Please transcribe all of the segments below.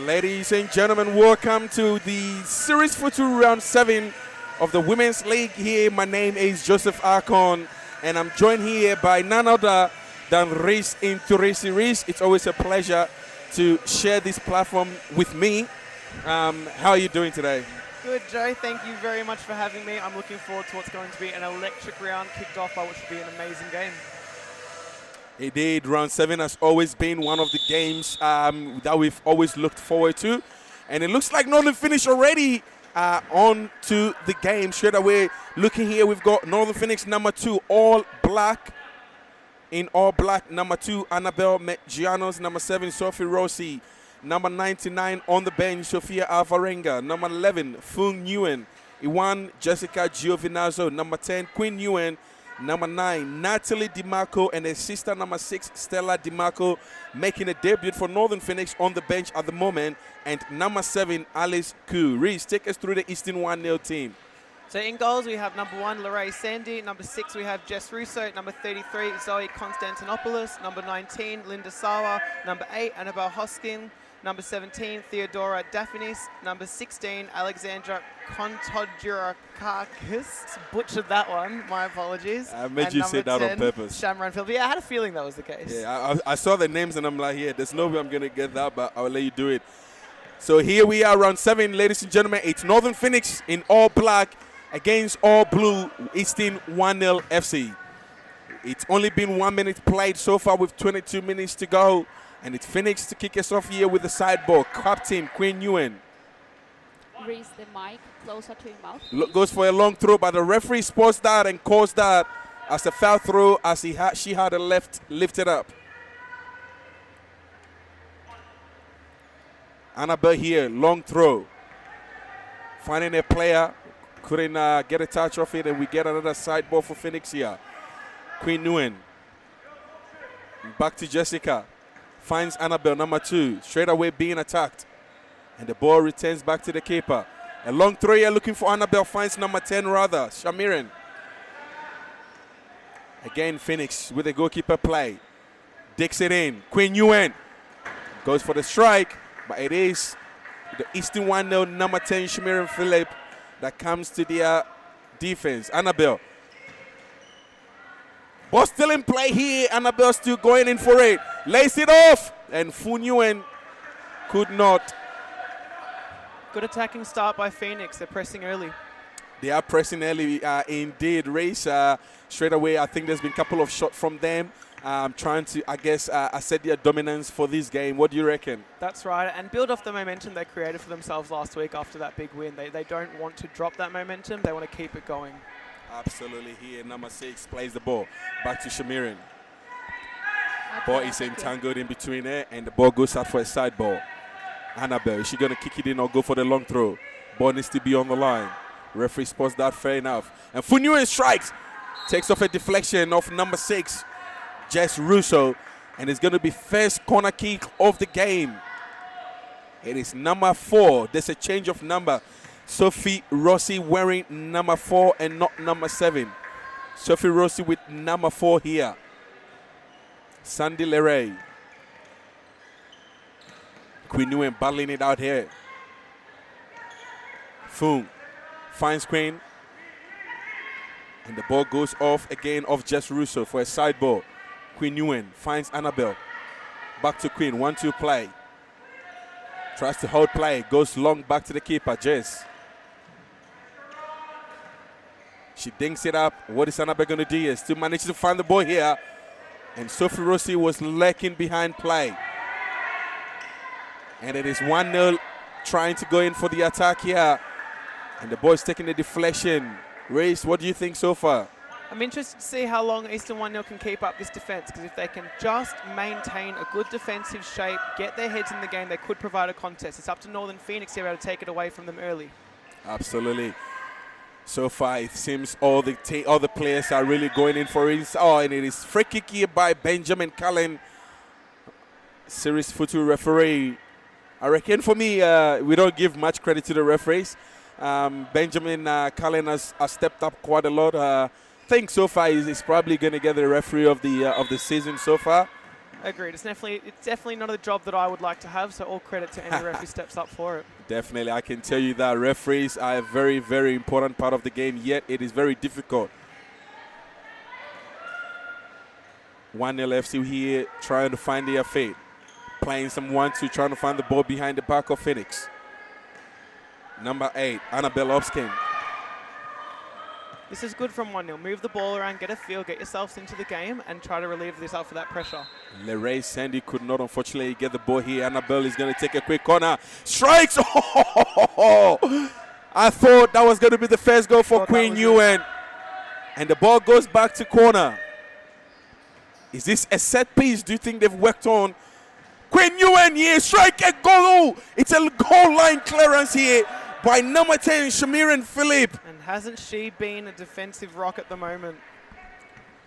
Ladies and gentlemen, welcome to the Series Futsal Round 7 of the Women's League here. My name is Joseph Akon, and I'm joined here by none other than Reese Inturisi. Reese, it's always a pleasure to share this platform with me. How are you doing today? Good, Joe. Thank you very much for having me. I'm looking forward to what's going to be an electric round kicked off by what should be an amazing game. Indeed, round 7 has always been one of the games that we've always looked forward to. And it looks like Northern Phoenix already on to the game. Straight away, looking here, we've got Northern Phoenix number 2, all black. In all black, number 2, Annabelle Gianos. Number 7, Sophie Rossi. Number 99 on the bench, Sofia Alvarenga. Number 11, Fung Nguyen. Iwan Jessica Giovinazzo. Number 10, Quinn Nguyen. Number 9, Natalie DiMarco, and her sister number 6, Stella DiMarco, making a debut for Northern Phoenix on the bench at the moment. And number 7, Alice Koo. Reese, take us through the Eastern 1-0 team. So in goals, we have number 1, Lorraine Sandy. Number 6, we have Jess Russo. Number 33, Zoe Konstantinopoulos. Number 19, Linda Sawa. Number 8, Annabelle Hoskin. Number 17, Theodora Daphinis. Number 16, Alexandra Kontodjurakakis. Butchered that one. My apologies. I made you say that 10, on purpose. Shamron Philby. Yeah, I had a feeling that was the case. Yeah, I saw the names and I'm like, yeah, there's no way I'm going to get that, but I'll let you do it. So here we are, round 7, ladies and gentlemen. It's Northern Phoenix in all black against all blue, Eastern 1-0 FC. It's only been 1 minute played so far with 22 minutes to go. And it's Phoenix to kick us off here with the side ball. Captain Quinn Nguyen. Raise the mic closer to your mouth. Goes for a long throw, but the referee spots that and calls that as a foul throw as she had a left lifted up. Annabelle here, long throw. Finding a player, couldn't get a touch off it, and we get another side ball for Phoenix here. Quinn Nguyen. Back to Jessica. Finds Annabelle, number 2, straight away being attacked. And the ball returns back to the keeper. A long throw here looking for Annabelle, finds number 10 rather, Shamiran. Again, Phoenix with a goalkeeper play. Dicks it in. Quinn Nguyen goes for the strike, but it is the Eastern 1-0 number 10, Shamiran Phillip, that comes to their defense. Annabelle. Ball still in play here. Annabelle still going in for it. Lays it off. And Fung Nguyen could not. Good attacking start by Phoenix. They're pressing early. They are pressing early indeed. Race straight away. I think there's been a couple of shots from them. Trying to, I guess, assert their dominance for this game. What do you reckon? That's right. And build off the momentum they created for themselves last week after that big win. They don't want to drop that momentum. They want to keep it going. Absolutely. Here, number 6 plays the ball back to Shamiran. Ball is entangled in between there, and the ball goes out for a side ball. Annabelle, is she going to kick it in or go for the long throw? Ball needs to be on the line. Referee spots that, fair enough. And Fung Nguyen strikes. Takes off a deflection of number 6, Jess Russo. And it's going to be first corner kick of the game. It is number 4. There's a change of number. Sophie Rossi wearing number 4 and not number 7. Sophie Rossi with number 4 here. Sandy Leray. Quinn Nguyen battling it out here. Fung finds Quinn. And the ball goes off again off Jess Russo for a side ball. Quinn Nguyen finds Annabelle. Back to Quinn. 1-2 play. Tries to hold play. Goes long back to the keeper, Jess. She dinks it up. What is Annabelle going to do here? Still manages to find the ball here. And Sophie Rossi was lurking behind play. And it is 1-0 trying to go in for the attack here. And the ball is taking the deflection. Race, what do you think so far? I'm interested to see how long Eastern 1-0 can keep up this defence, because if they can just maintain a good defensive shape, get their heads in the game, they could provide a contest. It's up to Northern Phoenix to be able to take it away from them early. Absolutely. So far, it seems all the players are really going in for it. Oh, and it is free kick here by Benjamin Cullen, series futsal referee. I reckon for me, we don't give much credit to the referees. Benjamin Cullen has stepped up quite a lot. I think so far he's probably going to get the referee of the season so far. Agreed. It's definitely not a job that I would like to have, so all credit to any ref who steps up for it. Definitely, I can tell you that referees are a very, very important part of the game, yet it is very difficult. 1-0 FC here, trying to find their fate. Playing some 1-2, trying to find the ball behind the back of Phoenix. Number 8, Annabelle Obskin. This is good from 1-0. Move the ball around, get a feel, get yourselves into the game, and try to relieve yourself of that pressure. Leray Sandy could not, unfortunately, get the ball here. Annabelle is going to take a quick corner. Strikes! Oh, I thought that was going to be the first goal for Queen Yuen. And the ball goes back to corner. Is this a set piece? Do you think they've worked on? Queen Yuen here, strike a goal! It's a goal line clearance here by number 10, Shamiran Phillip. And hasn't she been a defensive rock at the moment?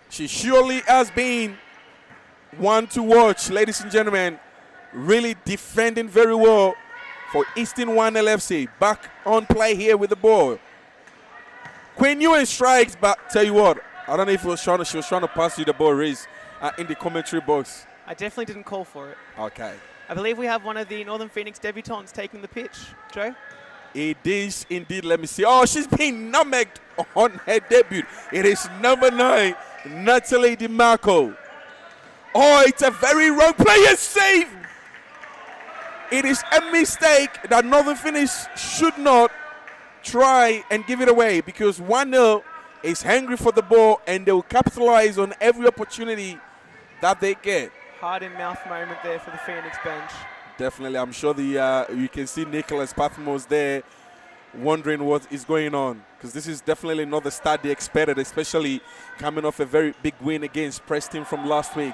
She surely has been one to watch, ladies and gentlemen. Really defending very well for Eastern 1-0 FC. Back on play here with the ball. Queen Yuen strikes, but tell you what, I don't know if she was trying to pass you the ball, Riz, in the commentary box. I definitely didn't call for it. Okay. I believe we have one of the Northern Phoenix debutantes taking the pitch. Joe? It is indeed. Let me see. Oh, she's been nutmegged on her debut. It is number 9, Natalie DiMarco. Oh, it's a very wrong player save. It is a mistake that Northern Phoenix should not try and give it away, because 1-0 is hungry for the ball and they will capitalize on every opportunity that they get. Heart in mouth moment there for the Phoenix bench. Definitely. I'm sure you can see Nicholas Pathmos there wondering what is going on, because this is definitely not the start they expected, especially coming off a very big win against Preston from last week.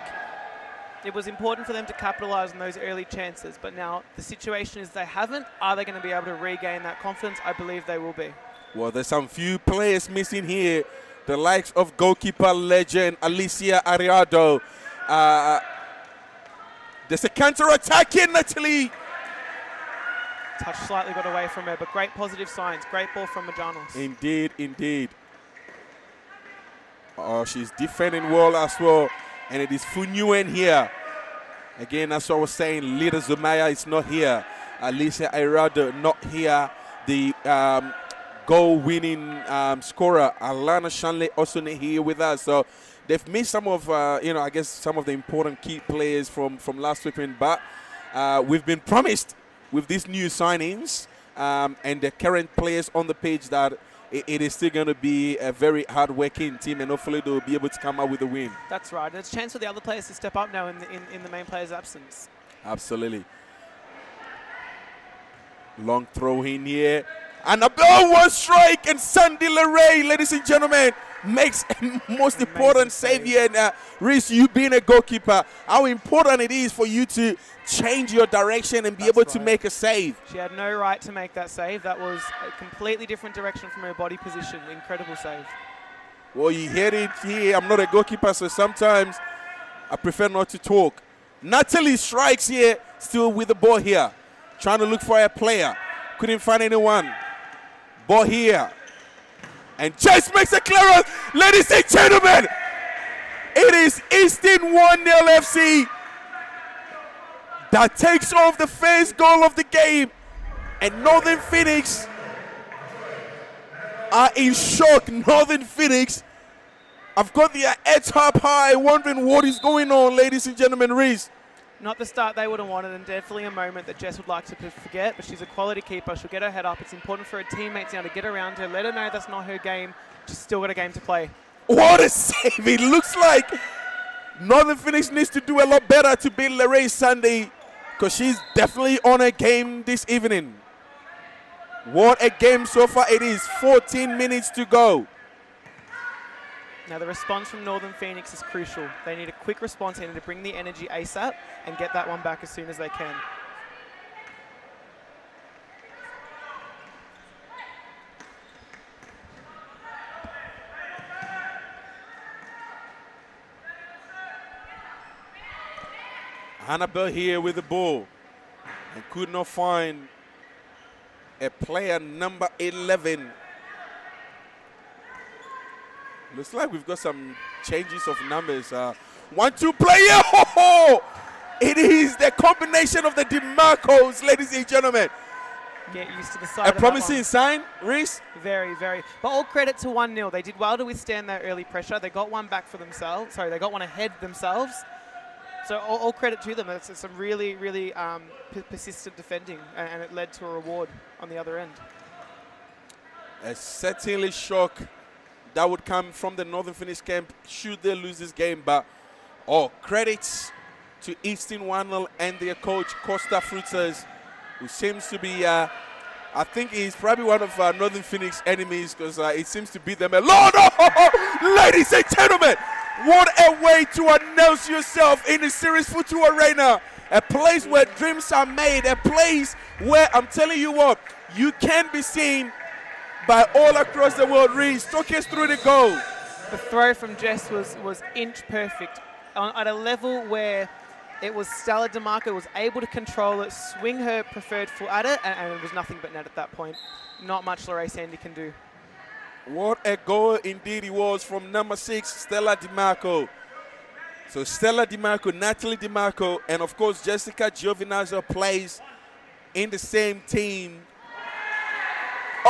It was important for them to capitalize on those early chances, but now the situation is they haven't. Are they going to be able to regain that confidence? I believe they will be. Well, there's some few players missing here. The likes of goalkeeper legend Alicia Ariado. There's a counter-attack in, Natalie. Touch slightly got away from her, but great positive signs. Great ball from Majanos. Indeed, indeed. Oh, she's defending well as well. And it is Funyuen here. Again, that's what I was saying. Lida Zumaya is not here. Alicia Ariado not here. The goal-winning scorer, Alana Shanley, also not here with us. So they've missed some of, I guess some of the important key players from last weekend. But we've been promised with these new signings and the current players on the page that it is still going to be a very hard-working team, and hopefully they'll be able to come out with a win. That's right. And it's a chance for the other players to step up now in the main player's absence. Absolutely. Long throw in here. And a blow, one strike, and Sandy Leray, ladies and gentlemen, makes a most important save here. And Reese, you being a goalkeeper, how important it is for you to change your direction and be able to make a save. She had no right to make that save. That was a completely different direction from her body position. Incredible save. Well, you hear it here. I'm not a goalkeeper, so sometimes I prefer not to talk. Natalie strikes here, still with the ball here. Trying to look for a player. Couldn't find anyone. Ball here. And just makes a clearance. Ladies and gentlemen, it is Eastern 1-0 FC that takes off the first goal of the game. And Northern Phoenix are in shock. Northern Phoenix have got their heads up high, wondering what is going on, ladies and gentlemen. Reese. Not the start they would have wanted, and definitely a moment that Jess would like to forget, but she's a quality keeper. She'll get her head up. It's important for her teammates now to get around her, let her know that's not her game. She's still got a game to play. What a save. It looks like Northern Phoenix needs to do a lot better to beat Leray Sunday, because she's definitely on a game this evening. What a game so far it is. 14 minutes to go. Now the response from Northern Phoenix is crucial. They need a quick response. They need to bring the energy ASAP and get that one back as soon as they can. Annabelle here with the ball and could not find a player number 11. Looks like we've got some changes of numbers. 1-2 player. Oh, it is the combination of the DeMarcos, ladies and gentlemen. Get used to the side A of that promising one. sign, Reese. Very, very. But all credit to 1-0. They did well to withstand that early pressure. They got one back for themselves. Sorry, they got one ahead themselves. So all credit to them. It's some really, really persistent defending, and it led to a reward on the other end. A certainly shock that would come from the Northern Finnish camp should they lose this game. But all credits to Eastern Wannell and their coach, Costa Frutzers, who seems to be, I think he's probably one of Northern Phoenix enemies because it seems to beat them a lot. Oh, ladies and gentlemen, what a way to announce yourself in the Series Futsal Arena. A place where dreams are made, a place where I'm telling you what, you can be seen by all across the world. Reese, talk us through the goal. The throw from Jess was inch perfect at a level where it was Stella DeMarco was able to control it, swing her preferred foot at it, and it was nothing but net at that point. Not much Lorraine Sandy can do. What a goal indeed it was from number 6, Stella DeMarco. So Stella DeMarco, Natalie DeMarco, and of course Jessica Giovinazzo plays in the same team.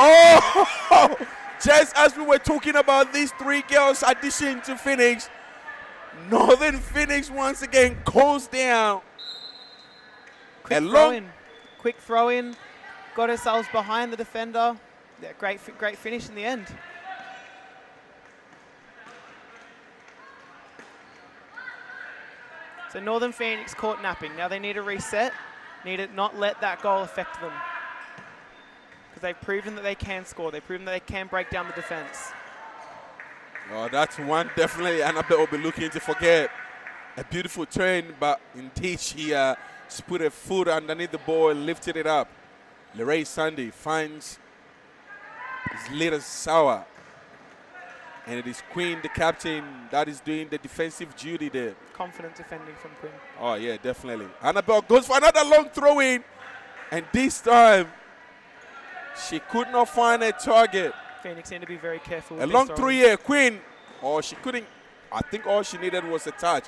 Oh, just as we were talking about these 3 girls' addition to Phoenix, Northern Phoenix once again goes down. Quick throw in, got ourselves behind the defender. Yeah, great finish in the end. So Northern Phoenix caught napping. Now they need to reset, need to not let that goal affect them. Because they've proven that they can score. They've proven that they can break down the defense. Oh, that's one definitely Annabelle will be looking to forget. A beautiful turn, but indeed she just put her foot underneath the ball and lifted it up. Lorraine Sandy finds his little Sour. And it is Queen, the captain, that is doing the defensive duty there. Confident defending from Quinn. Oh, yeah, definitely. Annabelle goes for another long throw in. And this time, she could not find a target. Phoenix need to be very careful with A this long throwing. 3 here, Queen. Oh, she couldn't. I think all she needed was a touch.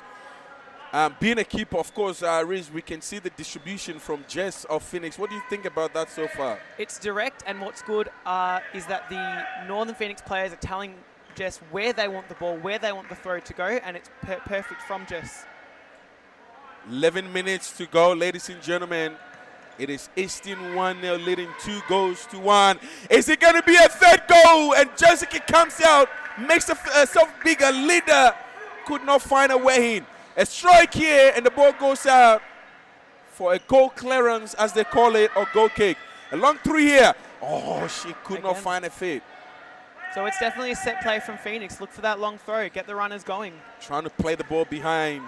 Being a keeper, of course, Riz, we can see the distribution from Jess of Phoenix. What do you think about that so far? It's direct, and what's good is that the Northern Phoenix players are telling Jess where they want the ball, where they want the throw to go, and it's perfect from Jess. 11 minutes to go, ladies and gentlemen. It is Eastern 1-0 leading 2-1. Is it going to be a third goal? And Jessica comes out, makes herself bigger. Linda could not find a way in. A strike here, and the ball goes out for a goal clearance, as they call it, or goal kick. A long 3 here. Oh, she could not find a fit. So it's definitely a set play from Phoenix. Look for that long throw. Get the runners going. Trying to play the ball behind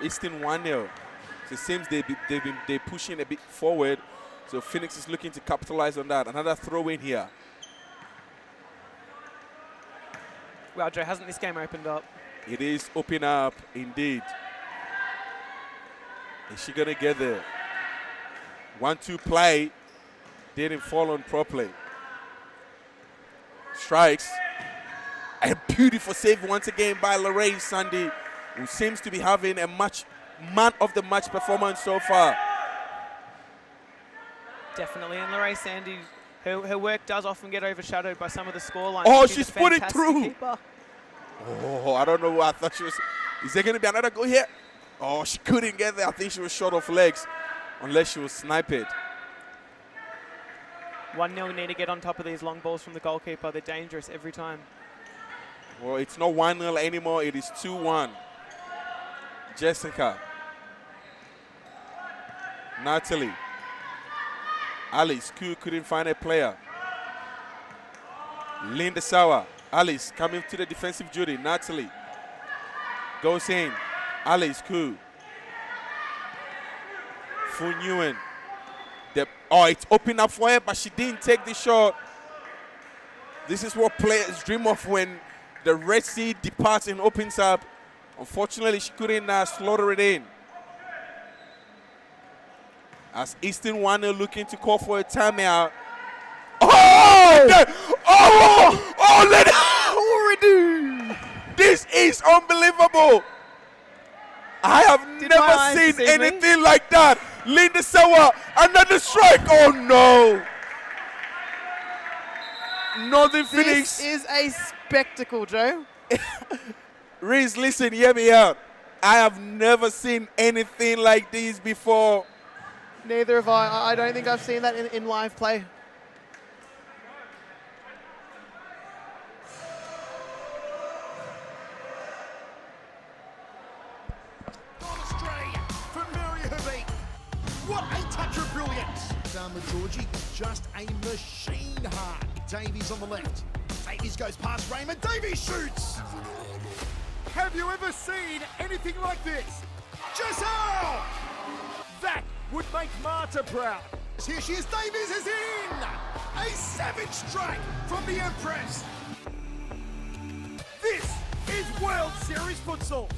Eastern 1-0. So it seems they're pushing a bit forward. So Phoenix is looking to capitalize on that. Another throw in here. Well, Joe, hasn't this game opened up? It is open up indeed. Is she going to get there? 1-2 play. Didn't fall on properly. Strikes. A beautiful save once again by Lorraine Sandy, who seems to be having a man of the match performance so far. Definitely, and Lorraine Sandy, her work does often get overshadowed by some of the scorelines. Oh, she's put it through. Keeper. Oh, I don't know what I thought she was. Is there going to be another goal here? Oh, she couldn't get there. I think she was short of legs, unless she was sniped. 1-0, need to get on top of these long balls from the goalkeeper. They're dangerous every time. Well, it's not 1-0 anymore. It is 2-1. Jessica. Natalie. Alice couldn't find a player. Linda Sauer. Alice coming to the defensive duty. Natalie goes in. Alice Fu Nguyen. Oh, it's open up for her, but she didn't take the shot. This is what players dream of when the Red Sea departs and opens up. Unfortunately, she couldn't slaughter it in. As Eastern 1-0 looking to call for a timeout. Oh! Oh! Oh! Let it This is unbelievable. I have Did my never eyes seen deceive me? anything like that. Linda Sawa, another strike. Oh no. Northern Phoenix. This is a spectacle, Joe. Reese, listen, hear me out. I have never seen anything like this before. Neither have I. I don't think I've seen that in live play. Australia from Maria Habib. What a touch of brilliance. Dharma Georgie, just a machine heart. Davies on the left. Davies goes past Raymond. Davies shoots. Have you ever seen anything like this? Giselle! That would make Marta proud. Here she is. Davies is in. A savage strike from the Empress. This is World Series Futsal.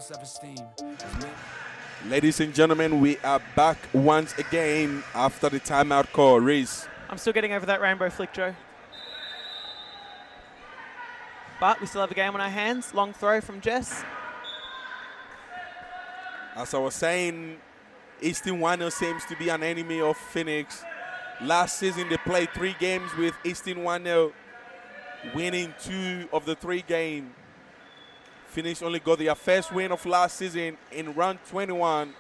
Self-esteem. Ladies and gentlemen, we are back once again after the timeout call. Reese. I'm still getting over that rainbow flick, Joe. But we still have a game on our hands. Long throw from Jess. As I was saying, Eastern 1 seems to be an enemy of Phoenix. Last season, they played 3 games with Eastern 1, winning 2 of the 3 games. Phoenix only got their first win of last season in round 21.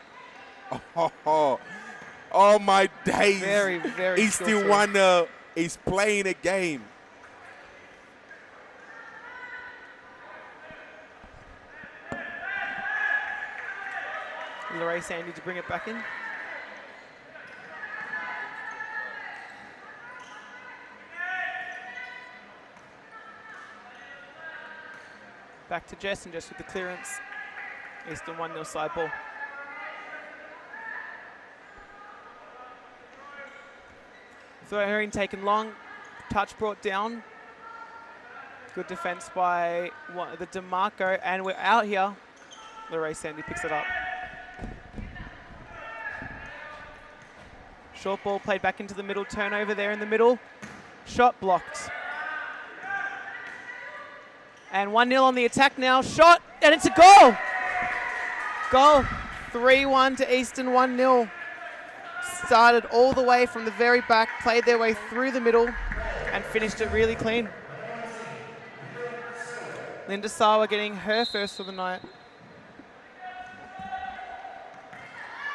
Oh my days. Very, very Eastern 1 is playing a game. Lorraine Sandy to bring it back in. Back to Jess, and Jess with the clearance. Eastern 1-0 side ball. Throw herring taken long. Touch brought down. Good defense by the DeMarco, and we're out here. Lorraine Sandy picks it up. Short ball played back into the middle. Turnover there in the middle. Shot blocked. And 1-0 on the attack now. Shot, and it's a goal. Goal. 3-1 to Eastern, 1-0. Started all the way from the very back, played their way through the middle, and finished it really clean. Linda Sawa getting her first for the night.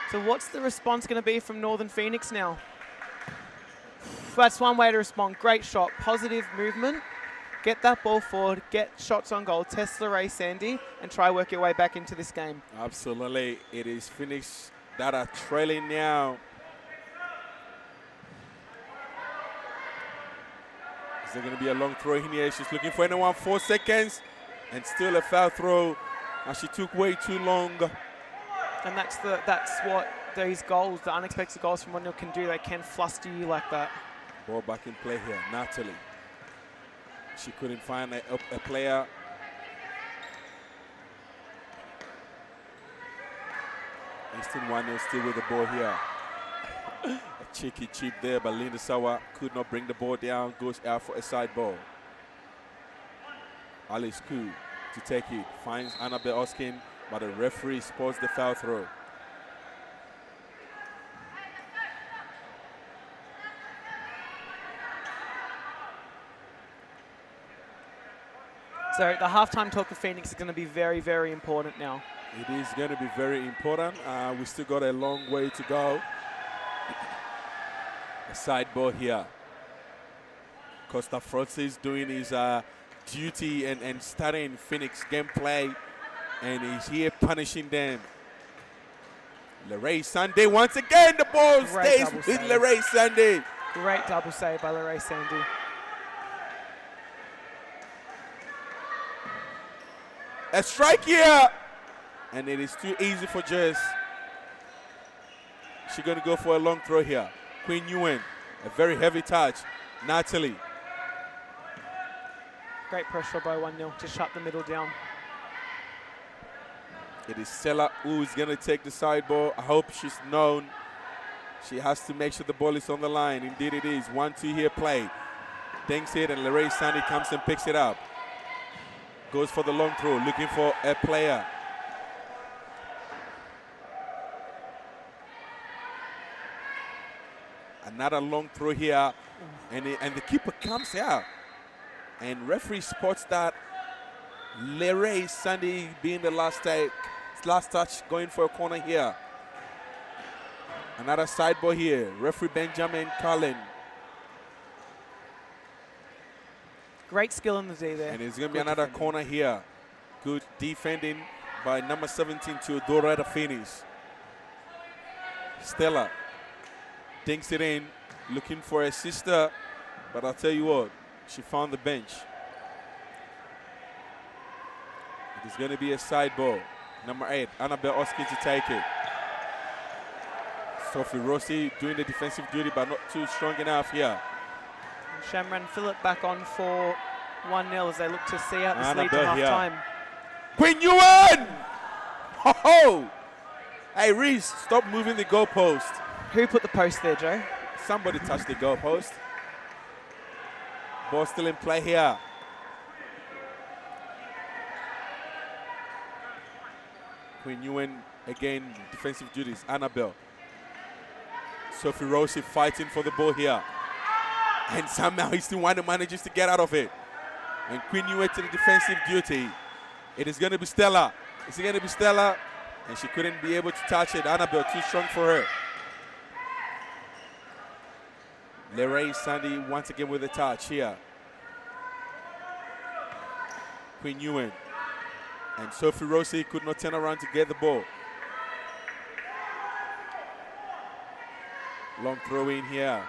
So what's the response going to be from Northern Phoenix now? That's one way to respond. Great shot, positive movement. Get that ball forward, get shots on goal, test Lorraine Sandy, and try work your way back into this game. Absolutely. It is Phoenix that are trailing now. Is there going to be a long throw in here? She's looking for anyone. 4 seconds, and still a foul throw. And she took way too long. And that's what these goals, the unexpected goals from 1-0 can do. They can fluster you like that. Ball back in play here. Natalie. She couldn't find a player. Eastern 1-0 still with the ball here. A cheeky chip there, but Linda Sawa could not bring the ball down. Goes out for a side ball. Alice Koo to take it. Finds Annabelle Oskin, but the referee spots the foul throw. So the halftime talk of Phoenix is going to be very, very important now. It is going to be very important. We still got a long way to go. A side ball here. Costa Francis doing his duty and starting Phoenix gameplay, and he's here punishing them. Lorraine Sunday once again. The ball Great stays double with save. Lorraine Sunday. Great double save by Lorraine Sandy. A strike here. And it is too easy for Jess. She's going to go for a long throw here. Queen Nguyen, a very heavy touch. Natalie. Great pressure by 1-0 to shut the middle down. It is Stella who is going to take the side ball. I hope she's known. She has to make sure the ball is on the line. Indeed it is. 1-2 here play. Dinks it and Larray Sandy comes and picks it up. Goes for the long throw, looking for a player. Another long throw here, and the keeper comes out. And referee spots that Larray Sandy being the last touch, going for a corner here. Another side ball here. Referee Benjamin Cullen. Great skill in the D there. And it's going to be another corner here. Good defending by number 17 to Doretta Finis. Stella dinks it in, looking for a sister, but I'll tell you what, she found the bench. It's going to be a side ball. Number 8, Annabelle Oskin to take it. Sophie Rossi doing the defensive duty, but not too strong enough here. Shamran Phillip back on for 1-0 as they look to see out this lead to Annabelle here. half-time. Queen Yuan! Ho ho! Hey Reese, stop moving the goalpost. Who put the post there, Joe? Somebody touched the goalpost. Ball still in play here. Queen Nguyen again, defensive duties. Annabelle. Sophie Rossi fighting for the ball here. And somehow he still manages to get out of it. And Queen Nguyen to the defensive duty. It is going to be Stella. It's going to be Stella. And she couldn't be able to touch it. Annabelle too strong for her. Larray Sandy once again with a touch here. Queen Nguyen. And Sophie Rossi could not turn around to get the ball. Long throw in here.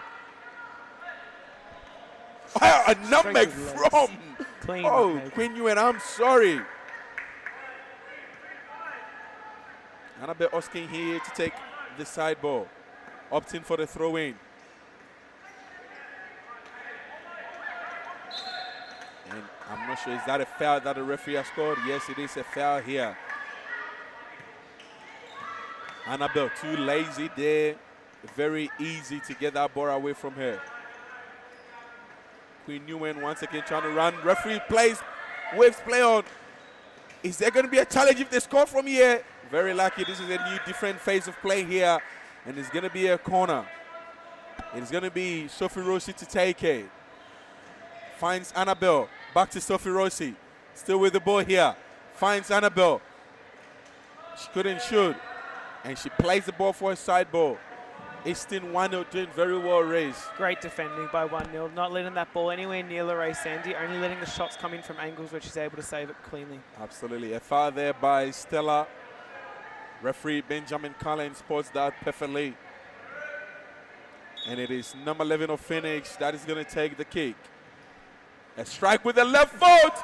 Oh, a nutmeg from. Clean. Oh, nutmeg. Queen Nguyen, I'm sorry. Annabelle Oskin here to take the side ball. Opting for the throw in. And I'm not sure, is that a foul that the referee has scored? Yes, it is a foul here. Annabelle too lazy there. Very easy to get that ball away from her. Queen Nguyen once again trying to run. Referee plays, waves play on. Is there going to be a challenge if they score from here? Very lucky. This is a new different phase of play here. And it's going to be a corner. It's going to be Sophie Rossi to take it. Finds Annabelle. Back to Sophie Rossi. Still with the ball here. Finds Annabelle. She couldn't shoot. And she plays the ball for a side ball. Easton 1-0 doing very well raised. Great defending by 1-0. Not letting that ball anywhere near Larray Sandy. Only letting the shots come in from angles where she's able to save it cleanly. Absolutely. A foul there by Stella. Referee Benjamin Cullen spots that perfectly. And it is number 11 of Phoenix that is going to take the kick. A strike with the left foot.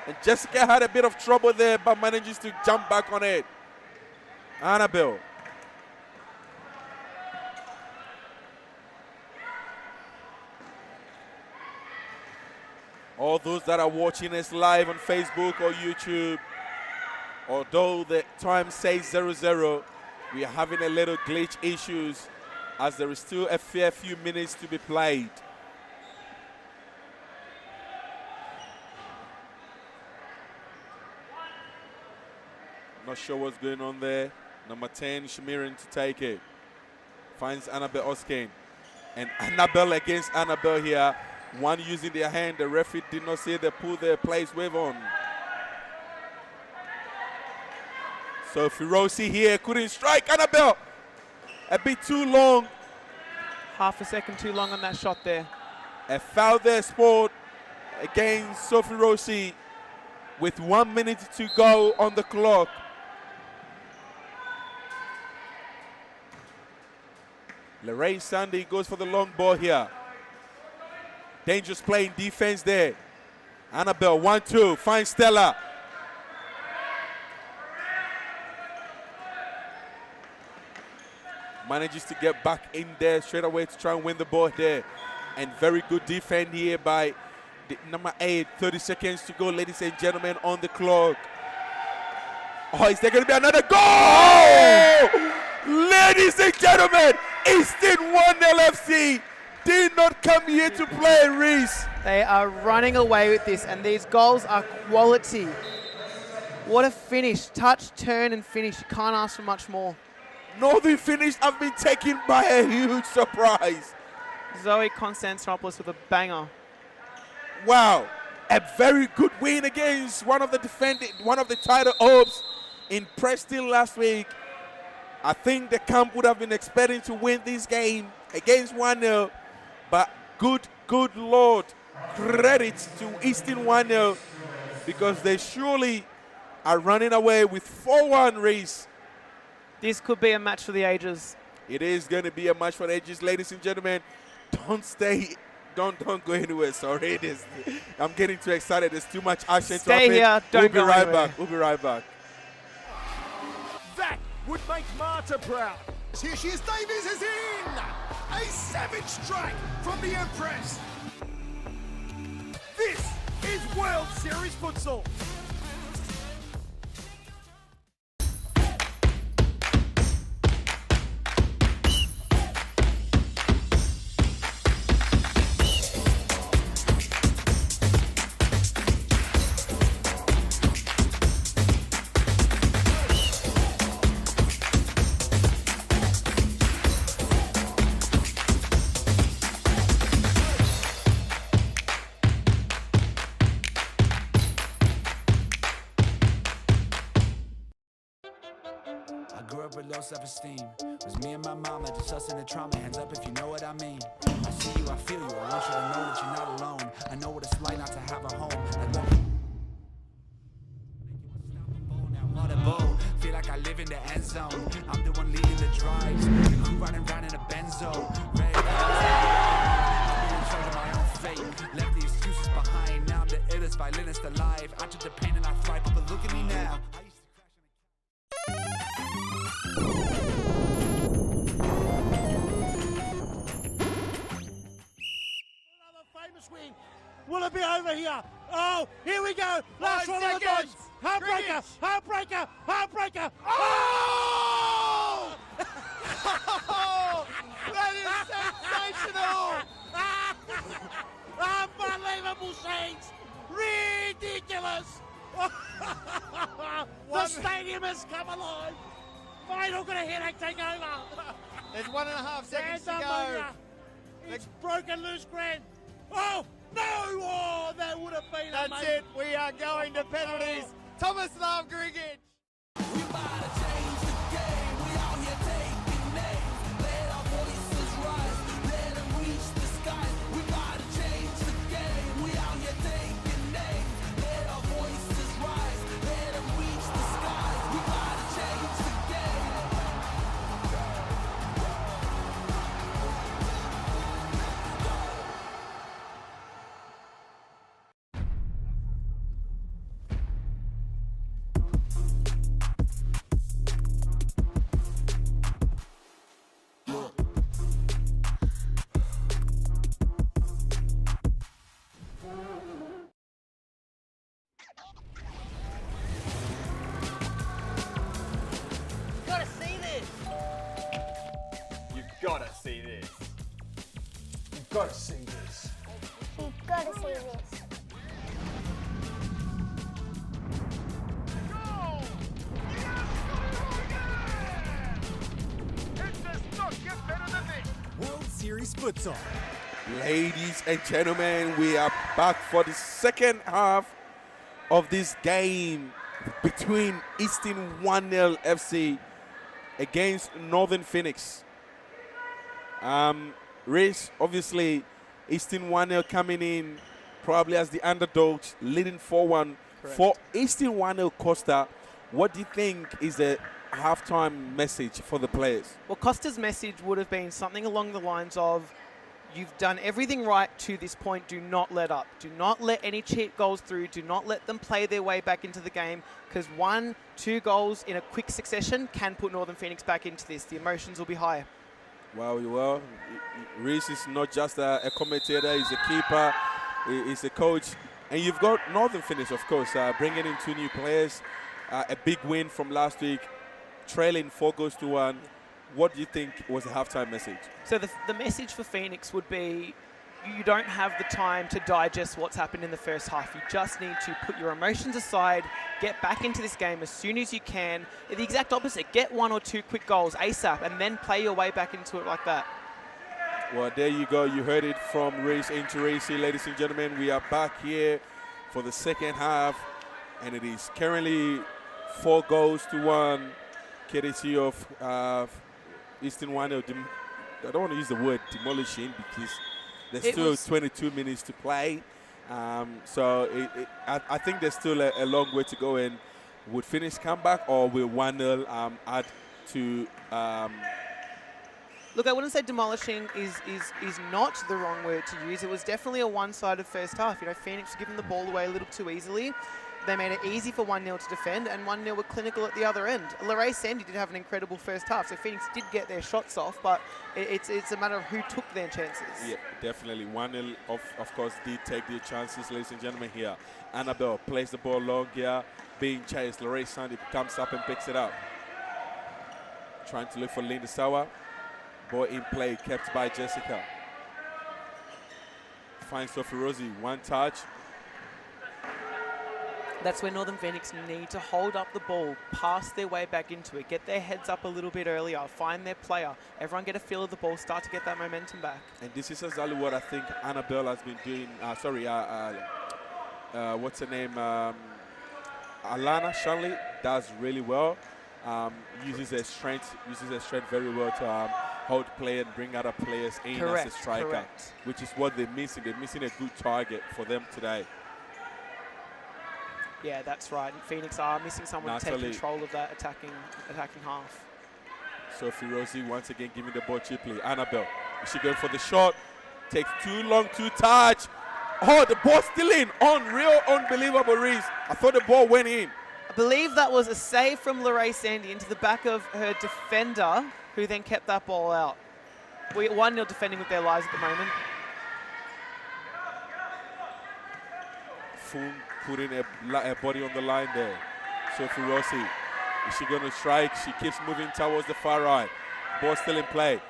And Jessica had a bit of trouble there, but manages to jump back on it. Annabelle. All those that are watching us live on Facebook or YouTube, although the time says 0-0, we are having a little glitch issues as there is still a fair few minutes to be played. Not sure what's going on there. Number 10, Shamirin to take it. Finds Annabelle Oskin. And Annabelle against Annabelle here. One using their hand. The referee did not see they pull their place wave on. So Firosi here couldn't strike. Annabelle a bit too long. Half a second too long on that shot there. A foul there, sport, against Sophie Rossi with 1 minute to go on the clock. Larray Sandy goes for the long ball here. Dangerous play in defense there. Annabelle, 1-2, finds Stella. manages to get back in there straight away to try and win the ball there. And very good defense here by the number 8. 30 seconds to go, ladies and gentlemen, on the clock. Oh, is there going to be another goal? Oh! Ladies and gentlemen, Easton 1-0 FC did not come here to play, Reese. They are running away with this, and these goals are quality. What a finish. Touch, turn, and finish. You can't ask for much more. Northern finish have been taken by a huge surprise. Zoe Constantinopoulos with a banger. Wow, a very good win against one of the title hopes in Preston last week. I think the camp would have been expecting to win this game against 1-0, but good Lord, credit to Easton 1-0 because they surely are running away with 4-1 race. This could be a match for the ages. It is going to be a match for the ages, ladies and gentlemen. Don't go anywhere. Sorry, it is. I'm getting too excited. There's too much action to happen. Stay here. Don't go anywhere. We'll be right back. That would make Marta proud. Here she is, Davies is in! A savage strike from the Empress. This is World Series Futsal. Low self-esteem was me and my mama, just us in the trauma. Hands up if you know what I mean. I see you, I feel you. I want you to know that you're not alone. I know what it's like not to have a home. Like what feel like I live in the end zone. I'm the one leading the drives. The crew riding round in a benzo. Ready to I'm in charge of my own fate. Left the excuses behind. Now I'm the illest violinist alive. I took the pain and I thrive, but look at me now. Win. Will it be over here? Oh, here we go. Last one of the boys. Heartbreaker, heartbreaker, heartbreaker. Oh! That is sensational! Unbelievable scenes. Ridiculous. The stadium has come alive. Final got a headache take over. There's 1.5 seconds to go. It's broken loose, Grant. Oh, no! Oh, that would have been That's amazing. it. We are going to penalties. Thomas Love Griggage. We about to change the game. We out here taking names. Let our voices rise. Let them reach the skies. We about to change the game. We out here taking names. Let our voices rise. Let them reach the skies. We about to change the game. Gotta see this. You've got to see this. You've got to see this. World Series Futsal. Ladies and gentlemen, we are back for the second half of this game between Easton 1-0 FC against Northern Phoenix. Race, obviously, Easton 1-0 coming in probably as the underdogs, leading 4-1. For Easton 1-0 Costa, what do you think is the halftime message for the players? Well, Costa's message would have been something along the lines of, you've done everything right to this point. Do not let up. Do not let any cheap goals through. Do not let them play their way back into the game, because 1-2 goals in a quick succession can put Northern Phoenix back into this. The emotions will be high. Well, Reese is not just a commentator, he's a keeper, he's a coach. And you've got Northern Phoenix, of course, bringing in 2 new players. A big win from last week, trailing 4-1. What do you think was the halftime message? So the message for Phoenix would be, you don't have the time to digest what's happened in the first half. You just need to put your emotions aside, get back into this game as soon as you can. The exact opposite, get 1 or 2 quick goals ASAP and then play your way back into it like that. Well, there you go. You heard it from Reese into Racy, ladies and gentlemen. We are back here for the second half, and it is currently 4-1, courtesy of Eastern Wano. I don't want to use the word demolishing because there's still 22 minutes to play. So I think there's still a long way to go. And would Phoenix come back, or will 1-0 add to... Look, I wouldn't say demolishing is not the wrong word to use. It was definitely a one-sided first half. You know, Phoenix was giving the ball away a little too easily. They made it easy for 1-0 to defend, and 1-0 were clinical at the other end. Lorraine Sandy did have an incredible first half, so Phoenix did get their shots off, but it's a matter of who took their chances. Yeah, definitely. 1-0, of course, did take their chances, ladies and gentlemen, here. Annabelle plays the ball long here, being chased. Lorraine Sandy comes up and picks it up. Trying to look for Linda Sawa. Ball in play, kept by Jessica. Finds Sophie Rosie, 1 touch. That's where Northern Phoenix need to hold up the ball, pass their way back into it, get their heads up a little bit earlier, find their player, everyone get a feel of the ball, start to get that momentum back. And this is exactly what I think Annabelle has been doing. What's her name? Alana Shanley does really well. Uses her strength very well to hold play and bring other players in as a striker, which is what they're missing. They're missing a good target for them today. Yeah, that's right. And Phoenix are missing someone to take control of that attacking half. Sophie Rosie once again giving the ball cheaply. Annabelle, is she going for the shot? Takes too long to touch. Oh, the ball's still in. Unreal, unbelievable, Reese. I thought the ball went in. I believe that was a save from Lorraine Sandy into the back of her defender, who then kept that ball out. We're 1-0 defending with their lives at the moment. Foon putting a body on the line there. Sophie Rossi, is she going to strike? She keeps moving towards the far right. Ball still in play.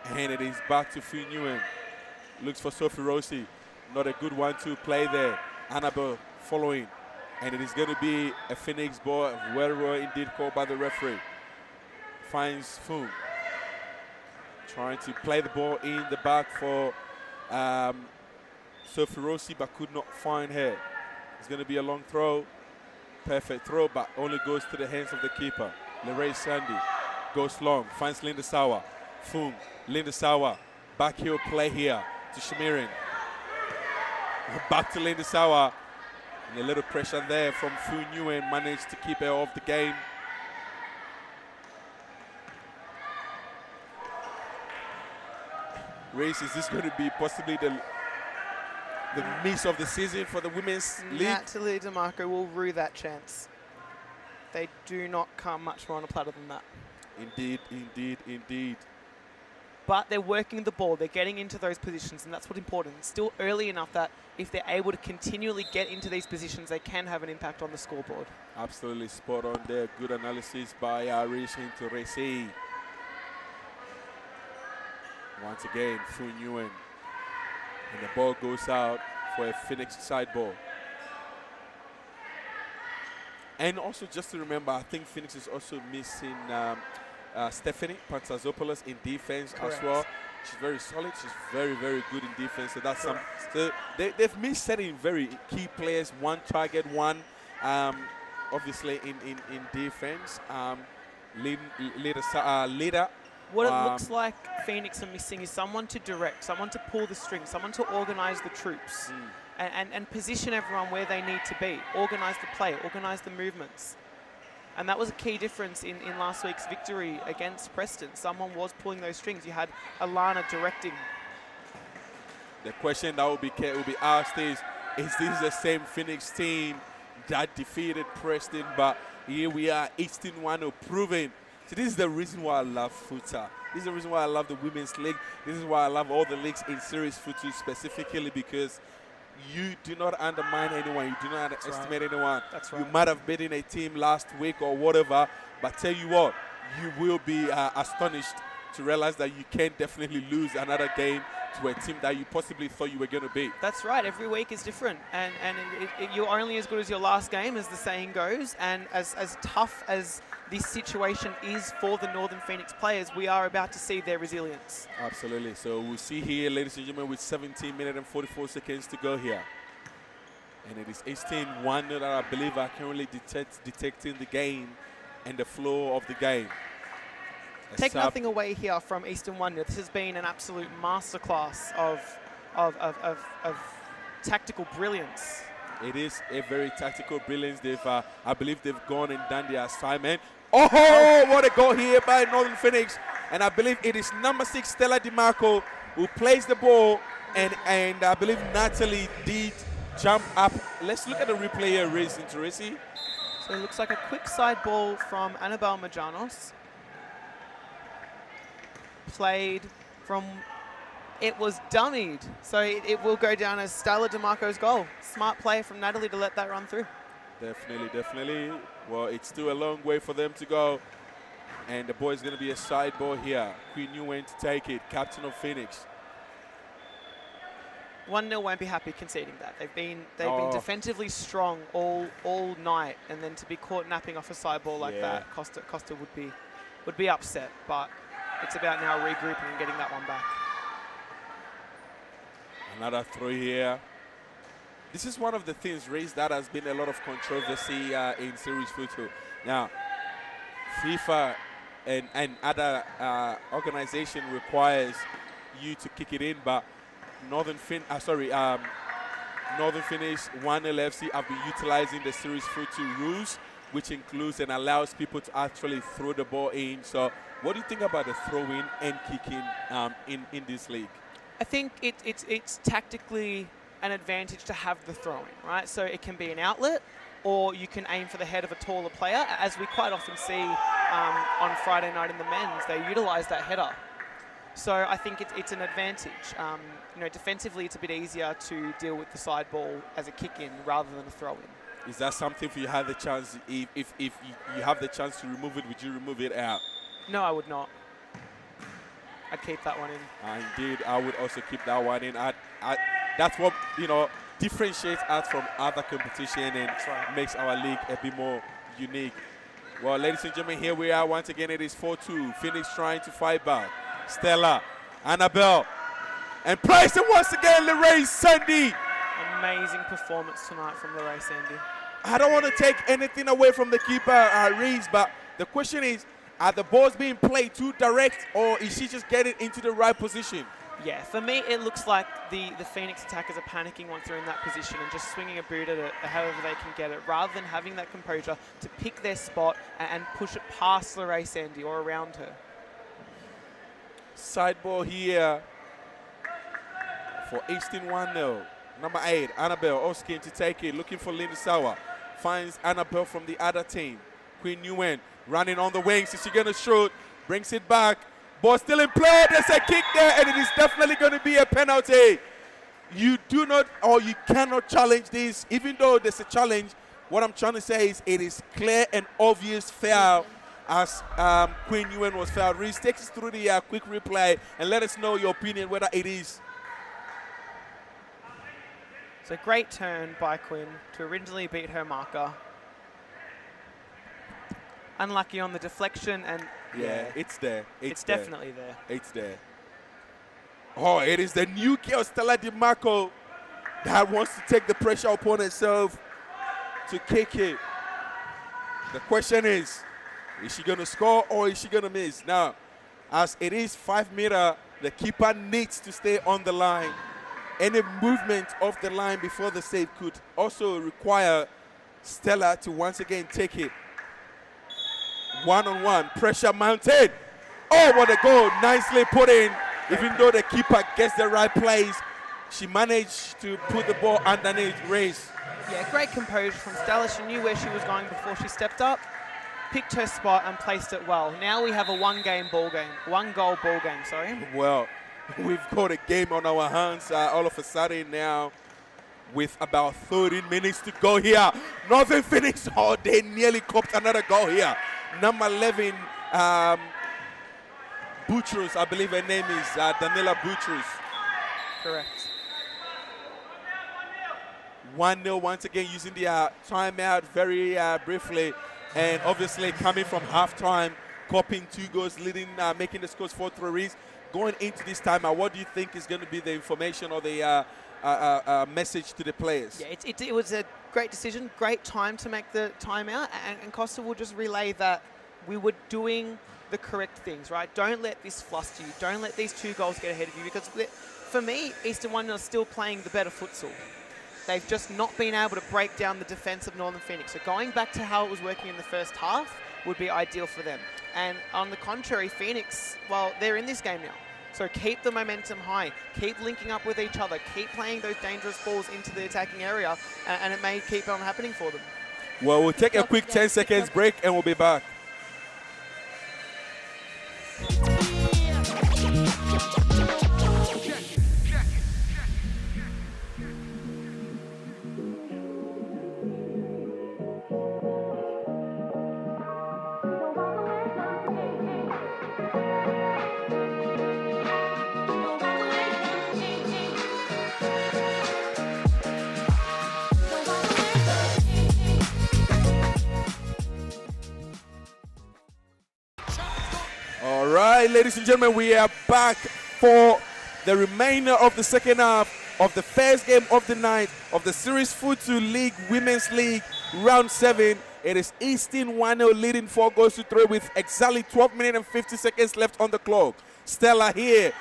And it is back to Foon Nguyen. Looks for Sophie Rossi. Not a good 1-2 play there. Annabelle following. And it is going to be a Phoenix ball, well indeed called by the referee. Finds Foon. Trying to play the ball in the back for Sophie Rossi, but could not find her. It's going to be a long throw. Perfect throw, but only goes to the hands of the keeper. Lorraine Sandy goes long, finds Linda Sawa. Foon, Linda Sawa. Back heel play here to Shamirin. Back to Linda Sawa. And a little pressure there from Foon Nguyen, managed to keep her off the game. Race, is this going to be possibly the miss of the season for the Women's League? Natalie DeMarco will rue that chance. They do not come much more on a platter than that. Indeed, indeed, indeed. But they're working the ball, they're getting into those positions, and that's what's important. It's still early enough that if they're able to continually get into these positions, they can have an impact on the scoreboard. Absolutely spot on there. Good analysis by Rishin to Resi. Once again, Foon Nguyen. And the ball goes out for a Phoenix side ball. And also just to remember, I think Phoenix is also missing Stephanie Pantazopoulos in defense as well. She's very solid. She's very, very good in defense. So that's some. So they've missed setting very key players. One target, one obviously in defense. Leader. What it looks like Phoenix are missing is someone to direct, someone to pull the strings, someone to organise the troops and position everyone where they need to be, organise the play, organise the movements. And that was a key difference in last week's victory against Preston. Someone was pulling those strings. You had Alana directing. The question that will be asked is this the same Phoenix team that defeated Preston? But here we are, Eastern Wano proving So this is the reason why I love futsal. This is the reason why I love the Women's League. This is why I love all the leagues in series futsal specifically, because you do not undermine anyone. You do not underestimate anyone. That's right. You might have beaten a team last week or whatever, but tell you what, you will be astonished to realize that you can definitely lose another game to a team that you possibly thought you were going to beat. That's right. Every week is different, and you're only as good as your last game, as the saying goes. And as tough as this situation is for the Northern Phoenix players, we are about to see their resilience. Absolutely. So we'll see here, ladies and gentlemen, with 17 minutes and 44 seconds to go here. And it is 18-1 that I believe are currently detecting the game and the flow of the game. Take nothing away here from Eastern Wonder. This has been an absolute masterclass of tactical brilliance. It is a very tactical brilliance. They've, I believe they've gone and done their assignment. Oh, what a goal here by Northern Phoenix. And I believe it is number 6, Stella DiMarco, who plays the ball. And I believe Natalie did jump up. Let's look at the replay here, Riz and Teresi. So it looks like a quick side ball from Annabelle Majanos. Played from, it was dummied. So it will go down as Stella DiMarco's goal. Smart play from Natalie to let that run through. Definitely, definitely. Well, it's still a long way for them to go. And the boy's going to be a side ball here. Queen Nguyen to take it, captain of Phoenix. 1-0 won't be happy conceding that. They've been defensively strong all night, and then to be caught napping off a side ball like that, Costa would be upset. But it's about now regrouping and getting that one back. Another throw here. This is one of the things, Race, that has been a lot of controversy in series futsal. Now, FIFA and other organization requires you to kick it in, but Northern Phoenix 1 LFC have been utilizing the series futsal rules, which includes and allows people to actually throw the ball in. So what do you think about the throwing and kicking in this league? I think it's tactically an advantage to have the throwing, right? So it can be an outlet, or you can aim for the head of a taller player, as we quite often see on Friday night in the men's. They utilize that header. So I think it's an advantage. You know, defensively, it's a bit easier to deal with the side ball as a kick-in rather than a throw-in. Is that something if you have the chance, if you have the chance to remove it, would you remove it out? No, I would not. I'd keep that one in. Indeed, I would also keep that one in. That's what, you know, differentiates us from other competition and makes our league a bit more unique. Well, ladies and gentlemen, here we are once again. It is 4-2. Phoenix trying to fight back. Stella, Annabelle, and Price, and once again, Lorraine Sandy. Amazing performance tonight from Lorraine Sandy. I don't want to take anything away from the keeper, Reese, but the question is, are the balls being played too direct, or is she just getting into the right position? Yeah, for me, it looks like the Phoenix attackers are panicking once they're in that position and just swinging a boot at it however they can get it, rather than having that composure to pick their spot and push it past Lorraine Sandy or around her. Side ball here for Easton 1-0. Number 8, Annabelle Oskin to take it, looking for Linda Sauer. Finds Annabelle from the other team. Queen Nguyen running on the wings. Is she going to shoot? Brings it back. Ball still in play. There's a kick there, and it is definitely going to be a penalty. You do not, or you cannot challenge this. Even though there's a challenge, what I'm trying to say is it is clear and obvious foul, as Queen Nguyen was fouled. Reese, takes us through the quick replay and let us know your opinion whether it is. So great turn by Quinn to originally beat her marker. Unlucky on the deflection, and yeah, it's there. It's definitely there. It's there. Oh, it is the new girl, Stella DiMarco, that wants to take the pressure upon herself to kick it. The question is she going to score or is she going to miss? Now, as it is 5 meter, the keeper needs to stay on the line. Any movement off the line before the save could also require Stella to once again take it. One-on-one, pressure mounted. Oh, what a goal, nicely put in. Even though the keeper gets the right place, she managed to put the ball underneath Race. Yeah, great composure from Stella. She knew where she was going before she stepped up. picked her spot and placed it well. Now we have a one goal ball game, sorry. Well, we've got a game on our hands all of a sudden now with about 13 minutes to go here. Northern Phoenix, oh, they nearly copped another goal here. Number 11, Butchers, I believe her name is Daniela Butchers. Correct. 1-0 once again, using the timeout very briefly. And obviously coming from halftime, copying 2 goals, leading, making the scores 4-3 Reese. Going into this timeout, what do you think is going to be the information or the message to the players? Yeah, it was a great decision, great time to make the timeout, and Costa will just relay that we were doing the correct things, right? Don't let this fluster you. Don't let these 2 goals get ahead of you, because for me, Eastern One are still playing the better futsal. They've just not been able to break down the defense of Northern Phoenix. So going back to how it was working in the first half would be ideal for them. And on the contrary, Phoenix, well, they're in this game now. So keep the momentum high, keep linking up with each other, keep playing those dangerous balls into the attacking area, and it may keep on happening for them. Well, we'll take a quick 10 seconds break and we'll be back. All right, ladies and gentlemen, we are back for the remainder of the second half of the first game of the night of the Series Futsal League Women's League Round 7. It is Eastern 1-0 leading 4-3 with exactly 12 minutes and 50 seconds left on the clock. Stella here.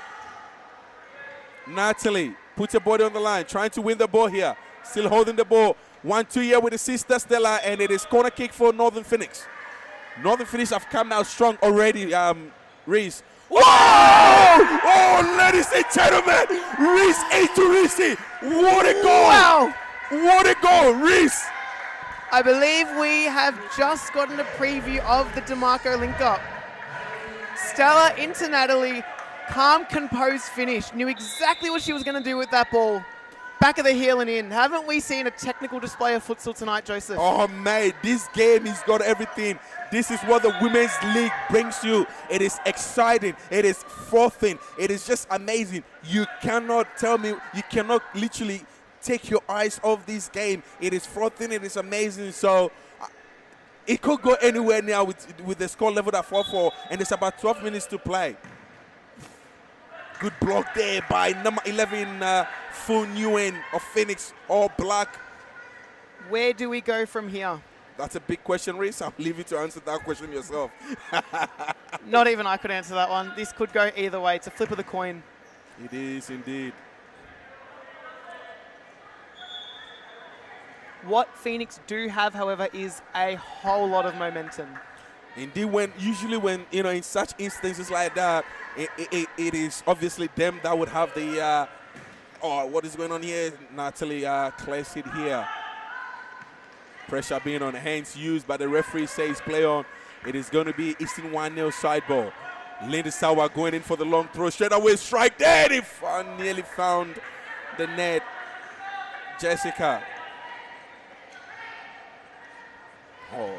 Natalie puts her body on the line, trying to win the ball here. Still holding the ball. 1-2 here with the sister Stella, and it is corner kick for Northern Phoenix. Northern Phoenix have come out strong already, Reese. Whoa! Oh, ladies and gentlemen, Reese into Reese. What a goal! Wow! What a goal, Reese! I believe we have just gotten a preview of the DeMarco link-up. Stella into Natalie, calm, composed finish. Knew exactly what she was going to do with that ball. Back of the heel and in. Haven't we seen a technical display of futsal tonight, Joseph? Oh, mate, this game has got everything. This is what the Women's League brings you. It is exciting. It is frothing. It is just amazing. You cannot tell me, you cannot literally take your eyes off this game. It is frothing. It is amazing. So it could go anywhere now with the score leveled at 4-4, and it's about 12 minutes to play. Good block there by number 11, Fu Nguyen of Phoenix, all black. Where do we go from here? That's a big question, Reese. I'll leave you to answer that question yourself. Not even I could answer that one. This could go either way. It's a flip of the coin. It is indeed. What Phoenix do have, however, is a whole lot of momentum. Indeed, usually when in such instances like that, it is obviously them that would have the what is going on here? Natalie clears it here. Pressure being on, hands used, but the referee says play on. It is going to be Eastern 1-0 side ball. Linda Sauer going in for the long throw, straight away strike there. They nearly found the net. Jessica. Oh,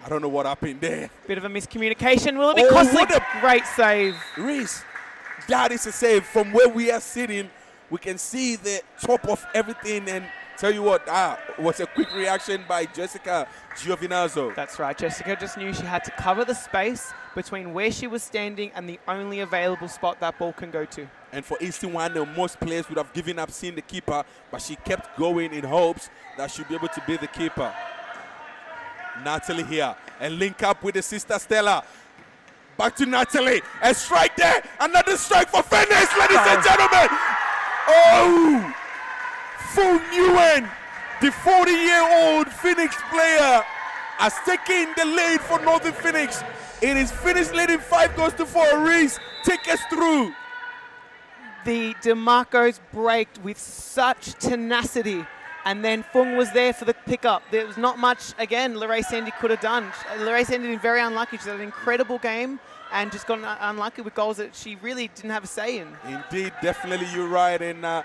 I don't know what happened there. Bit of a miscommunication. Will it be costly? What a great save. Reese, that is a save. From where we are sitting, we can see the top of everything. And tell you what, was a quick reaction by Jessica Giovinazzo. That's right. Jessica just knew she had to cover the space between where she was standing and the only available spot that ball can go to. And for Eastern 1-0, most players would have given up seeing the keeper, but she kept going in hopes that she'd be able to be the keeper. Natalie here, and link up with the sister Stella. Back to Natalie, a strike there, another strike for Phoenix, ladies and gentlemen. Oh, Fu Nguyen, the 40-year-old Phoenix player, has taken the lead for Northern Phoenix. It is Phoenix leading 5-4. Reese, take us through. The DeMarcos braked with such tenacity And then Fung was there for the pickup. There was not much, again, Lorraine Sandy could have done. Lorraine Sandy been very unlucky. She's had an incredible game and just got unlucky with goals that she really didn't have a say in. Indeed, definitely you're right. And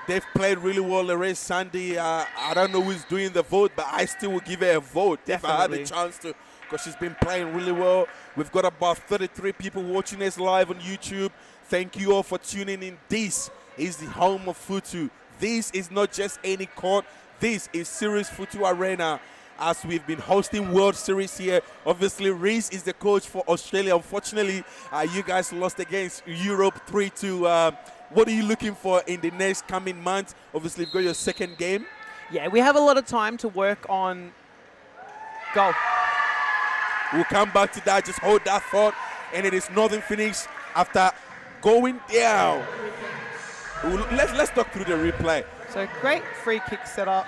they've played really well. Lorraine Sandy, I don't know who's doing the vote, but I still will give her a vote if I had the chance to, because she's been playing really well. We've got about 33 people watching us live on YouTube. Thank you all for tuning in. This is the home of Futsal. This is not just any court. This is Series Futsal Arena. As we've been hosting World Series here, obviously Reese is the coach for Australia. Unfortunately, you guys lost against Europe 3-2. What are you looking for in the next coming months? Obviously, you've got your second game. Yeah, we have a lot of time to work on goal. We'll come back to that. Just hold that thought. And it is Northern Phoenix after going down. Let's talk through the replay. So great free kick set up.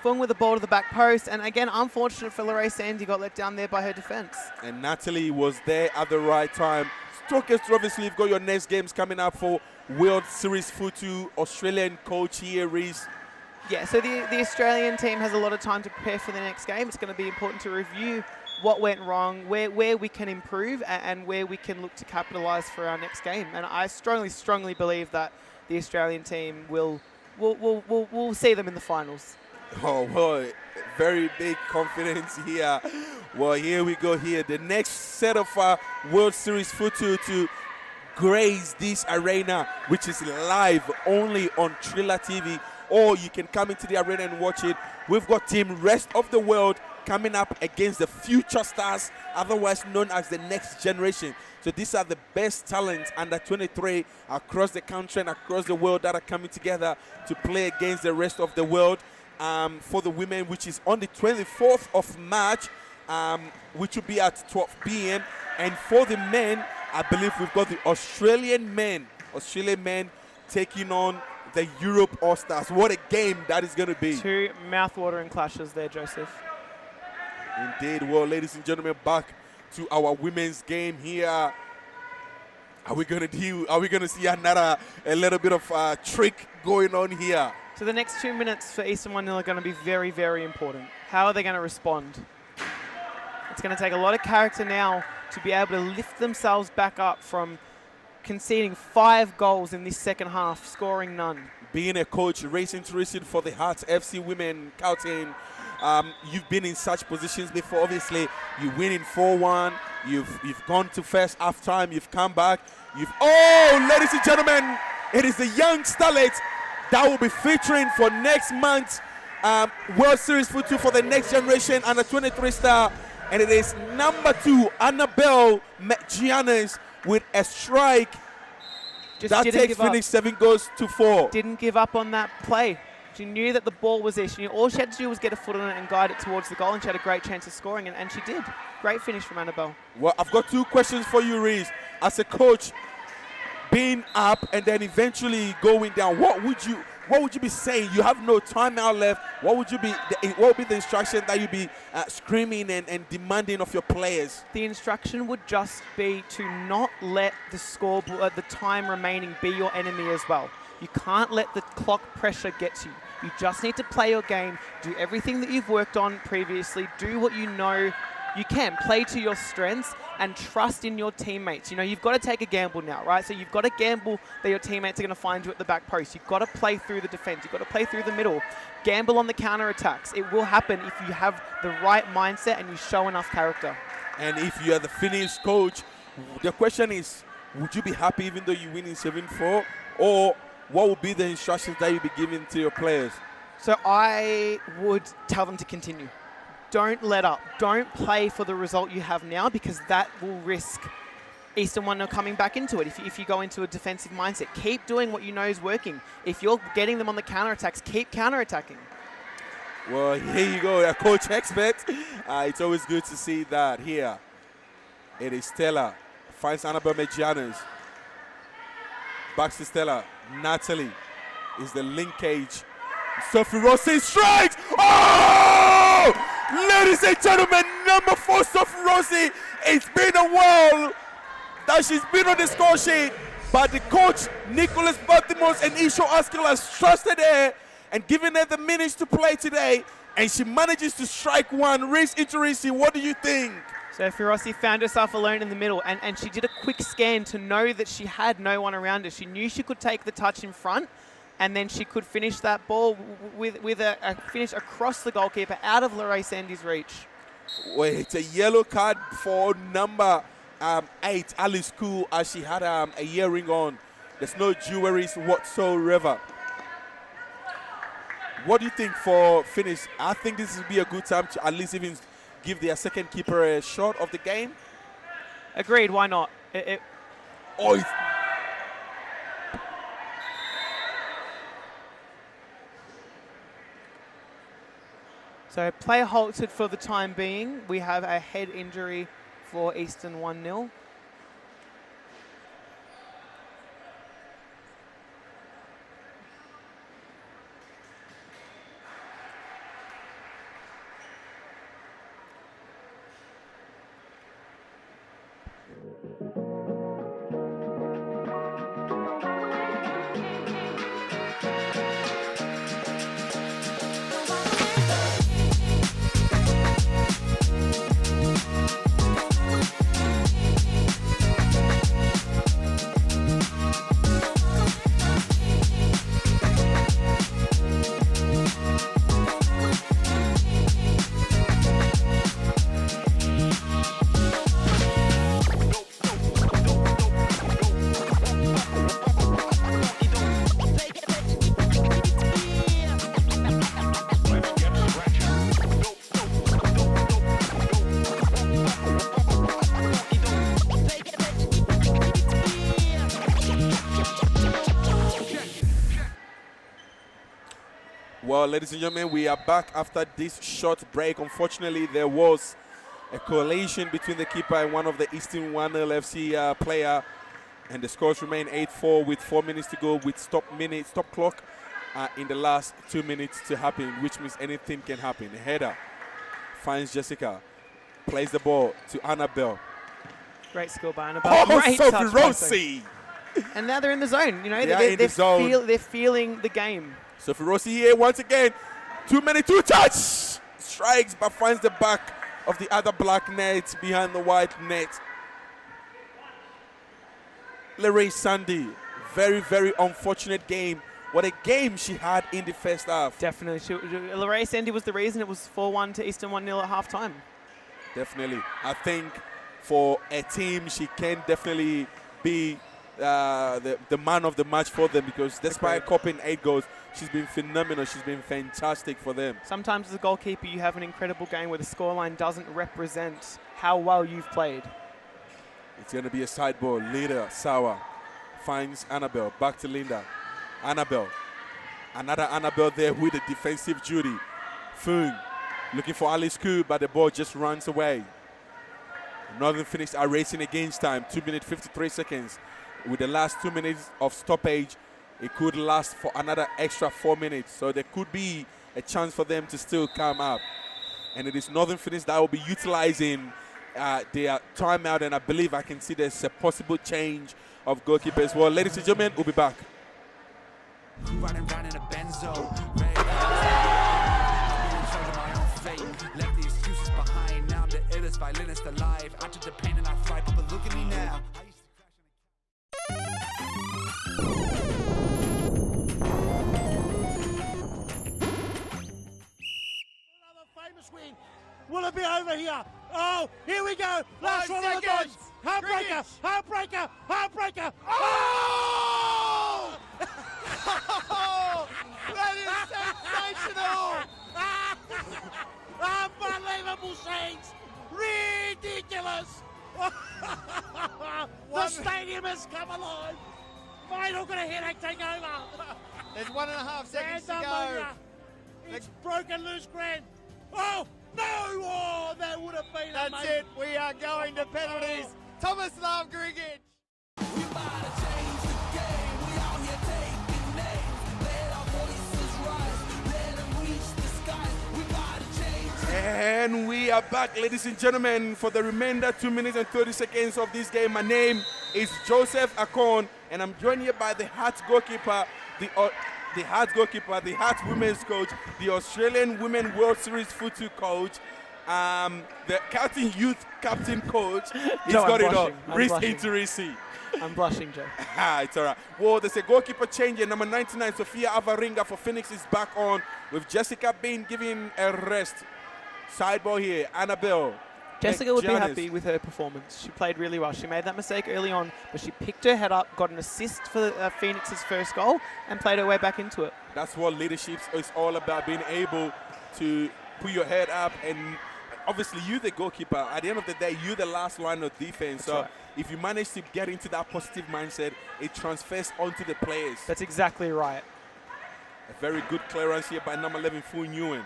Fung with the ball to the back post. And again, unfortunate for Lorraine Sandy, got let down there by her defense. And Natalie was there at the right time. Strokers, obviously, you've got your next games coming up for World Series Futsal. Australian coach here, Reese. Yeah, so the Australian team has a lot of time to prepare for the next game. It's going to be important to review what went wrong, where we can improve, and where we can look to capitalise for our next game. And I strongly believe that the Australian team we'll see them in the finals. Oh, boy, very big confidence here. Well, here we go here. The next set of World Series Futsal to grace this arena, which is live only on Triller TV, or you can come into the arena and watch it. We've got Team Rest of the World coming up against the Future Stars, otherwise known as the Next Generation. So these are the best talents under 23 across the country and across the world that are coming together to play against the rest of the world. For the women, which is on the 24th of March, which will be at 12 p.m. And for the men, I believe we've got the Australian men taking on the Europe All-Stars. What a game that is going to be. Two mouth-watering clashes there, Joseph. Indeed. Well, ladies and gentlemen, back to our women's game here. Are we going to see a little bit of trick going on here? So the next 2 minutes for Eastern 1-0 are going to be very, very important. How are they going to respond? It's going to take a lot of character now to be able to lift themselves back up from conceding 5 goals in this second half, scoring none. Being a coach, racing to receive for the Hearts FC women captain, you've been in such positions before. Obviously, you win in 4-1. You've gone to first half time. You've come back. Ladies and gentlemen, it is the young starlet that will be featuring for next month's World Series Futsal for the Next Generation under 23 star, and it is number 2 Annabelle Giannis with a strike that takes Phoenix 7 goals to 4. Didn't give up on that play. She knew that the ball was there. She knew all she had to do was get a foot on it and guide it towards the goal, and she had a great chance of scoring, and she did. Great finish from Annabelle. Well, I've got 2 questions for you, Reese. As a coach, being up and then eventually going down, what would you be saying? You have no time now left. What would be the instruction that you'd be screaming and demanding of your players? The instruction would just be to not let the scoreboard, the time remaining, be your enemy as well. You can't let the clock pressure get to you. You just need to play your game, do everything that you've worked on previously, do what you know you can, play to your strengths, and trust in your teammates. You know, you've got to take a gamble now, right? So you've got to gamble that your teammates are going to find you at the back post. You've got to play through the defense. You've got to play through the middle. Gamble on the counter-attacks. It will happen if you have the right mindset and you show enough character. And if you are the Finnish coach, the question is, would you be happy even though you win in 7-4? Or what would be the instructions that you'd be giving to your players? So I would tell them to continue. Don't let up. Don't play for the result you have now, because that will risk Eastern 1-0 coming back into it. If you go into a defensive mindset, keep doing what you know is working. If you're getting them on the counterattacks, keep counterattacking. Well, here you go, a coach expert. It's always good to see that here. It is Stella. Finds Annabelle Mejianos. Back to Stella. Natalie is the linkage. Sophie Rossi strikes! Oh! Ladies and gentlemen, number 4, Sophie Rossi. It's been a while that she's been on the score sheet, but the coach, Nicholas Baltimore and Isho Askell, has trusted her, and giving her the minutes to play today, and she manages to strike one. Reese Iturisi, what do you think? So Firosi found herself alone in the middle, and she did a quick scan to know that she had no one around her. She knew she could take the touch in front, and then she could finish that ball with a finish across the goalkeeper out of Lorraine Sandy's reach. Well, it's a yellow card for number 8, Alice Koo, as she had a earring on. There's no jewelry whatsoever. What do you think for finish? I think this would be a good time to at least even give their second keeper a shot of the game. Agreed, why not? Oh, So play halted for the time being. We have a head injury for Eastern 1-0. Well, ladies and gentlemen, we are back after this short break. Unfortunately, there was a collision between the keeper and one of the Eastern 1-0 FC player, and the scores remain 8-4 with 4 minutes to go with stop clock in the last 2 minutes to happen, which means anything can happen. A header finds Jessica, plays the ball to Annabelle. Great skill by Annabelle. Oh, Great Sophie touch, Rossi! And now they're in the zone. You know, They are in the zone. they're feeling the game. Sophie Rossi here once again. 2 minutes, 2 touch! Strikes but finds the back of the other black net behind the white net. Lorraine Sandy, very, very unfortunate game. What a game she had in the first half. Definitely. Lorraine Sandy was the reason it was 4-1 to Eastern 1-0 at half-time. Definitely. I think for a team, she can definitely be the man of the match for them, because despite copying 8 goals, she's been phenomenal. She's been fantastic for them. Sometimes as a goalkeeper, you have an incredible game where the scoreline doesn't represent how well you've played. It's going to be a side ball. Leader, Sawa, finds Annabelle. Back to Linda. Annabelle. Another Annabelle there with a defensive duty. Fung looking for Alice Koo, but the ball just runs away. Northern Phoenix are racing against time. 2 minutes, 53 seconds. With the last 2 minutes of stoppage, it could last for another extra 4 minutes. So there could be a chance for them to still come up. And it is Northern Phoenix that will be utilizing their timeout. And I believe I can see there's a possible change of goalkeeper as well. Ladies and gentlemen, we'll be back. Running round in a Benzo. Left the excuses behind. Now I'm the illest violinist alive. I took the pain and I thrive, but look at me now. Another famous win. Will it be over here? Oh, here we go. Last one of the seconds. points. Heartbreaker, heartbreaker, heartbreaker. Oh! That is sensational! Unbelievable scenes. Ridiculous. The stadium has come alive. Final got a headache take over. There's 1.5 seconds to Santa go. Maria. It's broken loose, Grant. Oh, no! Oh, that would have been That's amazing. it. We are going to penalties. Thomas Lavgrigic. We about to change the game. We out here taking names. Let our voices rise. Let them reach the skies. We about to change the And we are back, ladies and gentlemen, for the remainder 2 minutes and 30 seconds of this game. My name is Joseph Akon, and I'm joined here by the Hearts goalkeeper, the the Hearts goalkeeper, the Hearts women's coach, the Australian Women World Series Futsal coach, the Carlton Youth captain coach. He's Joe, got I'm it all. blushing. I'm Wrist blushing. injury. I'm blushing, Joe. It's all right. Well, there's a goalkeeper change. Number 99, Sophia Avaringa for Phoenix is back on, with Jessica Bain giving a rest. Side ball here, Annabelle. Jessica would be Janice. happy with her performance. She played really well. She made that mistake early on, but she picked her head up, got an assist for Phoenix's first goal, and played her way back into it. That's what leadership is all about, being able to put your head up. And obviously, you the goalkeeper. At the end of the day, you the last line of defense. That's so right. if you manage to get into that positive mindset, it transfers onto the players. That's exactly right. A very good clearance here by number 11, Fu Nguyen.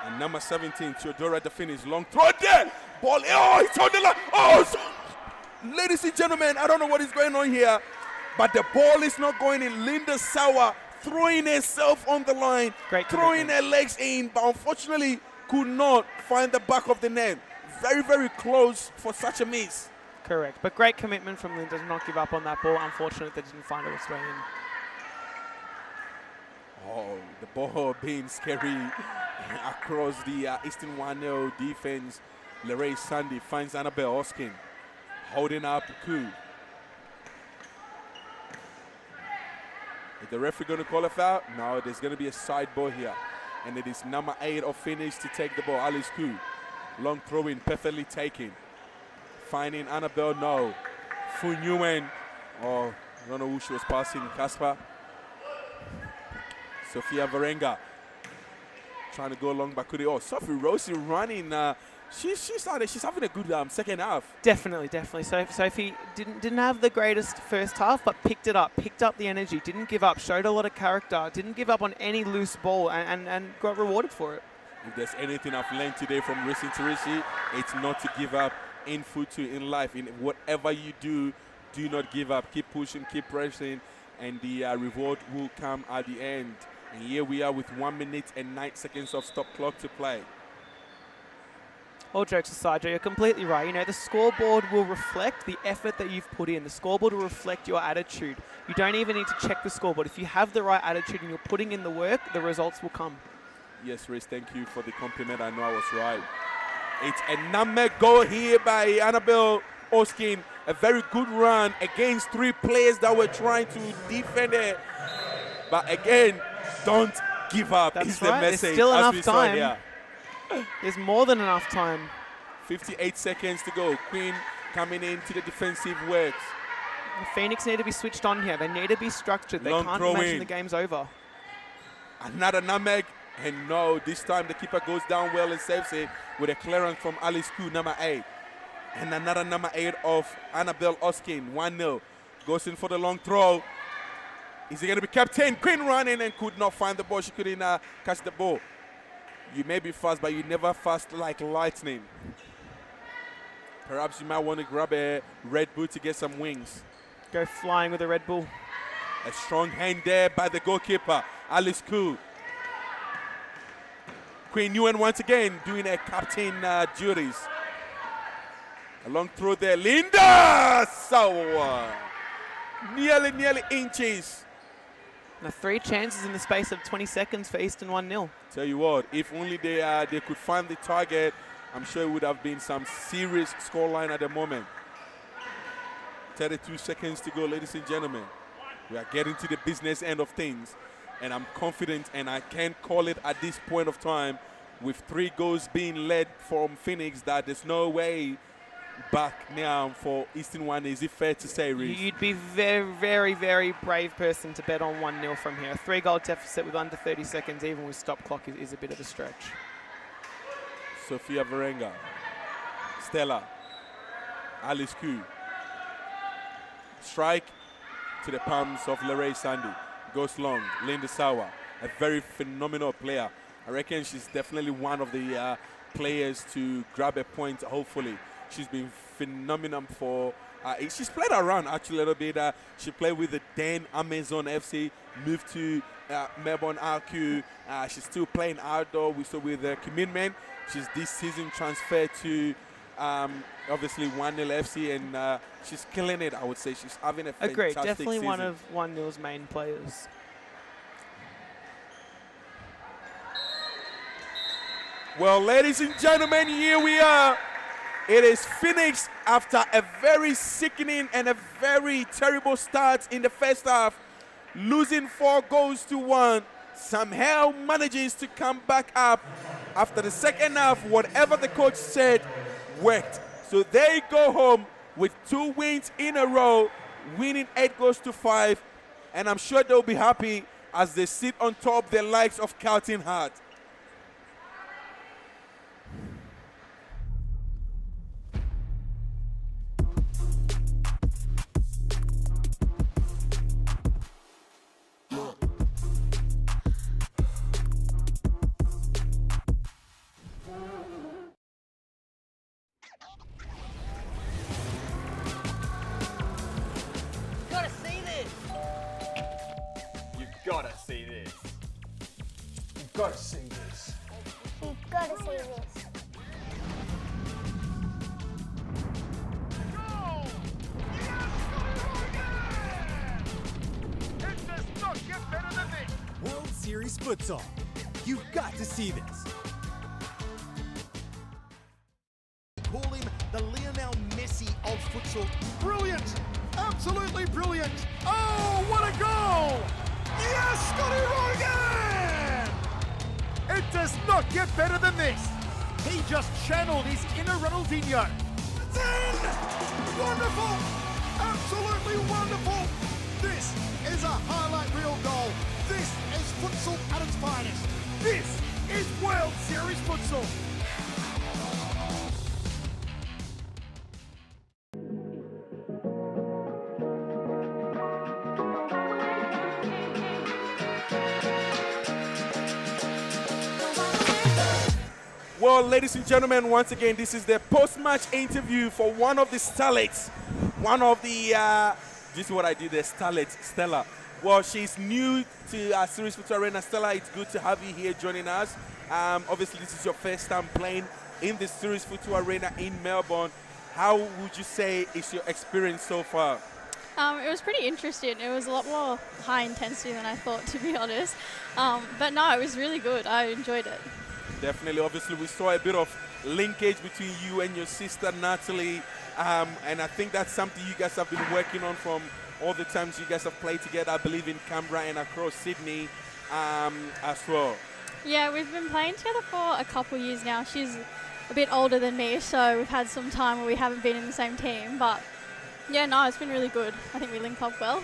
And number 17, Theodora the finish. Long throw there. Ball. Oh, it's on the line. Oh, ladies and gentlemen, I don't know what is going on here, but the ball is not going in. Linda Sauer throwing herself on the line, Great throwing commitment. her legs in, but unfortunately could not find the back of the net. Very, very close for such a miss. Correct. But great commitment from Linda to not give up on that ball. Unfortunate they didn't find its way in. Oh, the ball being scary across the Eastern 1-0 defense. Leray Sandy finds Annabelle Oskin holding up Ku. Is the referee going to call a foul? No, there's going to be a side ball here. And it is number 8 of Phoenix to take the ball, Alice Ku. Long throw in, perfectly taken. Finding Annabelle, no. Fu Nguyen. Oh, I don't know who she was passing, Casper. Sophia Varenga trying to go along Bakudi. Oh, Sophie Rossi running. She's having a good second half. Definitely. So Sophie didn't have the greatest first half, but picked it up, picked up the energy, didn't give up, showed a lot of character, didn't give up on any loose ball, and got rewarded for it. If there's anything I've learned today from Racing Tirishi, it's not to give up in Futsal, in life. In whatever you do not give up. Keep pushing, keep pressing, and the reward will come at the end. And here we are with 1 minute and 9 seconds of stop clock to play. All jokes aside, Joe, you're completely right. You know, the scoreboard will reflect the effort that you've put in. The scoreboard will reflect your attitude. You don't even need to check the scoreboard. If you have the right attitude and you're putting in the work, the results will come. Yes, Reese, thank you for the compliment. I know I was right. It's a number goal here by Annabelle Oskin. A very good run against 3 players that were trying to defend it. But again, don't give up. That's is right. the message. There's still as enough we saw time. here. There's more than enough time. 58 seconds to go. Queen coming into the defensive works. The Phoenix need to be switched on here. They need to be structured. They Long can't throw imagine in. the game's over. Another nutmeg. And no, this time the keeper goes down well and saves it with a clearance from Alice Ku, number 8. And another number 8 of Annabelle Oskin, 1-0. Goes in for the long throw. Is he going to be captain? Queen running and could not find the ball. She couldn't catch the ball. You may be fast, but you never fast like lightning. Perhaps you might want to grab a Red Bull to get some wings. Go flying with a Red Bull. A strong hand there by the goalkeeper, Alice Ku. Queen Nguyen once again doing her captain duties. A long throw there, Linda Sauer. Nearly inches. Now 3 chances in the space of 20 seconds for Eastern 1-0. Tell you what, if only they could find the target, I'm sure it would have been some serious scoreline at the moment. 32 seconds to go, ladies and gentlemen. We are getting to the business end of things, and I'm confident, and I can call it at this point of time, with 3 goals being led from Phoenix, that there's no way back now for Eastern 1. Is it fair to say, Reece? You'd be very, very, very brave person to bet on 1-0 from here. A 3-goal deficit with under 30 seconds, even with stop clock, is a bit of a stretch. Sophia Varenga, Stella, Alice Ku. Strike to the palms of Leray Sandy. Goes long, Linda Sauer, a very phenomenal player. I reckon she's definitely one of the players to grab a point, hopefully. She's been phenomenal for, she's played around actually a little bit. She played with the Dan Amazon FC, moved to Melbourne RQ. She's still playing outdoor with the commitment. She's this season transferred to obviously 1-0 FC, and she's killing it, I would say. She's having a fantastic Agreed, definitely season. one of 1-0's main players. Well, ladies and gentlemen, here we are. It is Phoenix after a very sickening and a very terrible start in the first half, losing 4-1. Somehow manages to come back up after the second half. Whatever the coach said worked. So they go home with 2 wins in a row, winning 8-5, and I'm sure they'll be happy as they sit on top, the likes of Carlton Hart. Gotta see this. You've gotta see this. You've got to see this. You've got to see this. It does not get better than this. World Series Futsal. You've got to see this. Call him the Lionel Messi of futsal. Brilliant! Absolutely brilliant! Oh, what a goal! Yes, Scotty Rogan! It does not get better than this. He just channeled his inner Ronaldinho. It's in! Wonderful! Absolutely wonderful! This is a highlight reel goal. This is futsal at its finest. This is World Series Futsal. Well, ladies and gentlemen, once again, this is the post-match interview for one of the starlets. One of the, this is what I do, the starlet, Stella. Well, she's new to Series Futsal Arena. Stella, it's good to have you here joining us. Obviously, this is your first time playing in the Series Futsal Arena in Melbourne. How would you say is your experience so far? It was pretty interesting. It was a lot more high intensity than I thought, to be honest. But no, it was really good. I enjoyed it. Definitely. Obviously, we saw a bit of linkage between you and your sister, Natalie. And I think that's something you guys have been working on from all the times you guys have played together, I believe, in Canberra and across Sydney as well. Yeah, we've been playing together for a couple years now. She's a bit older than me, so we've had some time where we haven't been in the same team. But yeah, no, it's been really good. I think we link up well.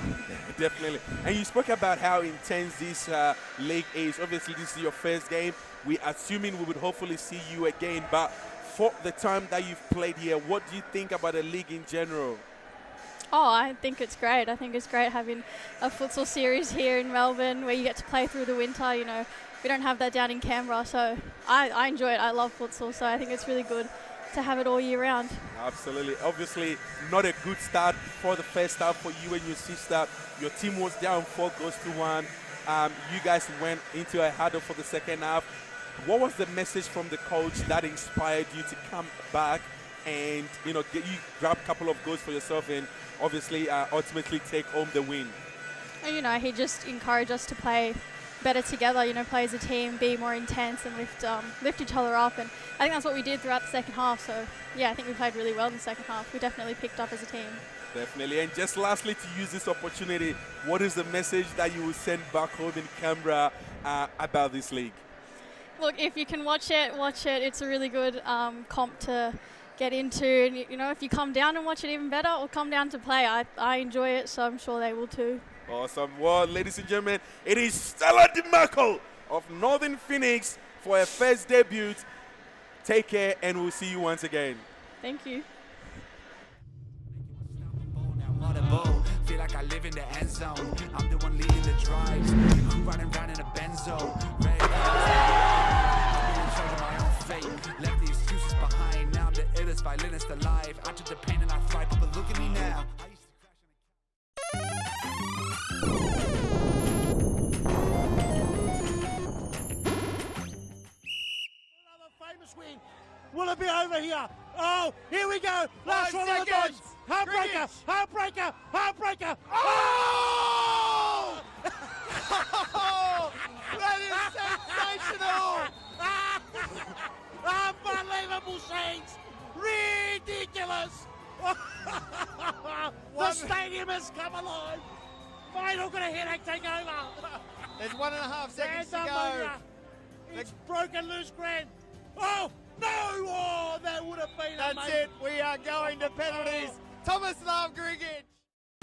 Definitely. And you spoke about how intense this league is. Obviously, this is your first game. We're assuming we would hopefully see you again. But for the time that you've played here, what do you think about the league in general? Oh, I think it's great. I think it's great having a futsal series here in Melbourne where you get to play through the winter. You know, we don't have that down in Canberra, so I enjoy it. I love futsal, so I think it's really good to have it all year round. Absolutely. Obviously, not a good start for the first half for you and your sister. Your team was down 4-1. You guys went into a huddle for the second half. What was the message from the coach that inspired you to come back and, you know, grab a couple of goals for yourself and obviously ultimately take home the win? And, you know, he just encouraged us to play better together, you know, play as a team, be more intense and lift each other up. And I think that's what we did throughout the second half. So, yeah, I think we played really well in the second half. We definitely picked up as a team. Definitely. And just lastly, to use this opportunity, what is the message that you will send back home in Canberra about this league? Look, if you can watch it, watch it. It's a really good comp to get into. And, you know, if you come down and watch it even better, or come down to play, I enjoy it, so I'm sure they will too. Awesome. Well, ladies and gentlemen, it is Stella DeMarco of Northern Phoenix for her first debut. Take care, and we'll see you once again. Thank you. Feel like I live in the end zone. I'm the one leading the drives. Crew riding around in a Benzo. Ready to be in charge of my own fate. Left the excuses behind. Now I'm the illest violinist alive. I took the pain and I thrive, but look at me now. I used to Another famous win. Will it be over here? Oh, here we go. Last 5 one of the bunch. seconds. Heartbreaker, heartbreaker, heartbreaker. Oh! Oh, that is sensational! bubble scenes. Ridiculous. The stadium has come alive. Mate, I'm going to headache take over. There's 1.5 seconds to There's go. ammonia. It's broken loose, Grant. Oh, no! Oh, that would have been That's amazing. it. We are going to penalties. Thomas Love Griggage.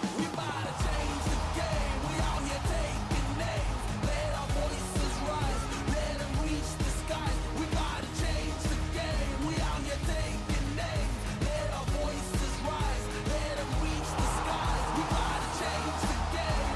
We about to change the game. We out here taking names. Let our voices rise. Let them reach the skies. We about to change the game. We out here taking names. Let our voices rise. Let them reach the skies. We about to change the game.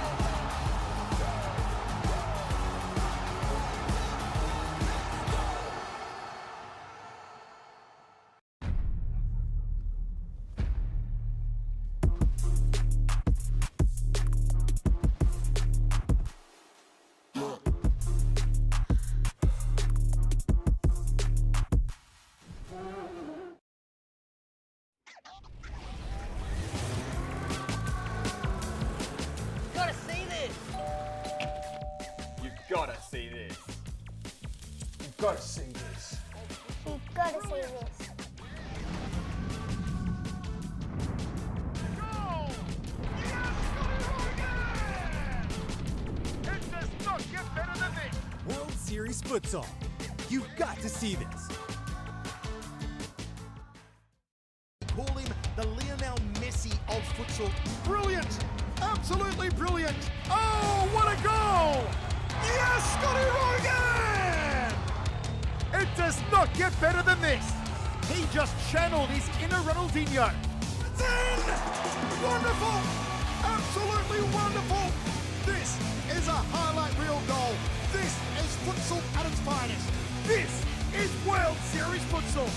Gotta see this. You've got to see this. You've got to see this. You've got to see this. It does not get better than this. World Series Futsal. You've got to see this. Call him the Lionel Messi of futsal. Brilliant! Absolutely brilliant! Oh, what a goal! Yes, Scotty Rogan! It does not get better than this. He just channeled his inner Ronaldinho. Then, wonderful! Absolutely wonderful! This is a highlight reel goal. This is futsal at its finest. This is World Series Futsal.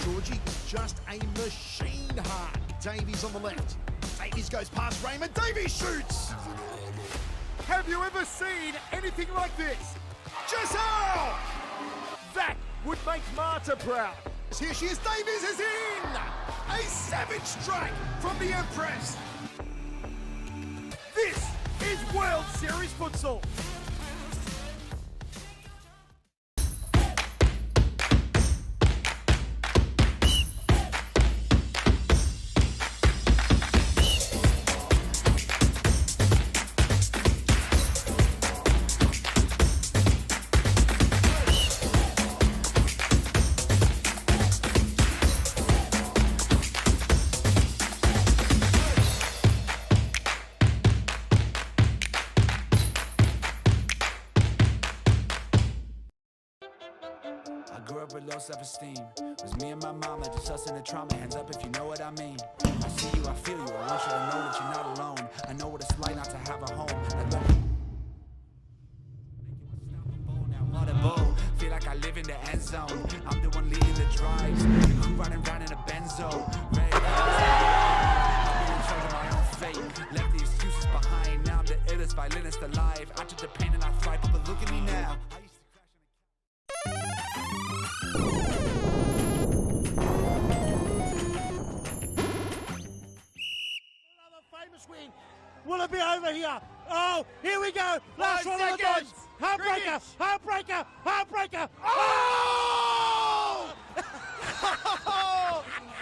Georgie, just a machine heart. Davies on the left. Davies goes past Raymond. Davies shoots. Have you ever seen anything like this? Giselle! That would make Marta proud. Here she is. Davies is in. A savage strike from the Empress. This is World Series Futsal. Low self-esteem. It was me and my mama, just us in the trauma. Hands up if you know what I mean. I see you, I feel you. I want you to know that you're not alone. I know what it's like not to have a home. Feel like I live in the end zone. I'm the one leading the drives. The crew riding around in a Benzo. Ready I'm in charge of my own fate. Left the excuses behind. Now I'm the illest violinist alive. I took the pain and I thrive, but look at me now. Another famous win. Will it be over here? Oh, here we go. Last 5 one of the bunch. seconds. Heartbreaker, heartbreaker, heartbreaker. Oh!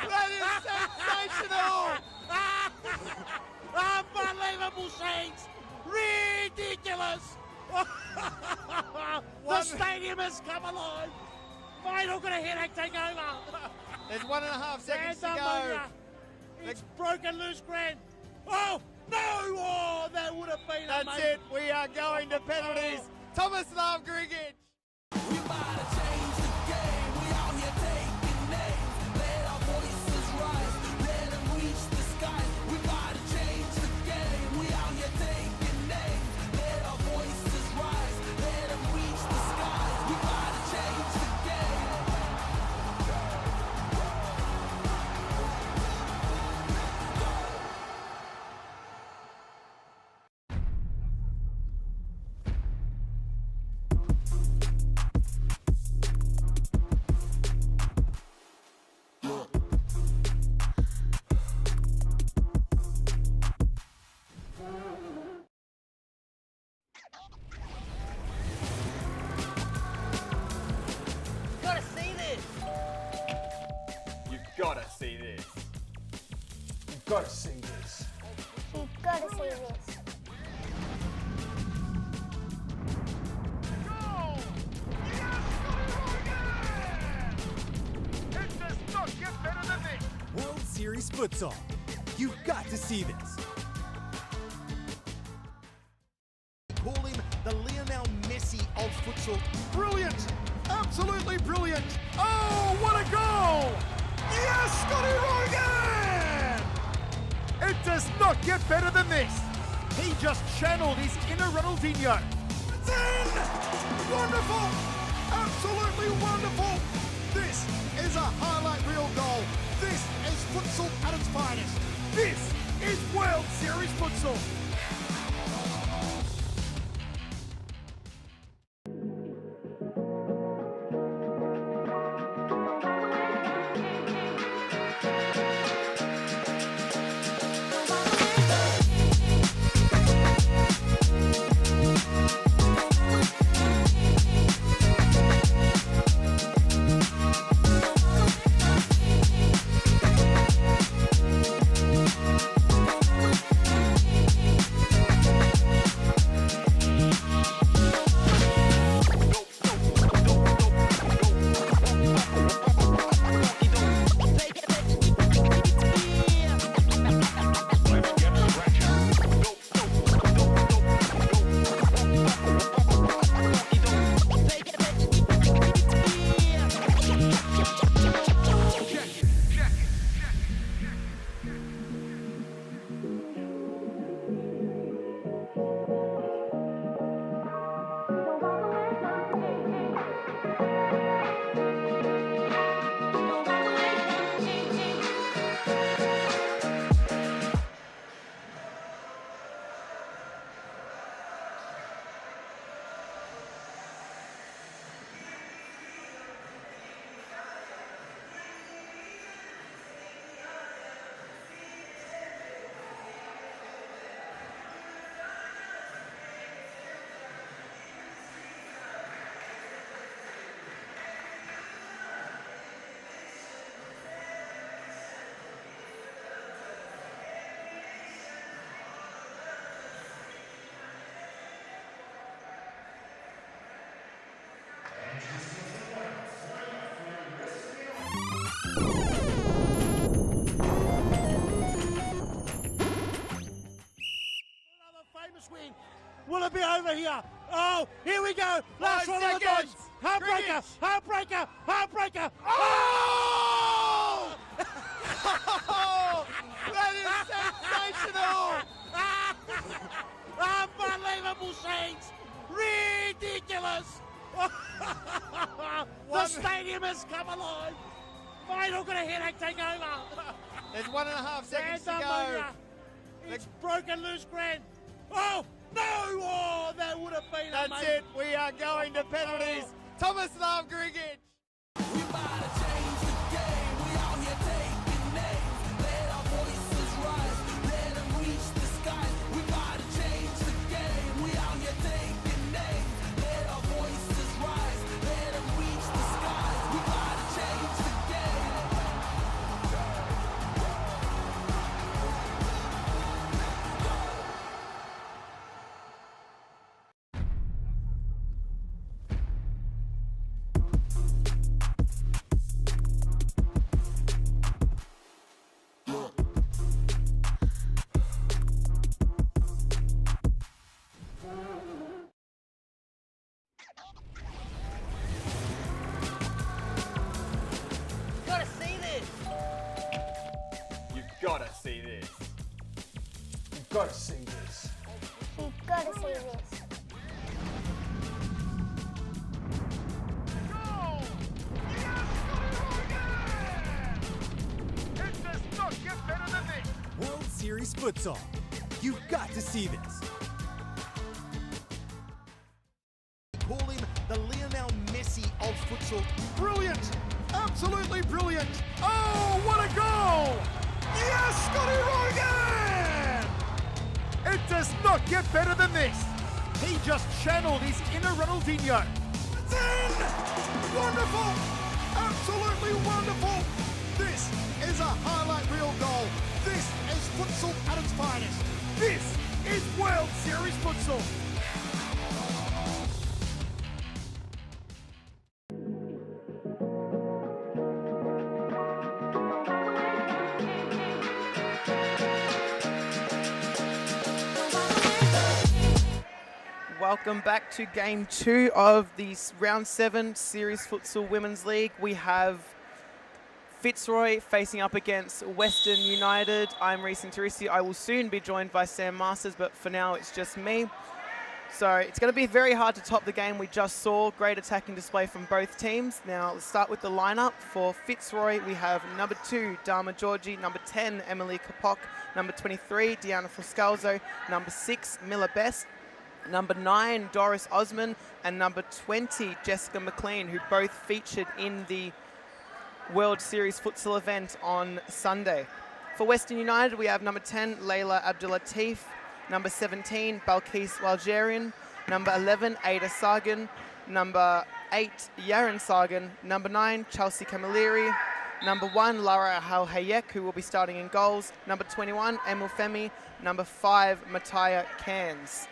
That is sensational! Unbelievable scenes. Ridiculous. The stadium has come alive. Mate, I'm going to headache take over. There's 1.5 seconds to Santa go. Maria. It's broken loose, Grant. Oh, no! Oh, that would have been That's amazing. it. We are going to penalties. Thomas Love Grigic. We about to change the game. We out here taking names. Let our voices rise. Let them reach the skies. We about to change the game. We out here taking names. Let our voices rise. Let them reach the skies. We about to change the game. Gotta see this. You've got to see this. You've got to see this. You've got to see this. It does not get better than this. World Series Futsal. You've got to see this. Call him the Lionel Messi of futsal. Brilliant! Absolutely brilliant! Oh, what a goal! Yes, Scotty Rogan! It does not get better than this. He just channeled his inner Ronaldinho. It's in! Wonderful! Absolutely wonderful! This is a highlight reel goal. This is futsal at its finest. This is World Series Futsal. Swing. Will it be over here? Oh, here we go. Last 5 one of the bunch. seconds. Heartbreaker, Cricket. heartbreaker, heartbreaker. Oh! That is sensational! Unbelievable scenes. Ridiculous. The stadium has come alive. Mate, I'm going to headache take over. There's 1.5 seconds to Santa go. Maria. It's broken loose, Grant. Oh, no! Oh, that would have been That's amazing. it. We are going to penalties. Thomas Love Grigic. We about to change the game. We out here taking names. Let our voices rise. Let them reach the skies. We got to see this. You've got to see this. It does not get better than this. World Series Futsal. You've got to see this. Call him the Lionel Messi of futsal. Brilliant! Absolutely brilliant! Oh, what a goal! Yes, Scotty Rogan! It does not get better than this. He just channeled his inner Ronaldinho. Then, wonderful! Absolutely wonderful! This is a highlight reel goal. This is futsal at its finest. This is World Series Futsal. Welcome back to Game 2 of the Round 7 Series Futsal Women's League. We have Fitzroy facing up against Western United. I'm Reese Teresi. I will soon be joined by Sam Masters, but for now it's just me. So it's going to be very hard to top the game we just saw. Great attacking display from both teams. Now let's start with the lineup. For Fitzroy, we have number 2, Dharma Georgie, number 10, Emily Kapok, number 23, Deanna Foscalzo, number 6, Miller Best, number 9, Doris Osman, and number 20, Jessica McLean, who both featured in the World Series Futsal event on Sunday. For Western United, we have number 10, Layla Abdulatif, number 17, Balkis Walgerian, number 11, Ada Sargan, number 8, Yaren Sargan, number 9, Chelsea Camilleri, number 1, Lara Halhayek, who will be starting in goals, number 21, Emil Femi, number 5, Mataya Cairns.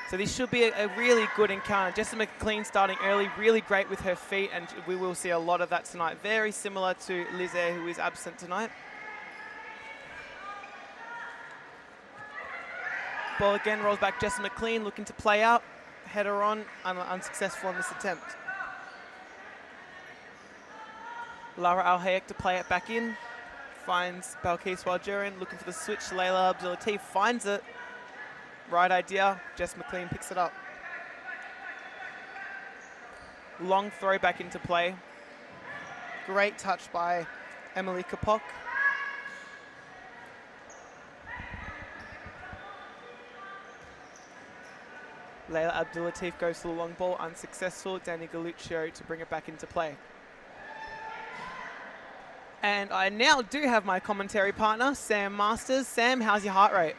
So this should be a really good encounter. Jessica McLean starting early, really great with her feet, and we will see a lot of that tonight. Very similar to Liz Eyre, who is absent tonight. Ball again rolls back. Jessica McLean looking to play out. Header on, unsuccessful on this attempt. Lara Al-Hayek to play it back in. Finds Balkis Walgerian, looking for the switch. Layla Abdulatif finds it. Right idea, Jess McLean picks it up. Long throw back into play. Great touch by Emily Kapok. Layla Abdulatif goes to the long ball, unsuccessful. Danny Galluccio to bring it back into play. And I now do have my commentary partner, Sam Masters. Sam, how's your heart rate?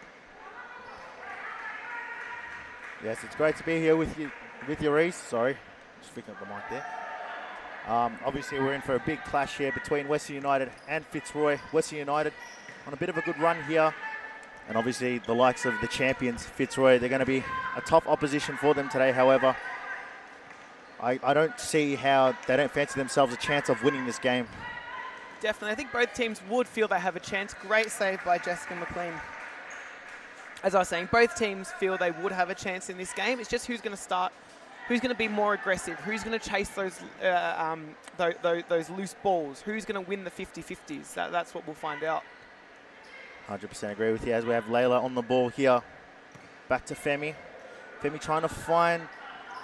Yes, it's great to be here with you, Reese. Sorry, just picking up the mic there. Obviously, we're in for a big clash here between Western United and Fitzroy. Western United on a bit of a good run here. And obviously, the likes of the champions, Fitzroy, they're going to be a tough opposition for them today. However, I don't see how they don't fancy themselves a chance of winning this game. Definitely. I think both teams would feel they have a chance. Great save by Jessica McLean. As I was saying, both teams feel they would have a chance in this game. It's just who's going to start, who's going to be more aggressive, who's going to chase those loose balls, who's going to win the 50-50s. That's what we'll find out. 100% agree with you as we have Layla on the ball here. Back to Femi. Femi trying to find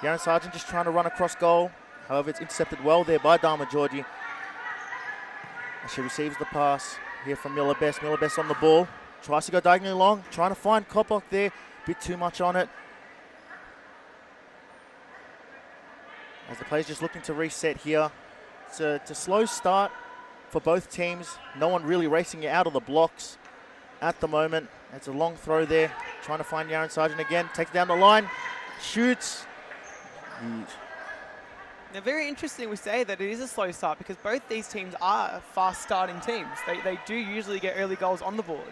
Yaren Sargent, just trying to run across goal. However, it's intercepted well there by Dharma Georgie. And she receives the pass here from Miller Best. Miller Best on the ball. Tries to go diagonally long, trying to find Kopok there. Bit too much on it. As the player's just looking to reset here. It's a slow start for both teams. No one really racing out of the blocks at the moment. It's a long throw there. Trying to find Yaren Sargent again. Takes down the line. Shoots. Now, very interesting we say that it is a slow start because both these teams are fast starting teams. They do usually get early goals on the board.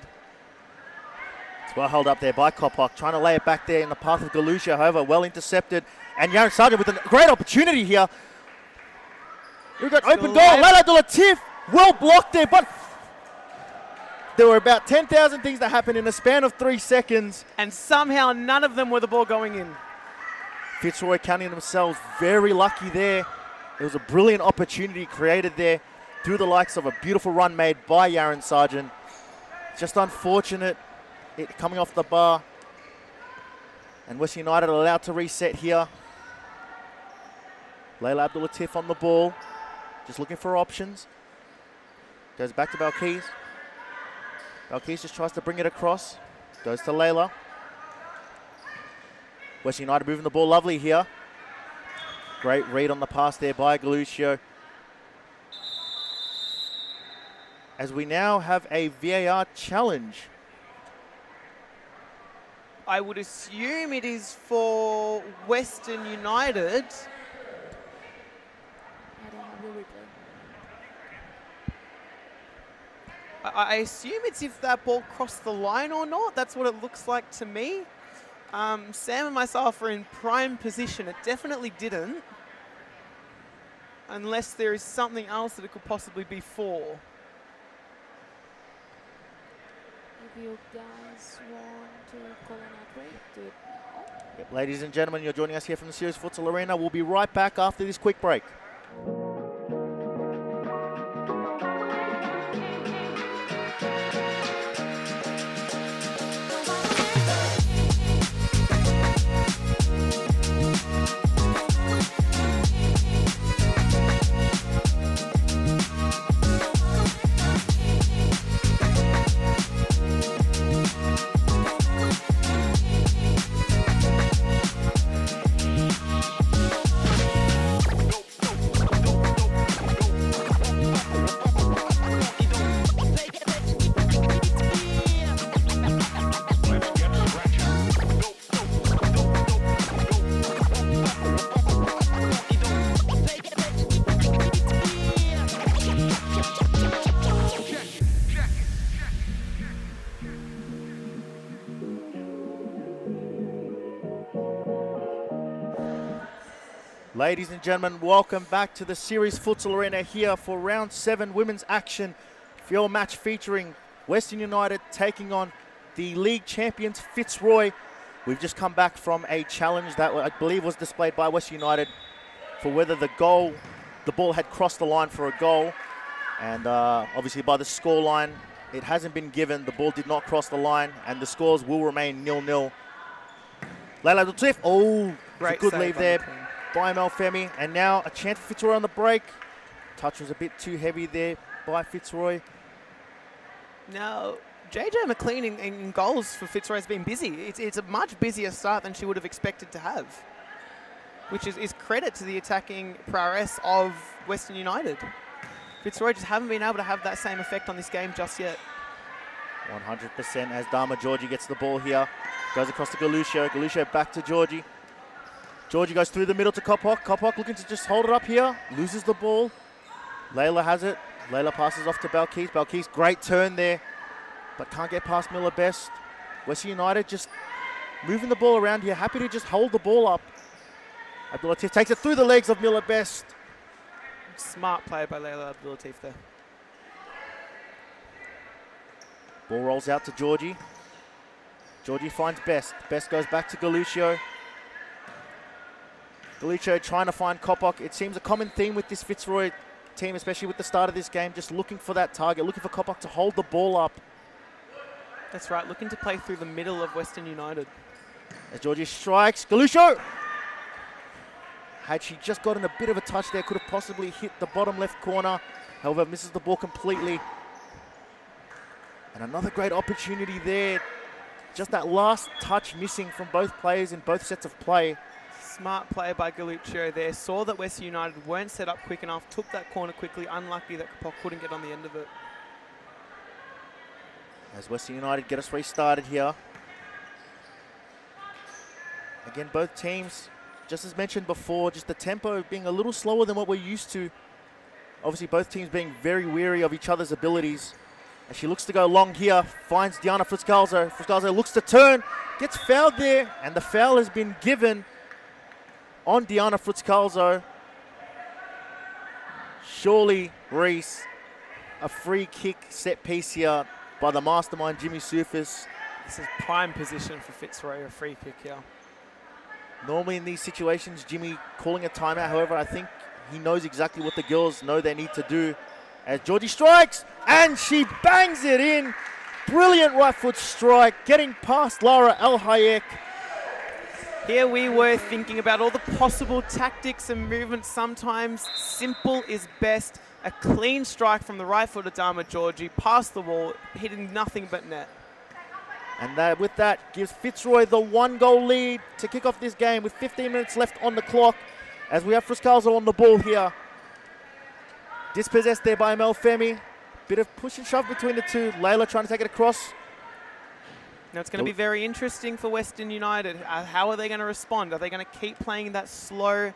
It's well held up there by Kopok, trying to lay it back there in the path of Galusha. However, well intercepted. And Yaren Sargent with a great opportunity here. We've got open goal. Layla Abdulatif, well blocked there, but there were about 10,000 things that happened in a span of 3 seconds. And somehow none of them were the ball going in. Fitzroy counting themselves very lucky there. There was a brilliant opportunity created there through the likes of a beautiful run made by Yaren Sargent. Just unfortunate, it coming off the bar. And West United allowed to reset here. Layla Abdul-Latif on the ball, just looking for options. Goes back to Balkis. Balkis just tries to bring it across. Goes to Layla. West United moving the ball lovely here. Great read on the pass there by Galuccio. As we now have a VAR challenge. I would assume it is for Western United. I don't have the replay. I assume it's if that ball crossed the line or not. That's what it looks like to me. Sam and myself are in prime position. It definitely didn't. Unless there is something else that it could possibly be for. If you guys want to call an outright, do it now. Yep, ladies and gentlemen, you're joining us here from the Series Futsal Arena. We'll be right back after this quick break. Ladies and gentlemen, welcome back to the Series Futsal Arena here for round 7 women's action. For your match featuring Western United taking on the league champions Fitzroy. We've just come back from a challenge that I believe was displayed by Western United for whether the ball had crossed the line for a goal. And obviously by the scoreline, it hasn't been given. The ball did not cross the line and the scores will remain 0-0. Layla Abdul-Latif, oh, Great good save leave on there the team. by Mel Femi, and now a chance for Fitzroy on the break. Touch was a bit too heavy there by Fitzroy. Now, JJ McLean in goals for Fitzroy has been busy. It's a much busier start than she would have expected to have, which is credit to the attacking prowess of Western United. Fitzroy just haven't been able to have that same effect on this game just yet. 100% as Dharma Georgie gets the ball here. Goes across to Galuccio. Galuccio back to Georgie. Georgie goes through the middle to Kopok. Kopok looking to just hold it up here. Loses the ball. Layla has it. Layla passes off to Balkis. Balkis, great turn there, but can't get past Miller Best. Western United just moving the ball around here. Happy to just hold the ball up. Abdul-Latif takes it through the legs of Miller Best. Smart play by Layla Abdul-Latif there. Ball rolls out to Georgie. Georgie finds Best. Best goes back to Galuccio. Galuccio trying to find Kopok. It seems a common theme with this Fitzroy team, especially with the start of this game, just looking for that target, looking for Kopok to hold the ball up. That's right, looking to play through the middle of Western United. As Georgie strikes, Galuccio! Had she just gotten a bit of a touch there, could have possibly hit the bottom left corner. However, misses the ball completely. And another great opportunity there. Just that last touch missing from both players in both sets of play. Smart play by Galuccio there. Saw that Western United weren't set up quick enough, took that corner quickly. Unlucky that Kopok couldn't get on the end of it. As Western United get us restarted here. Again, both teams, just as mentioned before, just the tempo being a little slower than what we're used to. Obviously, both teams being very wary of each other's abilities. As she looks to go long here, finds Diana Friscalzo. Friscalzo looks to turn, gets fouled there, and the foul has been given on Diana Friscalzo. Surely, Reese, a free kick set piece here by the mastermind, Jimmy Sufis. This is prime position for Fitzroy, a free kick here. Normally in these situations, Jimmy calling a timeout. However, I think he knows exactly what the girls know they need to do. As Georgie strikes, and she bangs it in. Brilliant right foot strike, getting past Lara El-Hayek. Here we were thinking about all the possible tactics and movements. Sometimes simple is best. A clean strike from the right foot of Dama Georgie, past the wall, hitting nothing but net. And with that, gives Fitzroy the 1-goal lead to kick off this game with 15 minutes left on the clock, as we have Friscalzo on the ball here. Dispossessed there by Mel Femi. Bit of push and shove between the two. Layla trying to take it across. Now it's going to be very interesting for Western United. How are they going to respond? Are they going to keep playing that slow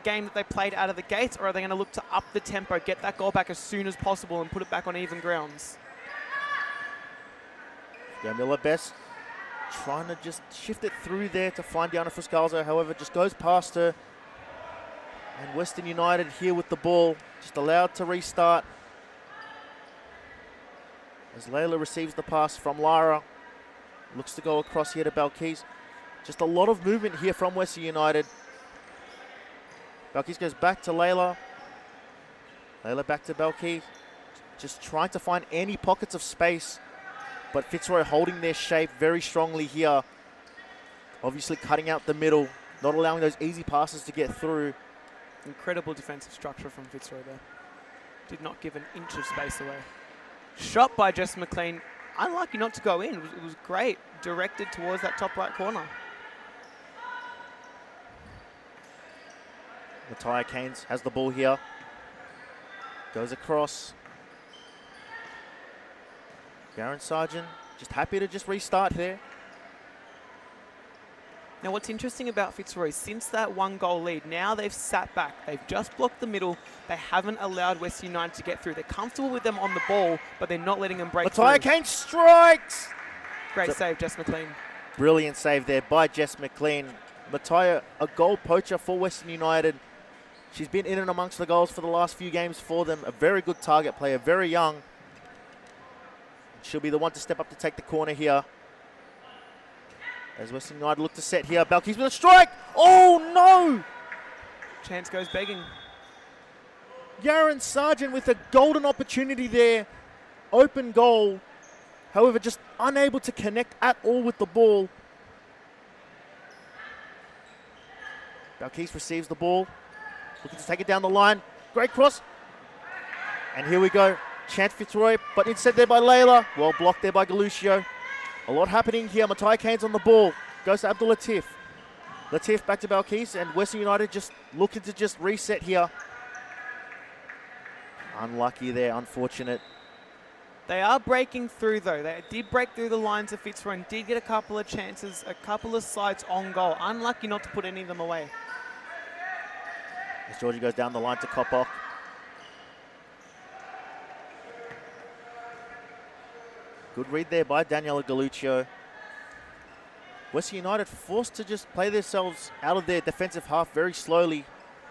game that they played out of the gates, or are they going to look to up the tempo, get that goal back as soon as possible and put it back on even grounds? Miller Best trying to just shift it through there to find Diana Friscalzo. However, just goes past her. And Western United here with the ball, just allowed to restart. As Layla receives the pass from Lara. Looks to go across here to Balkis. Just a lot of movement here from Western United. Balkis goes back to Layla. Layla back to Balkis. Just trying to find any pockets of space. But Fitzroy holding their shape very strongly here. Obviously cutting out the middle. Not allowing those easy passes to get through. Incredible defensive structure from Fitzroy there. Did not give an inch of space away. Shot by Jess McLean. Unlucky not to go in. It was great. Directed towards that top right corner. Matthias Keynes has the ball here. Goes across. Garen Sargent just happy to just restart there. Now what's interesting about Fitzroy, since that 1-goal lead, now they've sat back. They've just blocked the middle. They haven't allowed West United to get through. They're comfortable with them on the ball, but they're not letting them break through. Matthias Keynes strikes! Great save, Jess McLean. Brilliant save there by Jess McLean. Matthias, a goal poacher for Western United. She's been in and amongst the goals for the last few games for them. A very good target player, very young. She'll be the one to step up to take the corner here. As Western United look to set here. Balkis with a strike. Oh, no! Chance goes begging. Garen Sargent with a golden opportunity there. Open goal. However, just unable to connect at all with the ball. Balkis receives the ball. Looking to take it down the line. Great cross. And here we go. Chance Fitzroy, but instead there by Layla. Well blocked there by Galuccio. A lot happening here. Matthias Keynes on the ball. Goes to Abdul Latif. Latif back to Balkis, and Western United just looking to just reset here. Unlucky there, unfortunate. They are breaking through though. They did break through the lines of Fitzroy and did get a couple of chances, a couple of slides on goal. Unlucky not to put any of them away. As Georgie goes down the line to Kopok. Good read there by Daniela Galuccio. Western United forced to just play themselves out of their defensive half very slowly.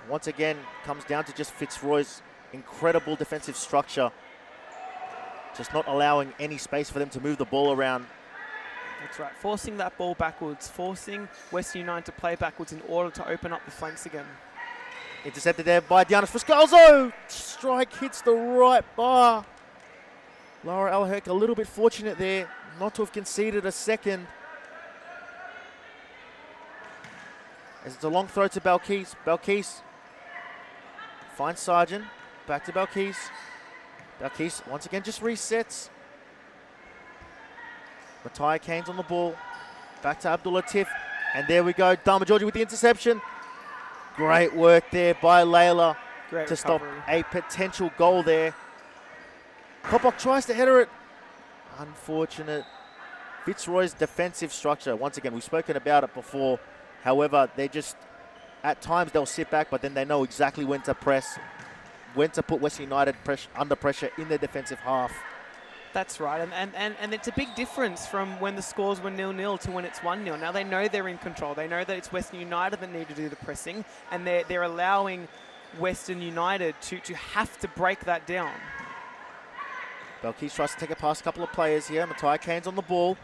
Once again, comes down to just Fitzroy's incredible defensive structure. Just not allowing any space for them to move the ball around. That's right, forcing that ball backwards, forcing Western United to play backwards in order to open up the flanks again. Intercepted there by Diana Friscalzo. Strike hits the right bar. Lara El-Hayek a little bit fortunate there not to have conceded a second. As it's a long throw to Balkis. Balkis finds Sargent. Back to Balkis. Balkis once again just resets. Matthias Keynes on the ball. Back to Abdul Latif. And there we go. Dama Georgie with the interception. Great work there by Layla to stop a potential goal there. Kopok tries to header it. Unfortunate. Fitzroy's defensive structure. Once again, we've spoken about it before. However, they just, at times they'll sit back, but then they know exactly when to press, when to put Western United under pressure in their defensive half. That's right, and it's a big difference from when the scores were 0-0 to when it's 1-0. Now they know they're in control. They know that it's Western United that need to do the pressing, and they're allowing Western United to have to break that down. Balkis tries to take it past a couple of players here. Matthias Keynes on the ball.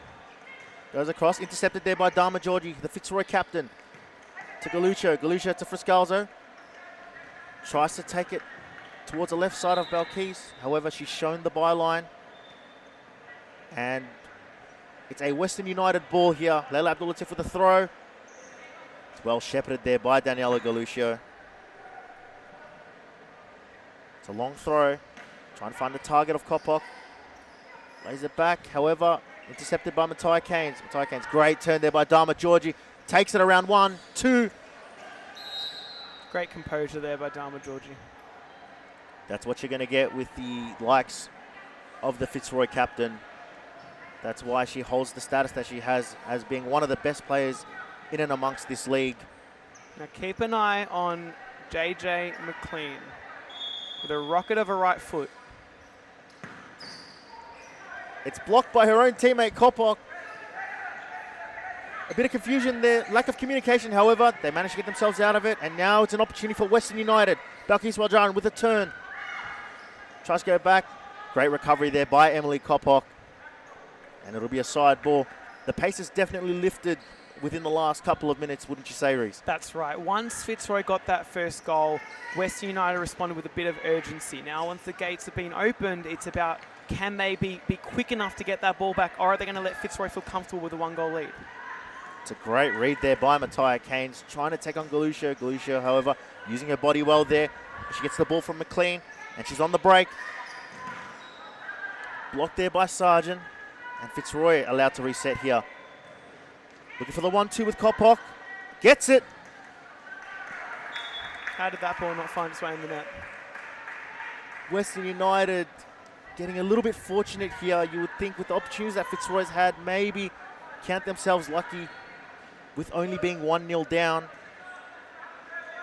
Goes across, intercepted there by Dama Georgie, the Fitzroy captain. To Galuccio. Galuccio to Friscalzo. Tries to take it towards the left side of Balkis. However, she's shown the byline. And it's a Western United ball here. Leila Abdulatif with the throw. It's well shepherded there by Daniela Galucio. It's a long throw. Trying to find the target of Kopok. Lays it back, however, intercepted by Matai Keynes. Matai Keynes, great turn there by Dharma Georgie. Takes it around 1, 2. Great composure there by Dharma Georgie. That's what you're going to get with the likes of the Fitzroy captain. That's why she holds the status that she has as being one of the best players in and amongst this league. Now keep an eye on JJ McLean with a rocket of a right foot. It's blocked by her own teammate Kopok. A bit of confusion there, lack of communication, however, they managed to get themselves out of it, and now it's an opportunity for Western United. Balkis Waljaran with a turn. Tries to go back. Great recovery there by Emily Kopok. And it'll be a side ball. The pace has definitely lifted within the last couple of minutes, wouldn't you say, Reese? That's right. Once Fitzroy got that first goal, Western United responded with a bit of urgency. Now, once the gates have been opened, it's about can they be quick enough to get that ball back, or are they going to let Fitzroy feel comfortable with a 1-goal lead? It's a great read there by Matai Keynes, trying to take on Galucio. Galucio, however, using her body well there. She gets the ball from McLean, and she's on the break. Blocked there by Sargent, and Fitzroy allowed to reset here. Looking for the 1-2 with Kopok. Gets it. How did that ball not find its way in the net? Western United getting a little bit fortunate here. You would think with the opportunities that Fitzroy's had, maybe count themselves lucky with only being 1-0 down.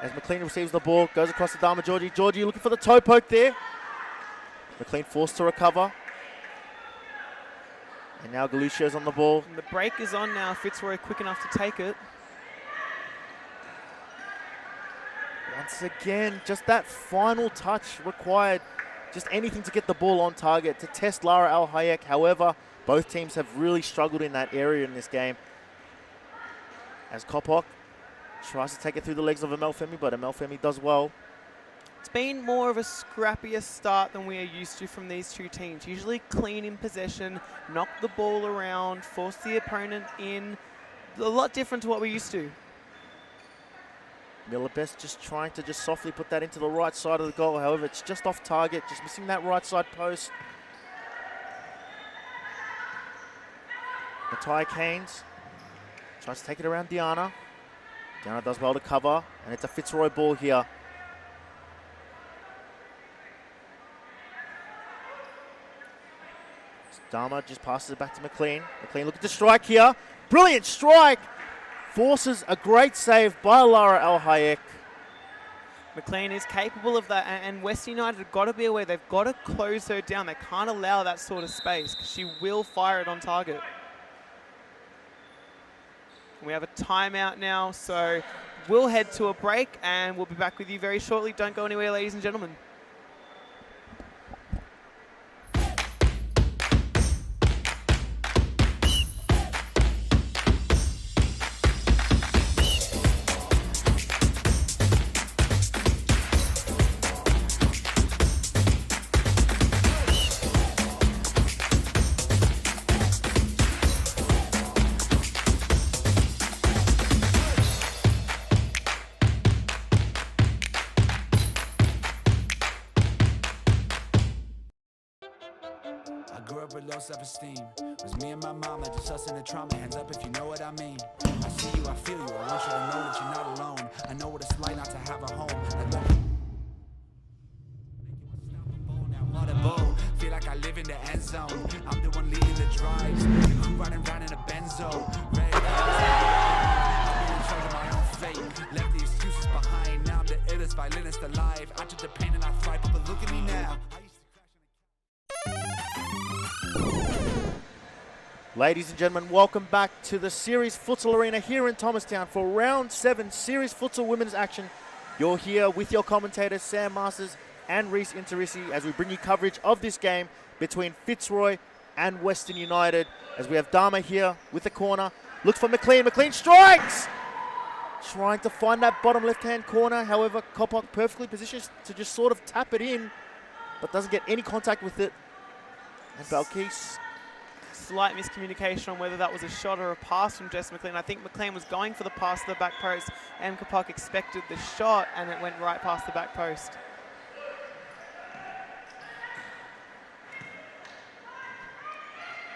As McLean receives the ball, goes across to Dharma Georgie. Georgie looking for the toe poke there. McLean forced to recover. And now Galucio's on the ball. And the break is on now. Fitzroy quick enough to take it. Once again, just that final touch required. Just anything to get the ball on target, to test Lara Al Hayek. However, both teams have really struggled in that area in this game. As Kopok tries to take it through the legs of Amelfemi, but Amelfemi does well. It's been more of a scrappier start than we are used to from these two teams. Usually clean in possession, knock the ball around, force the opponent in. A lot different to what we're used to. Millibest just trying to just softly put that into the right side of the goal. However, it's just off target, just missing that right side post. Matai Keynes tries to take it around Diana. Diana does well to cover, and it's a Fitzroy ball here. Dharma just passes it back to McLean. McLean looking to strike here. Brilliant strike! Forces a great save by Lara Al Hayek. McLean is capable of that, and Western United have got to be aware. They've got to close her down. They can't allow that sort of space because she will fire it on target. We have a timeout now, so we'll head to a break and we'll be back with you very shortly. Don't go anywhere, ladies and gentlemen. Self-esteem was me and my mama, just us in the trauma. Hands up if you know what I mean. I see you, I feel you. I want you to know that you're not alone. I know what it's like not to have a home. Feel like I live in the end zone. I'm the one leading the drives. You crew riding around in a Benzo. Red I'll be in charge of my own fate. Left the excuses behind. Now I'm the illest violinist alive. I took the pain and I thrive, but look at me now. Ladies and gentlemen, welcome back to the Series Futsal Arena here in Thomastown for Round 7 Series Futsal Women's Action. You're here with your commentators Sam Masters and Reese Interisi as we bring you coverage of this game between Fitzroy and Western United. As we have Dharma here with the corner, looks for McLean. McLean strikes! Trying to find that bottom left-hand corner. However, Kopok perfectly positioned to just sort of tap it in, but doesn't get any contact with it. And Balkis slight miscommunication on whether that was a shot or a pass from Jess McLean. I think McLean was going for the pass to the back post, and Kapak expected the shot, and it went right past the back post.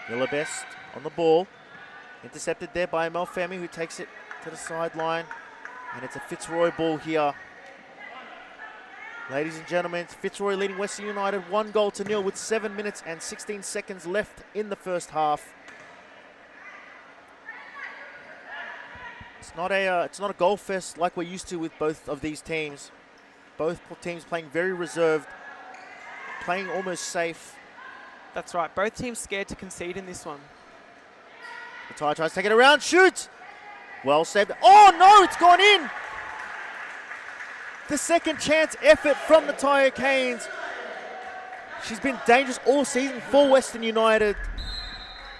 Millibest on the ball. Intercepted there by Mel Femi, who takes it to the sideline. And it's a Fitzroy ball here. Ladies and gentlemen, it's Fitzroy leading Western United 1-0 with 7 minutes and 16 seconds left in the first half. It's not a goal fest like we're used to with both of these teams. Both teams playing very reserved, playing almost safe. That's right. Both teams scared to concede in this one. Matai tries to take it around, shoots. Well saved. Oh no, it's gone in. The second chance effort from Natalia Keynes. She's been dangerous all season for Western United.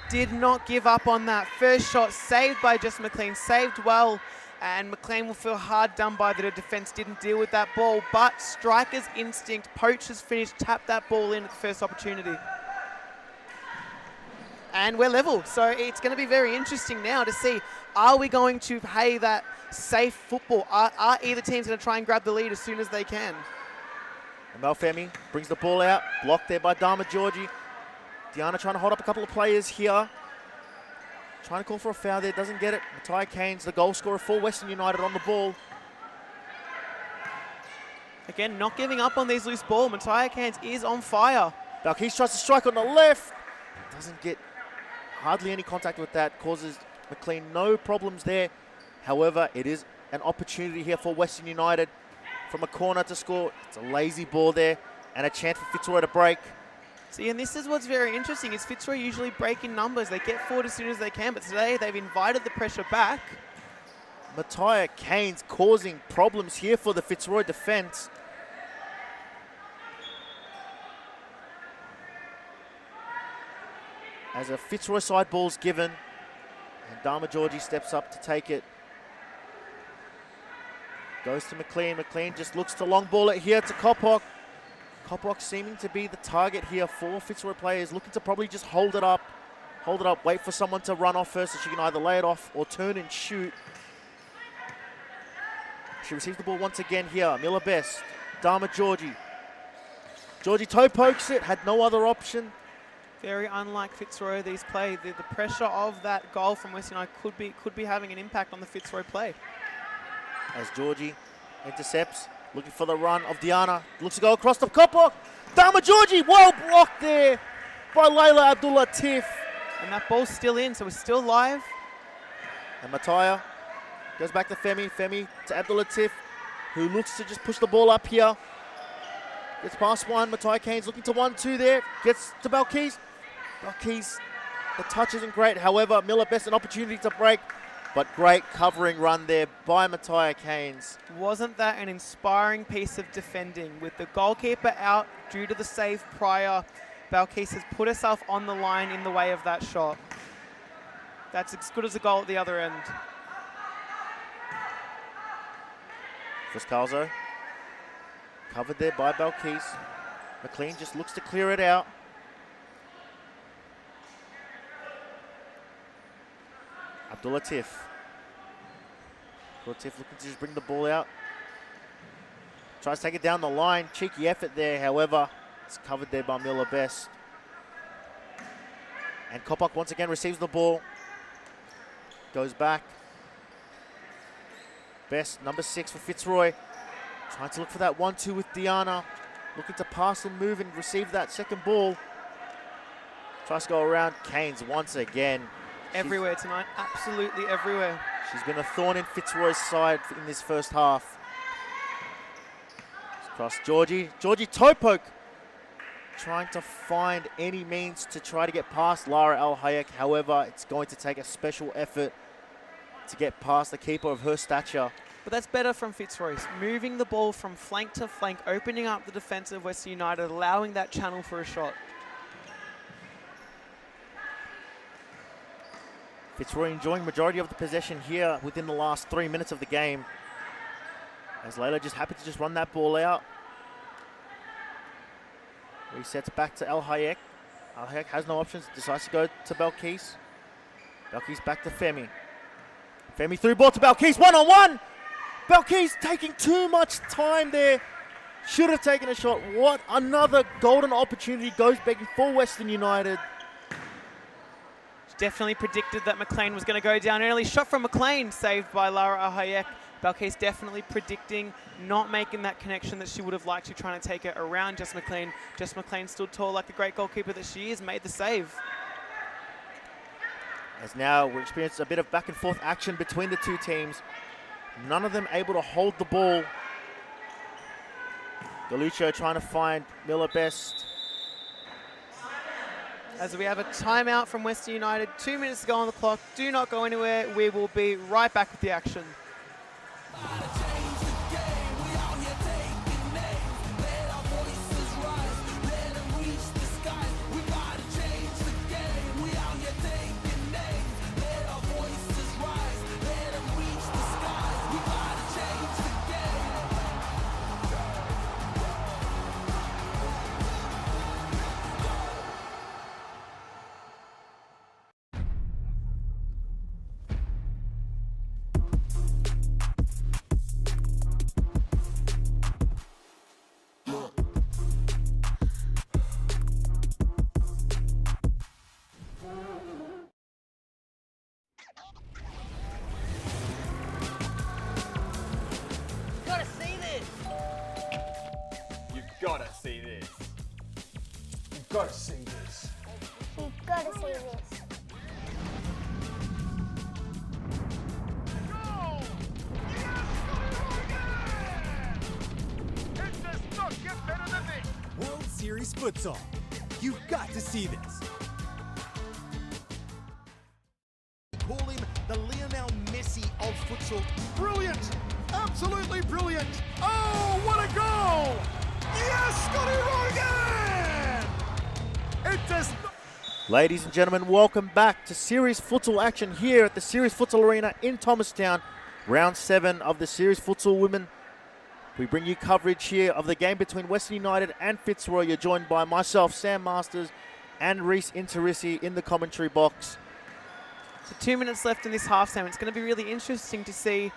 Did not give up on that. First shot saved by Jess McLean, saved well. And McLean will feel hard done by that her defence didn't deal with that ball. But striker's instinct, poacher's finish, tapped that ball in at the first opportunity. And we're level. So it's going to be very interesting now to see, are we going to play that safe football? Are either teams going to try and grab the lead as soon as they can? Mel Femi brings the ball out, blocked there by Dharma Georgie. Diana trying to hold up a couple of players here. Trying to call for a foul there, doesn't get it. Matai Keynes, the goal scorer for Western United, on the ball. Again, not giving up on these loose ball. Matai Keynes is on fire. Balkis tries to strike on the left. Doesn't get hardly any contact with that. Causes McLean no problems there. However, it is an opportunity here for Western United from a corner to score. It's a lazy ball there and a chance for Fitzroy to break. See, and this is what's very interesting, is Fitzroy usually break in numbers. They get forward as soon as they can, but today they've invited the pressure back. Matai Keynes causing problems here for the Fitzroy defence. As a Fitzroy side ball's given, and Dharma Georgie steps up to take it. Goes to McLean. McLean just looks to long ball it here to Kopok. Kopok seeming to be the target here for Fitzroy players, looking to probably just hold it up, wait for someone to run off first so she can either lay it off or turn and shoot. She receives the ball once again here. Miller Best, Dharma Georgie. Georgie toe pokes it, had no other option. Very unlike Fitzroy, these play. The pressure of that goal from Western United could be having an impact on the Fitzroy play. As Georgie intercepts, looking for the run of Diana. Looks to go across the Kopok. Dharma Georgie, well blocked there by Layla Abdul-Latif. And that ball's still in, so it's still live. And Mataya goes back to Femi. Femi to Abdul-Latif, who looks to just push the ball up here. Gets past one. Matai Keynes looking to 1-2 there. Gets to Balkis. Balkis, the touch isn't great. However, Miller Best an opportunity to break. But great covering run there by Matai Keynes. Wasn't that an inspiring piece of defending? With the goalkeeper out due to the save prior, Balkis has put herself on the line in the way of that shot. That's as good as a goal at the other end. Fuscalzo covered there by Balkis. McLean just looks to clear it out. Abdul-Latif. Abdul-Latif looking to just bring the ball out. Tries to take it down the line. Cheeky effort there, however. It's covered there by Miller Best. And Kopok once again receives the ball. Goes back. Best, number 6 for Fitzroy. Trying to look for that 1-2 with Diana. Looking to pass and move and receive that second ball. Tries to go around. Keynes once again. Everywhere tonight, absolutely everywhere. She's been a thorn in Fitzroy's side in this first half. Across Georgie. Georgie toe poke. Trying to find any means to try to get past Lara Al-Hayek. However, it's going to take a special effort to get past the keeper of her stature. But that's better from Fitzroy. Moving the ball from flank to flank, opening up the defence of Western United, allowing that channel for a shot. Fitzroy enjoying majority of the possession here within the last 3 minutes of the game. As Layla just happy to just run that ball out. Resets back to El Hayek. Ahayek has no options, decides to go to Belkis. Belkis back to Femi. Femi through ball to Belkis, one-on-one! Belkis taking too much time there. Should have taken a shot. What another golden opportunity goes begging for Western United. Definitely predicted that McLean was going to go down early. Shot from McLean, saved by Lara Ahayek. Belkis definitely predicting not making that connection that she would have liked to, trying to take it around Jess McLean. Jess McLean stood tall like the great goalkeeper that she is, made the save. As now we experience a bit of back and forth action between the two teams. None of them able to hold the ball. Galuccio trying to find Miller Best. As we have a timeout from Western United, 2 minutes to go on the clock. Do not go anywhere. We will be right back with the action. Gotta see this. You've got to see this. You've got to see this. It does not get better than this. World Series Futsal. You've got to see this. Call him the Lionel Messi of futsal. Brilliant! Absolutely brilliant! Oh, what a goal! Yes, Scotty Rogan! It does not. Ladies and gentlemen, welcome back to Series Futsal action here at the Series Futsal Arena in Thomastown. Round 7 of the Series Futsal Women. We bring you coverage here of the game between Western United and Fitzroy. You're joined by myself, Sam Masters, and Reese Interissi in the commentary box. So 2 minutes left in this half time. It's going to be really interesting to see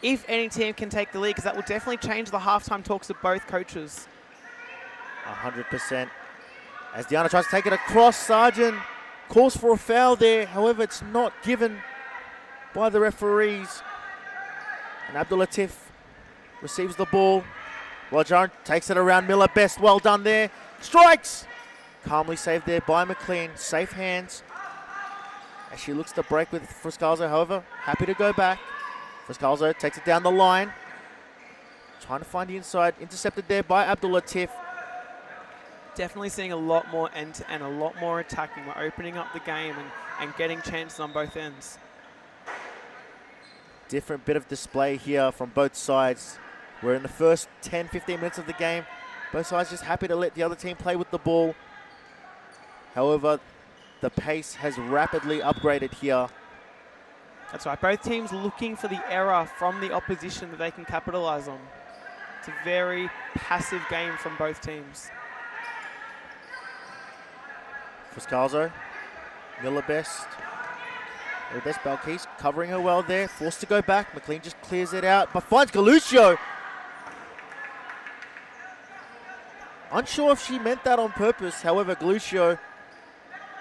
if any team can take the lead, because that will definitely change the halftime talks of both coaches. 100%. As Diana tries to take it across, Sargent calls for a foul there. However, it's not given by the referees. And Abdul Latif receives the ball. Rajan takes it around Miller Best. Well done there. Strikes! Calmly saved there by McLean. Safe hands. As she looks to break with Friscalzo, however, happy to go back. Friscalzo takes it down the line. Trying to find the inside. Intercepted there by Abdul Latif. Definitely seeing a lot more end-to-end, a lot more attacking. We're opening up the game and getting chances on both ends. Different bit of display here from both sides. We're in the first 10-15 minutes of the game. Both sides just happy to let the other team play with the ball. However, the pace has rapidly upgraded here. That's right, both teams looking for the error from the opposition that they can capitalize on. It's a very passive game from both teams. Friscalzo, Miller Best. Miller Best, Belkis covering her well there. Forced to go back. McLean just clears it out, but finds Galuccio. Unsure if she meant that on purpose. However, Galuccio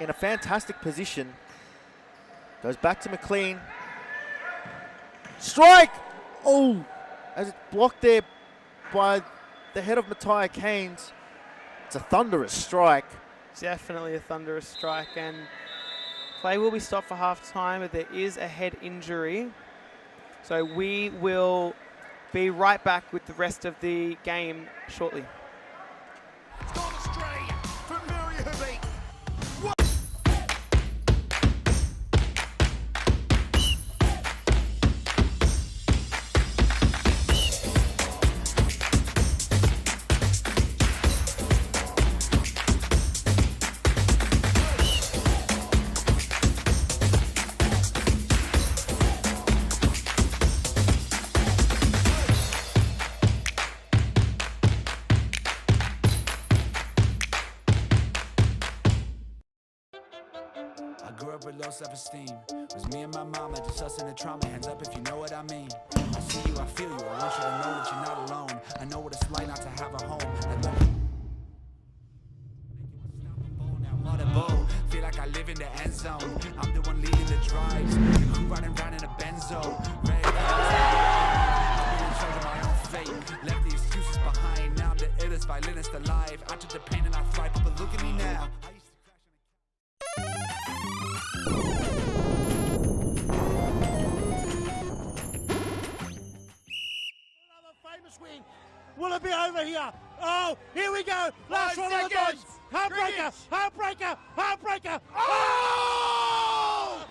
in a fantastic position. Goes back to McLean. Strike! Oh, as it's blocked there by the head of Matthias Keynes. It's a thunderous strike. Definitely a thunderous strike, and play will be stopped for half time, but there is a head injury. So we will be right back with the rest of the game shortly. It's gone astray from Mary Habib. grew up with low self-esteem. It was me and my mama, just us in the trauma. Hands up if you know what I mean. I see you, I feel you. I want you to know that you're not alone. I know what it's like not to have a home. Feel like I live in the end zone. I'm the one leading the drives. The crew riding around in a Benzo. Ready to I'm in charge of my own fate. Left the excuses behind. Now I'm the illest violinist alive. I took the pain and I thrive, but look at me now. Another famous win. Will it be over here? Oh, here we go. Last one of the bunch. Heartbreaker, heartbreaker, heartbreaker. Oh!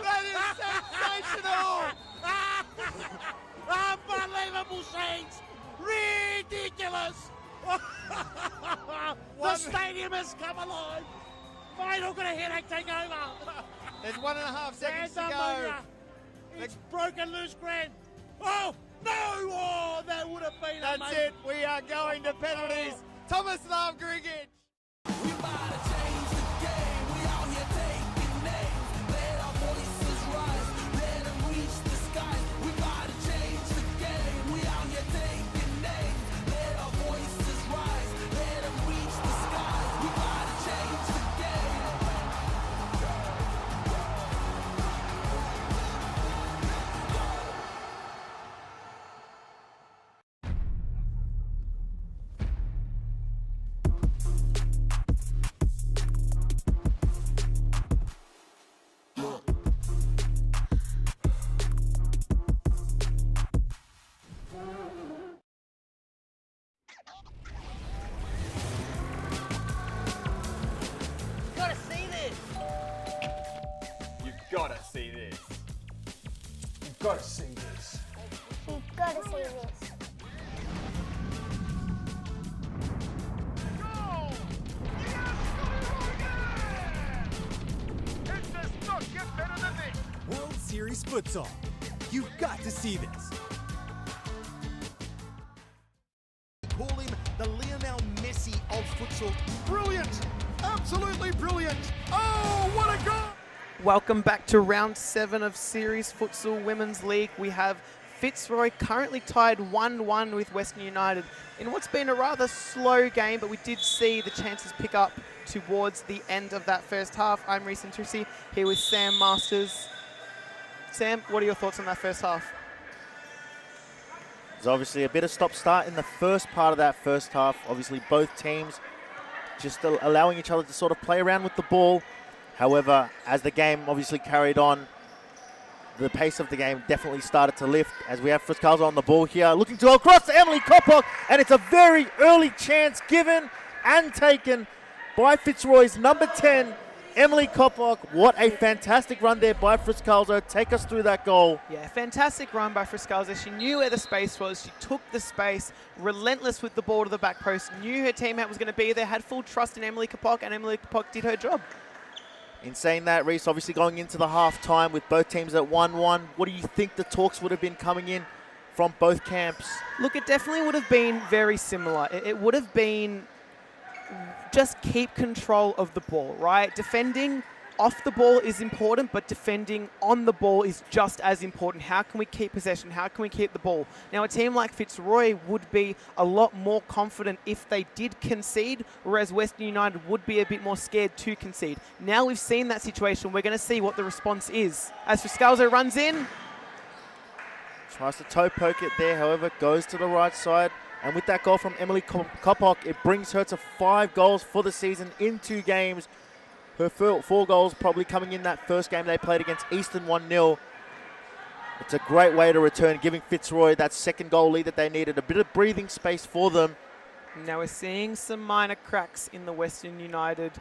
That is sensational! Unbelievable scenes. Ridiculous. The stadium has come alive. Vital got a headache take over. There's 1.5 seconds to go. It's broken loose, Grant. Oh, no! Oh, that would have been That's amazing. it. We are going to penalties. Thomas Love Griggage. We about to change the game. We out here taking names. Let our voices rise. Let them reach the skies. We about to change the game. We out here taking names. Let our voices rise. Let them reach the skies. We about to change the game. Gotta see this. You've got to see this. You've got to see this. You've got to see this. It does not get better than this. World Series Futsal. You've got to see this. Call him the Lionel Messi of futsal. Brilliant. Absolutely brilliant. Oh, what a goal. Welcome back to round 7 of Series Futsal Women's League. We have Fitzroy currently tied 1-1 with Western United in what's been a rather slow game, but we did see the chances pick up towards the end of that first half. I'm Reece Intrusi here with Sam Masters. Sam, what are your thoughts on that first half? There's obviously a bit of stop-start in the first part of that first half. Obviously, both teams just allowing each other to sort of play around with the ball. However, as the game obviously carried on, the pace of the game definitely started to lift as we have Friscalzo on the ball here, looking to go across to Emily Kopok, and it's a very early chance given and taken by Fitzroy's number 10, Emily Kopok. What a fantastic run there by Friscalzo. Take us through that goal. Yeah, fantastic run by Friscalzo. She knew where the space was. She took the space, relentless with the ball to the back post, knew her teammate was going to be there, had full trust in Emily Kopok, and Emily Kopok did her job. In saying that, Reece, obviously going into the half-time with both teams at 1-1, what do you think the talks would have been coming in from both camps? Look, it definitely would have been very similar. It would have been just keep control of the ball, right? Defending off the ball is important, but defending on the ball is just as important. How can we keep possession? How can we keep the ball? Now, a team like Fitzroy would be a lot more confident if they did concede, whereas Western United would be a bit more scared to concede. Now we've seen that situation, we're going to see what the response is. As Friscalzo runs in. Tries to toe poke it there, however, goes to the right side. And with that goal from Emily Kopok, it brings her to 5 goals for the season in 2 games. Her 4 goals probably coming in that first game they played against Eastern 1-0. It's a great way to return, giving Fitzroy that second goal lead that they needed, a bit of breathing space for them. Now we're seeing some minor cracks in the Western United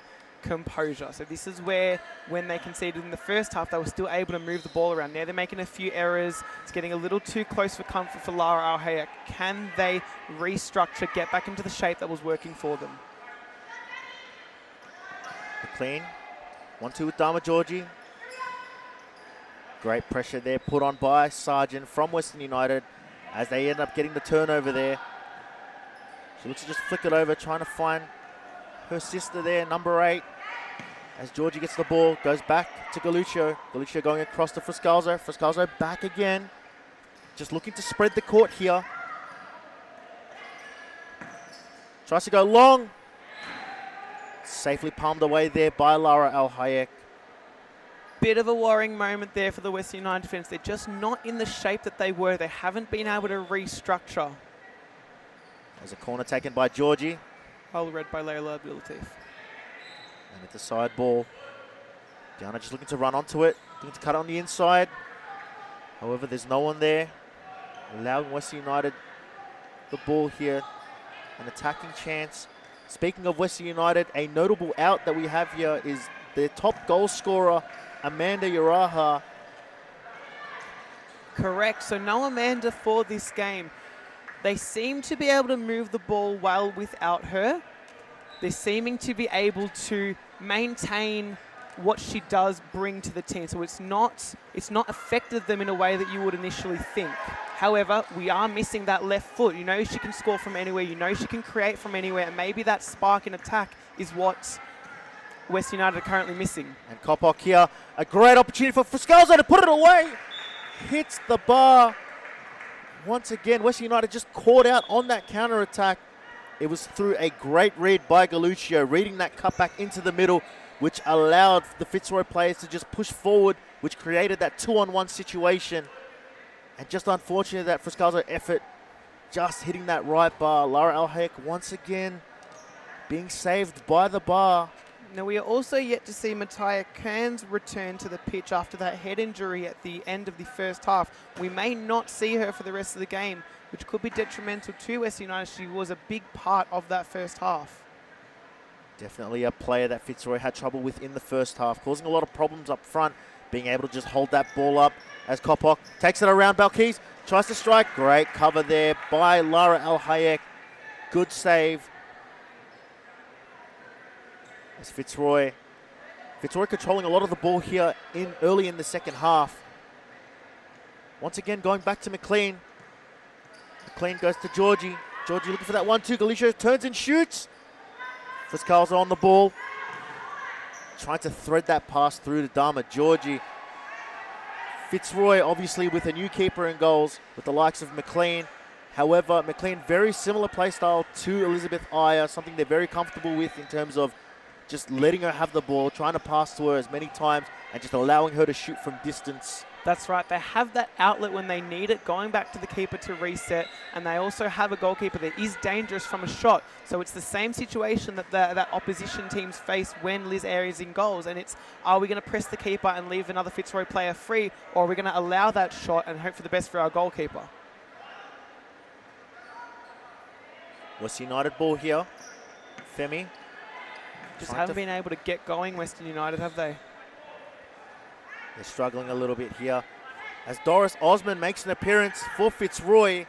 composure. So this is where, when they conceded in the first half, they were still able to move the ball around. Now they're making a few errors. It's getting a little too close for comfort for Lara Alhaya. Can they restructure, get back into the shape that was working for them? Clean. 1-2 with Dharma Georgie. Great pressure there put on by Sargent from Western United as they end up getting the turnover there. She looks to just flick it over, trying to find her sister there, number 8. As Georgie gets the ball, goes back to Galuccio. Galuccio going across to Friscalzo. Friscalzo back again. Just looking to spread the court here. Tries to go long. Safely palmed away there by Lara Al-Hayek. Bit of a worrying moment there for the Western United defence. They're just not in the shape that they were. They haven't been able to restructure. There's a corner taken by Georgie. Well read by Layla Abdulatif. And it's a side ball. Diana just looking to run onto it. Looking to cut it on the inside. However, there's no one there. Allowing Western United the ball here. An attacking chance. Speaking of Western United, a notable out that we have here is their top goal scorer, Amanda Uraha. Correct. So no Amanda for this game. They seem to be able to move the ball well without her. They're seeming to be able to maintain what she does bring to the team. So it's not affected them in a way that you would initially think. However, we are missing that left foot. You know she can score from anywhere. You know she can create from anywhere. And maybe that spark in attack is what West United are currently missing. And Kopok here, a great opportunity for Friscalzo to put it away. Hits the bar. Once again, West United just caught out on that counter-attack. It was through a great read by Galuccio, reading that cutback into the middle, which allowed the Fitzroy players to just push forward, which created that 2-on-1 situation. And just unfortunate that Friscalzo effort just hitting that right bar. Lara Al-Hayek once again being saved by the bar. Now, we are also yet to see Mattia Kearns return to the pitch after that head injury at the end of the first half. We may not see her for the rest of the game, which could be detrimental to West United. She was a big part of that first half. Definitely a player that Fitzroy had trouble with in the first half, causing a lot of problems up front, being able to just hold that ball up as Kopok takes it around Balkis, tries to strike. Great cover there by Lara Al-Hayek. Good save. As Fitzroy controlling a lot of the ball here early in the second half. Once again, going back to McLean. McLean goes to Georgie. Georgie looking for that 1-2. Galuccio turns and shoots. Friscalzo on the ball. Trying to thread that pass through to Dharma Georgie. Fitzroy obviously with a new keeper in goals with the likes of McLean. However, McLean very similar play style to Elizabeth Iyer, something they're very comfortable with in terms of just letting her have the ball, trying to pass to her as many times and just allowing her to shoot from distance. That's right. They have that outlet when they need it, going back to the keeper to reset, and they also have a goalkeeper that is dangerous from a shot. So it's the same situation that that opposition teams face when Liz Eyre is in goals, and it's, are we going to press the keeper and leave another Fitzroy player free, or are we going to allow that shot and hope for the best for our goalkeeper? West United ball here. Femi. Just haven't been able to get going, Western United, have they? They're struggling a little bit here. As Doris Osman makes an appearance for Fitzroy.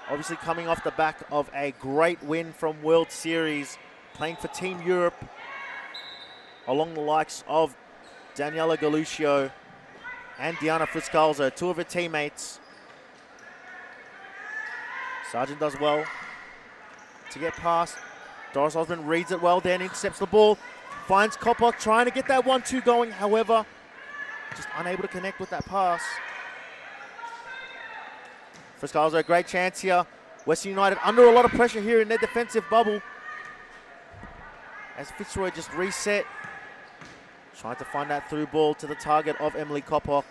Obviously coming off the back of a great win from World Series, playing for Team Europe, along the likes of Daniela Galuccio and Diana Friscalzo, two of her teammates. Sargent does well to get past. Doris Osman reads it well, then intercepts the ball. Finds Kopok trying to get that 1-2 going. However, just unable to connect with that pass. Friscalzo, a great chance here. Western United under a lot of pressure here in their defensive bubble. As Fitzroy just reset. Trying to find that through ball to the target of Emily Kopok.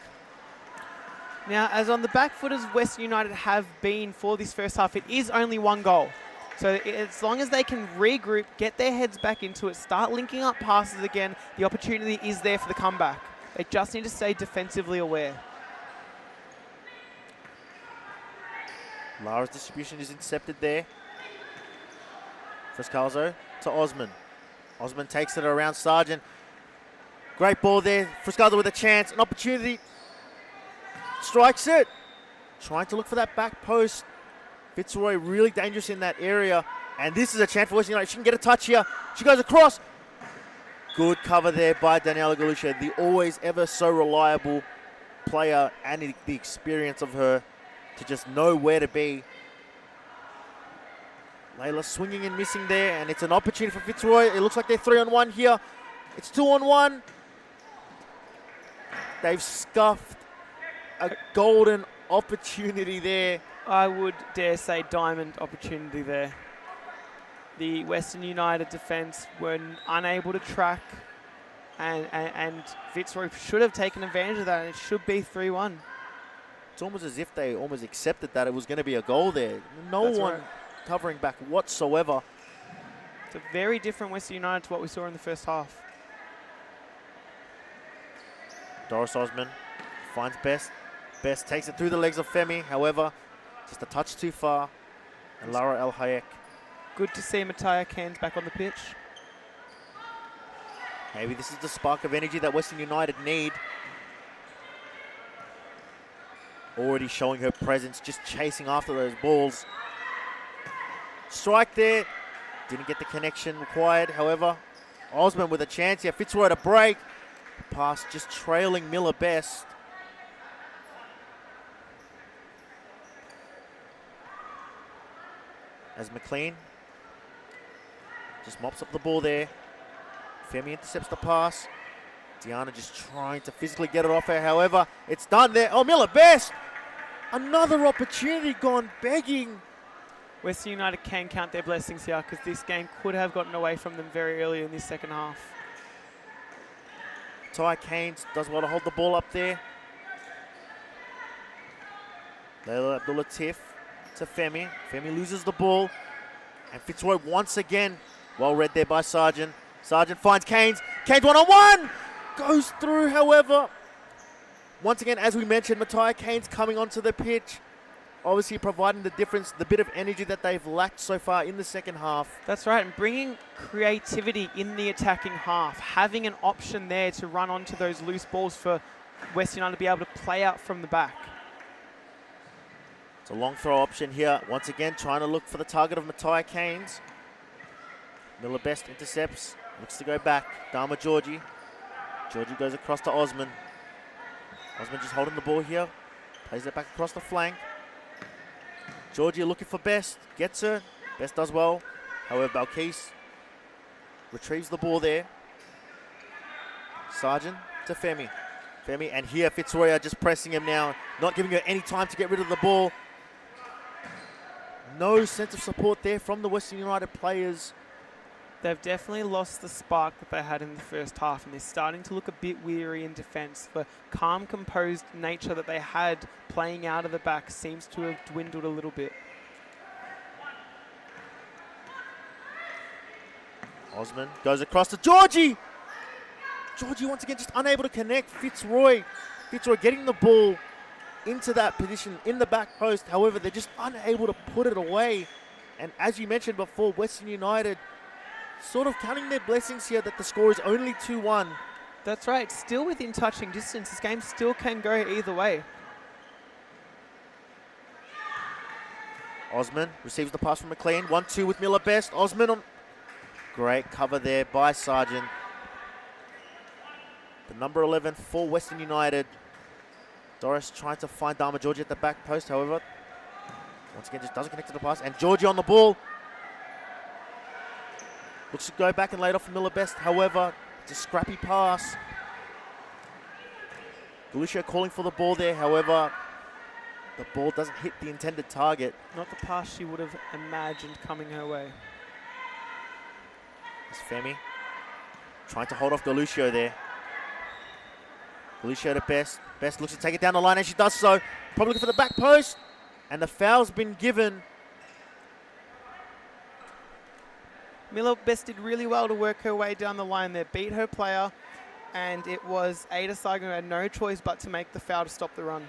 Now, as on the back foot as Western United have been for this first half, it is only one goal. So as long as they can regroup, get their heads back into it, start linking up passes again, the opportunity is there for the comeback. They just need to stay defensively aware. Lara's distribution is intercepted there. Friscalzo to Osman. Osman takes it around Sargent. Great ball there. Friscalzo with a chance, an opportunity. Strikes it. Trying to look for that back post. Fitzroy really dangerous in that area. And this is a chance for Western United. She can get a touch here. She goes across. Good cover there by Daniela Galuccio, the always ever so reliable player, and the experience of her to just know where to be. Layla swinging and missing there, and it's an opportunity for Fitzroy. It looks like they're 3-on-1 here. It's 2-on-1. They've scuffed a golden opportunity there. I would dare say diamond opportunity there. The Western United defence were unable to track, and Fitzroy should have taken advantage of that, and it should be 3-1. It's almost as if they almost accepted that it was going to be a goal there. That's one right. covering back whatsoever. It's a very different Western United to what we saw in the first half. Doris Osman finds Best. Best takes it through the legs of Femi. However, just a touch too far. And Lara El Hayek. Good to see Mattia Cairns back on the pitch. Maybe this is the spark of energy that Western United need. Already showing her presence, just chasing after those balls. Strike there. Didn't get the connection required. However, Osman with a chance here. Fitzroy to break. Pass just trailing Miller Best. As McLean just mops up the ball there. Femi intercepts the pass. Diana just trying to physically get it off her. However, it's done there. Oh, Miller Best. Another opportunity gone begging. Western United can count their blessings here because this game could have gotten away from them very early in this second half. Ty Keynes does well to hold the ball up there. Layla Abdul-Latif to Femi. Femi loses the ball. And Fitzroy once again, well read there by Sargent. Sargent finds Keynes. Keynes one-on-one! Goes through, however. Once again, as we mentioned, Mattia Keynes coming onto the pitch. Obviously providing the difference, the bit of energy that they've lacked so far in the second half. That's right, and bringing creativity in the attacking half. Having an option there to run onto those loose balls for Western United to be able to play out from the back. It's a long throw option here. Once again, trying to look for the target of Mattia Keynes. Miller Best intercepts, looks to go back. Dharma Georgie. Georgie goes across to Osman. Osman just holding the ball here. Plays it back across the flank. Georgie looking for Best. Gets her. Best does well. However, Balkis retrieves the ball there. Sargent to Femi. Femi, and here Fitzroy are just pressing him now. Not giving her any time to get rid of the ball. No sense of support there from the Western United players. They've definitely lost the spark that they had in the first half, and they're starting to look a bit weary in defence. The calm, composed nature that they had playing out of the back seems to have dwindled a little bit. Osman goes across to Georgie. Georgie once again just unable to connect. Fitzroy getting the ball into that position in the back post. However, they're just unable to put it away. And as you mentioned before, Western United sort of counting their blessings here that the score is only 2-1. That's right, still within touching distance. This game still can go either way. Osman receives the pass from McLean. 1-2 with Miller Best. Osman on. Great cover there by Sargent. The number 11 for Western United. Doris trying to find Dharma Georgie at the back post. However, once again just doesn't connect to the pass. And Georgie on the ball. Looks to go back and lay it off for Miller Best. However, it's a scrappy pass. Galucio calling for the ball there. However, the ball doesn't hit the intended target. Not the pass she would have imagined coming her way. It's Femi trying to hold off Galucio there. Galucio to Best. Best looks to take it down the line, and she does so. Probably looking for the back post. And the foul's been given. Miller Best did really well to work her way down the line there, beat her player, and it was Ada Saigon who had no choice but to make the foul to stop the run.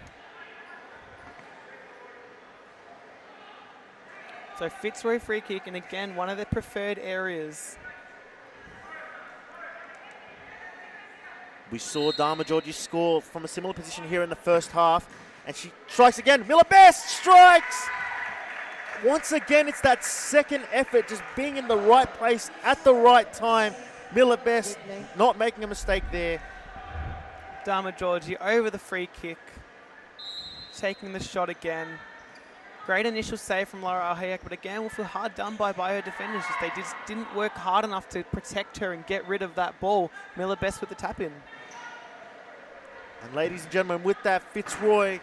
So Fitzroy free kick, and again, one of their preferred areas. We saw Dharma Georgie score from a similar position here in the first half, and she strikes again. Miller Best strikes! Once again, it's that second effort, just being in the right place at the right time. Miller Best not making a mistake there. Dharma Georgie over the free kick, taking the shot again. Great initial save from Lara Alhayek, but again, we'll feel hard done by her defenders. Just they just didn't work hard enough to protect her and get rid of that ball. Miller Best with the tap in. And ladies and gentlemen, with that, Fitzroy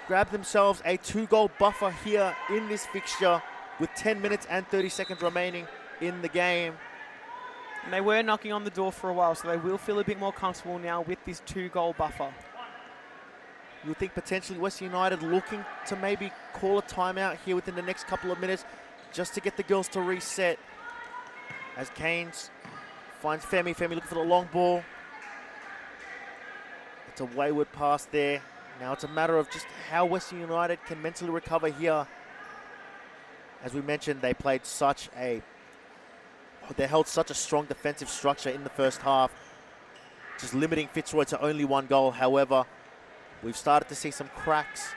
grabbed themselves a 2-goal buffer here in this fixture with 10 minutes and 30 seconds remaining in the game. And they were knocking on the door for a while, so they will feel a bit more comfortable now with this 2-goal buffer. You would think potentially Western United looking to maybe call a timeout here within the next couple of minutes just to get the girls to reset. As Keynes finds Femi. Femi looking for the long ball. It's a wayward pass there. Now it's a matter of just how Western United can mentally recover here. As we mentioned, they held such a strong defensive structure in the first half, just limiting Fitzroy to only 1 goal. However, we've started to see some cracks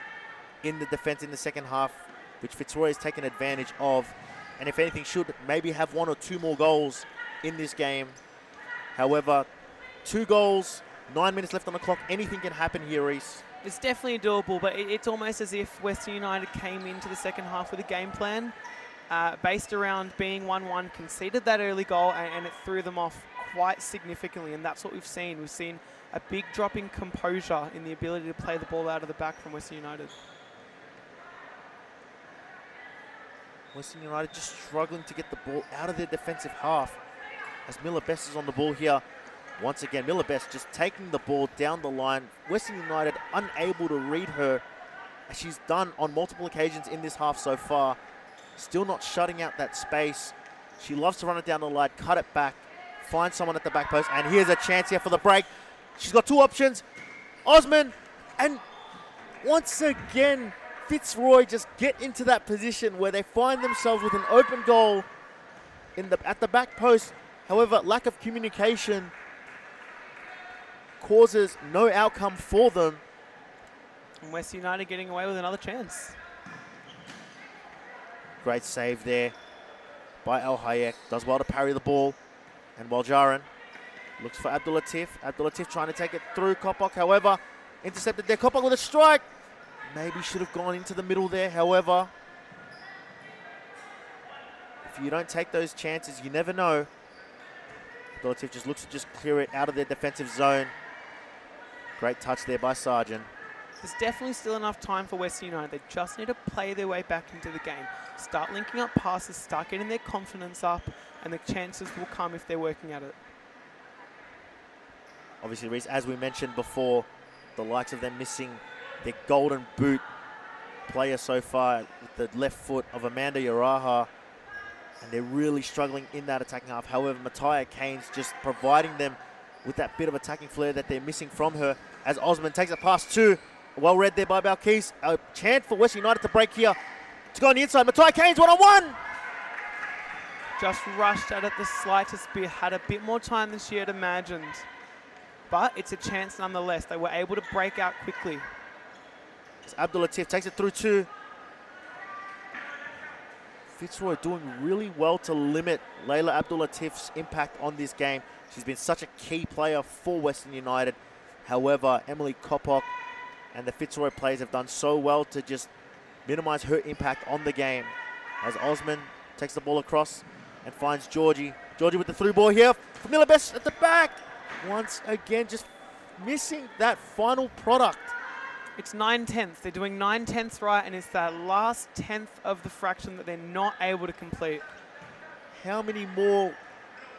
in the defense in the second half, which Fitzroy has taken advantage of. And if anything, should maybe have 1 or 2 more goals in this game. However, 2 goals, 9 minutes left on the clock. Anything can happen here, Reese. It's definitely doable, but it's almost as if Western United came into the second half with a game plan based around being 1-1, conceded that early goal, and it threw them off quite significantly, and that's what we've seen. We've seen a big drop in composure in the ability to play the ball out of the back from Western United. Western United just struggling to get the ball out of their defensive half as Miller Best is on the ball here. Once again, Miller Best just taking the ball down the line. Western United unable to read her, as she's done on multiple occasions in this half so far. Still not shutting out that space. She loves to run it down the line, cut it back, find someone at the back post, and here's a chance here for the break. She's got 2 options. Osman, and once again, Fitzroy just get into that position where they find themselves with an open goal at the back post. However, lack of communication causes no outcome for them. And West United getting away with another chance. Great save there by El Hayek. Does well to parry the ball. And Waljaran looks for Abdul Latif. Abdul Latif trying to take it through Kopok. However, intercepted there. Kopok with a strike. Maybe should have gone into the middle there. However, if you don't take those chances, you never know. Abdul Latif just looks to just clear it out of their defensive zone. Great touch there by Sargent. There's definitely still enough time for Western United. They just need to play their way back into the game. Start linking up passes, start getting their confidence up, and the chances will come if they're working at it. Obviously, Reece, as we mentioned before, the likes of them missing their golden boot player so far with the left foot of Amanda Yaraha, and they're really struggling in that attacking half. However, Mattia Keynes just providing them with that bit of attacking flair that they're missing from her, as Osman takes a pass to, well read there by Balkis. A chance for West United to break here. To go on the inside, Mattia Keynes 1-on-1! Just rushed at it the slightest bit, had a bit more time than she had imagined. But it's a chance nonetheless. They were able to break out quickly. As Abdul Latif takes it through to Fitzroy, doing really well to limit Layla Abdul Latif's impact on this game. She's been such a key player for Western United. However, Emily Kopok and the Fitzroy players have done so well to just minimize her impact on the game. As Osman takes the ball across and finds Georgie. Georgie with the through ball here. Miller Best at the back. Once again, just missing that final product. It's 9/10. They're doing 9/10 right, and it's that last tenth of the fraction that they're not able to complete. How many more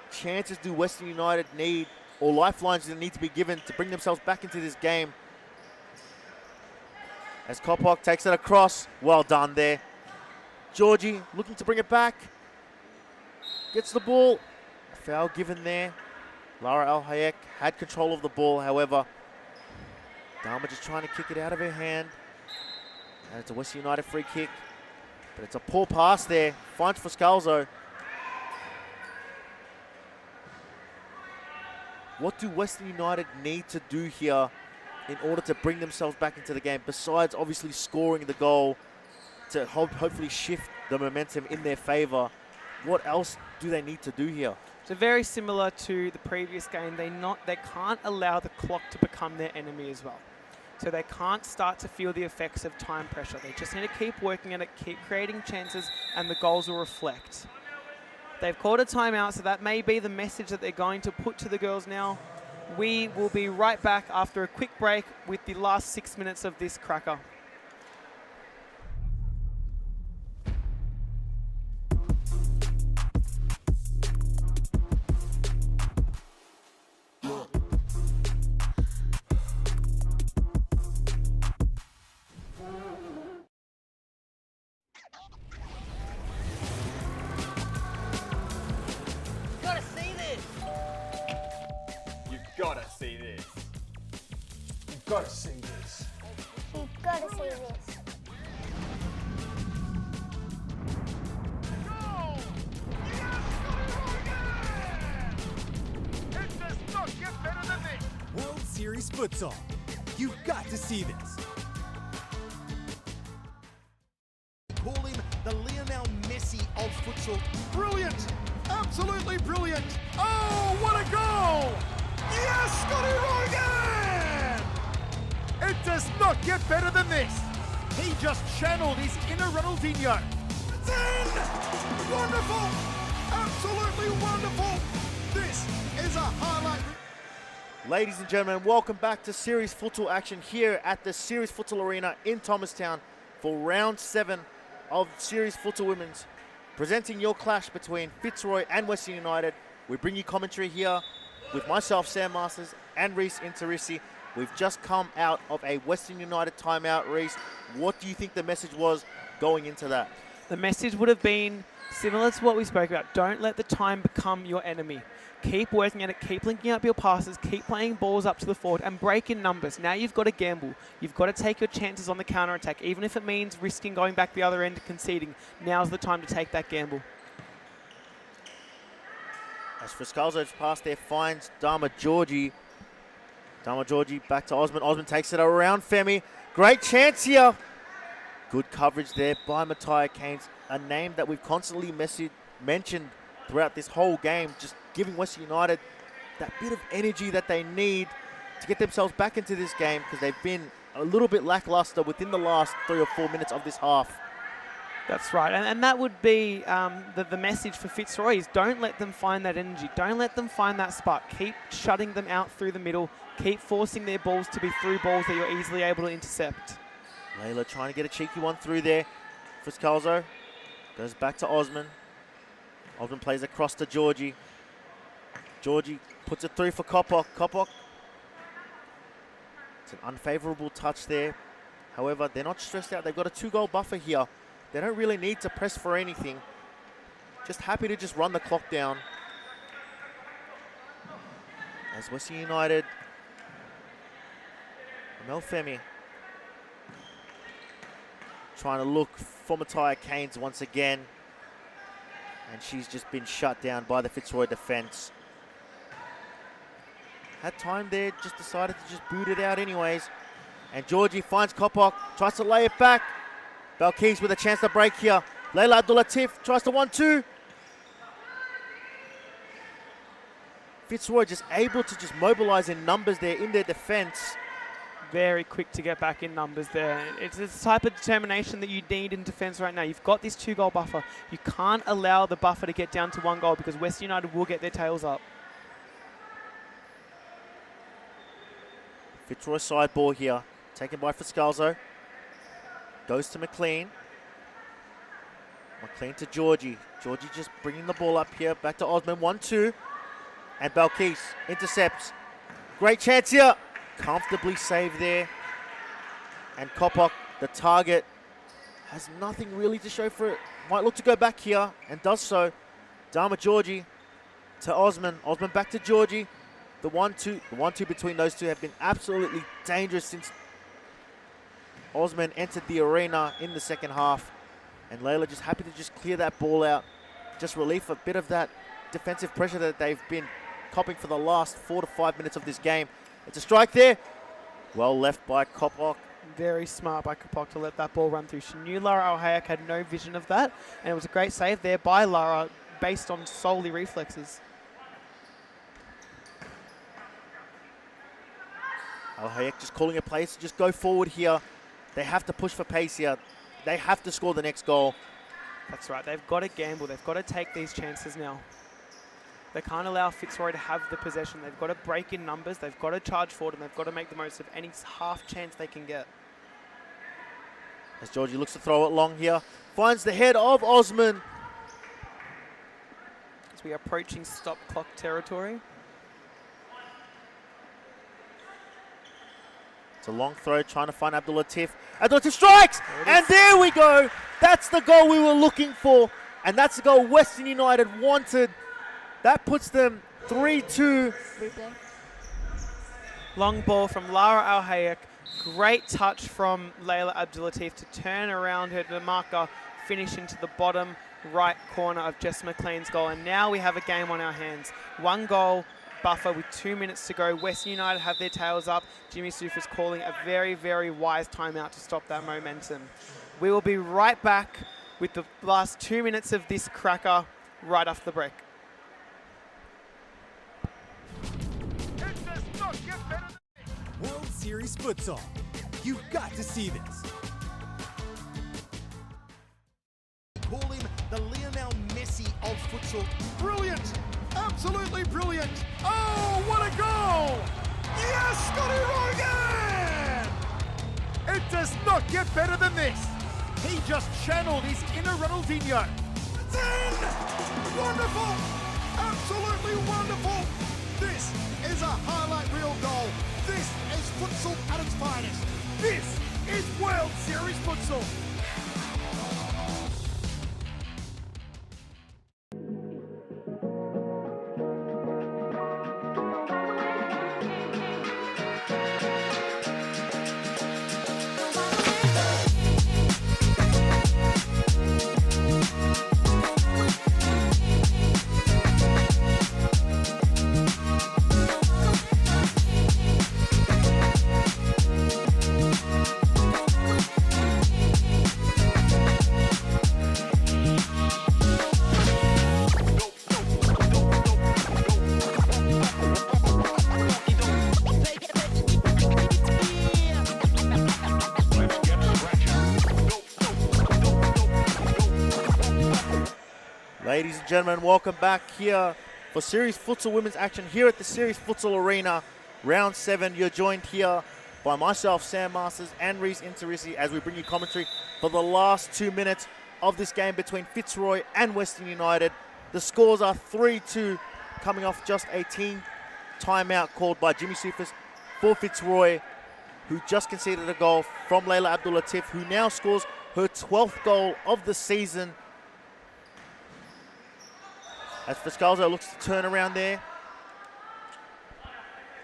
chances do Western United need, or lifelines that need to be given to bring themselves back into this game? As Kopok takes it across. Well done there. Georgie looking to bring it back. Gets the ball. A foul given there. Lara Al Hayek had control of the ball, however. Dharma just trying to kick it out of her hand. And it's a Western United free kick. But it's a poor pass there. Finds for Scalzo. What do Western United need to do here in order to bring themselves back into the game, besides obviously scoring the goal to hopefully shift the momentum in their favour? What else do they need to do here? So very similar to the previous game, they can't allow the clock to become their enemy as well. so they can't start to feel the effects of time pressure. They just need to keep working at it, keep creating chances, and the goals will reflect. They've called a timeout, so that may be the message that they're going to put to the girls now. We will be right back after a quick break with the last 6 minutes of this cracker. Gotta see this. You've got to see this. You've got to see this. It does not get better than this. World Series Futsal. You've got to see this. Call him the Lionel Messi of futsal. Brilliant! Absolutely brilliant! Oh, what a goal! Yes, Scotty Rogan! It does not get better than this. He just channeled his inner Ronaldinho. 10! Wonderful! Absolutely wonderful! This is a highlight. Ladies and gentlemen, welcome back to Series Futsal action here at the Series Futsal Arena in Thomastown for round 7 of Series Futsal Women's. Presenting your clash between Fitzroy and Western United. We bring you commentary here with myself, Sam Masters, and Reese Interissi. We've just come out of a Western United timeout. Reese, what do you think the message was going into that? The message would have been similar to what we spoke about. Don't let the time become your enemy. Keep working at it, keep linking up your passes, keep playing balls up to the forward and break in numbers. Now you've got to gamble. You've got to take your chances on the counter-attack, even if it means risking going back the other end and conceding. Now's the time to take that gamble. As Friscalzo's pass there finds Dharma Georgie. Dharma Georgie back to Osman. Osman takes it around Femi. Great chance here. Good coverage there by Matthias Keynes, a name that we've constantly mentioned throughout this whole game, just giving Western United that bit of energy that they need to get themselves back into this game because they've been a little bit lackluster within the last 3 or 4 minutes of this half. That's right, and that would be the message for Fitzroy is don't let them find that energy. Don't let them find that spark. Keep shutting them out through the middle. Keep forcing their balls to be through balls that you're easily able to intercept. Layla trying to get a cheeky one through there. Friscalzo goes back to Osman. Osman plays across to Georgie. Georgie puts it through for Kopok. Kopok. It's an unfavourable touch there. However, they're not stressed out. They've got a 2-goal buffer here. They don't really need to press for anything. Just happy to just run the clock down. As Western United, Mel Femi trying to look for Matthias Keynes once again. And she's just been shut down by the Fitzroy defence. Had time there, just decided to just boot it out anyways. And Georgie finds Kopok, tries to lay it back. Balkis with a chance to break here. Leila Abdulatif tries to 1-2. Fitzroy just able to just mobilise in numbers there in their defence. Very quick to get back in numbers there. It's the type of determination that you need in defence right now. You've got this 2-goal buffer. You can't allow the buffer to get down to 1 goal because Western United will get their tails up. Fitzroy side ball here, taken by Friscalzo. Goes to McLean. McLean to Georgie. Georgie just bringing the ball up here. Back to Osman. 1-2. And Balkis intercepts. Great chance here. Comfortably saved there. And Kopok, the target, has nothing really to show for it. Might look to go back here and does so. Dharma Georgie to Osman. Osman back to Georgie. The 1-2. The 1-2 between those two have been absolutely dangerous since Osman entered the arena in the second half. And Layla just happy to just clear that ball out. Just relief a bit of that defensive pressure that they've been copping for the last 4 to 5 minutes of this game. It's a strike there. Well left by Kopok. Very smart by Kopok to let that ball run through. She knew Lara Alhayak had no vision of that. And it was a great save there by Lara based on solely reflexes. Al Hayek just calling a play to just go forward here. They have to push for pace here. They have to score the next goal. That's right. They've got to gamble. They've got to take these chances now. They can't allow Fitzroy to have the possession. They've got to break in numbers. They've got to charge forward, and they've got to make the most of any half chance they can get. As Georgie looks to throw it long here. Finds the head of Osman. As we are approaching stop clock territory. It's a long throw, trying to find Abdul Latif. Abdul Latif strikes! And there we go. That's the goal we were looking for. And that's the goal Western United wanted. That puts them 3-2. Long ball from Lara Al Hayek. Great touch from Layla Abdul Latif to turn around her marker, finish into the bottom right corner of Jess McLean's goal. And now we have a game on our hands. 1 goal buffer with 2 minutes to go. Western United have their tails up. Jimmy Sufa's calling a very, very wise timeout to stop that momentum. We will be right back with the last 2 minutes of this cracker right off the break. World Series Futsal. You've got to see this. Call him the Lionel Messi of futsal. Brilliant! Absolutely brilliant! Oh, what a goal! Yes, Scotty Rogan! It does not get better than this. He just channeled his inner Ronaldinho. It's in! Wonderful! Absolutely wonderful! This is a highlight reel goal. This is futsal at its finest. This is World Series Futsal. Ladies and gentlemen, welcome back here for Series Futsal Women's action here at the Series Futsal Arena. Round 7, you're joined here by myself, Sam Masters, and Reese Interisi as we bring you commentary for the last 2 minutes of this game between Fitzroy and Western United. The scores are 3-2, coming off just a team timeout called by Jimmy Sufas for Fitzroy, who just conceded a goal from Layla Abdul Latif, who now scores her 12th goal of the season. As Fiscalzo looks to turn around there.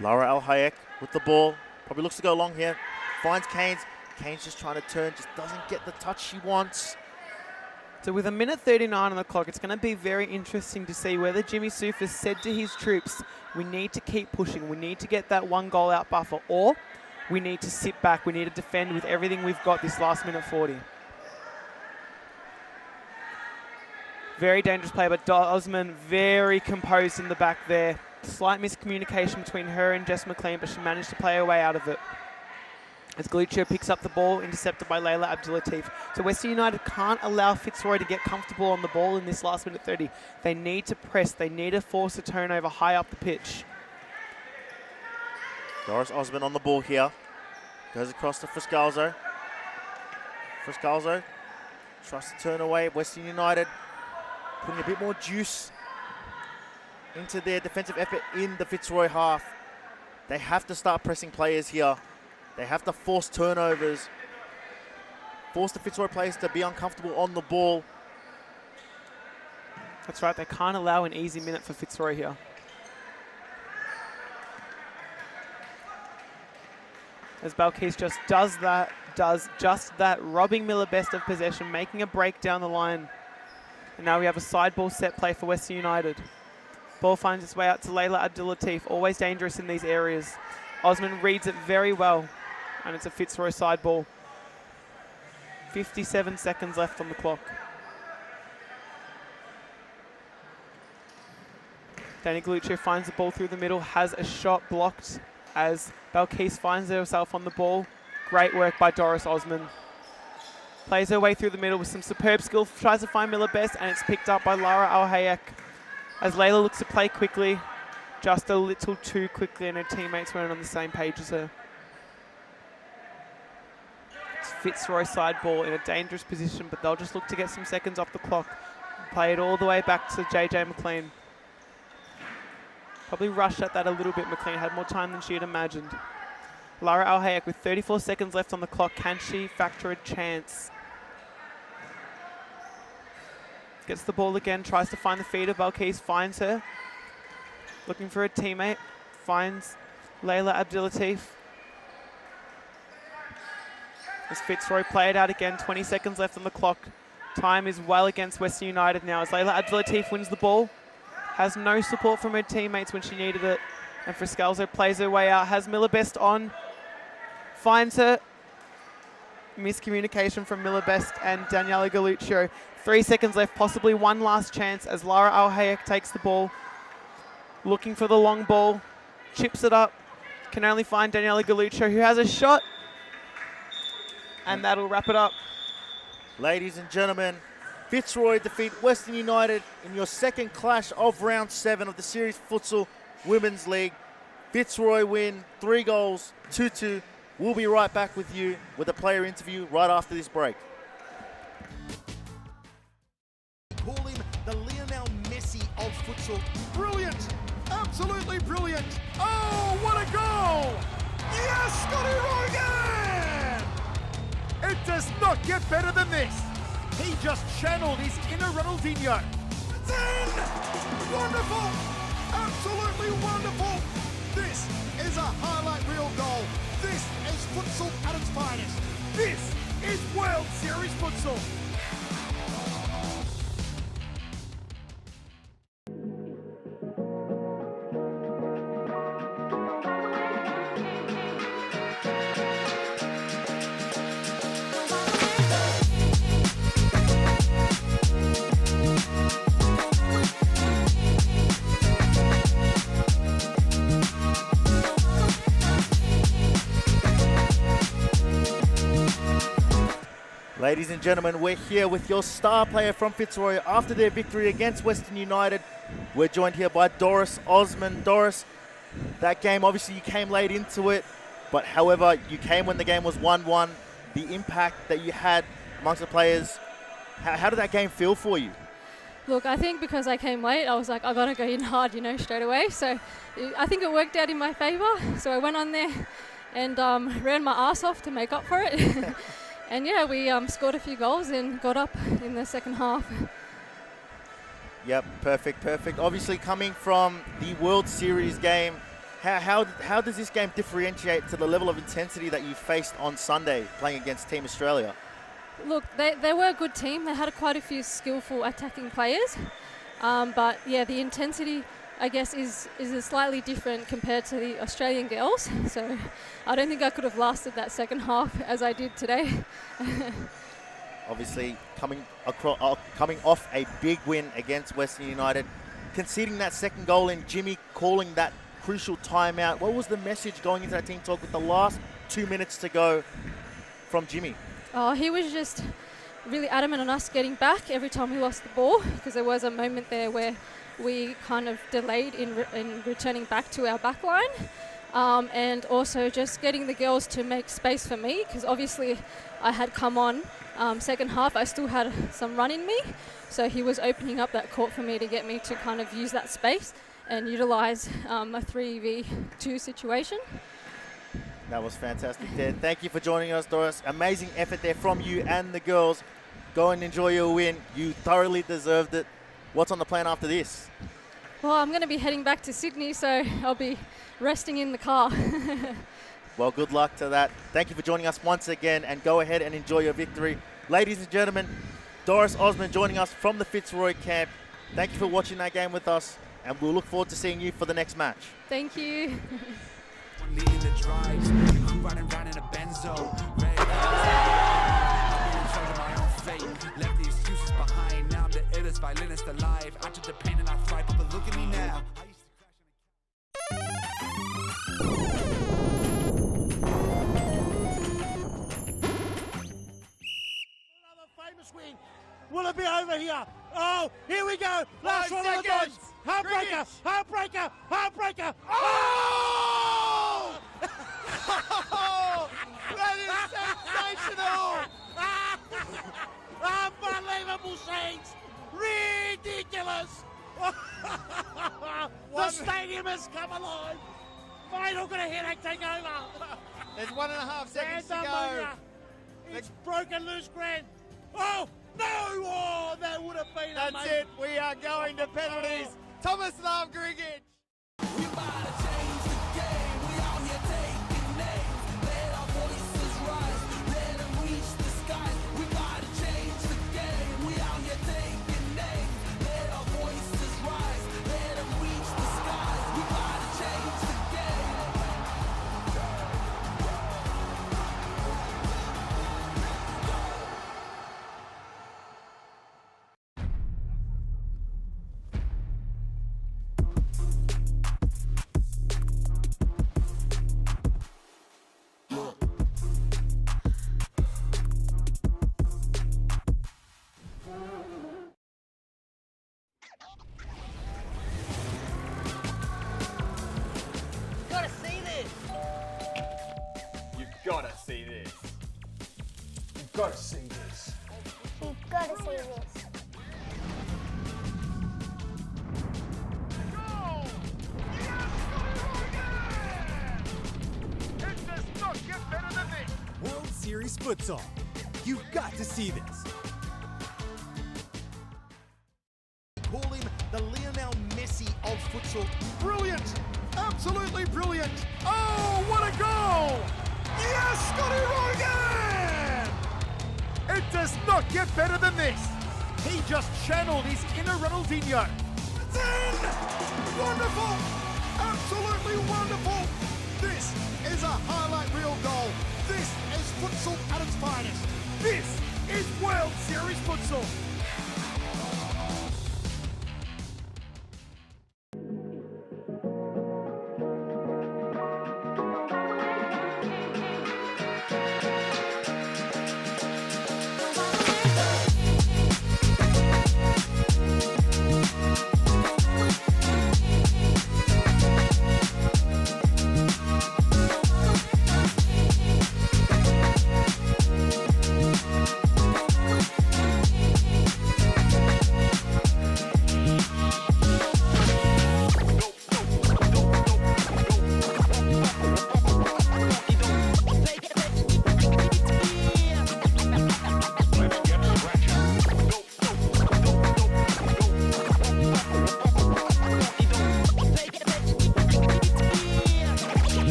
Lara Al Hayek with the ball. Probably looks to go long here. Finds Keynes. Keynes just trying to turn, just doesn't get the touch she wants. So with 1:39 on the clock, it's going to be very interesting to see whether Jimmy Sufas said to his troops, we need to keep pushing, we need to get that 1 goal out buffer, or we need to sit back, we need to defend with everything we've got this last minute 40. Very dangerous play, but Osman very composed in the back there. Slight miscommunication between her and Jess McLean, but she managed to play her way out of it. As Gluccio picks up the ball, intercepted by Layla Abdul Latif. So Western United can't allow Fitzroy to get comfortable on the ball in this last minute 30. They need to press, they need to force a turnover high up the pitch. Doris Osman on the ball here. Goes across to Fiscalzo. Fiscalzo tries to turn away. Western United putting a bit more juice into their defensive effort in the Fitzroy half. They have to start pressing players here. They have to force turnovers. Force the Fitzroy players to be uncomfortable on the ball. That's right, they can't allow an easy minute for Fitzroy here. As Balkis just does just that, robbing Miller best of possession, making a break down the line. And now we have a side ball set play for Western United. Ball finds its way out to Layla Abdul Latif, always dangerous in these areas. Osman reads it very well, and it's a Fitzroy side ball. 57 seconds left on the clock. Danny Gluccio finds the ball through the middle, has a shot blocked as Balkis finds herself on the ball. Great work by Doris Osman. Plays her way through the middle with some superb skill, tries to find Miller Best, and it's picked up by Lara Al-Hayek as Layla looks to play quickly, just a little too quickly, and her teammates weren't on the same page as her. It's Fitzroy side ball in a dangerous position, but they'll just look to get some seconds off the clock. Play it all the way back to JJ McLean. Probably rushed at that a little bit. McLean had more time than she had imagined. Lara Al-Hayek with 34 seconds left on the clock. Can she factor a chance? Gets the ball again, tries to find the feeder. Balkis finds her. Looking for a teammate. Finds Layla Abdulatif. As Fitzroy play it out again, 20 seconds left on the clock. Time is well against Western United now as Layla Abdulatif wins the ball. Has no support from her teammates when she needed it. And Friscalzo plays her way out. Has Miller Best on. Finds her. Miscommunication from Miller Best and Daniela Galuccio. 3 seconds left, possibly one last chance as Lara Al-Hayek takes the ball. Looking for the long ball. Chips it up. Can only find Daniela Galuccio, who has a shot. And that'll wrap it up. Ladies and gentlemen, Fitzroy defeat Western United in your second clash of round 7 of the Series Futsal Women's League. Fitzroy win 3 goals, 2-2. We'll be right back with you with a player interview right after this break. Call him the Lionel Messi of futsal. Brilliant! Absolutely brilliant! Oh, what a goal! Yes, Scotty Rogan! It does not get better than this. He just channeled his inner Ronaldinho. It's in! Wonderful! Absolutely wonderful! This is a highlight reel goal. This is futsal at its finest. This is World Series Futsal. Ladies and gentlemen, we're here with your star player from Fitzroy after their victory against Western United. We're joined here by Doris Osman. Doris, that game, obviously you came late into it, but however, you came when the game was 1-1. The impact that you had amongst the players, how did that game feel for you? Look, I think because I came late, I was like, I got to go in hard, straight away. So I think it worked out in my favour. So I went on there and ran my ass off to make up for it. And yeah, we scored a few goals and got up in the second half. Yep, perfect. Obviously coming from the World Series game, how does this game differentiate to the level of intensity that you faced on Sunday playing against Team Australia? Look, they were a good team. They had quite a few skillful attacking players. But yeah, the intensity, I guess, is slightly different compared to the Australian girls. So I don't think I could have lasted that second half as I did today. Obviously coming off a big win against Western United, conceding that second goal and Jimmy calling that crucial timeout. What was the message going into that team talk with the last 2 minutes to go from Jimmy? Oh, he was just really adamant on us getting back every time we lost the ball, because there was a moment there where we kind of delayed in returning back to our back line, and also just getting the girls to make space for me, because obviously I had come on second half. I still had some run in me, so he was opening up that court for me to get me to kind of use that space and utilise a 3v2 situation. That was fantastic there. Thank you for joining us, Doris. Amazing effort there from you and the girls. Go and enjoy your win. You thoroughly deserved it. What's on the plan after this? Well, I'm going to be heading back to Sydney, so I'll be resting in the car. Well, good luck to that. Thank you for joining us once again, and go ahead and enjoy your victory. Ladies and gentlemen, Doris Osman joining us from the Fitzroy camp. Thank you for watching that game with us, and we'll look forward to seeing you for the next match. Thank you. Leading the drives, the crew riding round in a Benzo. My own fate, left the excuses behind. Now I'm the illest violinist alive. I took the pain and I thrive, but look at me now. I used to crash Will it be over here? Oh, here we go. Last 5 one of the seconds. bunch. Heartbreaker, Cricket. heartbreaker, heartbreaker. Oh! That is sensational! Unbelievable scenes. Ridiculous. The stadium has come alive. Final got a headache take over. There's 1.5 seconds to And go. it's broken loose, Grant. Oh, no! Oh, that would have been That's amazing. it. We are going to penalties. Thomas Love Griggage. We about to change the game. We out here taking names. Let our voices rise. Let them reach the skies. We about to change the game. We out here taking names. Let our voices rise. Let them reach the skies. We about to change the game. Gotta see this. You've got to see this. You've got to see this. You've got to see this. It does not get better than this. World Series Futsal. You've got to see this. Call him the Lionel Messi of futsal. Brilliant! Absolutely brilliant! Oh, what a goal! Yes, Scotty Rogan! It does not get better than this. He just channeled his inner Ronaldinho. It's in! Wonderful! Absolutely wonderful! This is a highlight reel goal. This is futsal at its finest. This is World Series Futsal.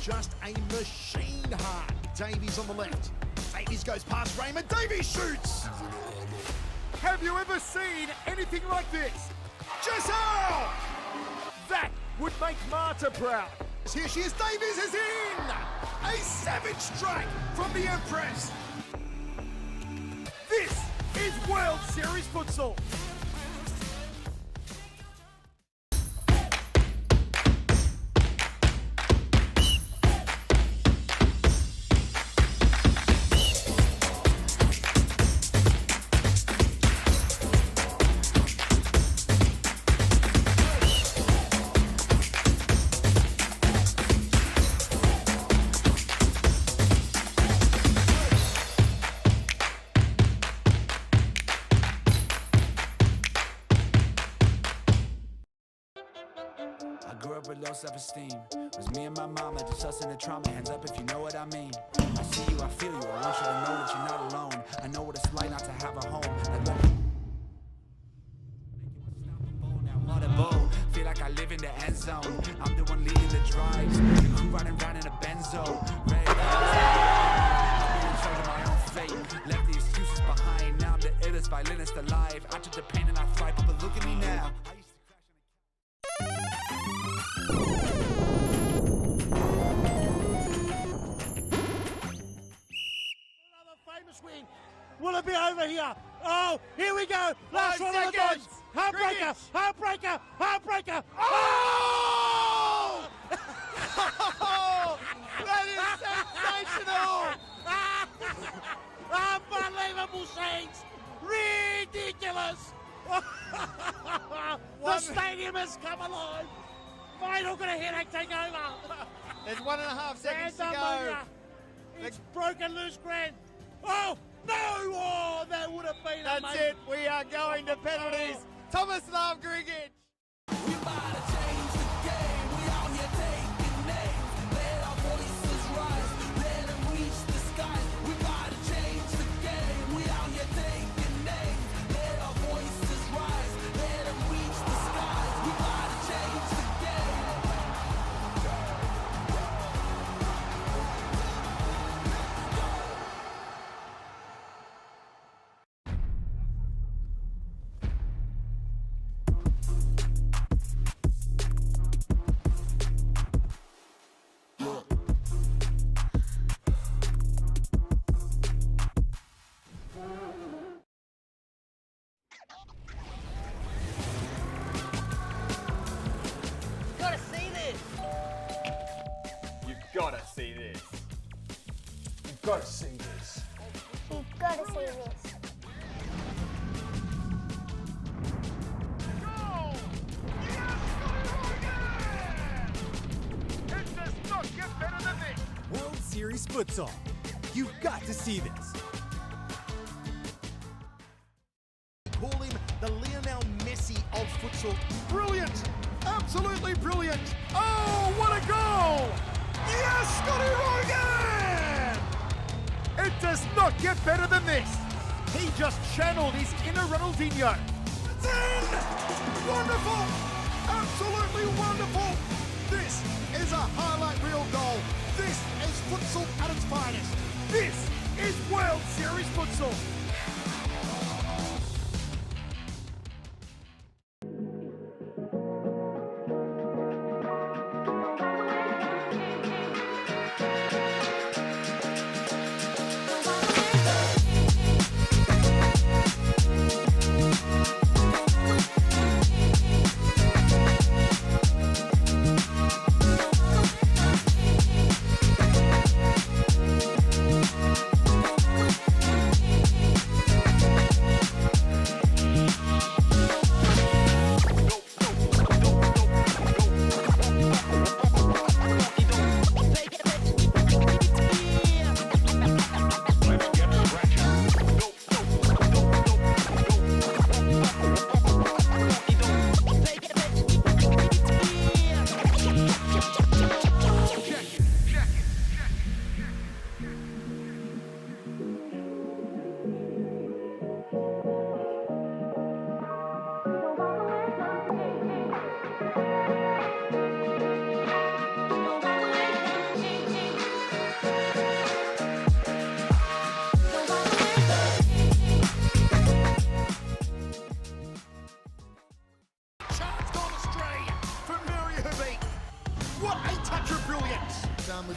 Just a machine hard. Davies on the left. Davies goes past Raymond. Davies shoots. Have you ever seen anything like this? Giselle! That would make Marta proud. Here she is. Davies is in. A savage strike from the Empress. This is World Series Futsal. Low self-esteem. It was me and my mama, just us in the trauma. Hands up if you know what I mean. I see you, I feel you. I want you to know that you're not alone. I know what it's like not to have a home. Feel like I live in the end zone. I'm the one leading the drives. The crew riding around in a Benzo. Red, I'm in charge of my own fate. Left the excuses behind, now I'm the illest violinist alive. I took the pain and I thrive, but look at me now. Another famous win. Will it be over here? Oh, here we go. Last one of the bunch. Heartbreaker, heartbreaker, heartbreaker. Oh! That is sensational! Unbelievable scenes. Ridiculous. The stadium has come alive. Final got a headache take over. There's 1.5 seconds to Santa go. Maria. It's broken loose, Grant. Oh, no! Oh, that would have been That's amazing. it. We are going to penalties. Thomas Love Griggage. We about to change the game. We out here taking names. Let our voices rise. Let them reach the skies. We about to change the game. We out here taking names. Let our voices rise. Let them reach the skies. We about to change the game. Gotta see this. You've got to see this. You've got to see this. You've got to see this. It does not get better than this. World Series Futsal. You've got to see this. Call him the Lionel Messi of futsal. Brilliant! Absolutely brilliant! Oh, what a goal! Yes, Scotty Rogan! It does not get better than this. He just channeled his inner Ronaldinho. It's in! Wonderful! Absolutely wonderful! This is a highlight reel goal. This is futsal at its finest. This is World Series Futsal.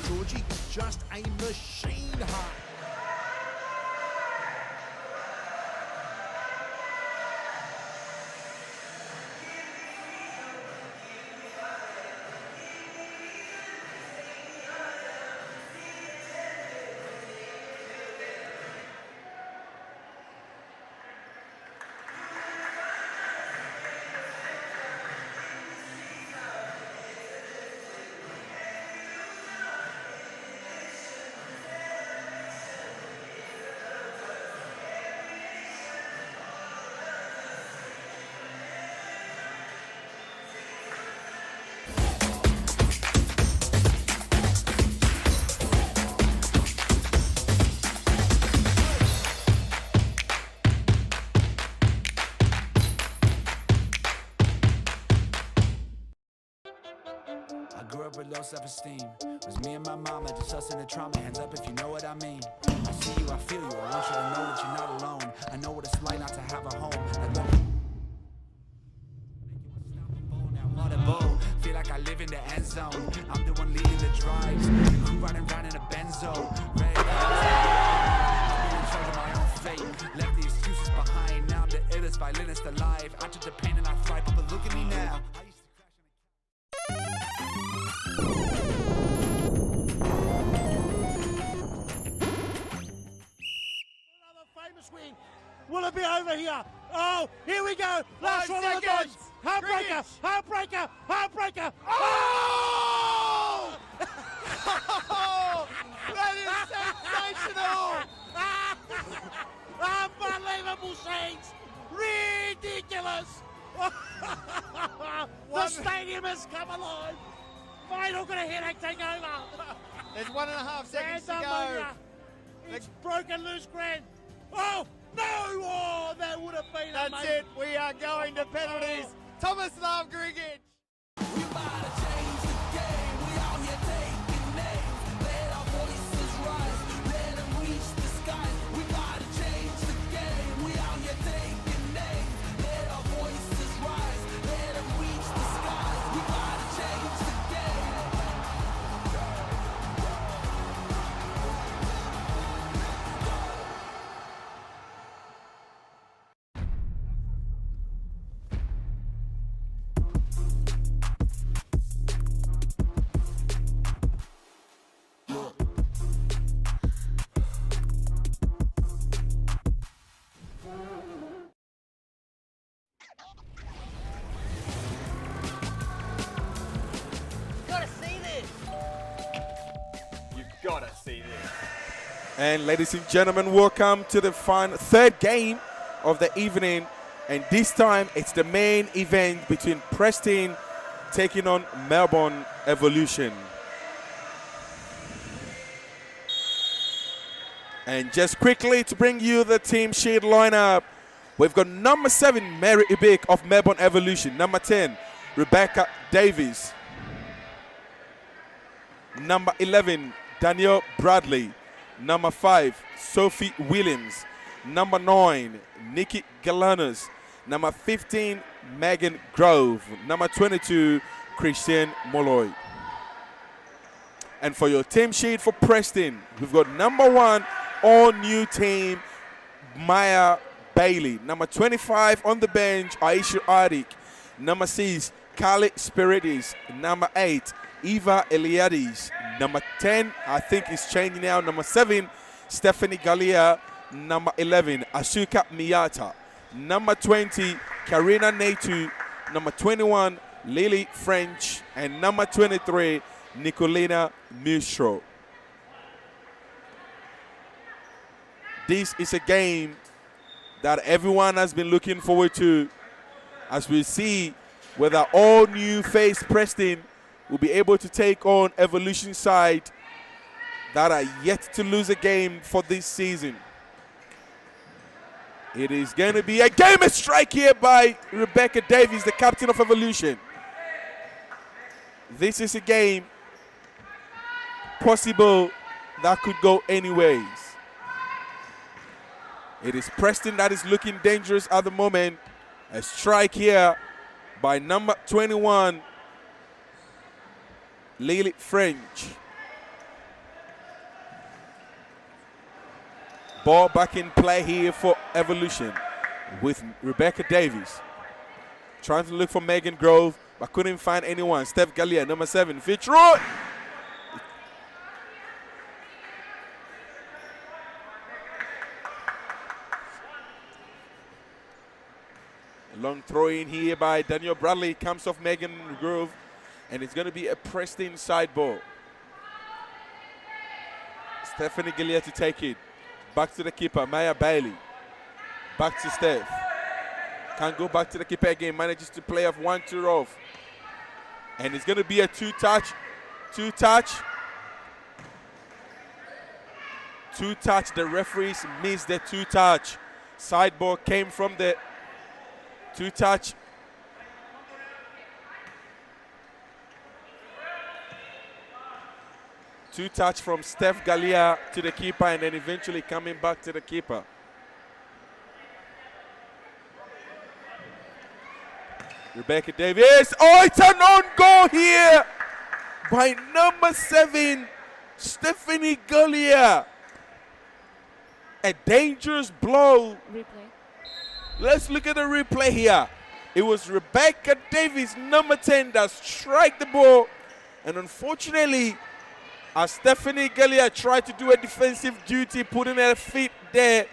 Georgie, just a machine heart. up with low self-esteem. Was me and my mama, just us in the trauma. Hands up if you know what I mean. I see you, I feel you. I want you to know that you're not alone. I know what it's like not to have a home. Feel like I live in the end zone. I'm the one leading the drives. The crew riding round in a Benzo. Red I'm in charge of my own fate. Left the excuses behind. Now I'm the illest violinist alive. I took the pain and I thrive. But look at me now. Another famous win. Will it be over here? Oh, here we go. Last one of the night. Heartbreaker, heartbreaker, heartbreaker. Oh! That is sensational! Unbelievable scenes. Ridiculous. The stadium has come alive. Final got a headache take over. There's 1.5 seconds to go. It's broken loose, Grant. Oh, no! Oh, that would have been That's amazing. it. We are going to penalties. Thomas Love Griggage. We about to change the game. We out here taking names. Let our voices rise. Let them reach the skies. We about to change the game. We out here taking names. Let our voices rise. Let them reach the skies. We about to change the game. You've got to see this. And ladies and gentlemen, welcome to the third game of the evening. And this time, it's the main event between Preston taking on Melbourne Evolution. And just quickly to bring you the team sheet lineup, we've got number 7, Mary Ibik of Melbourne Evolution. Number 10, Rebecca Davies. Number 11, Danielle Bradley. Number 5, Sophie Williams. Number 9, Nikki Galanos. Number 15, Megan Grove. Number 22, Christian Molloy. And for your team sheet for Preston, we've got number 1, all new team, Maya Bailey. Number 25 on the bench, Aisha Adik. Number 6, Kali Spiritis. Number 8, Eva Eliadis. Number 10, I think it's changing now. Number 7, Stephanie Galia. Number 11, Asuka Miyata. Number 20, Karina Natu. Number 21, Lily French. And number 23, Nicolina Mistro. This is a game that everyone has been looking forward to, as we see whether all new face Preston will be able to take on Evolution side that are yet to lose a game for this season. It is going to be a game of strike here by Rebecca Davies, the captain of Evolution. This is a game possible that could go any ways. It is Preston that is looking dangerous at the moment. A strike here by number 21, Lily French. Ball back in play here for Evolution with Rebecca Davies. Trying to look for Megan Grove, but couldn't find anyone. Steph Gallia, number 7, Fitzroy. Long throw in here by Daniel Bradley. Comes off Megan Grove. And it's going to be a Preston side ball. Stephanie Gallia to take it. Back to the keeper, Maya Bailey. Back to Steph. Can't go back to the keeper again. Manages to play off 1-2 off. And it's going to be a two-touch. Two-touch. Two-touch. The referees missed the two-touch. Side ball came from the two-touch. 2-touch from Steph Galia to the keeper and then eventually coming back to the keeper. Rebecca Davis. Oh, it's an own goal here by number 7, Stephanie Galia. A dangerous blow. Replay. Let's look at the replay here. It was Rebecca Davis, number 10, that struck the ball. And unfortunately, as Stephanie Galia tried to do a defensive duty, putting her feet there,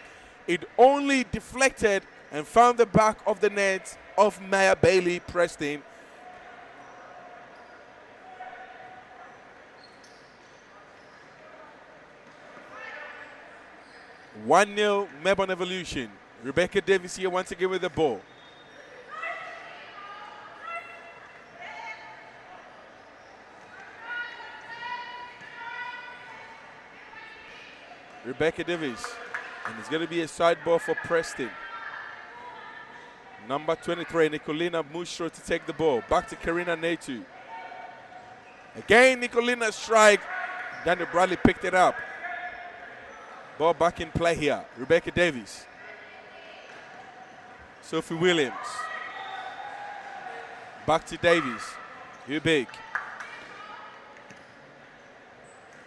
it only deflected and found the back of the net of Maya Bailey Preston. (1-0) Melbourne Evolution. Rebecca Davis here once again with the ball. Rebecca Davis. And it's going to be a side ball for Preston. Number 23, Nicolina Mushro to take the ball. Back to Karina Netu. Again, Nicolina strike. Daniel Bradley picked it up. Ball back in play here. Rebecca Davis. Sophie Williams. Back to Davis. Hubig.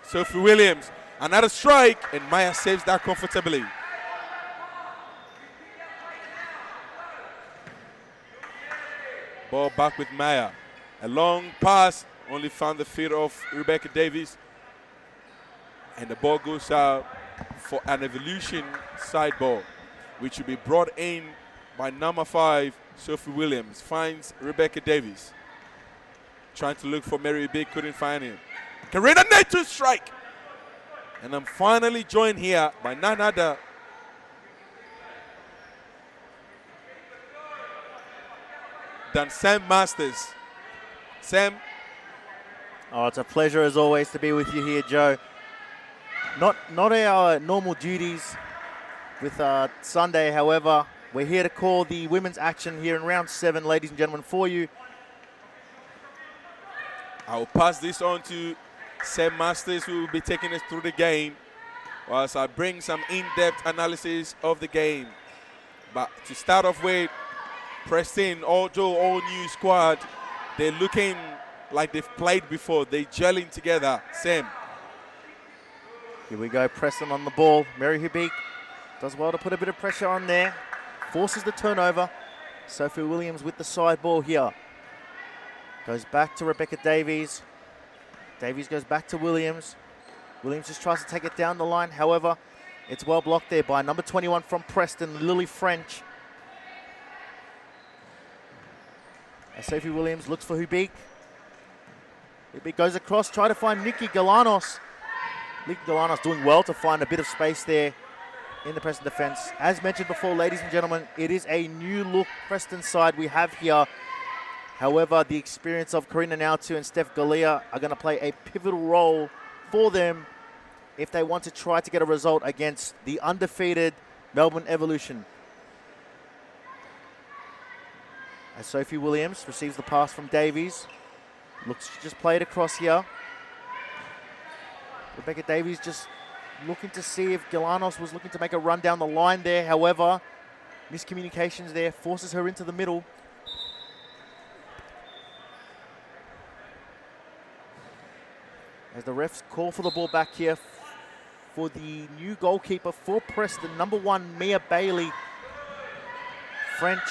Sophie Williams. Another strike, and Maya saves that comfortably. Ball back with Maya. A long pass, only found the feet of Rebecca Davis. And the ball goes out for an Evolution side ball, which will be brought in by number 5, Sophie Williams. Finds Rebecca Davis. Trying to look for Mary Big, couldn't find him. Karina Netu strike. And I'm finally joined here by none other than Sam Masters. Sam. Oh, it's a pleasure as always to be with you here, Joe. Not our normal duties with Sunday, however. We're here to call the women's action here in round 7, ladies and gentlemen, for you. I'll pass this on to Sam Masters, who will be taking us through the game, whilst I bring some in-depth analysis of the game. But to start off with, Preston, although all new squad, they're looking like they've played before. They're gelling together. Sam. Here we go, Preston on the ball. Mary Hubig does well to put a bit of pressure on there. Forces the turnover. Sophie Williams with the side ball here. Goes back to Rebecca Davies. Davies goes back to Williams. Williams just tries to take it down the line. However, it's well blocked there by number 21 from Preston, Lily French. As Sophie Williams looks for Hubig. Hubig goes across, try to find Nikki Galanos. Nikki Galanos doing well to find a bit of space there in the Preston defense. As mentioned before, ladies and gentlemen, it is a new look Preston side we have here. However, the experience of Karina Nautu and Steph Galia are going to play a pivotal role for them if they want to try to get a result against the undefeated Melbourne Evolution. As Sophie Williams receives the pass from Davies. Looks to just play it across here. Rebecca Davies just looking to see if Galanos was looking to make a run down the line there. However, miscommunications there forces her into the middle. As the refs call for the ball back here for the new goalkeeper for Preston, number 1, Mia Bailey. French.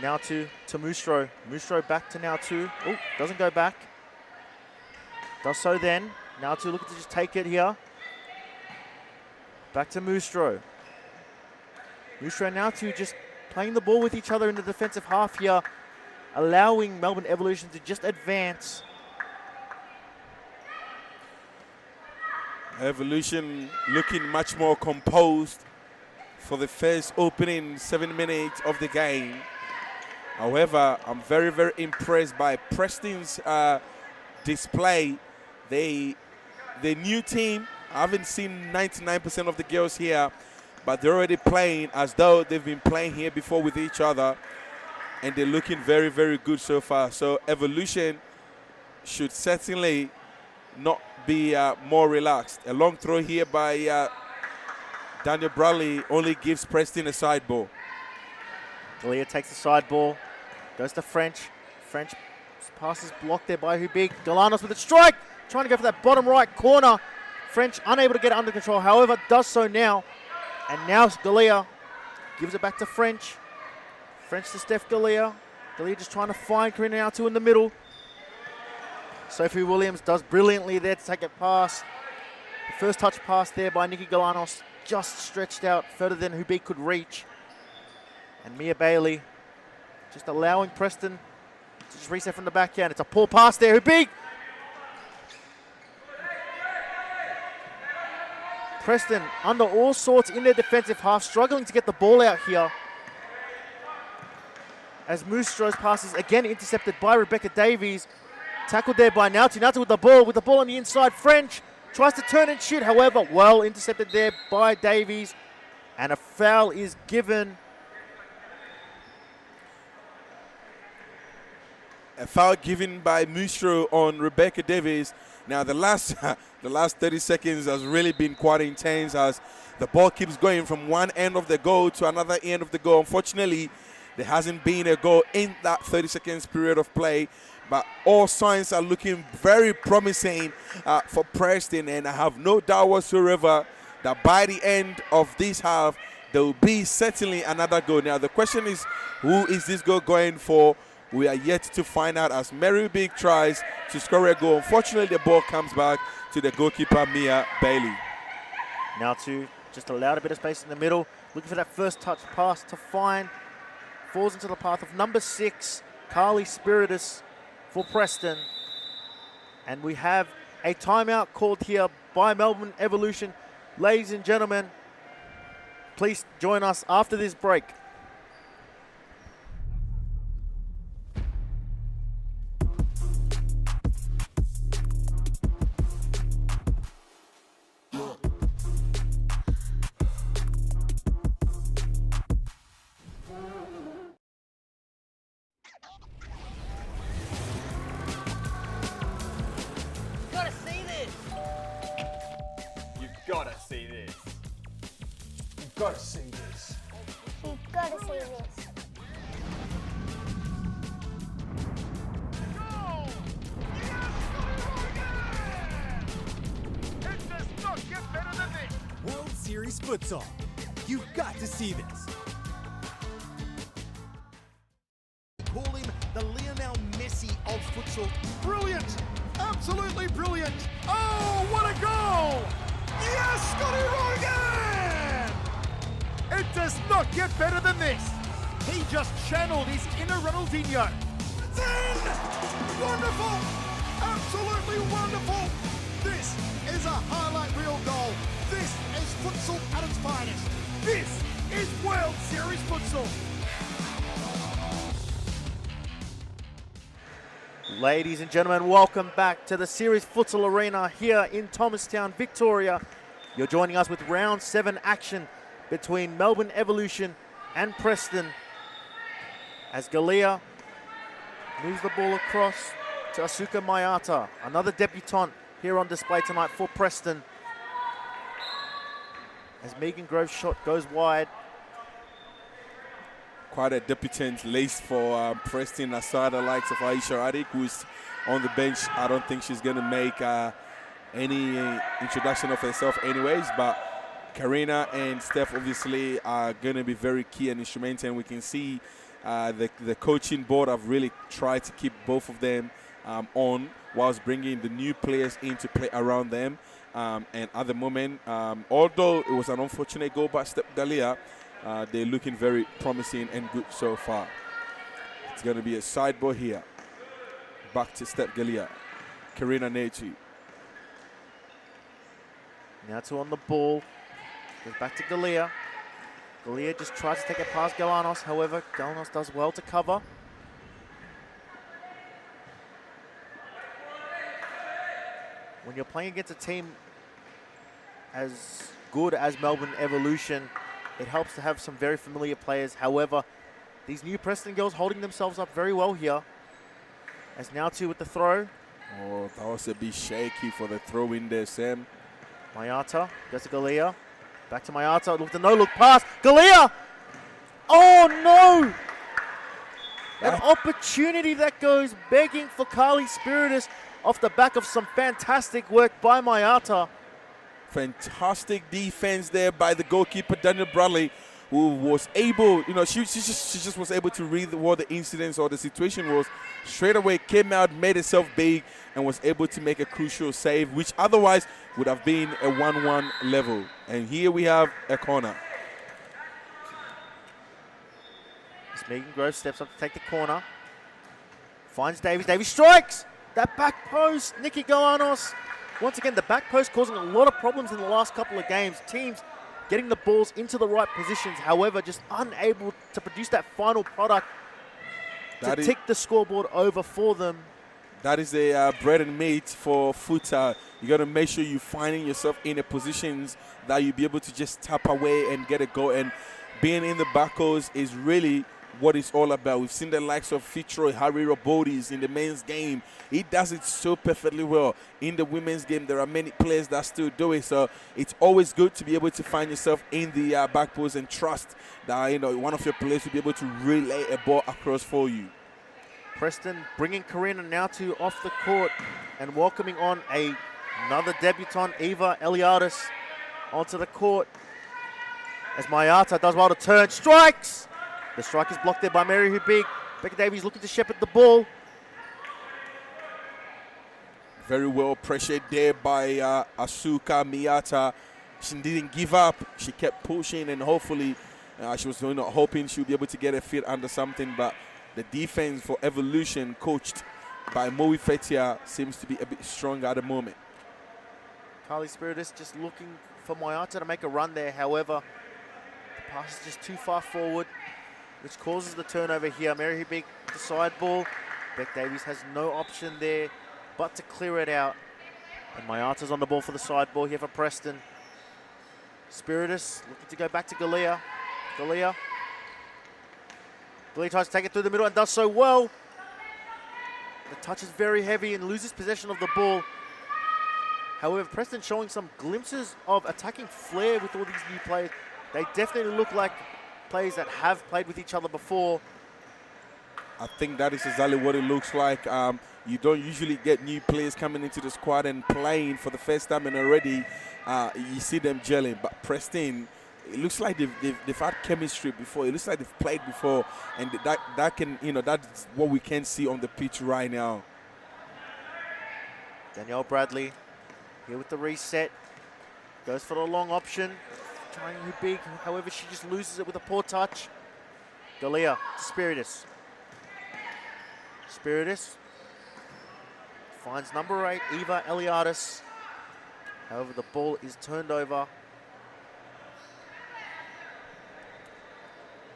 Now to Mustro. Mustro back to Nautu. Oh, doesn't go back. Does so then. Nautu looking to just take it here. Back to Mustro. Mustro and Nautu just playing the ball with each other in the defensive half here, allowing Melbourne Evolution to just advance. Evolution looking much more composed for the first opening 7 minutes of the game. However, I'm very, very impressed by Preston's display. The new team, I haven't seen 99% of the girls here, but they're already playing as though they've been playing here before with each other. And they're looking very, very good so far. So Evolution should certainly not be more relaxed. A long throw here by Daniel Bradley only gives Preston a side ball. Galea takes the side ball, goes to French. French pass is blocked there by Hubig. Galanos with a strike, trying to go for that bottom right corner. French unable to get it under control, however, does so now. And now Galea gives it back to French. French to Steph Galea. Galea just trying to find Karina Autu in the middle. Sophie Williams does brilliantly there to take it past. The first touch pass there by Nikki Galanos, just stretched out further than Hubig could reach. And Mia Bailey just allowing Preston to just reset from the backhand. It's a poor pass there, Hubig. Preston under all sorts in their defensive half, struggling to get the ball out here. As Moostro's pass is again intercepted by Rebecca Davies. Tackled there by Naughty. Naughty with the ball on the inside. French tries to turn and shoot, however, well intercepted there by Davies. And a foul is given. A foul given by Moostro on Rebecca Davies. Now the last 30 seconds has really been quite intense as the ball keeps going from one end of the goal to another end of the goal. Unfortunately, there hasn't been a goal in that 30 seconds period of play, but all signs are looking very promising for Preston, and I have no doubt whatsoever that by the end of this half, there will be certainly another goal. Now the question is, who is this goal going for? We are yet to find out as Mary Big tries to score a goal. Unfortunately, the ball comes back to the goalkeeper, Mia Bailey. Now to just allowed a bit of space in the middle, looking for that first touch pass to find. Falls into the path of number 6, Carly Spiritus for Preston. And we have a timeout called here by Melbourne Evolution. Ladies and gentlemen, please join us after this break. Gotta see this. You've got to see this. You've got to see this. It does not get better than this. World Series Futsal. You've got to see this. Call him the Lionel Messi of futsal. Brilliant! Absolutely brilliant! Oh, what a goal! Yes, Scotty Rogan! It does not get better than this. He just channeled his inner Ronaldinho. It's in! Wonderful! Absolutely wonderful! This is a highlight reel goal. This is futsal at its finest. This is World Series Futsal. Ladies and gentlemen, welcome back to the Series Futsal Arena here in Thomastown, Victoria. You're joining us with round 7 action between Melbourne Evolution and Preston as Galea moves the ball across to Asuka Mayata, another debutante here on display tonight for Preston. As Megan Grove's shot goes wide. Quite a debutant laced for Preston aside the likes of Aisha Adik, who's on the bench. I don't think she's going to make any introduction of herself anyways, but Karina and Steph obviously are going to be very key and instrumental, and we can see the coaching board have really tried to keep both of them on whilst bringing the new players in to play around them. And at the moment, although it was an unfortunate goal by Steph Galea, they're looking very promising and good so far. It's going to be a side ball here. Back to Steph Galea. Karina Netu. Natu on the ball. Goes back to Galea. Galea just tries to take it past Galanos. However, Galanos does well to cover. When you're playing against a team as good as Melbourne Evolution, it helps to have some very familiar players. However, these new Preston girls holding themselves up very well here. As Nautu with the throw. Oh, that was a bit shaky for the throw in there, Sam. Mayata goes to Galea. Back to Mayata. Look, the no-look pass. Galea! Oh, no! An opportunity that goes begging for Carly Spiritus off the back of some fantastic work by Mayata. Fantastic defense there by the goalkeeper, Daniel Bradley, who was able, she just was able to read what the incidents or the situation was. Straight away came out, made herself big, and was able to make a crucial save, which otherwise would have been a 1-1 level. And here we have a corner. As Megan Grove steps up to take the corner. Finds Davies. Davies strikes! That back post, Nikki Goanos. Once again, the back post causing a lot of problems in the last couple of games. Teams getting the balls into the right positions, however, just unable to produce that final product to tick the scoreboard over for them. That is a bread and meat for futsal. You got to make sure you're finding yourself in a positions that you'll be able to just tap away and get a goal. And being in the backhoes is really what it's all about. We've seen the likes of Fitzroy, Harry Robotis in the men's game. He does it so perfectly well. In the women's game, there are many players that still do it. So it's always good to be able to find yourself in the back post and trust that one of your players will be able to relay a ball across for you. Preston bringing Karina now to off the court and welcoming on another debutant, Eva Eliadis, onto the court. As Mayata does well to turn, strikes! The strike is blocked there by Mary Hubig. Becca Davies looking to shepherd the ball. Very well pressured there by Asuka Miyata. She didn't give up. She kept pushing, and hopefully she was hoping she would be able to get her feet under something. But the defense for Evolution, coached by Moe Fetia, seems to be a bit stronger at the moment. Carly Spiritus just looking for Mayata to make a run there. However, the pass is just too far forward, which causes the turnover here. Mary Hubig, the side ball. Beck Davies has no option there but to clear it out. And Mayata's on the ball for the side ball here for Preston. Spiritus looking to go back to Galea. Galea tries to take it through the middle and does so well. The touch is very heavy and loses possession of the ball. However, Preston showing some glimpses of attacking flair with all these new players. They definitely look like players that have played with each other before. I think that is exactly what it looks like. You don't usually get new players coming into the squad and playing for the first time, and already you see them gelling. But Preston, it looks like they've had chemistry before. It looks like they've played before, and that's what we can see on the pitch right now. Danielle Bradley here with the reset. Goes for the long option. Trying Hubig, however, she just loses it with a poor touch. Galea to Spiritus. Spiritus finds number 8, Eva Eliadis. However, the ball is turned over.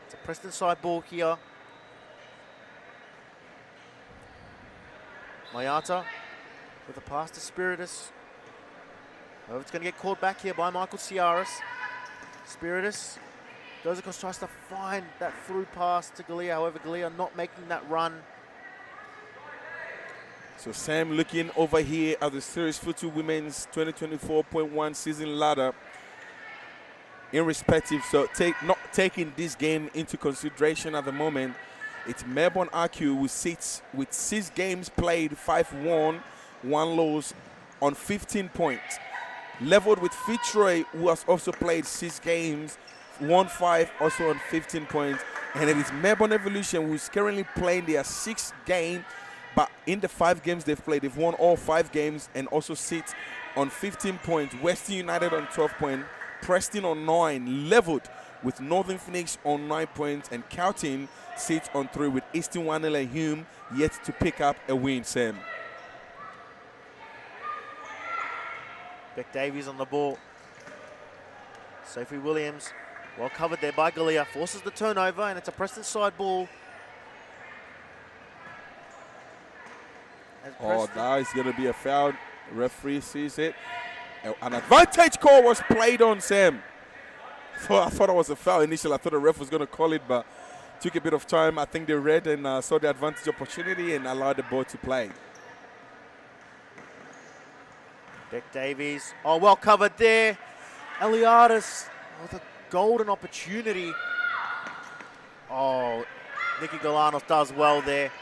It's a Preston side ball here. Mayata with a pass to Spiritus. However, it's going to get called back here by Michael Ciaris. Spiritus goes across, tries to find that through pass to Galea. However, Galea not making that run. So Sam looking over here at the Series Futsal Women's 2024.1 season ladder. Irrespective, so not taking this game into consideration at the moment, it's Melbourne Arcu who sits with 6 games played, 5 won, 1 loss on 15 points. Leveled with Fitzroy, who has also played 6 games, 1 5, also on 15 points. And it is Melbourne Evolution who is currently playing their 6th game, but in the 5 games they've played, they've won all 5 games and also sit on 15 points. Western United on 12 points, Preston on 9, leveled with Northern Phoenix on 9 points, and Cowton sits on 3 with Eastern Wanel and Hume yet to pick up a win, Sam. Beck Davies on the ball. Sophie Williams, well covered there by Galea, forces the turnover, and it's a Preston side ball. That is going to be a foul. Referee sees it. An advantage call was played on Sam. I thought it was a foul initially. I thought the ref was going to call it, but took a bit of time. I think they read and saw the advantage opportunity and allowed the ball to play. Beck Davies. Oh, well covered there. Eliadis with a golden opportunity. Oh, Nikki Galanos does well there.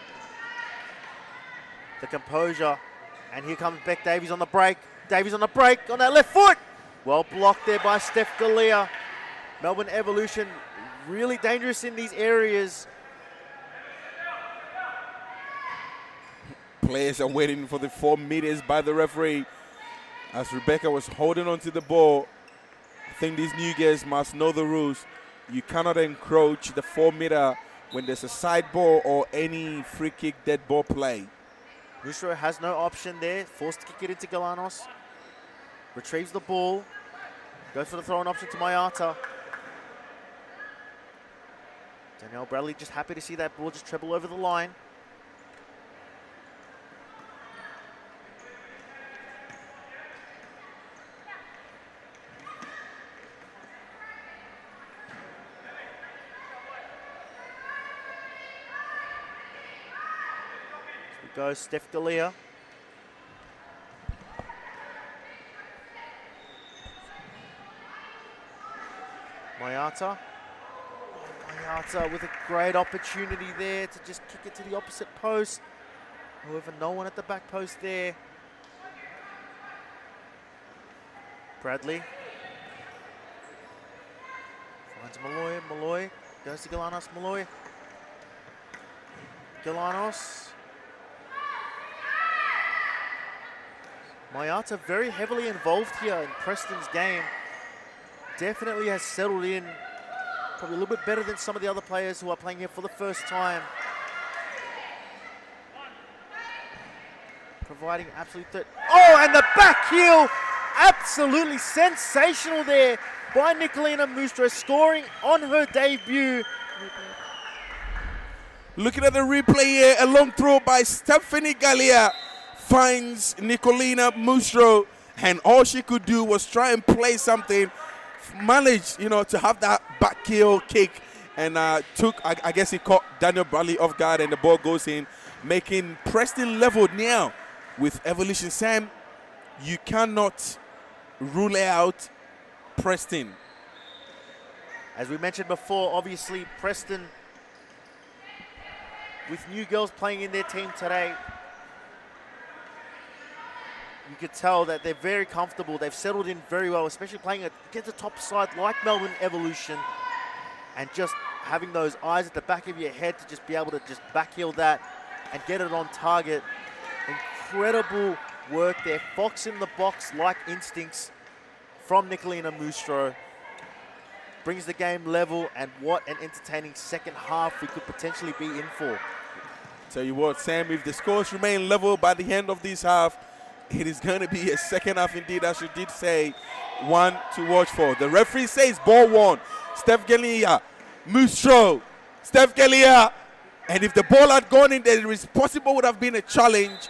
The composure. And here comes Beck Davies on the break. Davies on the break on that left foot. Well blocked there by Steph Galea. Melbourne Evolution really dangerous in these areas. Players are waiting for the 4 meters by the referee. As Rebecca was holding on to the ball, I think these new guys must know the rules. You cannot encroach the 4 meter when there's a side ball or any free kick dead ball play. Mushro has no option there, forced to kick it into Galanos. Retrieves the ball, goes for the throw-in option to Mayata. Danielle Bradley just happy to see that ball just treble over the line. Goes Steph Galea. Mayata. Mayata with a great opportunity there to just kick it to the opposite post. However, no one at the back post there. Bradley. Finds Malloy. Malloy goes to Galanos. Malloy. Galanos. Mayata very heavily involved here in Preston's game. Definitely has settled in. Probably a little bit better than some of the other players who are playing here for the first time. Providing absolute threat. Oh, and the back heel. Absolutely sensational there by Nicolina Mustra, scoring on her debut. Looking at the replay here, a long throw by Stephanie Galea finds Nicolina Mustro, and all she could do was try and play something, managed, to have that back heel kick, and I guess he caught Daniel Bradley off guard, and the ball goes in, making Preston leveled now with Evolution. Sam, you cannot rule out Preston. As we mentioned before, obviously Preston, with new girls playing in their team today, you could tell that they're very comfortable. They've settled in very well, especially playing against a top side like Melbourne Evolution, and just having those eyes at the back of your head to just be able to just back heel that and get it on target. Incredible work there. Fox in the box like instincts from Nicolina Mustro. Brings the game level, and what an entertaining second half we could potentially be in for. Tell you what, Sam, if the scores remain level by the end of this half, it is going to be a second half indeed, as you did say, one to watch for. The referee says ball one. Steph Galea, Mustro, Steph Galea. And if the ball had gone in there, it is possible would have been a challenge.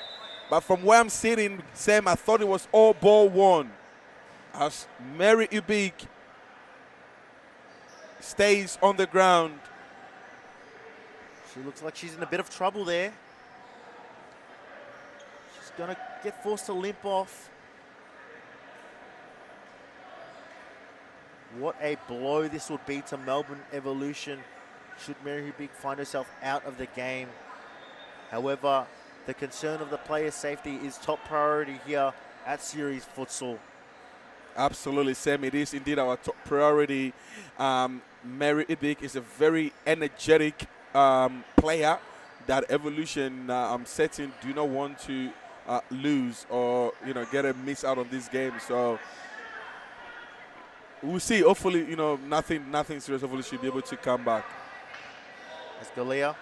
But from where I'm sitting, Sam, I thought it was all ball one. As Mary Ubik stays on the ground. She looks like she's in a bit of trouble there. She's going to get forced to limp off. What a blow this would be to Melbourne Evolution should Mary Hubig find herself out of the game. However, the concern of the player's safety is top priority here at Series Futsal. Absolutely, Sam. It is indeed our top priority. Mary Ibik is a very energetic player that Evolution, I'm certain, do not want to lose or get a miss out on this game. So we'll see. Hopefully, nothing serious. Hopefully, she'll be able to come back. As Galea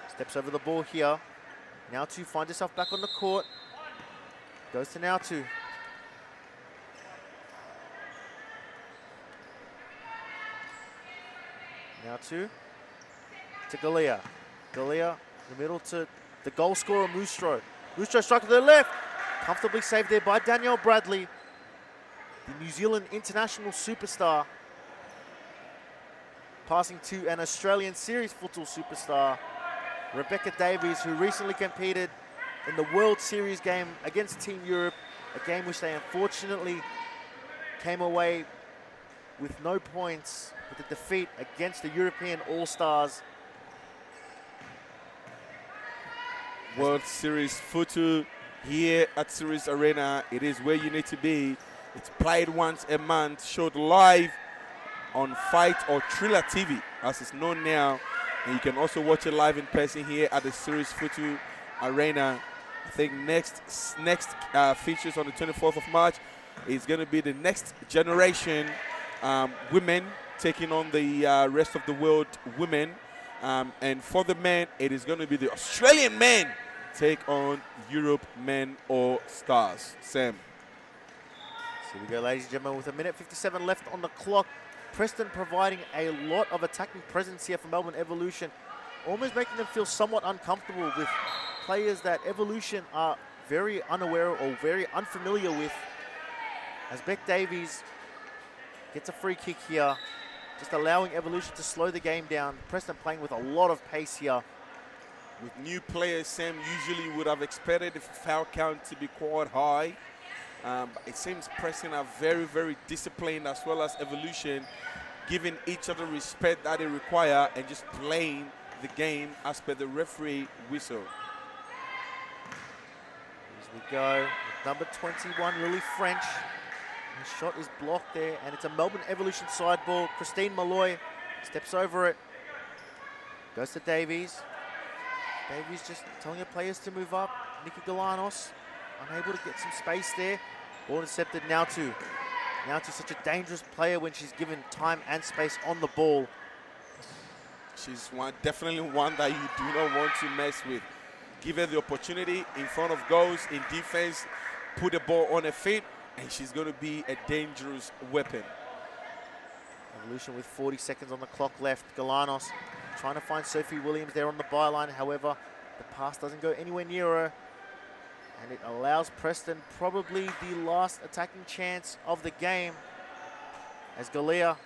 steps over the ball here. Now to find herself back on the court. Goes to now to. Now to Galea. Galea in the middle to the goal scorer, Mustro. Mustro struck to the left. Comfortably saved there by Danielle Bradley, the New Zealand international superstar. Passing to an Australian Series Futsal superstar, Rebecca Davies, who recently competed in the World Series game against Team Europe A game which they unfortunately came away with no points with a defeat against the European All-Stars. World Series Futsal here at Series Arena. It is where you need to be. It's played once a month, showed live on Fight or Thriller TV, as it's known now. And you can also watch it live in person here at the Series Futsal Arena. I think next features on the 24th of March is going to be the next generation women taking on the rest of the world women. And for the men, it is going to be the Australian men take on Europe men or stars. Sam. So we go, ladies and gentlemen, with 1:57 left on the clock. Preston providing a lot of attacking presence here for Melbourne Evolution, almost making them feel somewhat uncomfortable with players that Evolution are very unaware or very unfamiliar with. As Beck Davies gets a free kick here, just allowing Evolution to slow the game down. Preston playing with a lot of pace here. With new players, Sam usually would have expected the foul count to be quite high. But it seems Preston are very, very disciplined, as well as Evolution, giving each other respect that they require and just playing the game as per the referee whistle. As we go, with number 21, Lily French. The shot is blocked there, and it's a Melbourne Evolution side ball. Christine Malloy steps over it. Goes to Davies. Davies just telling her players to move up. Nikki Galanos unable to get some space there. Ball intercepted now to such a dangerous player when she's given time and space on the ball. She's definitely one that you do not want to mess with. Give her the opportunity in front of goals, in defense, put the ball on her feet, and she's going to be a dangerous weapon. Evolution with 40 seconds on the clock left. Galanos trying to find Sophie Williams there on the byline. However, the pass doesn't go anywhere near her. And it allows Preston probably the last attacking chance of the game. As Galea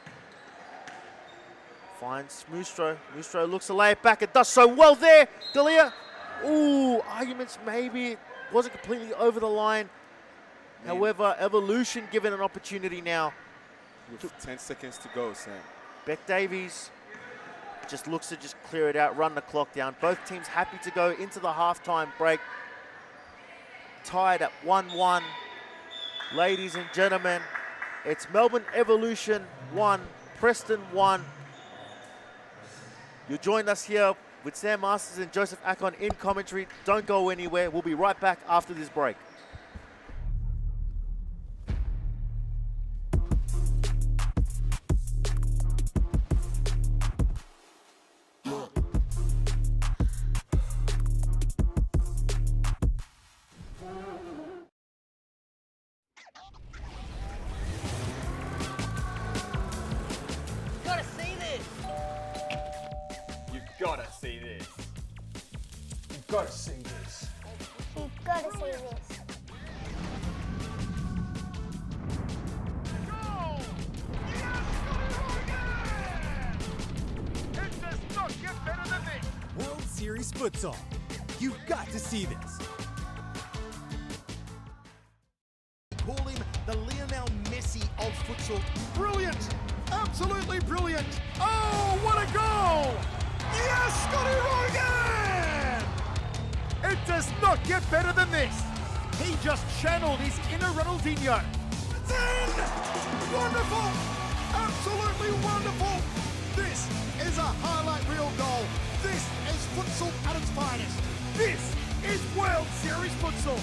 finds Mustro. Mustro looks to lay it back. It does so well there. Galea, ooh, arguments maybe it wasn't completely over the line. However, Evolution given an opportunity now. With 10 seconds to go, Sam. Beck Davies just looks to just clear it out, run the clock down. Both teams happy to go into the halftime break. Tied at 1-1. Ladies and gentlemen, it's Melbourne Evolution 1, Preston 1. You joined us here with Sam Masters and Joseph Akon in commentary. Don't go anywhere. We'll be right back after this break. Gotta see this. You've got to see this. You've got to see this. Goal! Yes! It does not get better than this. World Series Futsal. You've got to see this. Call him the Lionel Messi of futsal. Brilliant! Absolutely brilliant! Oh, what a goal! Yes, Scotty Rogan! It does not get better than this. He just channeled his inner Ronaldinho. 10! Wonderful! Absolutely wonderful! This is a highlight reel goal. This is futsal at its finest. This is World Series Futsal.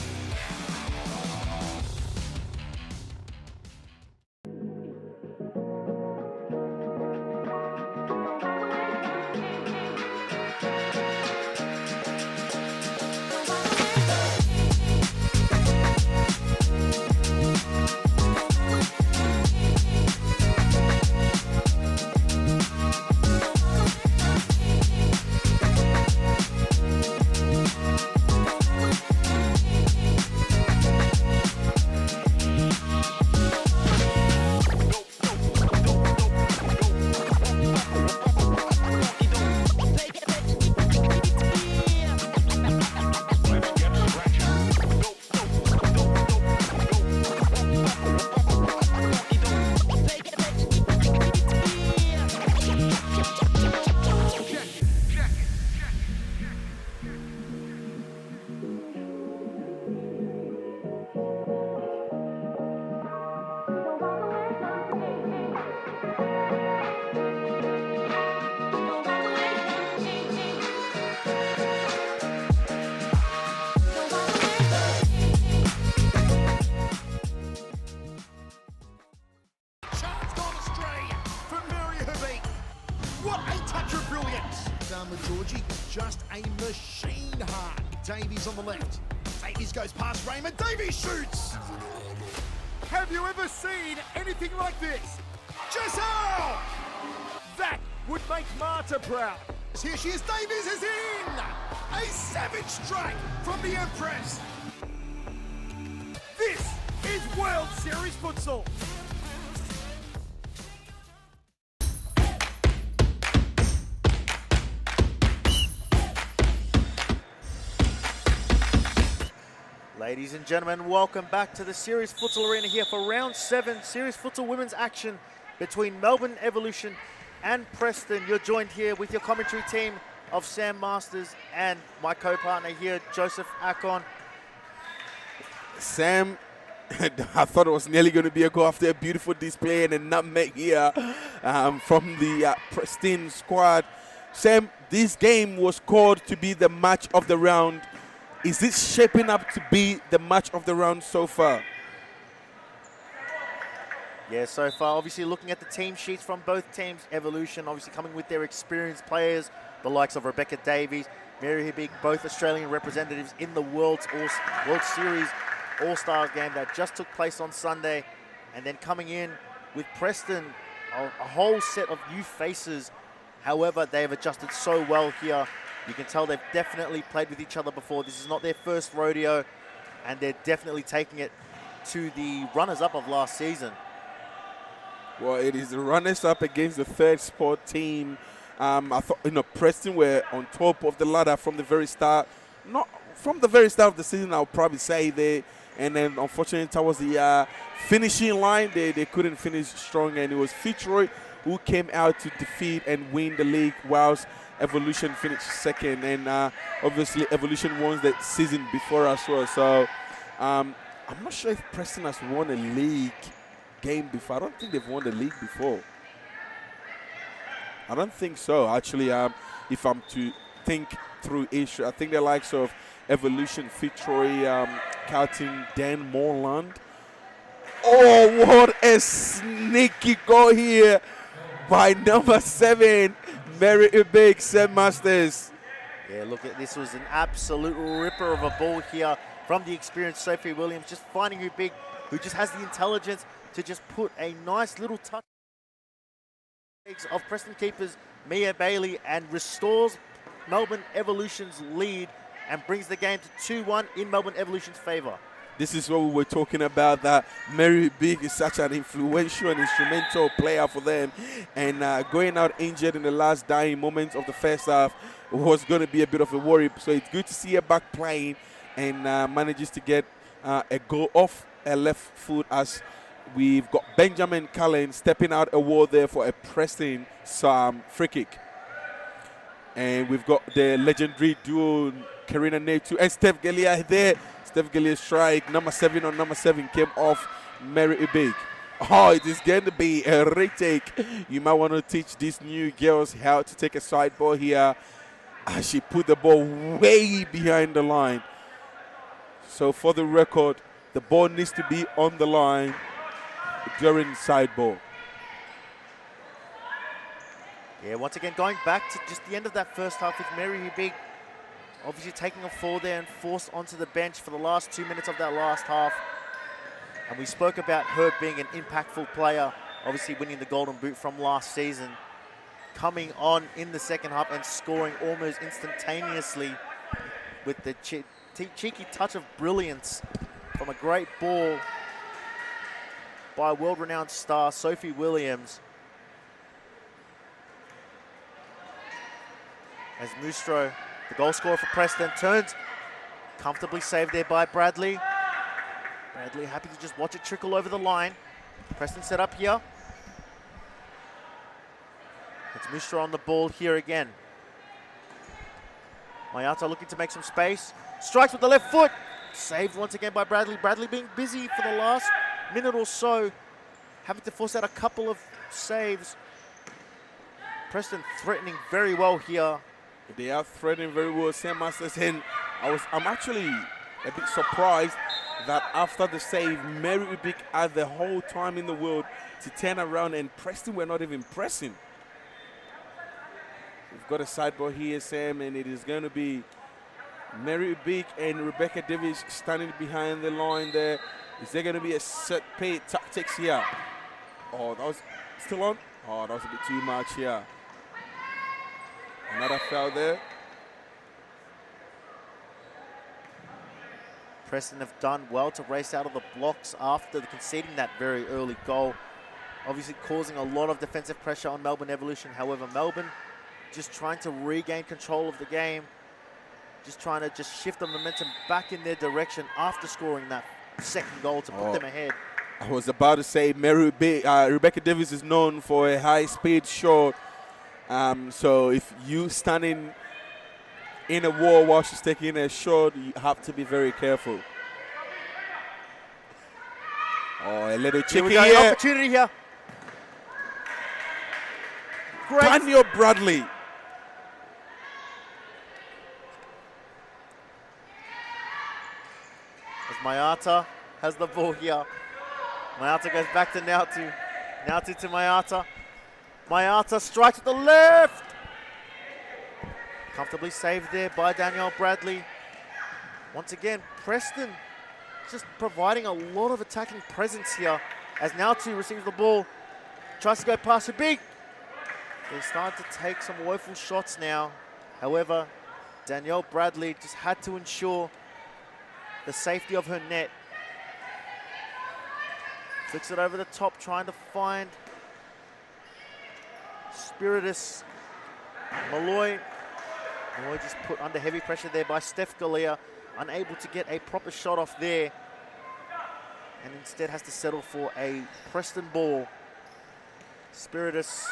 just a machine hard. Davies on the left. Davies goes past Raymond. Davies shoots. Have you ever seen anything like this? Giselle! That would make Marta proud. Here she is. Davies is in. A savage strike from the Empress. This is World Series Futsal. Ladies and gentlemen, welcome back to the Series Futsal Arena here for round 7 Series Futsal Women's action between Melbourne Evolution and Preston. You're joined here with your commentary team of Sam Masters and my co-partner here, Joseph Akon. Sam, I thought it was nearly going to be a goal after a beautiful display and a nutmeg here from the Preston squad. Sam, this game was called to be the match of the round. Is this shaping up to be the match of the round so far? Yeah, so far, obviously looking at the team sheets from both teams, Evolution obviously coming with their experienced players, the likes of Rebecca Davies, Mary Hibbig, both Australian representatives in the World Series All-Stars game that just took place on Sunday. And then coming in with Preston, a whole set of new faces. However, they have adjusted so well here. You can tell they've definitely played with each other before. This is not their first rodeo, and they're definitely taking it to the runners-up of last season. Well, it is the runners-up against the third spot team. I thought, Preston were on top of the ladder from the very start. Not from the very start of the season, I'll probably say they. And then, unfortunately, towards the finishing line, they couldn't finish strong, and it was Fitzroy who came out to defeat and win the league, whilst Evolution finished second, and obviously Evolution won the season before as well. So I'm not sure if Preston has won a league game before. I don't think they've won the league before. I don't think so, actually. If I'm to think through issue, I think the likes of Evolution, Fitzroy, Carlton, Dan Moreland. Oh, what a sneaky goal here by number 7. Mary Ubik, Sam Masters. Yeah, look, this was an absolute ripper of a ball here from the experienced Sophie Williams, just finding Ubik, who just has the intelligence to just put a nice little touch of Preston keepers Mia Bailey and restores Melbourne Evolution's lead and brings the game to 2-1 in Melbourne Evolution's favour. This is what we were talking about, that Mary Big is such an influential and instrumental player for them. And going out injured in the last dying moments of the first half was going to be a bit of a worry. So it's good to see her back playing and manages to get a goal off her left foot, as we've got Benjamin Cullen stepping out a wall there for a Preston free kick. And we've got the legendary duo, Karina Netu and Steph Gelia there. Steph Gillia's strike, number 7 on number 7 came off Mary Ubik. Oh, it is going to be a retake. You might want to teach these new girls how to take a side ball here. She put the ball way behind the line. So for the record, the ball needs to be on the line during side ball. Yeah, once again, going back to just the end of that first half with Mary Ubik obviously taking a fall there and forced onto the bench for the last 2 minutes of that last half. And we spoke about her being an impactful player, obviously winning the Golden Boot from last season, coming on in the second half and scoring almost instantaneously with the cheeky touch of brilliance from a great ball by world-renowned star Sophie Williams. As Mustro, the goal scorer for Preston, turns, comfortably saved there by Bradley. Bradley happy to just watch it trickle over the line. Preston set up here. It's Mustro on the ball here again. Mayata looking to make some space. Strikes with the left foot. Saved once again by Bradley. Bradley being busy for the last minute or so, having to force out a couple of saves. Preston threatening very well here. They are threatening very well, Sam Masters, and I'm actually a bit surprised that after the save, Mary Ubik had the whole time in the world to turn around, and Preston were not even pressing. We've got a sideboard here, Sam, and it is going to be Mary Beak and Rebecca Davis standing behind the line there. Is there going to be a set play tactics here? Oh, that was still on? Oh, that was a bit too much here. Another foul there. Preston have done well to race out of the blocks after conceding that very early goal. Obviously causing a lot of defensive pressure on Melbourne Evolution. However, Melbourne just trying to regain control of the game. Just trying to shift the momentum back in their direction after scoring that second goal to put them ahead. I was about to say Rebecca Davis is known for a high-speed shot. So if you standing in a wall while she's taking a shot, you have to be very careful. Oh, a little chicken here. Opportunity here. Great. Daniel Bradley. As Mayata has the ball here. Mayata goes back to Nautu. Nautu to Mayata. Mayata strikes to the left. Comfortably saved there by Danielle Bradley. Once again, Preston just providing a lot of attacking presence here as Nautu receives the ball. Tries to go past Habib. They're starting to take some woeful shots now. However, Danielle Bradley just had to ensure the safety of her net. Flicks it over the top, trying to find Spiritus. Malloy just put under heavy pressure there by Steph Galea, unable to get a proper shot off there, and instead has to settle for a Preston ball. Spiritus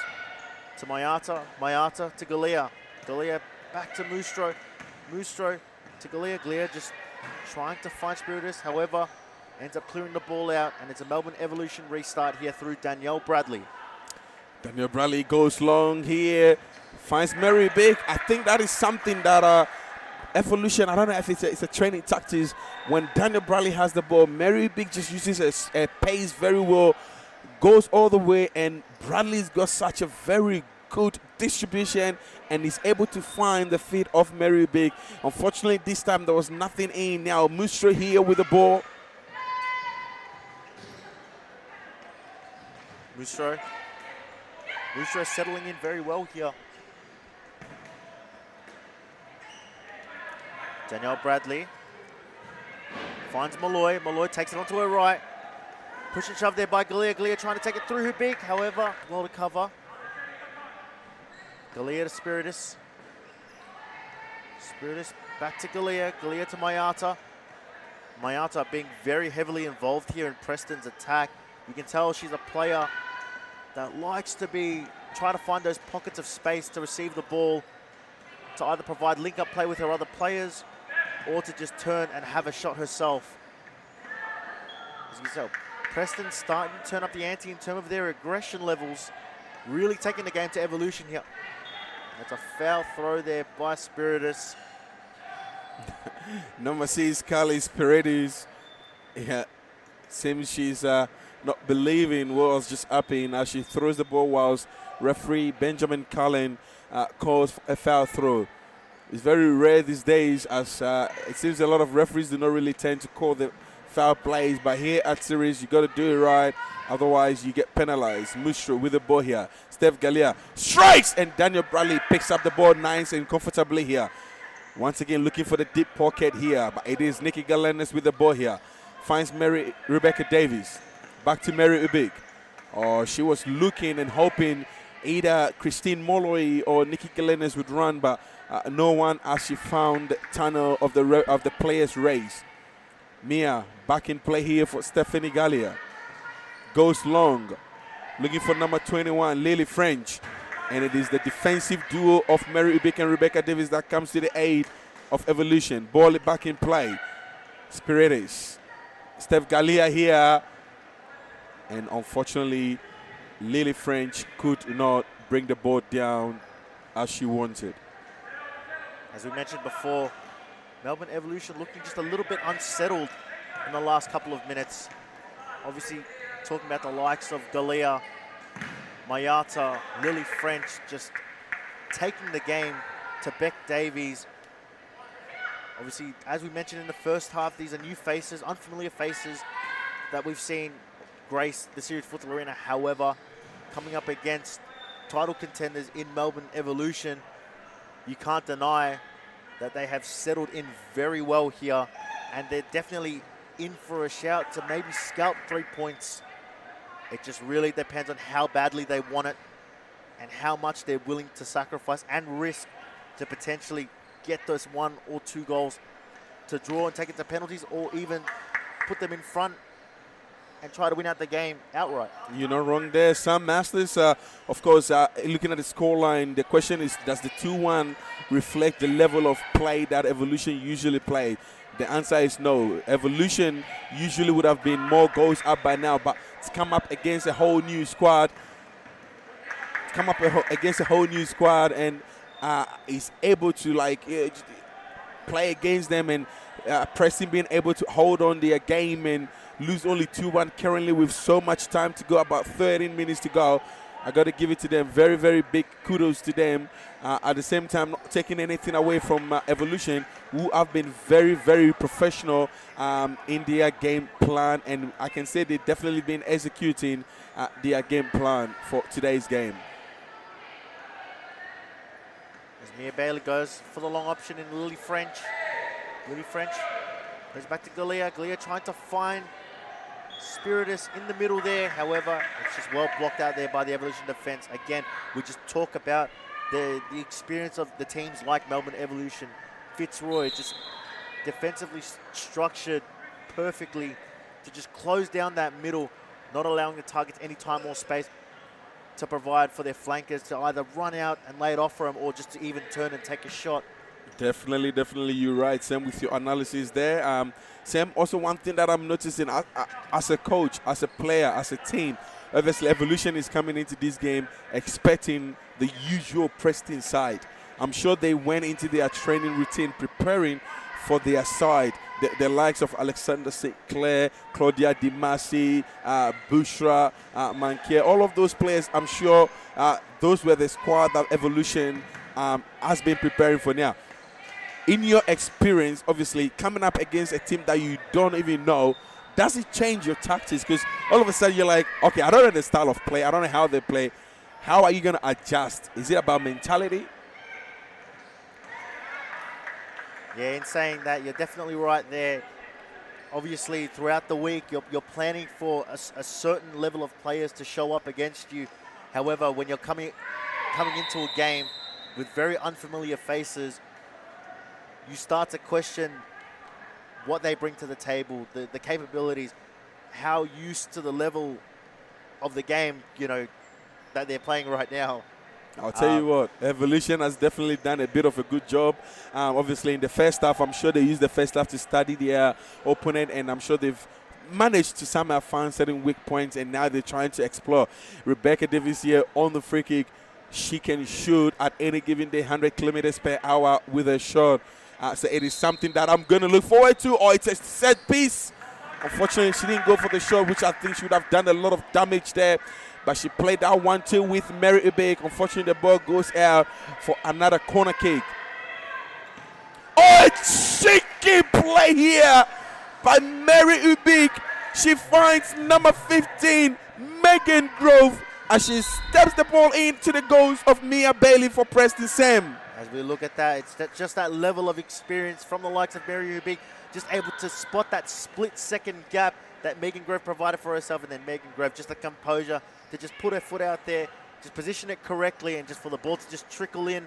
to Mayata, Mayata to Galea. Galea back to Mustro. Mustro to Galea. Galea just trying to find Spiritus, however, ends up clearing the ball out, and it's a Melbourne Evolution restart here through Danielle Bradley. Danielle Bradley goes long here, finds Mary Big. I think that is something that Evolution, I don't know if it's a training tactics. When Danielle Bradley has the ball, Mary Big just uses a pace very well, goes all the way, and Bradley's got such a very good distribution and is able to find the feet of Mary Big. Unfortunately, this time there was nothing in. Now Mustro here with the ball. Mustro settling in very well here. Danielle Bradley finds Malloy. Malloy takes it onto her right. Push and shove there by Galea. Galea trying to take it through her beak. However, well to cover. Galea to Spiritus. Spiritus back to Galea. Galea to Mayata. Mayata being very heavily involved here in Preston's attack. You can tell she's a player that likes to try to find those pockets of space to receive the ball, to either provide link-up play with her other players or to just turn and have a shot herself. As you can tell, Preston starting to turn up the ante in terms of their aggression levels, really taking the game to Evolution here. That's a foul throw there by Spiritus. Number 6, Carly Spiritus. Yeah, seems she's not believing what was just happening as she throws the ball whilst referee Benjamin Cullen calls a foul throw. It's very rare these days, as it seems a lot of referees do not really tend to call the foul plays, but here at series you got to do it right, otherwise you get penalized. Mustro with the ball here. Steph Galea strikes, and Daniel Bradley picks up the ball nice and comfortably here. Once again looking for the deep pocket here, but it is Nikki Galenes with the ball here. Finds Rebecca Davis. Back to Mary Ubik. Oh, she was looking and hoping either Christine Molloy or Nikki Galenes would run, but no one, as she found the tunnel of the players' race. Mia back in play here for Stephanie Gallia. Goes long, looking for number 21, Lily French. And it is the defensive duo of Mary Ubik and Rebecca Davis that comes to the aid of Evolution. Ball back in play. Spiritus. Steph Gallia here. And unfortunately, Lily French could not bring the ball down as she wanted. As we mentioned before, Melbourne Evolution looking just a little bit unsettled in the last couple of minutes. Obviously, talking about the likes of Galea, Mayata, Lily French, just taking the game to Beck Davies. Obviously, as we mentioned in the first half, these are new faces, unfamiliar faces that we've seen grace the Series Futsal Arena. However, coming up against title contenders in Melbourne Evolution, you can't deny that they have settled in very well here, and they're definitely in for a shout to maybe scalp 3 points. It just really depends on how badly they want it and how much they're willing to sacrifice and risk to potentially get those 1 or 2 goals to draw and take it to penalties, or even put them in front and try to win out the game outright. You're not wrong there. Sam Masters, of course, looking at the scoreline, the question is, does the 2-1 reflect the level of play that Evolution usually play? The answer is no. Evolution usually would have been more goals up by now, but it's come up against a whole new squad. And is able to play against them, and Preston being able to hold on their game and lose only 2-1 currently with so much time to go, about 13 minutes to go. I got to give it to them. Very, very big kudos to them. At the same time, not taking anything away from Evolution, who have been very, very professional in their game plan, and I can say they've definitely been executing their game plan for today's game. As Mia Bailey goes for the long option in Lily French. Lily French goes back to Galea. Galea trying to find Spiritus in the middle there. However, it's just well blocked out there by the Evolution defense. Again, we just talk about the experience of the teams like Melbourne Evolution. Fitzroy just defensively structured perfectly to just close down that middle, not allowing the targets any time or space to provide for their flankers to either run out and lay it off for them, or just to even turn and take a shot. Definitely, you're right, Sam, with your analysis there. Sam, also one thing that I'm noticing as a coach, as a player, as a team, obviously Evolution is coming into this game expecting the usual Preston side. I'm sure they went into their training routine preparing for their side. The likes of Alexander St. Clair, Claudia Di Masi, Bushra, Mankier, all of those players, I'm sure those were the squad that Evolution has been preparing for now. In your experience, obviously, coming up against a team that you don't even know, does it change your tactics? Because all of a sudden you're like, okay, I don't know the style of play. I don't know how they play. How are you going to adjust? Is it about mentality? Yeah, in saying that, you're definitely right there. Obviously, throughout the week, you're planning for a certain level of players to show up against you. However, when you're coming into a game with very unfamiliar faces, you start to question what they bring to the table, the capabilities, how used to the level of the game, that they're playing right now. I'll tell you what, Evolution has definitely done a bit of a good job. Obviously, in the first half, I'm sure they used the first half to study their opponent, and I'm sure they've managed to somehow find certain weak points, and now they're trying to explore. Rebecca Davis here on the free kick. She can shoot at any given day, 100 kilometers per hour with a shot. So it is something that I'm going to look forward to. It's a set piece. Unfortunately, she didn't go for the shot, which I think she would have done a lot of damage there. But she played that 1-2 with Mary Ubek. Unfortunately, the ball goes out for another corner kick. Oh, a cheeky play here by Mary Ubik. She finds number 15, Megan Grove, as she steps the ball into the goals of Mia Bailey for Preston Sam. As we look at that, it's just that level of experience from the likes of Mary Ubik, just able to spot that split-second gap that Megan Grove provided for herself, and then Megan Grove, just the composure to just put her foot out there, just position it correctly, and just for the ball to just trickle in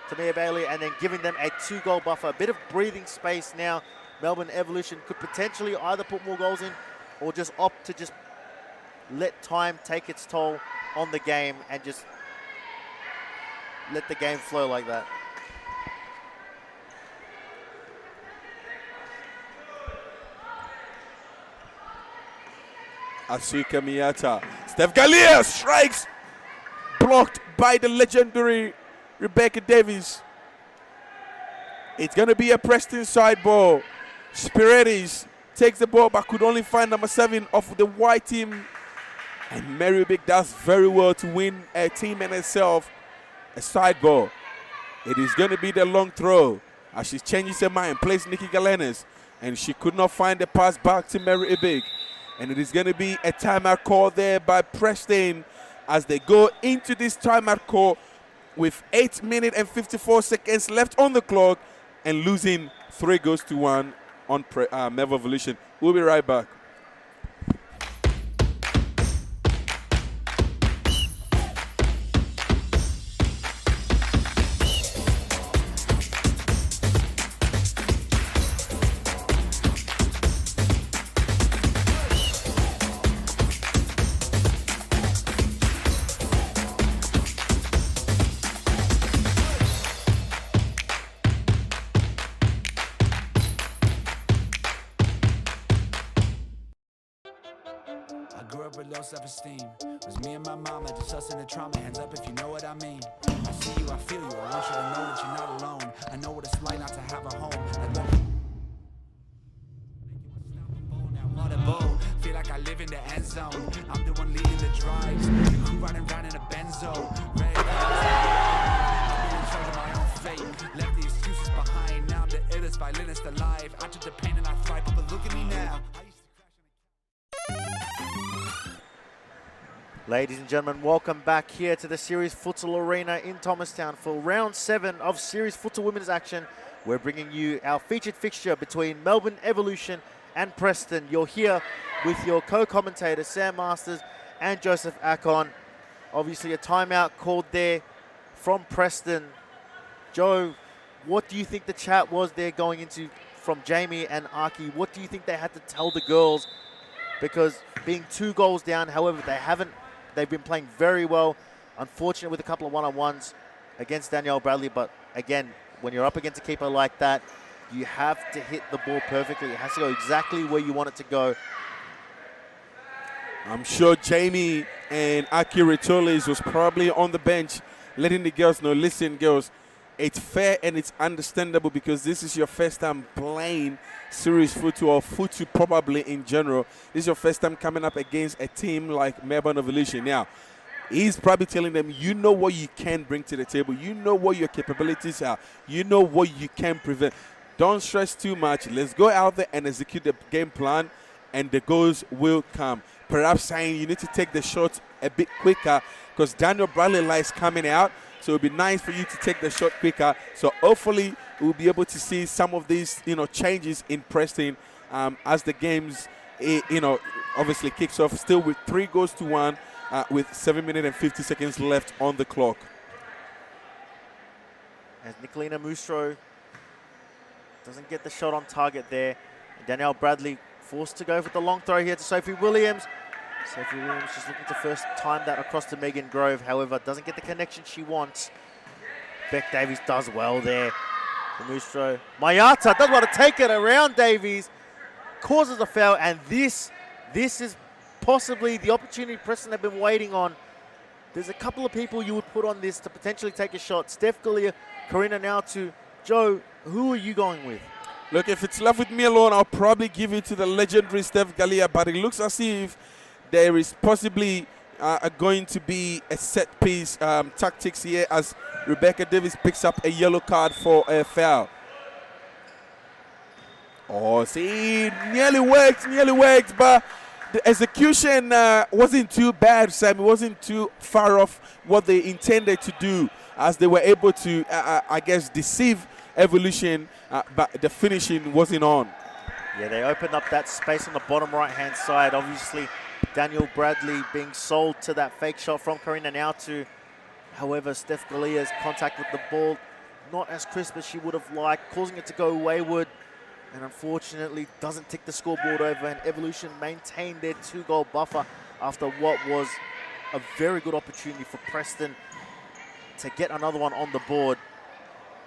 to Mia Bailey, and then giving them a 2-goal buffer. A bit of breathing space now. Melbourne Evolution could potentially either put more goals in or just opt to just let time take its toll on the game and just let the game flow like that. Asuka Miyata. Steph Galea strikes. Blocked by the legendary Rebecca Davis. It's going to be a Preston side ball. Spiretis takes the ball but could only find number 7 of the white team. And Mary Big does very well to win a team and herself a side ball. It is going to be the long throw as she changes her mind, plays Nikki Galenas, and she could not find the pass back to Mary Ibig. And it is going to be a timeout call there by Preston as they go into this timeout call with 8 minutes and 54 seconds left on the clock and losing 3-1 on Melbourne Evolution. We'll be right back. Self-esteem was me and my mama, just us in the trauma. Hands up if you know what I mean. I see you, I feel you. I want you to know that you're not alone. I know what it's like not to have a home. Feel like I live in the end zone. I'm the one leading the drives. The crew riding around in a Benzo. Red I'm in charge of my own fate. Left the excuses behind. Now I'm the illest violinist alive. I took the pain and I thrive, but look at me now. Ladies and gentlemen, welcome back here to the Series Futsal Arena in Thomastown for round 7 of Series Futsal Women's action. We're bringing you our featured fixture between Melbourne Evolution and Preston. You're here with your co-commentators Sam Masters and Joseph Akon. Obviously a timeout called there from Preston. Joe, what do you think the chat was there going into from Jamie and Aki? What do you think they had to tell the girls? Because being 2 goals down, however, they've been playing very well. Unfortunate with a couple of one-on-ones against Danielle Bradley, but again, when you're up against a keeper like that, you have to hit the ball perfectly. It has to go exactly where you want it to go. I'm sure Jamie and Aki Ritolis was probably on the bench letting the girls know, listen, girls, it's fair and it's understandable because this is your first time playing Series Futsal or Futsal probably in general. This is your first time coming up against a team like Melbourne Evolution. Now, he's probably telling them, you know what you can bring to the table. You know what your capabilities are. You know what you can prevent. Don't stress too much. Let's go out there and execute the game plan, and the goals will come. Perhaps saying you need to take the shots a bit quicker because Daniel Bradley is coming out. So it would be nice for you to take the shot quicker. So hopefully we'll be able to see some of these, changes in Preston as the games, obviously kicks off. Still with 3-1 with 7 minutes and 50 seconds left on the clock. As Nicolina Mustro doesn't get the shot on target there. And Danielle Bradley forced to go for the long throw here to Sophie Williams. Sophie Williams just looking to first time that across to Megan Grove. However, doesn't get the connection she wants. Beck Davies does well there. The Mustro. Mayata does want to take it around Davies. Causes a foul, and this is possibly the opportunity Preston have been waiting on. There's a couple of people you would put on this to potentially take a shot. Steph Galea, Karina Nautu. Joe, who are you going with? Look, if it's left with me alone, I'll probably give it to the legendary Steph Galea, but it looks as if there is possibly going to be a set-piece tactics here as Rebecca Davis picks up a yellow card for a foul. Oh, see, nearly worked, but the execution wasn't too bad, Sam. It wasn't too far off what they intended to do as they were able to, I guess, deceive Evolution, but the finishing wasn't on. Yeah, they opened up that space on the bottom right-hand side. Obviously, Daniel Bradley being sold to that fake shot from Karina Nautu. However, Steph Galea's contact with the ball not as crisp as she would have liked, causing it to go wayward, and unfortunately doesn't tick the scoreboard over, and Evolution maintained their 2-goal buffer after what was a very good opportunity for Preston to get another one on the board.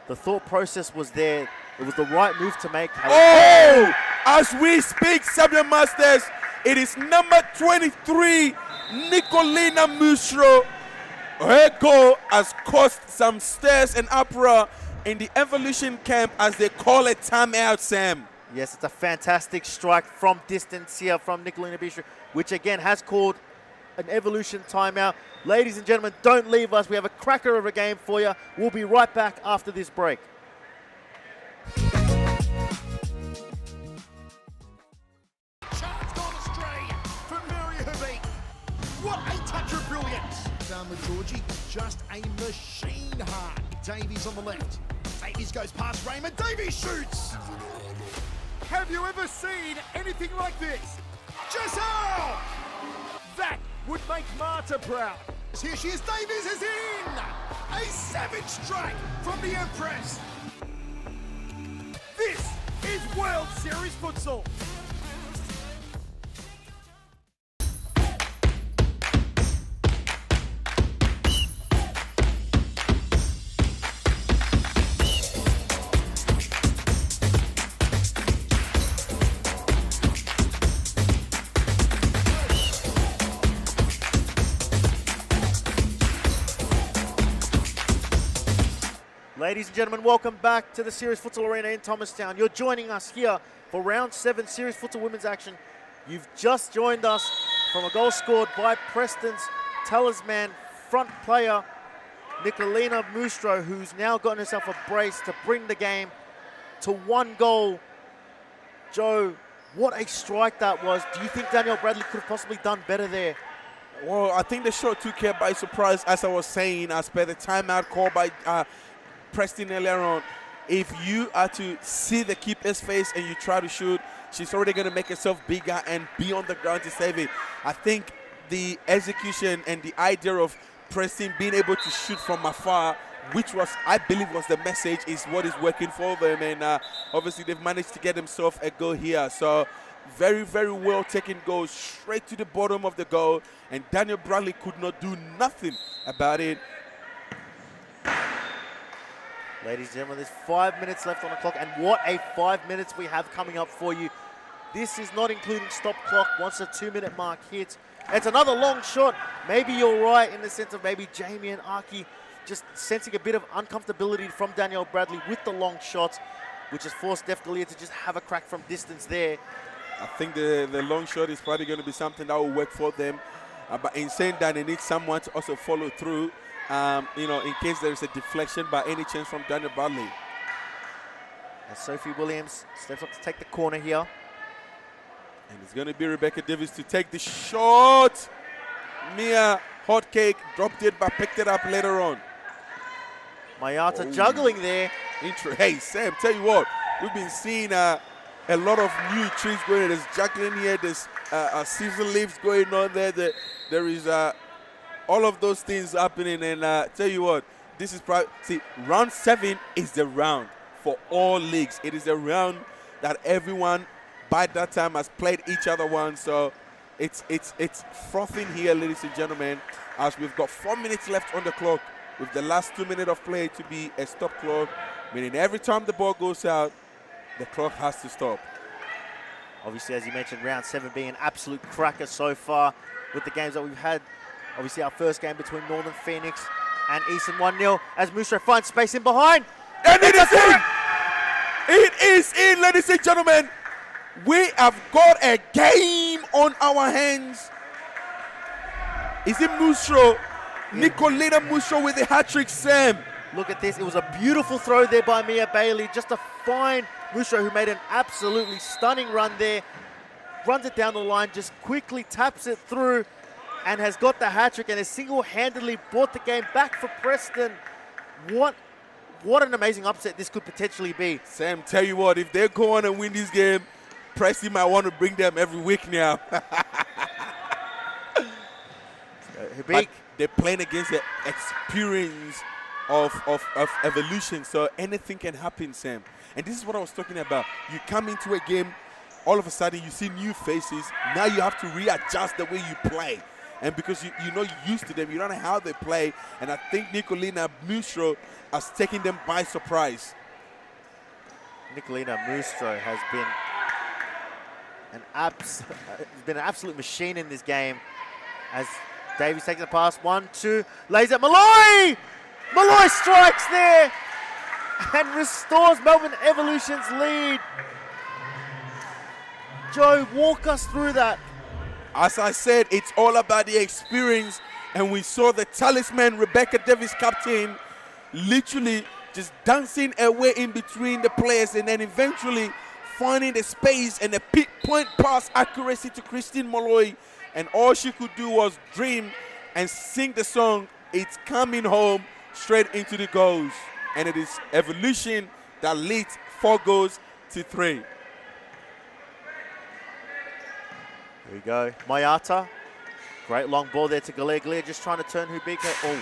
The thought process was there. It was the right move to make. Oh! As we speak, Samuel Masters, it is number 23, Nicolina Mustro. Her goal has caused some stirs and uproar in the Evolution camp as they call it timeout, Sam. Yes, it's a fantastic strike from distance here from Nicolina Mustro, which again has caused an Evolution timeout. Ladies and gentlemen, don't leave us. We have a cracker of a game for you. We'll be right back after this break. Chance gone astray for Mary Habib. What a touch of brilliance. Dharma Georgie, just a machine heart. Davies on the left. Davies goes past Raymond. Davies shoots. Have you ever seen anything like this? Giselle! That would make Marta proud. Here she is. Davies is in. A savage strike from the Empress. This is World Series Futsal. Ladies and gentlemen, welcome back to the Series Futsal Arena in Thomastown. You're joining us here for Round 7 Series Futsal Women's action. You've just joined us from a goal scored by Preston's talisman front player, Nicolina Mustro, who's now gotten herself a brace to bring the game to 1 goal. Joe, what a strike that was. Do you think Danielle Bradley could have possibly done better there? Well, I think the shot took her by surprise, as I was saying, as per the timeout call by Preston earlier on. If you are to see the keeper's face and you try to shoot, she's already going to make herself bigger and be on the ground to save it. I think the execution and the idea of Preston being able to shoot from afar, which was, I believe, was the message, is what is working for them. And obviously they've managed to get themselves a goal here. So very, very well taken goal straight to the bottom of the goal. And Daniel Bradley could not do nothing about it. Ladies and gentlemen, there's 5 minutes left on the clock, and what a 5 minutes we have coming up for you. This is not including stop clock once the 2-minute mark hits. It's another long shot. Maybe you're right in the sense of maybe Jamie and Aki just sensing a bit of uncomfortability from Danielle Bradley with the long shots, which has forced Def Galea to just have a crack from distance there. I think the long shot is probably going to be something that will work for them. But in saying that, they need someone to also follow through. You know, in case there is a deflection by any chance from Daniel Bradley. As Sophie Williams steps up to take the corner here. And it's going to be Rebecca Davis to take the shot. Mia Hotcake dropped it but picked it up later on. Mayata juggling there. Hey, Sam, tell you what, we've been seeing a lot of new tricks going. There's juggling here, there's season leaves going on there. There is all of those things happening, and tell you what, this is probably, see, round 7 is the round for all leagues. It is a round that everyone by that time has played each other once, so it's frothing here, ladies and gentlemen, as we've got 4 minutes left on the clock, with the last 2 minutes of play to be a stop clock, meaning every time the ball goes out, the clock has to stop. Obviously, as you mentioned, round 7 being an absolute cracker so far with the games that we've had. Obviously, our first game between Northern Phoenix and Eastern 1-0 as Mustro finds space in behind. And it is in! It is in, ladies and gentlemen. We have got a game on our hands. Is it Mustro? Nicolina Mustro with the hat-trick, Sam. Look at this. It was a beautiful throw there by Mia Bailey. Just a fine Mustro who made an absolutely stunning run there. Runs it down the line, just quickly taps it through, and has got the hat-trick and has single-handedly brought the game back for Preston. What an amazing upset this could potentially be. Sam, tell you what, if they go on and win this game, Preston might want to bring them every week now. But they're playing against the experience of evolution, so anything can happen, Sam. And this is what I was talking about. You come into a game, all of a sudden you see new faces. Now you have to readjust the way you play. And because you're not used to them, you don't know how they play. And I think Nicolina Mustro has taken them by surprise. Nicolina Mustro has been an absolute machine in this game. As Davies takes the pass, 1-2, lays it, Malloy! Malloy strikes there and restores Melbourne Evolution's lead. Joe, walk us through that. As I said, it's all about the experience, and we saw the talisman, Rebecca Davis, captain, literally just dancing away in between the players and then eventually finding the space and the point pass accuracy to Christine Molloy, and all she could do was dream and sing the song, It's Coming Home, straight into the goals. And it is Evolution that leads 4 goals to 3. Here we go. Mayata. Great long ball there to Galeglia, just trying to turn Hubika. Oh.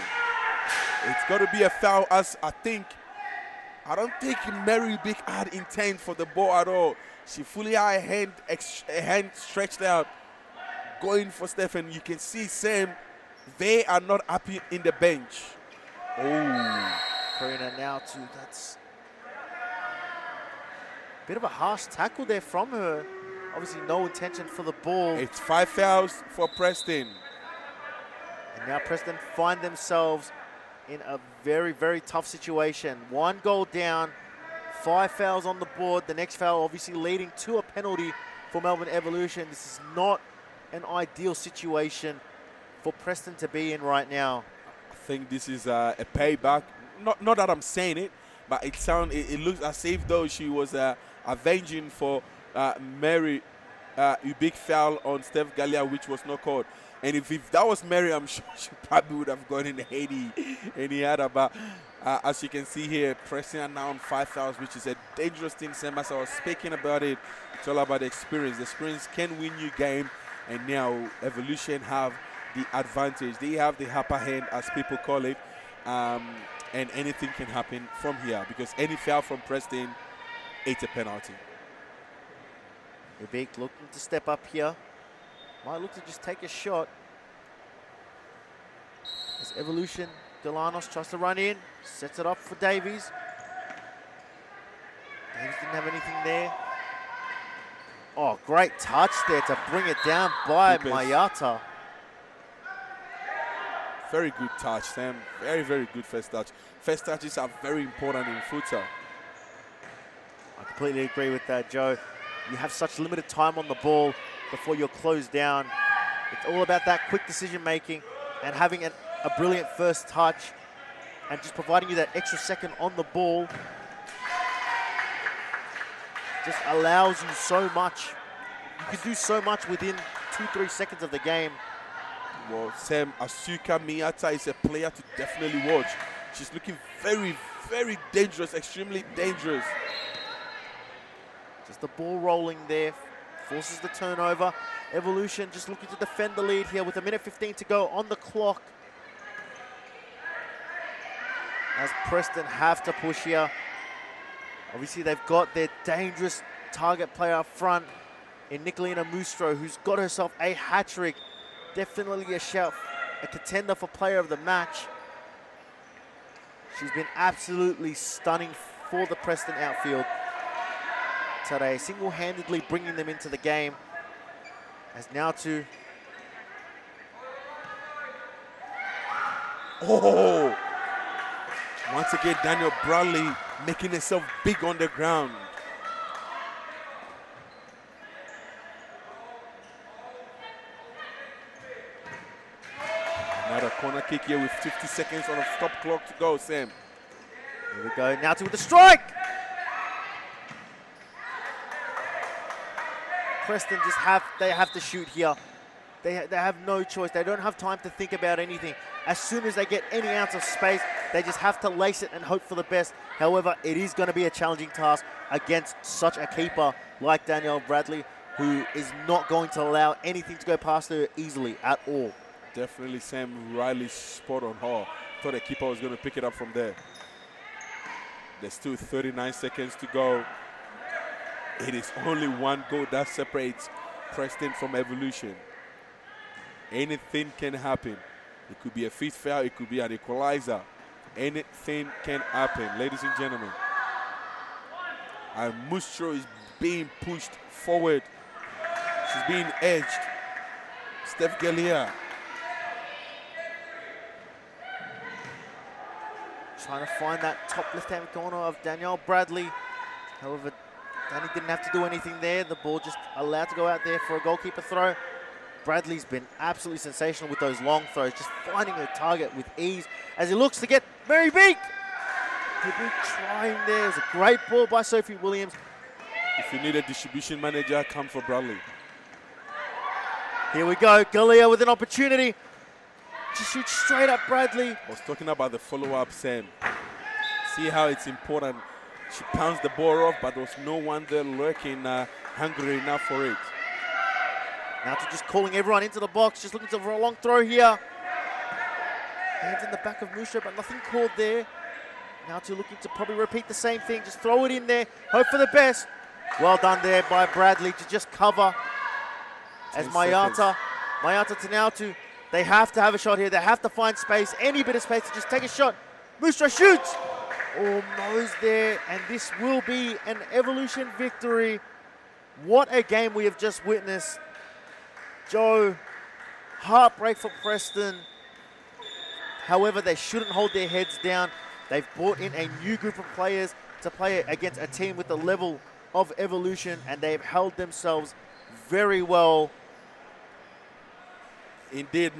It's got to be a foul, as I don't think Mary Big had intent for the ball at all. She fully had a hand stretched out, going for Stephen. You can see Sam, they are not happy in the bench. Oh. Karina now too, that's a bit of a harsh tackle there from her. Obviously no intention for the ball. It's 5 fouls for Preston. And now Preston find themselves in a very, very tough situation. 1 goal down, 5 fouls on the board. The next foul obviously leading to a penalty for Melbourne Evolution. This is not an ideal situation for Preston to be in right now. I think this is a payback. Not that I'm saying it, but it looks as if though she was avenging for Mary, a big foul on Steph Gallia, which was not called. And if that was Mary, I'm sure she probably would have gone in any other. But as you can see here, Preston are now on 5 fouls, which is a dangerous thing. Same as I was speaking about it, it's all about the experience. The experience can win you game, and now Evolution have the advantage. They have the upper hand, as people call it, and anything can happen from here, because any foul from Preston, it's a penalty. Ubik looking to step up here. Might look to just take a shot. As Evolution, Delanos tries to run in, sets it up for Davies. Davies didn't have anything there. Oh, great touch there to bring it down by Mayata. Very good touch, Sam. Very, very good first touch. First touches are very important in futsal. I completely agree with that, Joe. You have such limited time on the ball before you're closed down. It's all about that quick decision making and having a brilliant first touch and just providing you that extra second on the ball. Just allows you so much. You can do so much within 2-3 seconds of the game. Well, Sam, Asuka Miyata is a player to definitely watch. She's looking very, very dangerous, extremely dangerous. Just the ball rolling there, forces the turnover. Evolution just looking to defend the lead here with 1:15 to go on the clock. As Preston have to push here. Obviously they've got their dangerous target player up front in Nicolina Mustro, who's got herself a hat-trick. Definitely a shout, a contender for player of the match. She's been absolutely stunning for the Preston outfield today, single-handedly bringing them into the game. As now to... Oh! Once again, Daniel Bradley making himself big on the ground. Another corner kick here with 50 seconds on a stop clock to go, Sam. Here we go, now to the strike! Preston just have to shoot here. They have no choice. They don't have time to think about anything. As soon as they get any ounce of space, they just have to lace it and hope for the best. However, it is going to be a challenging task against such a keeper like Danielle Bradley, who is not going to allow anything to go past her easily at all. Definitely Sam Riley spot on her. Thought the keeper was going to pick it up from there. There's still 39 seconds to go. It is only 1 goal that separates Preston from Evolution. Anything can happen. It could be a fifth foul, it could be an equalizer. Anything can happen, ladies and gentlemen. And Mustro is being pushed forward. She's being edged. Steph Gallia. Trying to find that top left-hand corner of Danielle Bradley. However, Danny didn't have to do anything there. The ball just allowed to go out there for a goalkeeper throw. Bradley's been absolutely sensational with those long throws, just finding the target with ease as he looks to get very big. Trying there. It was a great ball by Sophie Williams. If you need a distribution manager, come for Bradley. Here we go. Galea with an opportunity. Just shoot straight at Bradley. I was talking about the follow-up, Sam. See how it's important. She pounds the ball off, but there was no one there lurking hungry enough for it. Now to just calling everyone into the box, just looking for a long throw here. Hands in the back of Musha, but nothing called there. Now to looking to probably repeat the same thing, just throw it in there, hope for the best. Well done there by Bradley to just cover. As Mayata to now to, they have to have a shot here, they have to find space, any bit of space to just take a shot. Musha shoots! Oh, nose there, and this will be an Evolution victory. What a game we have just witnessed. Joe, heartbreak for Preston. However, they shouldn't hold their heads down. They've brought in a new group of players to play against a team with the level of Evolution, and they've held themselves very well. Indeed,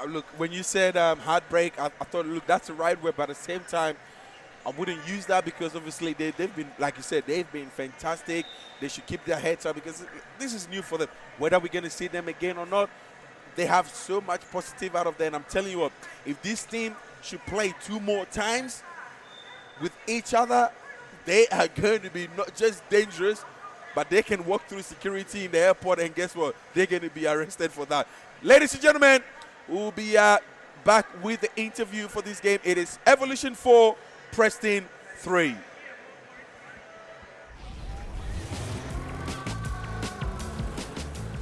look, when you said heartbreak, I thought, look, that's the right word, but at the same time, I wouldn't use that because obviously they've been, like you said, they've been fantastic. They should keep their heads up because this is new for them. Whether we're going to see them again or not, they have so much positive out of them. And I'm telling you what, if this team should play 2 more times with each other, they are going to be not just dangerous, but they can walk through security in the airport, and guess what? They're going to be arrested for that. Ladies and gentlemen, we'll be back with the interview for this game. It is Evolution 4, Preston 3.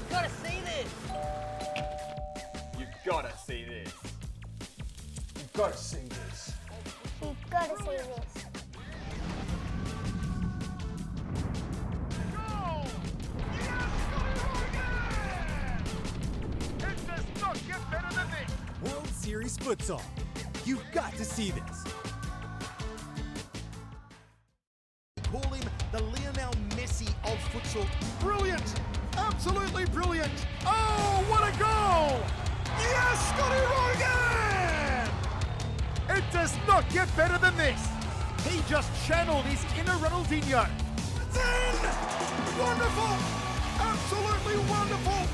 Gotta see this. You've gotta see this. You've got to see this. You've got to see this. It does not get better than this. World Series Futsal. You've got to see this. Call him the Lionel Messi of futsal. Brilliant! Absolutely brilliant! Oh, what a goal! Yes, Scotty Rogan! It does not get better than this. He just channeled his inner Ronaldinho. It's in! Wonderful! Absolutely wonderful!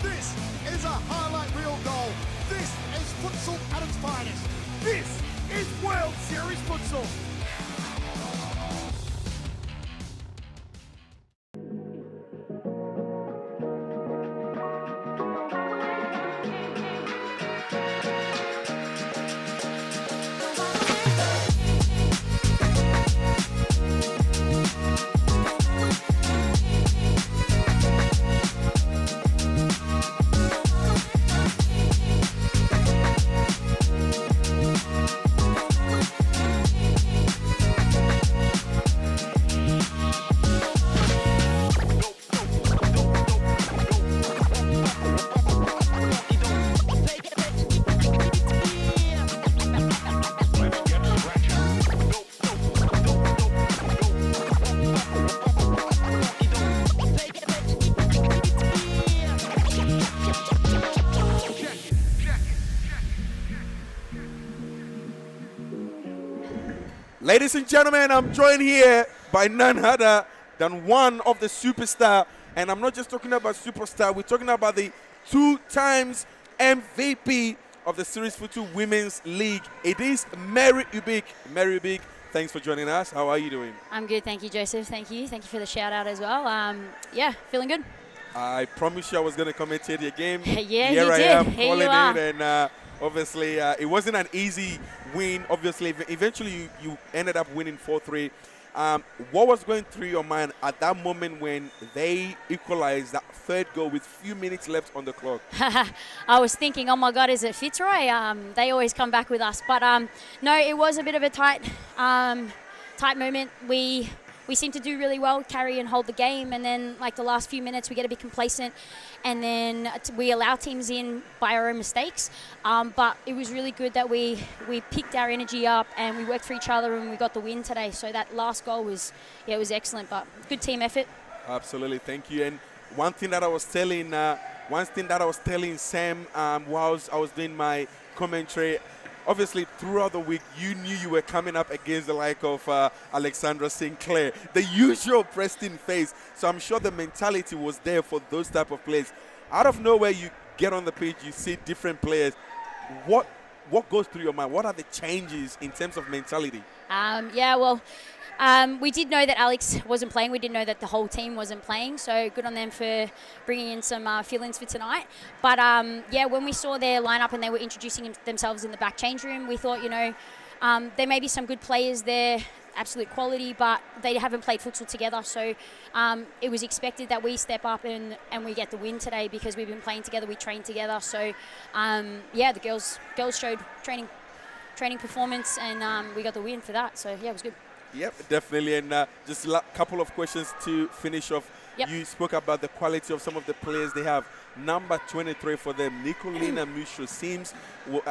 This is a highlight reel goal. This is futsal at its finest. This is World Series Futsal. Ladies and gentlemen, I'm joined here by none other than one of the superstar. And I'm not just talking about superstar, we're talking about the 2 times MVP of the Series Futsal Women's League. It is Mary Ubik. Mary Ubik, thanks for joining us. How are you doing? I'm good, thank you, Joseph. Thank you. Thank you for the shout out as well. Yeah, feeling good. I promised you I was going to commentate your game. Yeah, Here you I did. am Here calling you are. it, and obviously it wasn't an easy win. Obviously, eventually you ended up winning 4-3. What was going through your mind at that moment when they equalized that 3rd goal with few minutes left on the clock? I was thinking, oh my God, is it Fitzroy? They always come back with us. But no, it was a bit of a tight moment. We seem to do really well, carry and hold the game, and then like the last few minutes we get a bit complacent, and then we allow teams in by our own mistakes. But it was really good that we picked our energy up and we worked for each other and we got the win today. So that last goal was, it was excellent, but good team effort. Absolutely, thank you. And one thing that I was telling one thing that I was telling Sam whilst I was doing my commentary, obviously throughout the week, you knew you were coming up against the like of Alexandra Sinclair, the usual Preston face. So I'm sure the mentality was there for those type of players. Out of nowhere, you get on the pitch, you see different players. What goes through your mind? What are the changes in terms of mentality? We did know that Alex wasn't playing. We didn't know that the whole team wasn't playing. So good on them for bringing in some fill-ins for tonight. But when we saw their lineup and they were introducing themselves in the back change room, we thought, there may be some good players there, absolute quality, but they haven't played futsal together. So it was expected that we step up and we get the win today because we've been playing together, we trained together. So the girls showed training performance and we got the win for that. So it was good. Yep, definitely. And just a couple of questions to finish off. Yep. You spoke about the quality of some of the players they have. Number 23 for them, Nicolina Mucho, seems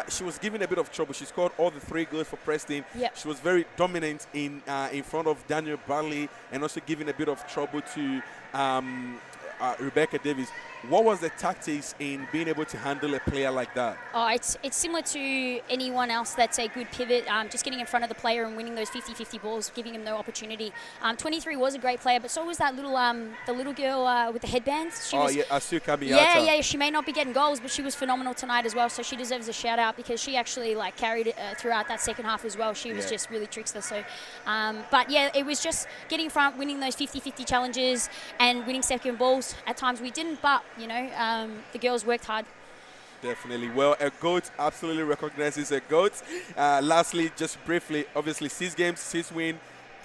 she was given a bit of trouble. She scored all the 3 goals for Preston. Yep. She was very dominant in front of Daniel Barley and also giving a bit of trouble to Rebecca Davis. What was the tactics in being able to handle a player like that? Oh, it's similar to anyone else that's a good pivot, just getting in front of the player and winning those 50-50 balls, giving him no opportunity. 23 was a great player, but so was that little the little girl with the headbands. Asuka Miyata. Yeah, she may not be getting goals, but she was phenomenal tonight as well, so she deserves a shout out because she actually carried it throughout that second half as well. She was just really trickster. So, it was just getting in front, winning those 50-50 challenges and winning second balls. At times we didn't, but the girls worked hard. Definitely. Well, a GOAT absolutely recognizes a GOAT. Lastly, just briefly, obviously 6 games, 6 win,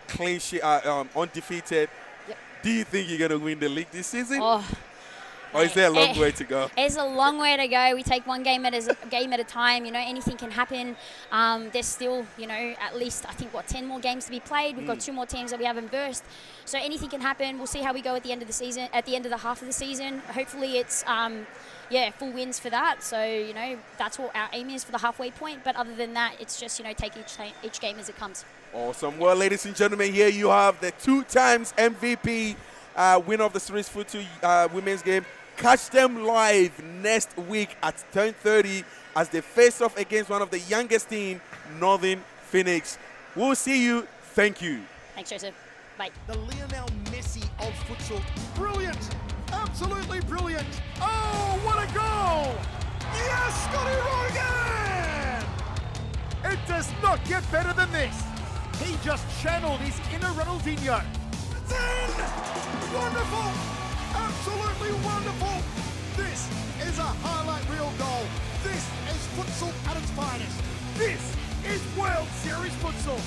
clean sheet, undefeated. Yep. Do you think you're going to win the league this season? Or is there a long way to go? There's a long way to go. We take one game at a time. Anything can happen. There's still, at least, I think, 10 more games to be played. We've got 2 more teams that we haven't versed. So anything can happen. We'll see how we go at the end of the season, at the end of the half of the season. Hopefully it's, full wins for that. So, that's what our aim is for the halfway point. But other than that, it's just, take each game as it comes. Awesome. Well, ladies and gentlemen, here you have the 2 times MVP winner of the Series Futsal women's game. Catch them live next week at 10:30 as they face off against one of the youngest team, Northern Phoenix. We'll see you. Thank you. Thanks, Joseph. Bye. The Lionel Messi of futsal. Brilliant. Absolutely brilliant. Oh, what a goal. Yes, Scotty Rogan. It does not get better than this. He just channeled his inner Ronaldinho. It's in. Wonderful. Absolutely wonderful. This is a highlight reel goal. This is futsal at its finest. This is World Series futsal.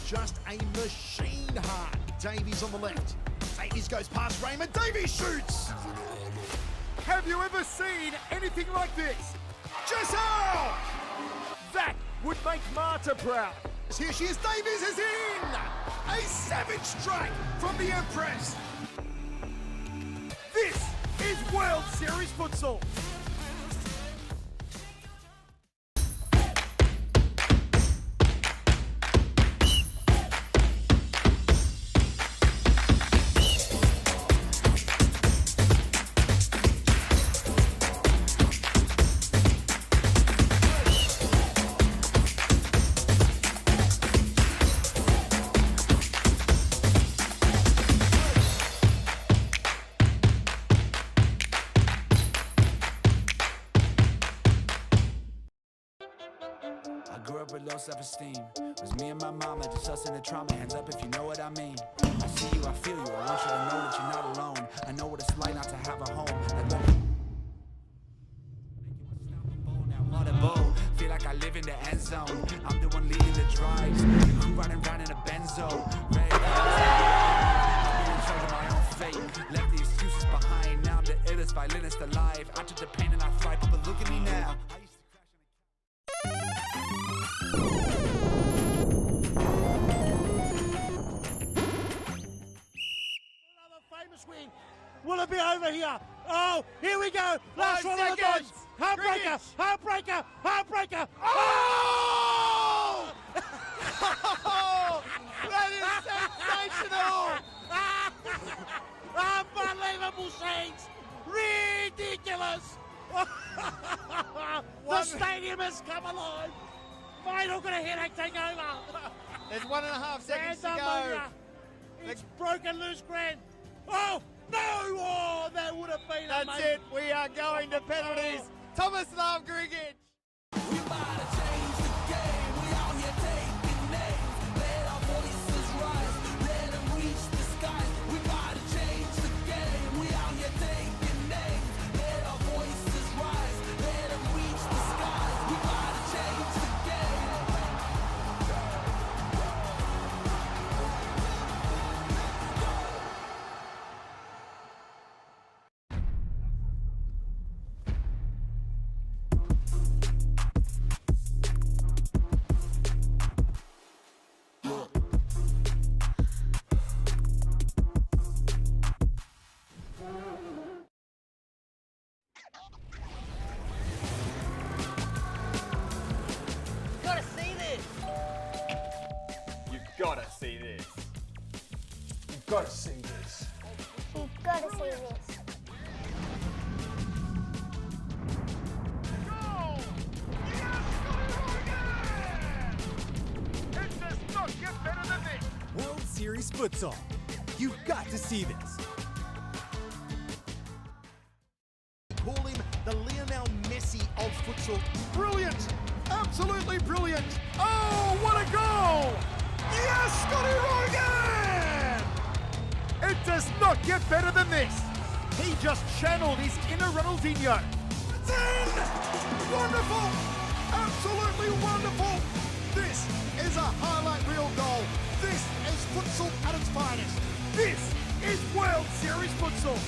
Just a machine heart. Davies on the left. Davies goes past Raymond. Davies shoots. Have you ever seen anything like this? Giselle! That would make Marta proud. Here she is. Davies is in. A savage strike from the Empress. This is World Series Futsal. grew up with low self-esteem. Was me and my mama, just us in the trauma. Hands up if you know what I mean. I see you, I feel you. I want you to know that you're not alone. I know what it's like not to have a home. Feel like I live in the end zone. I'm the one leading the drives. The crew riding round in a Benzo. Red I'm in charge of my own fate. Left the excuses behind. Now I'm the illest violinist alive. I took the pain and I thrive. But look at me now. Another famous win. Will it be over here? Oh, here we go. Last one of the bunch. Heartbreaker, heartbreaker, heartbreaker. Oh! That is sensational! Unbelievable scenes. Ridiculous. The stadium has come alive. Mate, I'm going to headache take over. There's 1.5 seconds to go. It's broken loose, Grant. Oh, no! Oh, that would have been That's amazing. it. We are going to penalties. Thomas Love Griggage. We about to change the game. We out here taking names. Let our voices rise. Let them reach the skies. We about to change the game. We out here taking names. Let our voices rise. Let them reach the skies. We about to change the game. Gotta see this. You've gotta see this. You've got to see this. You've got to see this. It does not get better than this. World Series Futsal. You've got to see this. Call him the Lionel Messi of futsal. Brilliant! Absolutely brilliant! Oh, what a goal! Yes, Scotty Rogan! It does not get better than this. He just channeled his inner Ronaldinho. It's in! Wonderful! Absolutely wonderful! This is a highlight reel goal. This is futsal at its finest. This is World Series Futsal.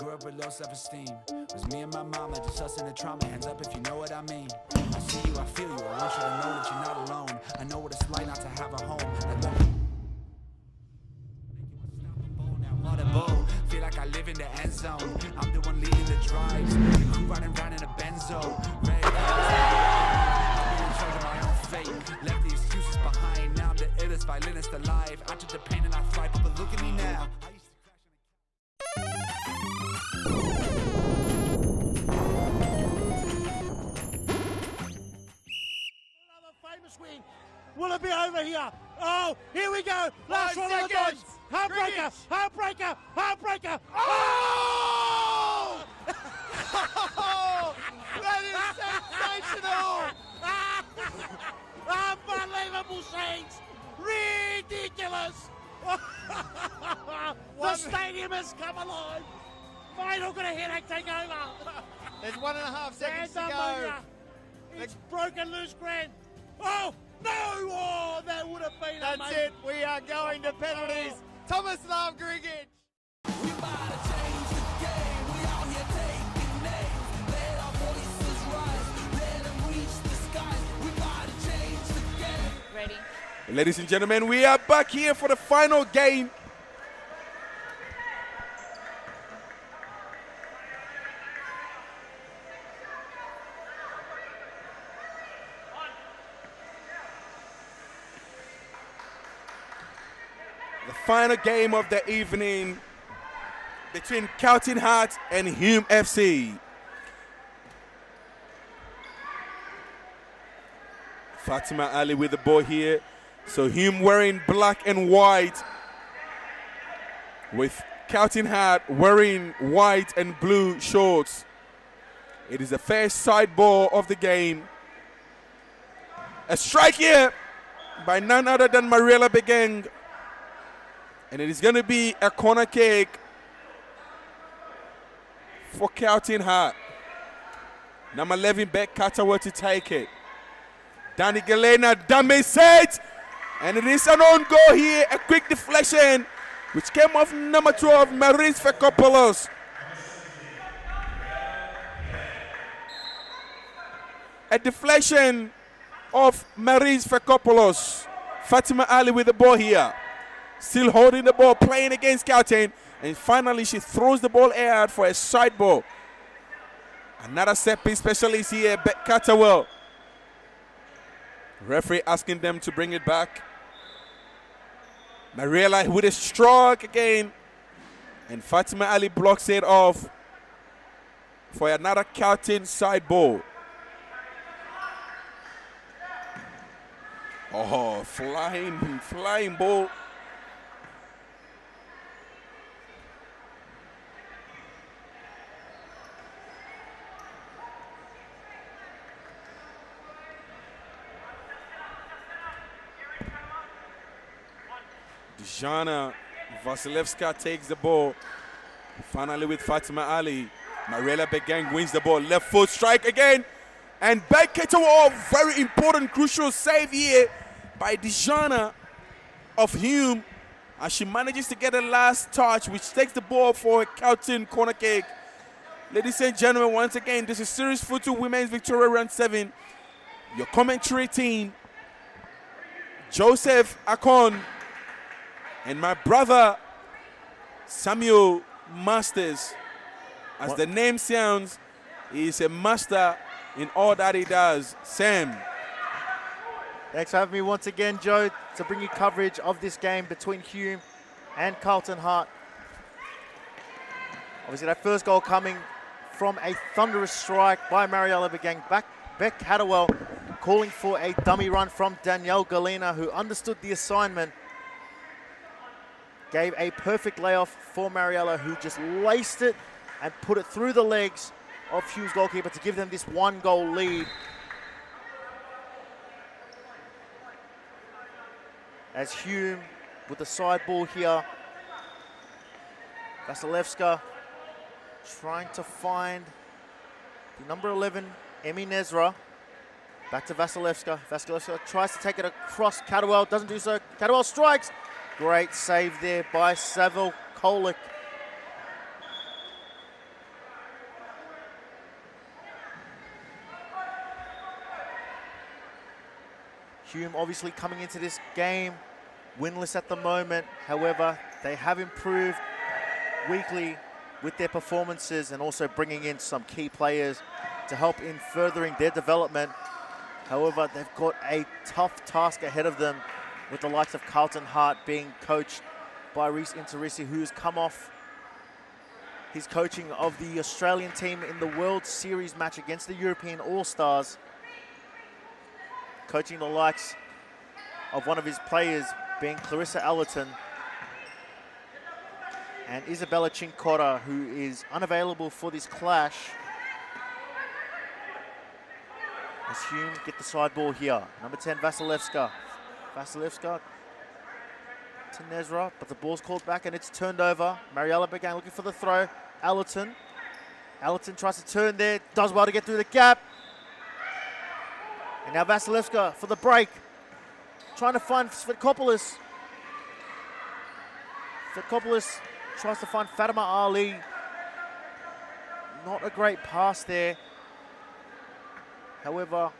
Grew up with low self-esteem. Was me and my mama, just us in the trauma. Hands up if you know what I mean. I see you, I feel you. I want you to know that you're not alone. I know what it's like not to have a home. Feel like I live in the end zone. I'm the one leading the drives. The crew riding around in a Benzo. Red I've been in charge of my own fate. Left the excuses behind. Now I'm the illest violinist alive. I took the pain and I thrive, but look at me now. Another famous win. Will it be over here? Oh, here we go. Last one of the bunch. Heartbreaker, heartbreaker, heartbreaker. Oh! That is sensational! Unbelievable scenes. Ridiculous. The stadium has come alive. Mate, I'm going to headache take over. There's 1.5 seconds to go. It's broken loose, Grant. Oh, no! Oh, that would have been That's amazing. it. We are going to penalties. Thomas Love Griggage. We about to change the game. We out here taking names. Let our voices rise. Let them reach the skies. We about to change the game. Ready. Ladies and gentlemen, we are back here for the final game. The final game of the evening between Carlton Heart and Hume FC. Fatima Ali with the ball here. So Hume wearing black and white, with Carlton Heart wearing white and blue shorts. It is the first side ball of the game. A strike here by none other than Mariela Begeng. And it is going to be a corner kick for Carlton Heart. Number 11, Beck Catterwell to take it. Danny Galena, dummy set. And it is an own goal here. A quick deflection, which came off number 12, Maurice Fekopoulos. A deflection of Maurice Fekopoulos. Fatima Ali with the ball here. Still holding the ball, playing against Carlton. And finally, she throws the ball out for a side ball. Another set piece specialist here, Beck Catterwell. Referee asking them to bring it back. Mariela with a stroke again. And Fatima Ali blocks it off for another Carlton side ball. Oh, flying ball. Jana Vasilevska takes the ball. Finally with Fatima Ali. Mariela Begeng wins the ball. Left foot strike again. And Beck Catterwell, very important, crucial save here by Dijana of Hume. As she manages to get a last touch, which takes the ball for a Carlton corner kick. Ladies and gentlemen, once again, this is Series Futsal Women's Victoria Round 7. Your commentary team, Joseph Akon, and my brother, Samuel Masters. As the name sounds, he is a master in all that he does. Sam. Thanks for having me once again, Joe, to bring you coverage of this game between Hume and Carlton Heart. Obviously, that first goal coming from a thunderous strike by Mariela Begeng. Beck Catterwell calling for a dummy run from Danielle Galena, who understood the assignment. Gave a perfect layoff for Mariela, who just laced it and put it through the legs of Hume's goalkeeper to give them this 1-goal lead. As Hume with the side ball here. Vasilevska trying to find the number 11, Emmy Nezra. Back to Vasilevska. Vasilevska tries to take it across Catterwell, doesn't do so. Catterwell strikes. Great save there by Saville Kolick. Hume obviously coming into this game winless at the moment. However, they have improved weekly with their performances and also bringing in some key players to help in furthering their development. However, they've got a tough task ahead of them with the likes of Carlton Hart being coached by Reece Interisi, who has come off his coaching of the Australian team in the World Series match against the European All-Stars. Coaching the likes of one of his players being Clarissa Allerton and Isabella Chincota, who is unavailable for this clash. As Hume get the side ball here. Number 10, Vasilevska. Vasilevska to Nezra, but the ball's called back and it's turned over. Mariella Begang looking for the throw. Allerton. Allerton tries to turn there, does well to get through the gap. And now Vasilevska for the break. Trying to find Svitkopoulos. Svitkopoulos tries to find Fatima Ali. Not a great pass there. However,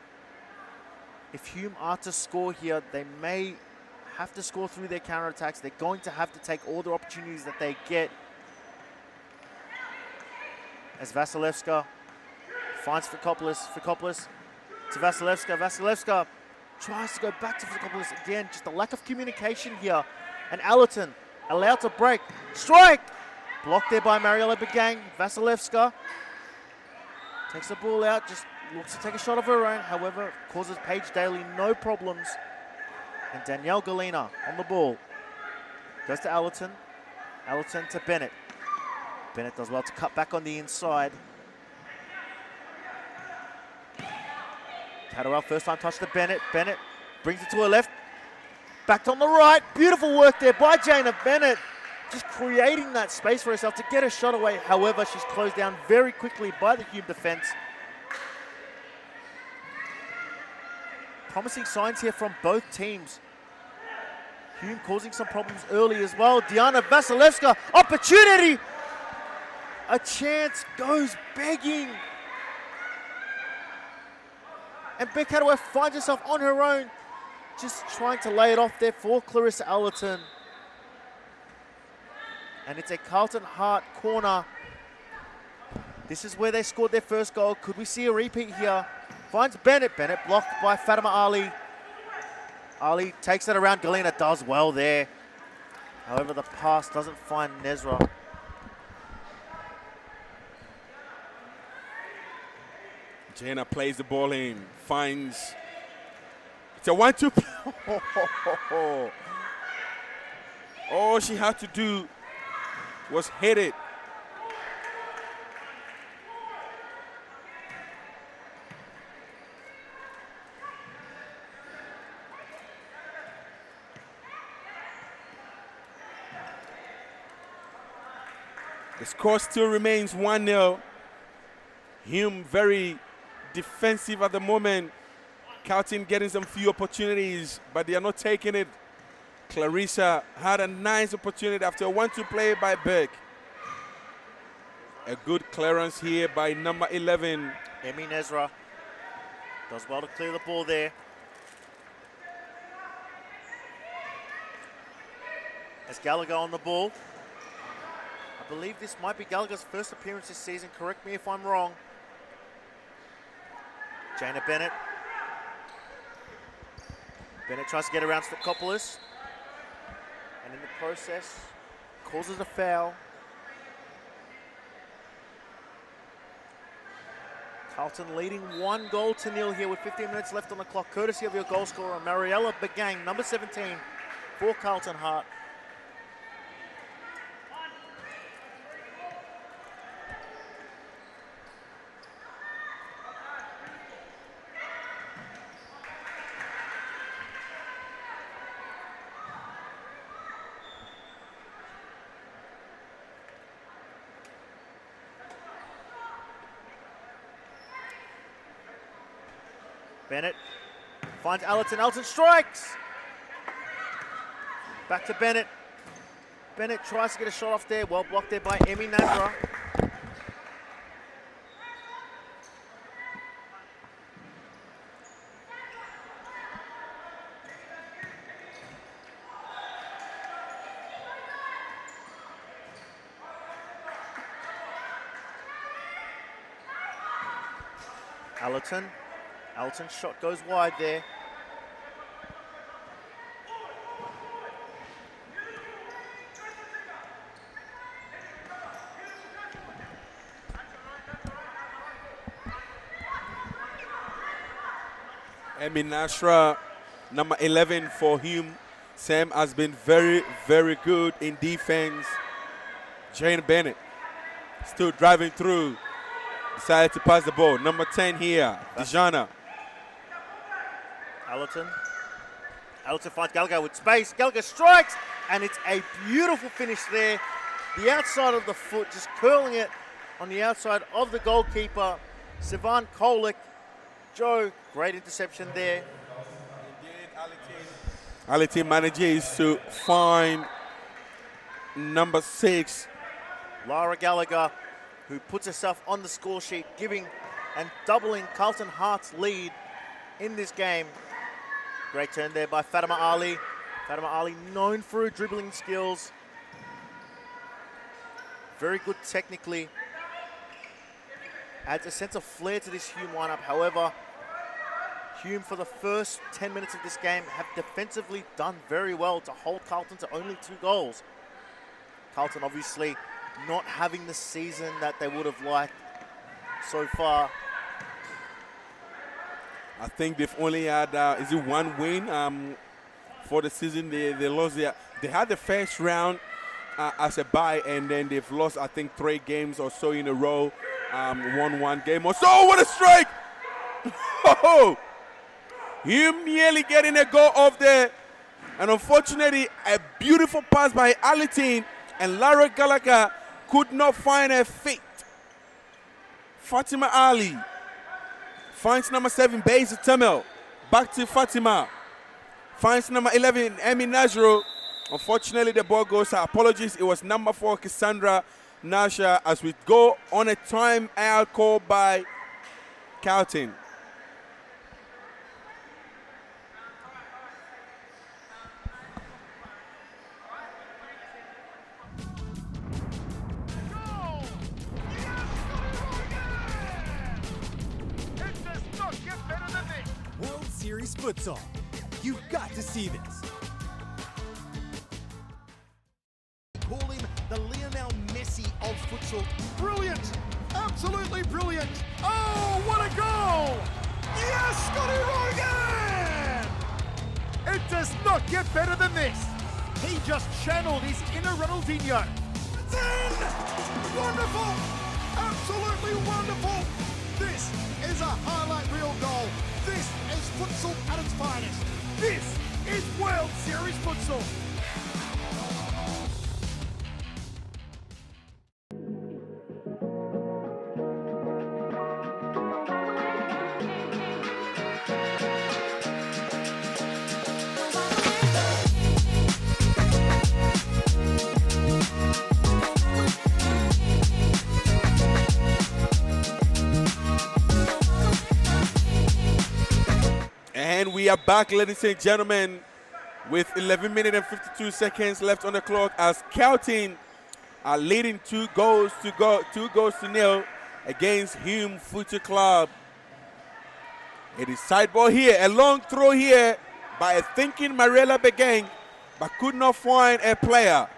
if Hume are to score here, they may have to score through their counterattacks. They're going to have to take all the opportunities that they get. As Vasilevska finds Svitkopoulos. Svitkopoulos to Vasilevska. Vasilevska tries to go back to Svitkopoulos again. Just a lack of communication here. And Allerton allowed to break. Strike! Blocked there by Mariella Begang. Vasilevska takes the ball out, just looks to take a shot of her own. However, causes Paige Daly no problems. And Danielle Galina on the ball. Goes to Allerton. Allerton to Bennett. Bennett does well to cut back on the inside. Catterall first time touch to Bennett. Bennett brings it to her left. Backed on the right. Beautiful work there by Jana Bennett. Just creating that space for herself to get a shot away. However, she's closed down very quickly by the Hume defense. Promising signs here from both teams. Hume causing some problems early as well. Diana Vasilevska, opportunity! A chance goes begging. And Beck Hadaway finds herself on her own, just trying to lay it off there for Clarissa Allerton. And it's a Carlton Hart corner. This is where they scored their first goal. Could we see a repeat here? Finds Bennett. Bennett blocked by Fatima Ali. Ali takes it around. Galina does well there. However, the pass doesn't find Nezra. Jana plays the ball in, finds, it's a 1-2. All she had to do was hit it. The score still remains 1-0. Hume very defensive at the moment. Carlton getting some few opportunities, but they are not taking it. Clarissa had a nice opportunity after a 1-2 play by Beck. A good clearance here by number 11. Emi Nezra does well to clear the ball there. As Gallagher on the ball. I believe this might be Gallagher's first appearance this season. Correct me if I'm wrong. Jana Bennett. Bennett tries to get around Svitkopoulos. And in the process, causes a foul. Carlton leading 1-0 here with 15 minutes left on the clock, courtesy of your goal scorer, Mariella Begang, number 17, for Carlton Hart. Bennett finds Allerton. Allerton strikes. Back to Bennett. Bennett tries to get a shot off there. Well blocked there by Emi Nazra. Allerton. Allerton's shot goes wide there. Emi Nashra, number 11 for Hume. Sam has been very, very good in defense. Jane Bennett still driving through. Decided to pass the ball. Number 10 here, Dijana. Allerton. Allerton finds Gallagher with space. Gallagher strikes, and it's a beautiful finish there. The outside of the foot, just curling it on the outside of the goalkeeper, Sivan Kolik. Joe, great interception there. Ali team manages to find number 6, Lara Gallagher, who puts herself on the score sheet, giving and doubling Carlton Hart's lead in this game. Great turn there by Fatima Ali. Fatima Ali known for her dribbling skills. Very good technically. Adds a sense of flair to this Hume lineup. However, Hume for the first 10 minutes of this game have defensively done very well to hold Carlton to only 2 goals. Carlton obviously not having the season that they would have liked so far. I think they've only had, is it 1 win for the season? They lost they had the first round as a bye, and then they've lost, I think, 3 games or so in a row. Won 1 game or so. Oh, what a strike! Oh, Hume nearly getting a goal off there. And unfortunately, a beautiful pass by Alitin, and Lara Gallagher could not find her feet. Fatima Ali finds number 7, Basil Tamil. Back to Fatima. Finds number 11, Emi Najro. Unfortunately, the ball goes out. Apologies, it was number 4, Cassandra Nasha, as we go on a time-out call by Carlton. World Series Futsal. You've got to see this. Call him the Lionel Messi of futsal. Brilliant! Absolutely brilliant! Oh, what a goal! Yes, Scotty Rogan! It does not get better than this. He just channeled his inner Ronaldinho. It's in! Wonderful! Absolutely wonderful! This is a highlight reel goal. This is futsal at its finest. This is World Series Futsal. And we are back, ladies and gentlemen, with 11 minutes and 52 seconds left on the clock as Carlton are leading 2 goals to nil against Hume Futsal Club. It is side ball here, a long throw here by a thinking Mariela Begeng, but could not find a player.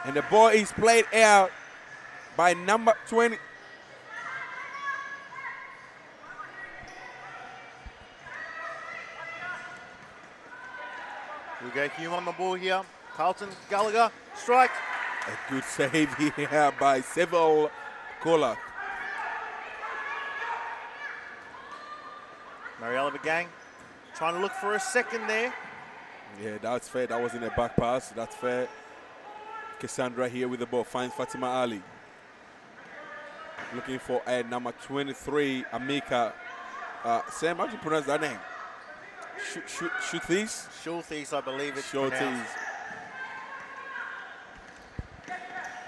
And the ball is played out by number 20. We got Hume on the ball here. Carlton, Gallagher, strike. A good save here by Seville Kola. Mariela Begang trying to look for a second there. Yeah, that's fair. That was in a back pass. That's fair. Cassandra here with the ball. Finds Fatima Ali. Looking for a number 23, Amika. Sam, how do you pronounce that name? Shulthis? Shulthis, I believe it's Shulthis. pronounced.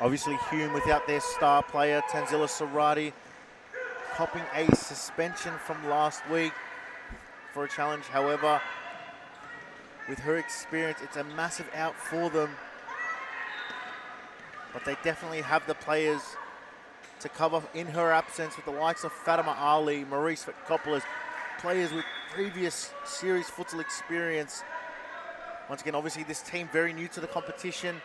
Obviously, Hume without their star player, Tanzila Sarati, copping a suspension from last week for a challenge. However, with her experience, it's a massive out for them. But they definitely have the players to cover in her absence with the likes of Fatima Ali, Maurice Fitkopolis, players with previous series futsal experience. Once again, obviously this team very new to the competition.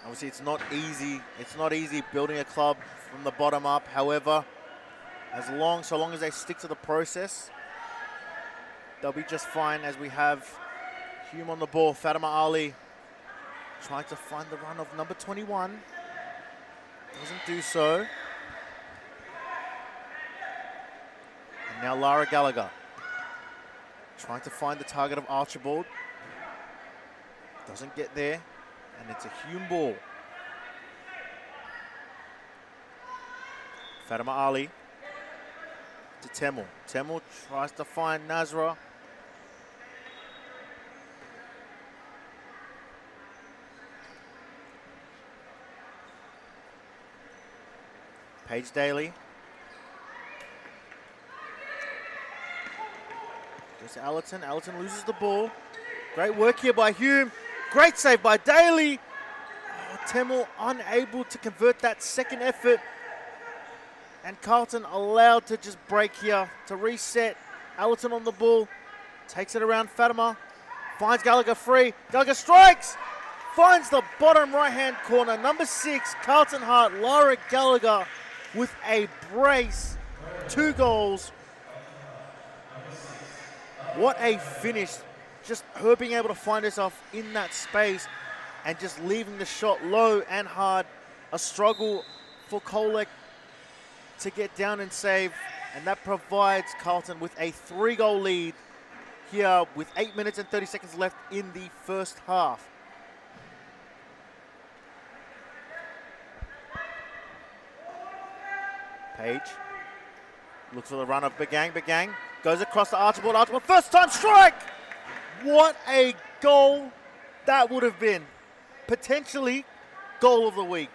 Obviously it's not easy. It's not easy building a club from the bottom up. However, so long as they stick to the process, they'll be just fine. As we have Hume on the ball, Fatima Ali trying to find the run of number 21. Doesn't do so. And now Lara Gallagher trying to find the target of Archibald. Doesn't get there. And it's a Hume ball. Fatima Ali to Temel. Temel tries to find Nazra. Paige Daly. Goes to Allerton. Allerton loses the ball. Great work here by Hume. Great save by Daly. Oh, Temel unable to convert that second effort. And Carlton allowed to just break here to reset. Allerton on the ball. Takes it around Fatima. Finds Gallagher free. Gallagher strikes. Finds the bottom right-hand corner. Number 6, Carlton Hart, Lara Gallagher with a brace. 2 goals. What a finish. Just her being able to find herself in that space and just leaving the shot low and hard. A struggle for Kolek to get down and save, and that provides Carlton with a 3-goal lead here with 8 minutes and 30 seconds left in the first half. Page looks for the run of Bagang. Bagang goes across to Archibald. Archibald, first time strike! What a goal that would have been. Potentially goal of the week.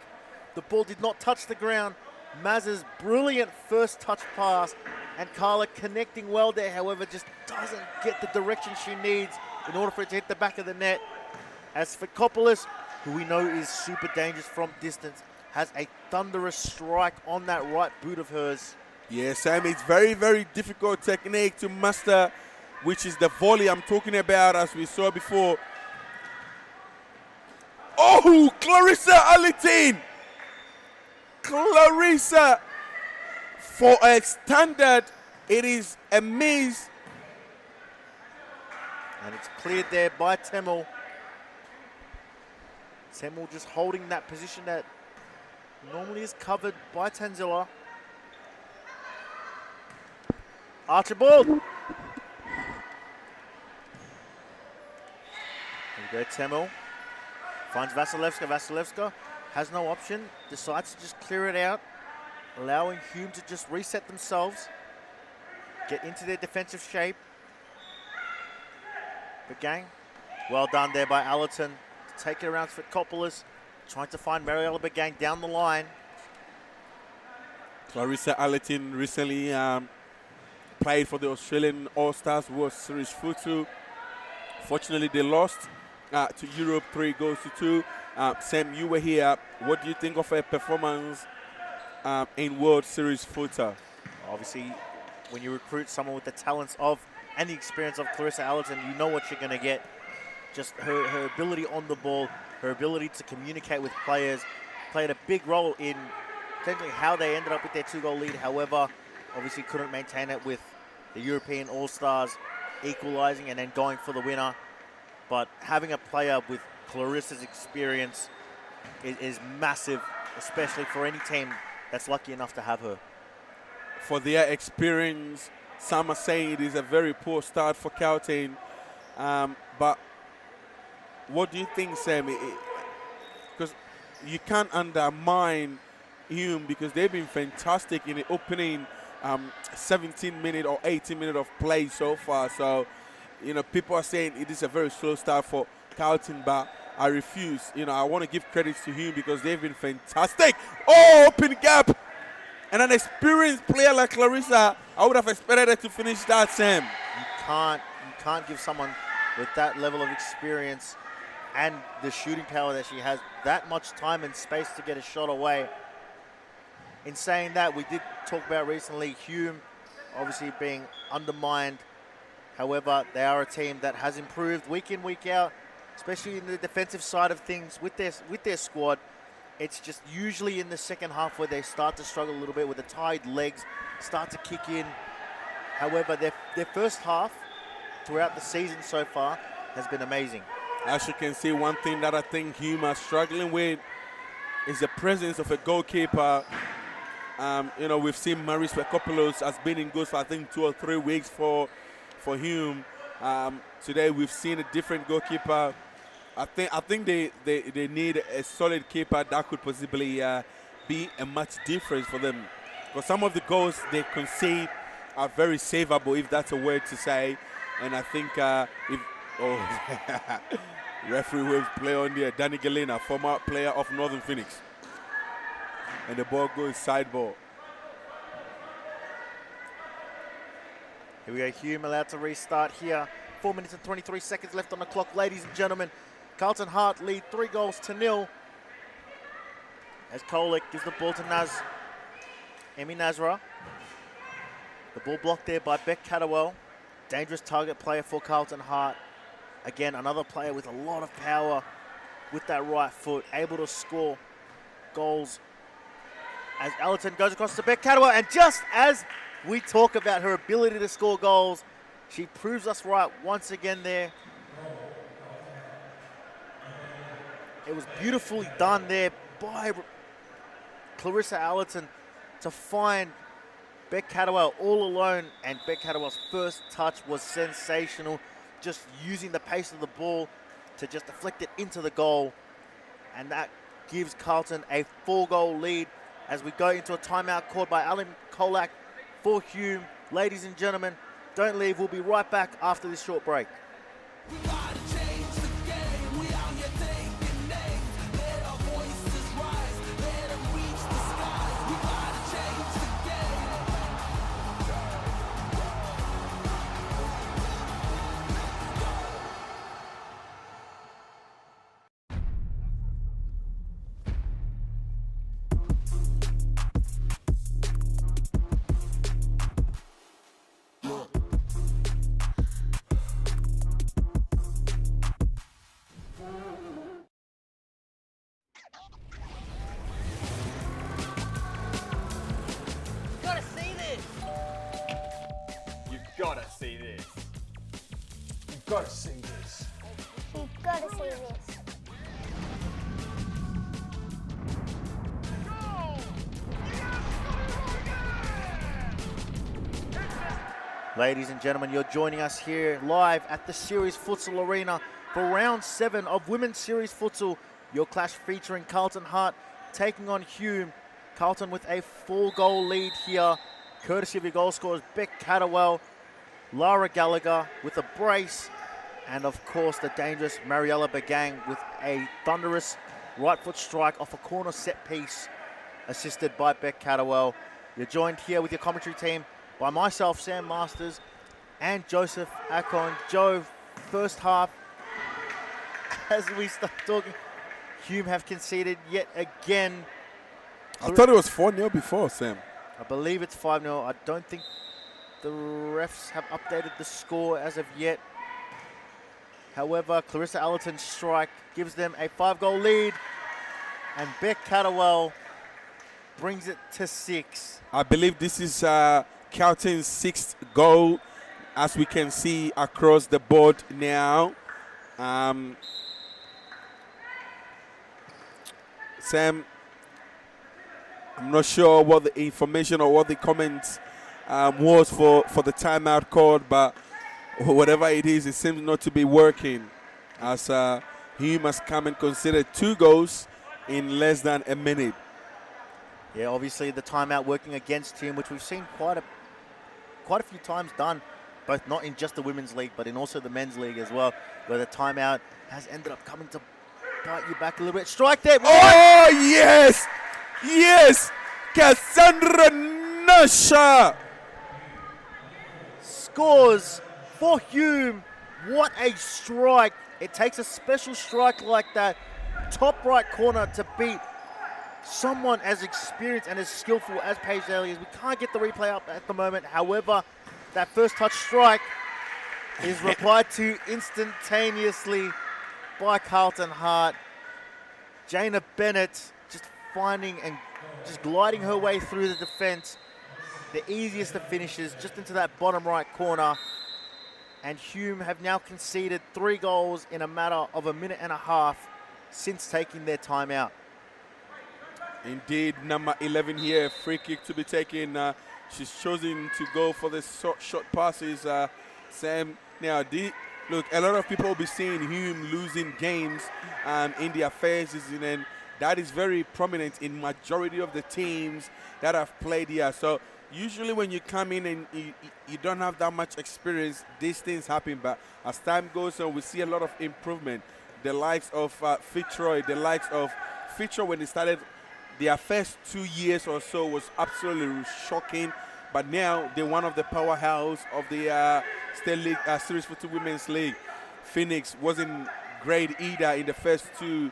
The ball did not touch the ground. Maz's brilliant first touch pass, and Carla connecting well there, however, just doesn't get the direction she needs in order for it to hit the back of the net. As Fitkopolis, who we know is super dangerous from distance, has a thunderous strike on that right boot of hers. Yeah, Sam, it's very, very difficult technique to master, which is the volley I'm talking about, as we saw before. Oh, Clarissa Alitin! Clarissa, for a standard, it is a miss. And it's cleared there by Temel. Temel just holding that position that normally is covered by Tanzila. Archibald. There we go, Temel. Finds Vasilevska. Vasilevska has no option, decides to just clear it out, allowing Hume to just reset themselves, get into their defensive shape. Bagang, well done there by Allerton to take it around Fitkopolis, trying to find Mariella Bagang down the line. Clarissa Allerton recently played for the Australian All-Stars World Series Futsal. Fortunately, they lost to Europe 3-2. Sam, you were here. What do you think of her performance in World Series Futsal? Obviously, when you recruit someone with the talents of and the experience of Clarissa Allerton, you know what you're going to get. Just her ability on the ball, her ability to communicate with players, played a big role in potentially how they ended up with their 2-goal lead. However, obviously couldn't maintain it with the European All-Stars equalising and then going for the winner. But having a player with Clarissa's experience is massive, especially for any team that's lucky enough to have her. For their experience, some are saying it is a very poor start for Carlton. But what do you think, Sam? Because you can't undermine Hume, because they've been fantastic in the opening 17-minute or 18-minute of play so far. So, you know, people are saying it is a very slow start for Carlton, but I refuse. You know, I want to give credit to Hume because they've been fantastic. Oh, open gap. And an experienced player like Clarissa, I would have expected her to finish that, Sam. You can't give someone with that level of experience and the shooting power that she has, that much time and space to get a shot away. In saying that, we did talk about recently Hume obviously being undermined. However, they are a team that has improved week in, week out, especially in the defensive side of things with their squad. It's just usually in the second half where they start to struggle a little bit, with the tired legs start to kick in. However, their first half throughout the season so far has been amazing. As you can see, one thing that I think Hume are struggling with is the presence of a goalkeeper. You know, we've seen Maurice Pekopoulos has been in goals for I think 2 or 3 weeks for Hume. Today we've seen a different goalkeeper. I think they need a solid keeper that could possibly be a much difference for them. Because some of the goals they concede are very savable, if that's a word to say. And I think referee waves play on there. Danny Galena, former player of Northern Phoenix. And the ball goes sideball. Here we go, Hume allowed to restart here. 4 minutes and 23 seconds left on the clock, ladies and gentlemen. Carlton Hart lead 3-0 as Kolek gives the ball to Emi Nazra. The ball blocked there by Beck Catterwell. Dangerous target player for Carlton Hart. Again, another player with a lot of power with that right foot, able to score goals. As Allerton goes across to Beck Catterwell, and just as we talk about her ability to score goals, she proves us right once again there. It was beautifully done there by Clarissa Allerton to find Beck Catterwell all alone, and Beck Catterwell's first touch was sensational, just using the pace of the ball to just deflect it into the goal, and that gives Carlton a 4-goal lead as we go into a timeout called by Alan Kolak for Hume. Ladies and gentlemen, don't leave. We'll be right back after this short break. Gotta see this. You've got to see this. You've got to see this. Ladies and gentlemen, you're joining us here live at the Series Futsal Arena for round 7 of Women's Series Futsal. Your clash featuring Carlton Hart taking on Hume. Carlton with a 4-goal lead here, courtesy of your goal scorers Beck Catterwell, Lara Gallagher with a brace, and of course the dangerous Mariella Bagang with a thunderous right foot strike off a corner set piece, assisted by Beck Catterwell. You're joined here with your commentary team by myself, Sam Masters, and Joseph Akon. Joe, first half, as we start talking, Hume have conceded yet again. I thought it was 4-0 before, Sam. I believe it's 5-0. I don't think the refs have updated the score as of yet. However, Clarissa Allerton's strike gives them a 5-goal lead, and Beck Catterwell brings it to 6. I believe this is Carlton's 6th goal, as we can see across the board now. Sam, I'm not sure what the information or what the comments was for the timeout called, but whatever it is, it seems not to be working, as Hume has come and considered 2 goals in less than a minute. Yeah, obviously the timeout working against him, which we've seen quite a few times done, both not in just the women's league, but in also the men's league as well, where the timeout has ended up coming to bite you back a little bit. Strike there. Oh, yes! Yes! Cassandra Nasha scores for Hume. What a strike. It takes a special strike like that, top right corner, to beat someone as experienced and as skillful as Paige Daly is. We can't get the replay up at the moment. However, that first touch strike is replied to instantaneously by Carlton Hart. Jana Bennett just finding and just gliding her way through the defense. The easiest of finishes, just into that bottom right corner. And Hume have now conceded 3 goals in a matter of a minute and a half since taking their timeout. Indeed, number 11 here, free kick to be taken. She's chosen to go for the short passes. Sam, now, look, a lot of people will be seeing Hume losing games in their phases, and that is very prominent in majority of the teams that have played here. So usually when you come in and you don't have that much experience, these things happen. But as time goes on, we see a lot of improvement. The likes of Fitzroy, the likes of Fitzroy when they started their first 2 years or so was absolutely shocking. But now they're one of the powerhouse of the State League Series Futsal Women's League. Phoenix wasn't great either in the first 2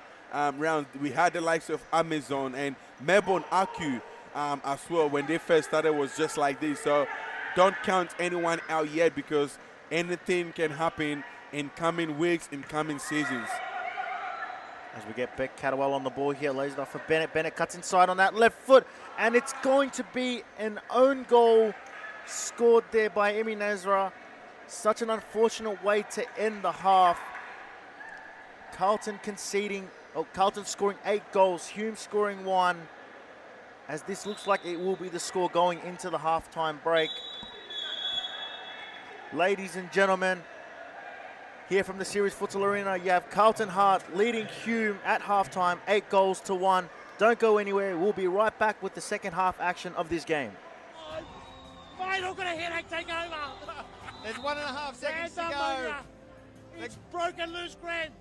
rounds. We had the likes of Amazon and Melbourne Aku as well. When they first started was just like this. So don't count anyone out yet, because anything can happen in coming weeks, in coming seasons. As we get Beck Catterwell on the ball here, lays it off for Bennett. Bennett cuts inside on that left foot, and it's going to be an own goal scored there by Emi Nazra. Such an unfortunate way to end the half. Carlton scoring 8 goals, Hume scoring 1, as this looks like it will be the score going into the halftime break. Ladies and gentlemen, here from the Series Futsal Arena, you have Carlton Hart leading Hume at halftime, 8 goals to 1. Don't go anywhere. We'll be right back with the second half action of this game. Final got a headache, take over. There's 1.5 seconds to go. It's broken loose, Grant.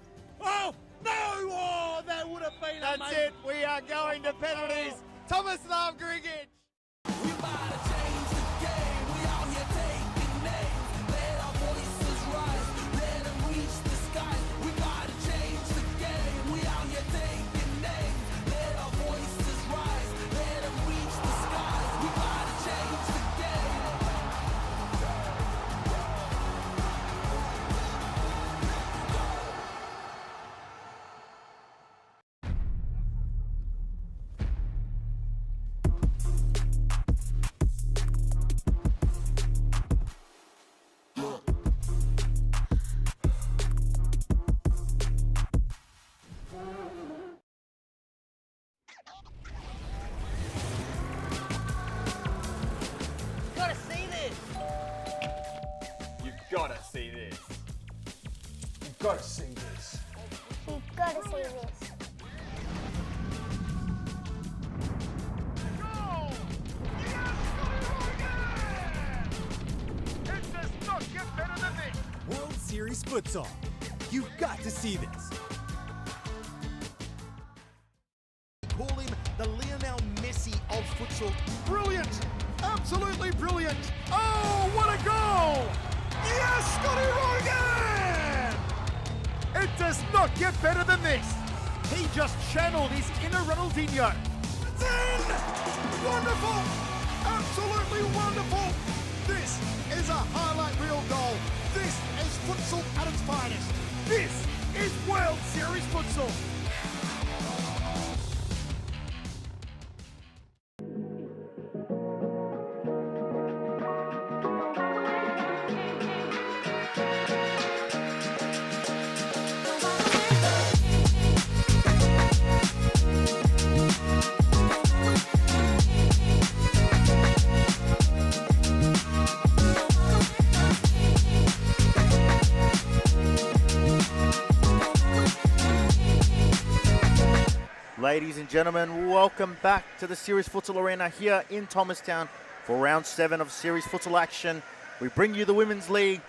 Oh, no! Oh, that would have been amazing. That's it. We are going to penalties. Thomas Lavgrigic. Gotta see this. You've got to see this. You've got to see this. It does not get better than this. World Series Futsal. You've got to see this. Call him the Lionel Messi of futsal. Brilliant! Absolutely brilliant! Oh, what a goal! Yes, Scotty Rogan! It does not get better than this. He just channeled his inner Ronaldinho. It's in! Wonderful! Absolutely wonderful! This is a highlight reel goal. This is futsal at its finest. This is World Series Futsal. Ladies and gentlemen, welcome back to the Series Futsal Arena here in Thomastown for round 7 of Series Futsal action. We bring you the Women's League,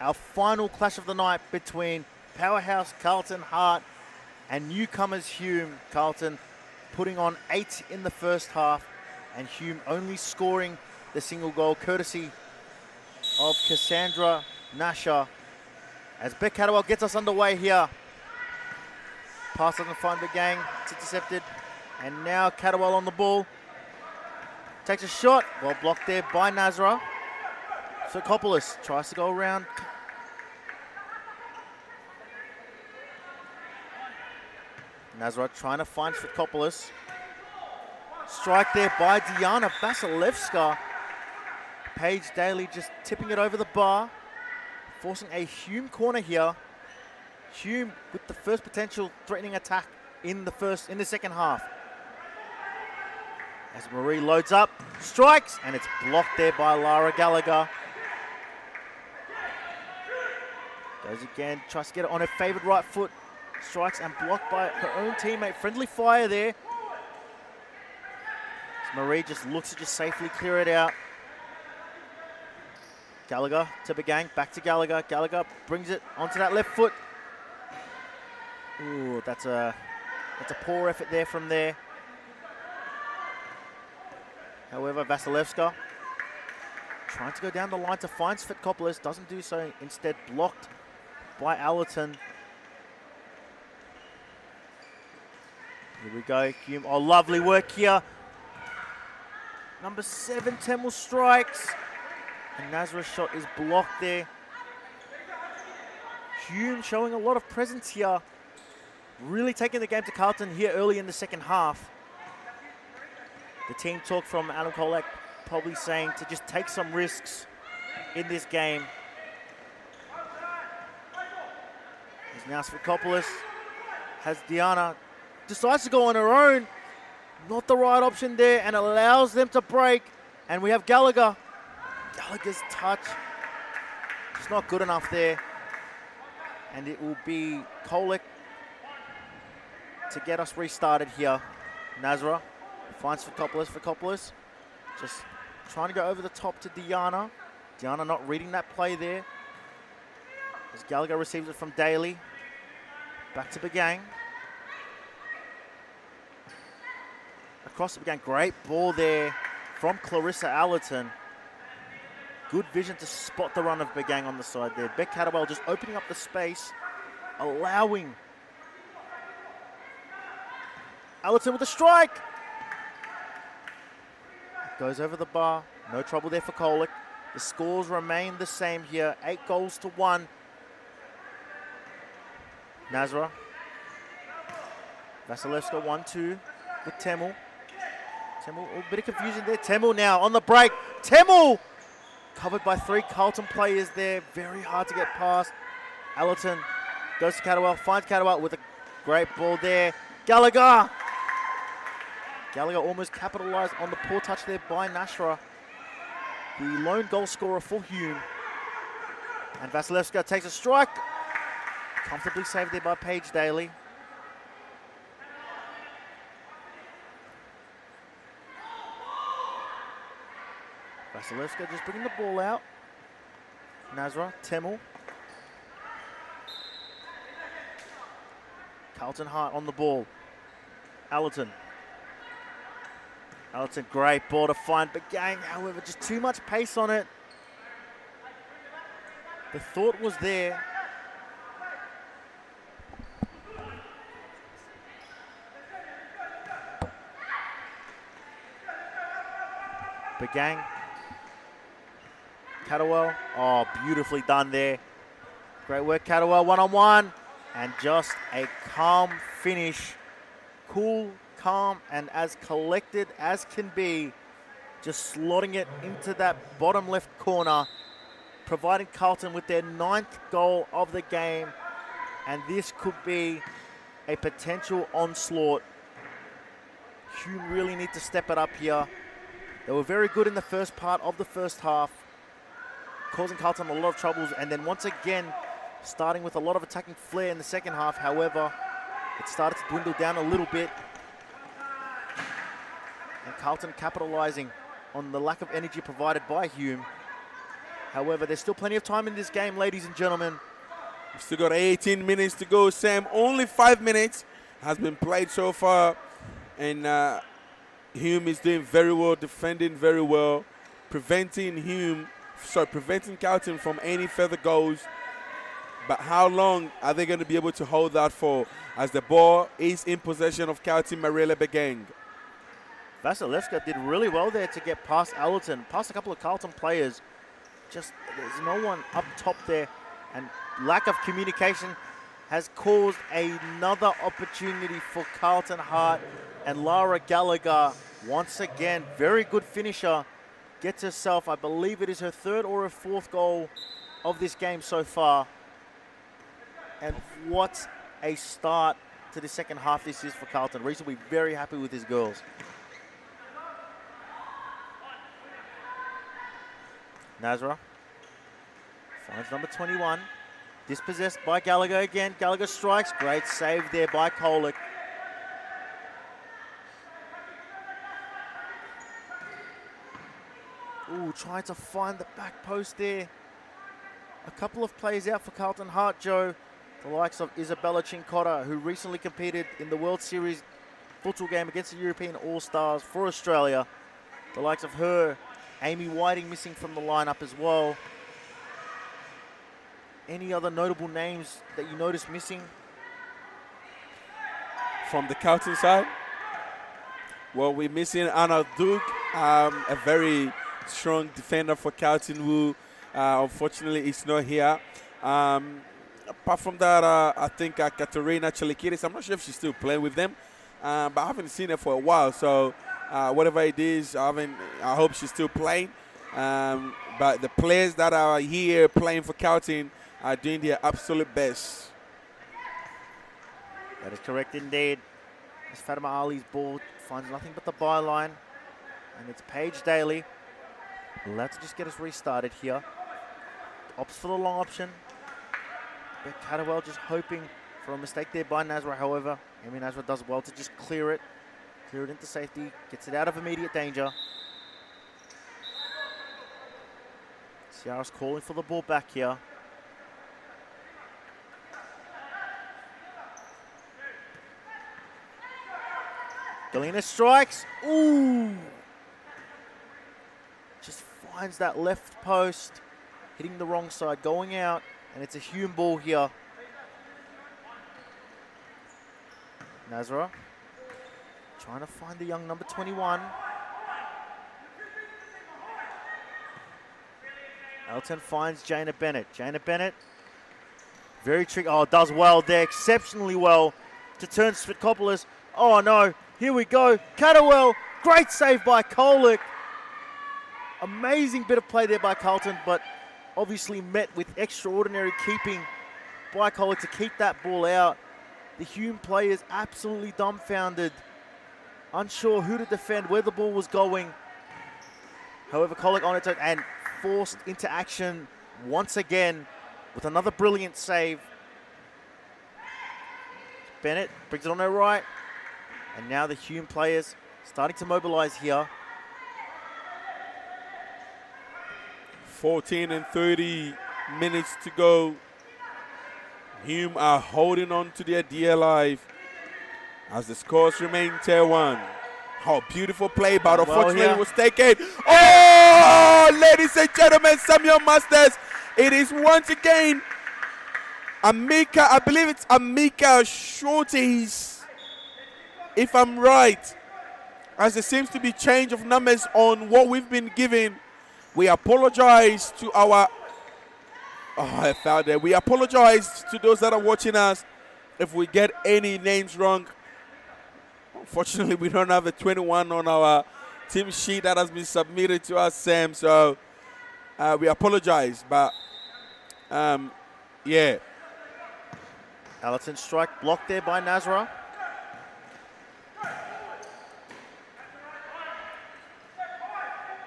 our final clash of the night between powerhouse Carlton Hart and newcomers Hume. Carlton putting on 8 in the first half, and Hume only scoring the single goal courtesy of Cassandra Nasher. As Beck Cadwell gets us underway here. Pass doesn't find the gang. It's intercepted. And now Cadwell on the ball. Takes a shot. Well blocked there by Nazra. Sokopoulos tries to go around. Nazra trying to find Sokopoulos. Strike there by Diana Vasilevska. Paige Daly just tipping it over the bar. Forcing a Hume corner here. Hume with the first potential threatening attack in the second half. As Marie loads up, strikes, and it's blocked there by Lara Gallagher. Goes again, tries to get it on her favoured right foot. Strikes and blocked by her own teammate. Friendly fire there. As Marie just looks to just safely clear it out. Gallagher to Begang, back to Gallagher. Gallagher brings it onto that left foot. Ooh, that's a poor effort there from there. However, Vasilevska trying to go down the line to find Svetkopoulos, doesn't do so, instead blocked by Allerton. Here we go, Hume. Oh, lovely work here. Number 7, Temel strikes. And Nazar's shot is blocked there. Hume showing a lot of presence here. Really taking the game to Carlton here early in the second half. The team talk from Adam Kolak probably saying to just take some risks in this game. Here's now Svetkopoulos. Has Diana. Decides to go on her own. Not the right option there and allows them to break. And we have Gallagher. Gallagher's touch. It's not good enough there. And it will be Kolak to get us restarted here. Nazra finds Svetkopoulos. Just trying to go over the top to Diana. Diana not reading that play there. As Gallagher receives it from Daly. Back to Begang. Across the Begang. Great ball there from Clarissa Allerton. Good vision to spot the run of Begang on the side there. Beck Cadwell just opening up the space, allowing Allerton with a strike. Goes over the bar. No trouble there for Kolak. The scores remain the same here. 8-1. Nazra. Vasilevska 1-2 with Temel. Temel, a bit of confusion there. Temel now on the break. Temel! Covered by 3 Carlton players there. Very hard to get past. Allerton goes to Cadwell. Finds Cadwell with a great ball there. Gallagher! Gallagher almost capitalised on the poor touch there by Nashra. The lone goal scorer for Hume. And Vasilevska takes a strike. Comfortably saved there by Paige Daly. Vasilevska just bringing the ball out. Nazra, Temel. Carlton Hart on the ball. Allerton. Allerton, great ball to find Begang, however, just too much pace on it. The thought was there. Begang. Cadwell, oh, beautifully done there. Great work, Cadwell, one-on-one. And just a calm finish. Cool, calm, and as collected as can be. Just slotting it into that bottom left corner. Providing Carlton with their 9th goal of the game. And this could be a potential onslaught. Hume really need to step it up here. They were very good in the first part of the first half, causing Carlton a lot of troubles, and then once again starting with a lot of attacking flair in the second half. However, it started to dwindle down a little bit, and Carlton capitalising on the lack of energy provided by Hume. However, there's still plenty of time in this game, ladies and gentlemen. We've still got 18 minutes to go, Sam. Only 5 minutes has been played so far, and Hume is doing very well, defending very well, preventing Carlton from any further goals But how long are they going to be able to hold that for as the ball is in possession of Carlton Mariela Begang? Vasilevska did really well there to get past Allerton, past a couple of Carlton players. Just there's no one up top there, and lack of communication has caused another opportunity for Carlton Hart. And Lara Gallagher, once again, very good finisher, gets herself, I believe it is her third or her fourth goal of this game so far. And what a start to the second half this is for Carlton. Reese will be very happy with his girls. Nazra finds number 21. Dispossessed by Gallagher again. Gallagher strikes. Great save there by Kolick. Ooh, trying to find the back post there. A couple of players out for Carlton Hart, Joe. The likes of Isabella Cincotta, who recently competed in the World Series futsal game against the European All-Stars for Australia. The likes of her. Amy Whiting missing from the lineup as well. Any other notable names that you notice missing? From the Carlton side? Well, we're missing Anna Duke, a very strong defender for Carlton who unfortunately is not here. Apart from that, I think Katerina Chalikidis, I'm not sure if she's still playing with them, but I haven't seen her for a while. So whatever it is, I hope she's still playing. But the players that are here playing for Carlton are doing their absolute best. That is correct indeed. As Fatima Ali's ball finds nothing but the byline. And it's Paige Daly. Let's just get us restarted here. Opts for the long option. Beck Catterwell just hoping for a mistake there by Nazra. However, Amy Nazra does well to just clear it. Clear it into safety. Gets it out of immediate danger. Ciara's calling for the ball back here. Galena strikes. Ooh! Just finds that left post. Hitting the wrong side, going out. And it's a Hume ball here. Nazra trying to find the young number 21. Elton finds Jaina Bennett. Jaina Bennett, very tricky. Oh, does well there, exceptionally well to turn Svitkopoulos. Oh no, here we go. Catterwell, great save by Kolick. Amazing bit of play there by Carlton, but obviously met with extraordinary keeping by Kolick to keep that ball out. The Hume players absolutely dumbfounded, unsure who to defend, where the ball was going. However, Kolick on its own and forced into action once again with another brilliant save. Bennett brings it on her right. And now the Hume players starting to mobilize here. 14 and 30 minutes to go. Hume are holding on to their dear life as the scores remain 10-1. Oh, beautiful play, but unfortunately it was taken. Oh, ladies and gentlemen, Samuel Masters. It is once again Amika, I believe it's Amika Shorties, if I'm right, as there seems to be change of numbers on what we've been given. We apologize to our, I found it. We apologize to those that are watching us if we get any names wrong. Unfortunately, we don't have the 21 on our team sheet that has been submitted to us, Sam. So we apologize, but yeah. Allerton strike blocked there by Nazra.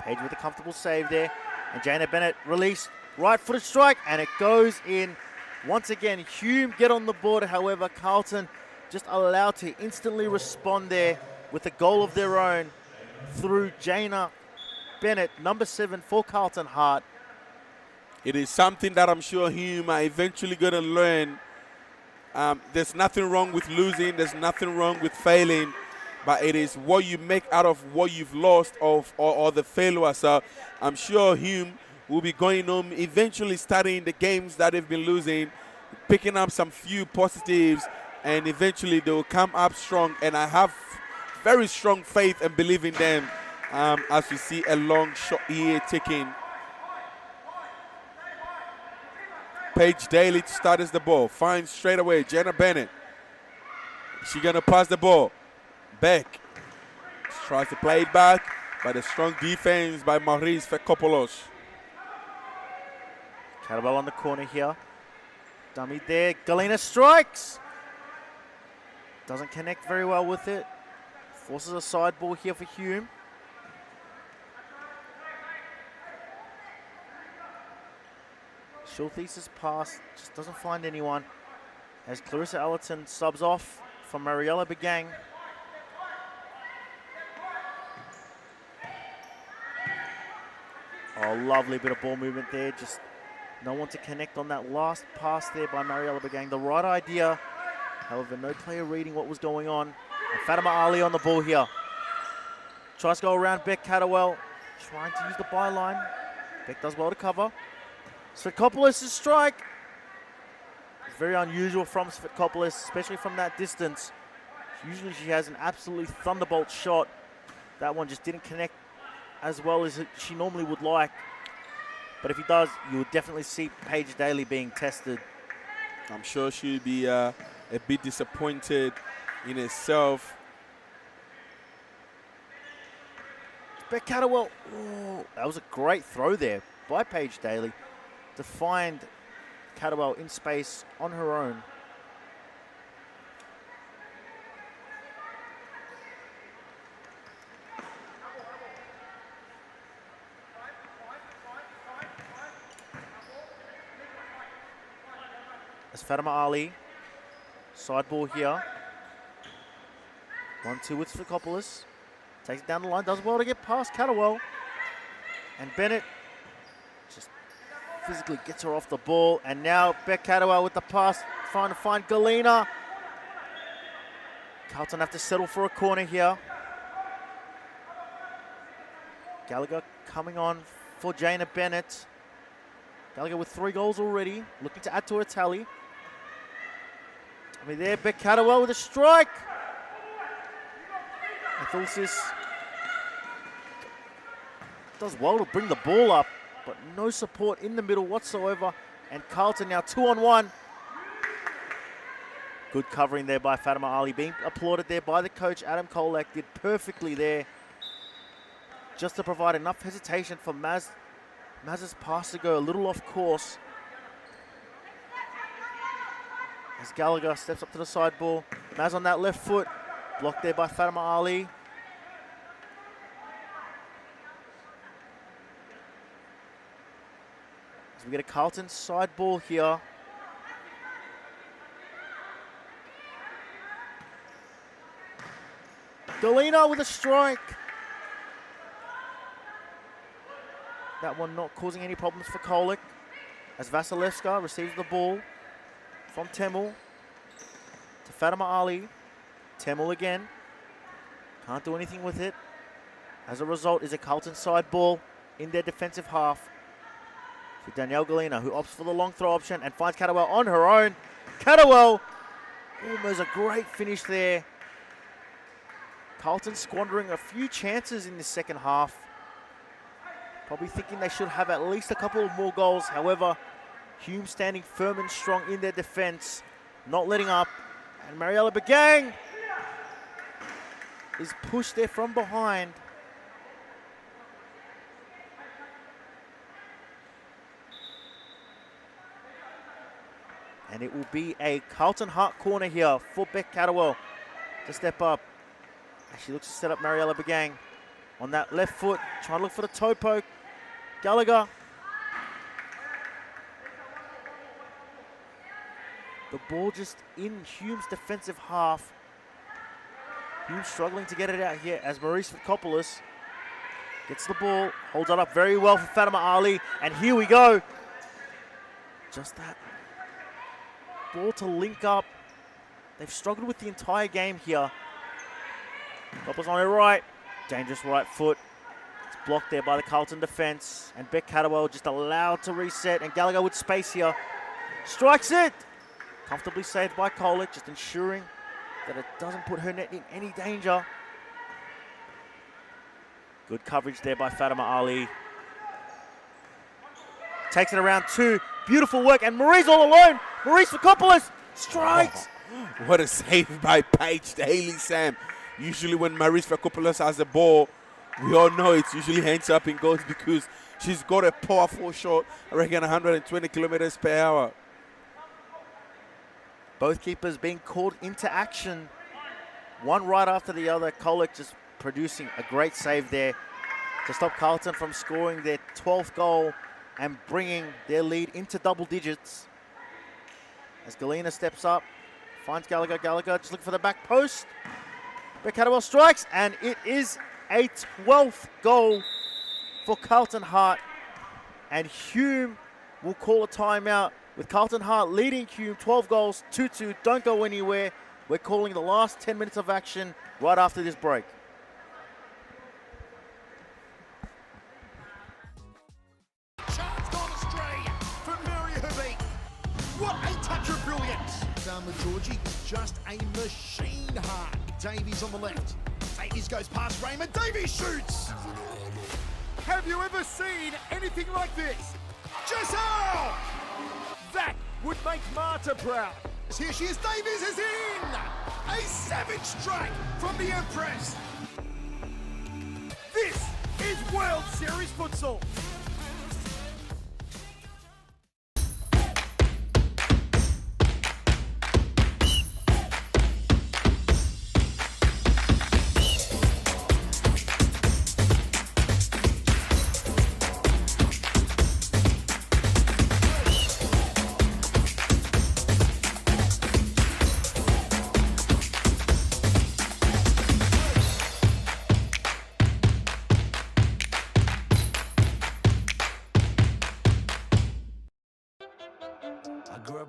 Page with a comfortable save there. And Jaina Bennett released, right-footed strike, and it goes in. Once again, Hume get on the board. However, Carlton just allowed to instantly respond there with a goal of their own through Jaina Bennett, number 7 for Carlton Hart. It is something that I'm sure Hume are eventually going to learn. There's nothing wrong with losing. There's nothing wrong with failing. But it is what you make out of what you've lost or the failure. So I'm sure Hume will be going home, eventually studying the games that they've been losing, picking up some few positives, and eventually they will come up strong. And I have very strong faith and believe in them as we see a long shot here ticking. Paige Daly to start as the ball. Finds straight away Jenna Bennett. She gonna pass the ball. Beck tries to play it back, but a strong defense by Maurice Fekopoulos. Cadwell on the corner here. Dummy there. Galena strikes. Doesn't connect very well with it. Forces a side ball here for Hume. Schultheis's pass just doesn't find anyone as Clarissa Allerton subs off from Mariella Begang. Oh, lovely bit of ball movement there. Just no one to connect on that last pass there by Mariella Begang. The right idea. However, no player reading what was going on. And Fatima Ali on the ball here. Tries to go around Beck Cadwell. Trying to use the byline. Beck does well to cover. Svetopoulos' strike. It's very unusual from Svetopoulos, especially from that distance. Usually she has an absolutely thunderbolt shot. That one just didn't connect as well as she normally would like. But if he does, you would definitely see Paige Daly being tested. I'm sure she'll be a bit disappointed in herself. Beck Cadwell. Oh, that was a great throw there by Paige Daly to find Cadwell in space on her own. As Fatima Ali, side ball here. 1-2 with Svetopoulos. Takes it down the line, does well to get past Cadwell. And Bennett just physically gets her off the ball. And now Beck Cadwell with the pass, trying to find Galena. Carlton have to settle for a corner here. Gallagher coming on for Jana Bennett. Gallagher with 3 goals already, looking to add to her tally. I mean, there, Beck Cadwell with a strike. Athulsis does well to bring the ball up, but no support in the middle whatsoever. And Carlton now 2-on-1. Good covering there by Fatima Ali, being applauded there by the coach, Adam Kolak. Did perfectly there, just to provide enough hesitation for Maz's pass to go a little off course. As Gallagher steps up to the side ball. Maz on that left foot, blocked there by Fatima Ali. As we get a Carlton side ball here. Galena with a strike. That one not causing any problems for Kolak. As Vasilevska receives the ball from Temel to Fatima Ali. Temel again. Can't do anything with it. As a result, is a Carlton side ball in their defensive half. To Danielle Galena, who opts for the long throw option and finds Cadwell on her own. Cadwell, almost a great finish there. Carlton squandering a few chances in the second half. Probably thinking they should have at least a couple of more goals. However, Hume standing firm and strong in their defense, not letting up. And Mariella Begang is pushed there from behind. And it will be a Carlton Hart corner here for Beck Cadwell to step up. As she looks to set up Mariella Begang on that left foot, trying to look for the toe poke. Gallagher. The ball just in Hume's defensive half. Hume struggling to get it out here as Maurice Fekopoulos gets the ball, holds it up very well for Fatima Ali, and here we go. Just that ball to link up. They've struggled with the entire game here. Fekopoulos on her right, dangerous right foot. It's blocked there by the Carlton defense, and Beck Cadwell just allowed to reset, and Gallagher with space here. Strikes it! Comfortably saved by Kolick, just ensuring that it doesn't put her net in any danger. Good coverage there by Fatima Ali. Takes it around 2. Beautiful work, and Marie's all alone. Marie Svakopoulos strikes. Oh, what a save by Paige Daly, Sam. Usually when Marie Svakopoulos has the ball, we all know it's usually hands up in goals because she's got a powerful shot, I reckon 120 kilometers per hour. Both keepers being called into action, one right after the other. Kolick just producing a great save there to stop Carlton from scoring their 12th goal and bringing their lead into double digits. As Galena steps up, finds Gallagher. Gallagher just looking for the back post. Beck Hadawell strikes, and it is a 12th goal for Carlton Hart. And Hume will call a timeout with Carlton Hart leading Hume 12 goals, 2-2. Don't go anywhere. We're calling the last 10 minutes of action right after this break. Chance gone astray from Maria Habib. What a touch of brilliance. Georgie, just a machine heart. Davies on the left. Davies goes past Raymond. Davies shoots. Have you ever seen anything like this? Giselle! That would make Marta proud. Here she is. Davies is in. A savage strike from the Empress. This is World Series Futsal.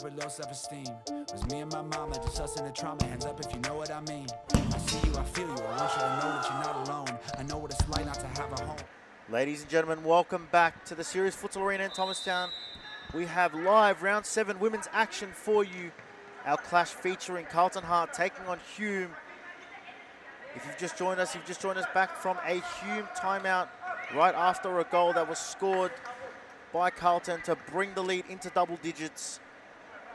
Low self-esteem was me and my mama, just us in the trauma. Hands up if you know what I mean. I see you, I feel you. I want you to know that you're not alone. I know what it's like not to have a home. Ladies and gentlemen, welcome back to the Series Futsal Arena in Thomastown. We have live round 7 women's action for you. Our clash featuring Carlton Hart taking on Hume. If you've just joined us, back from a Hume timeout right after a goal that was scored by Carlton to bring the lead into double digits.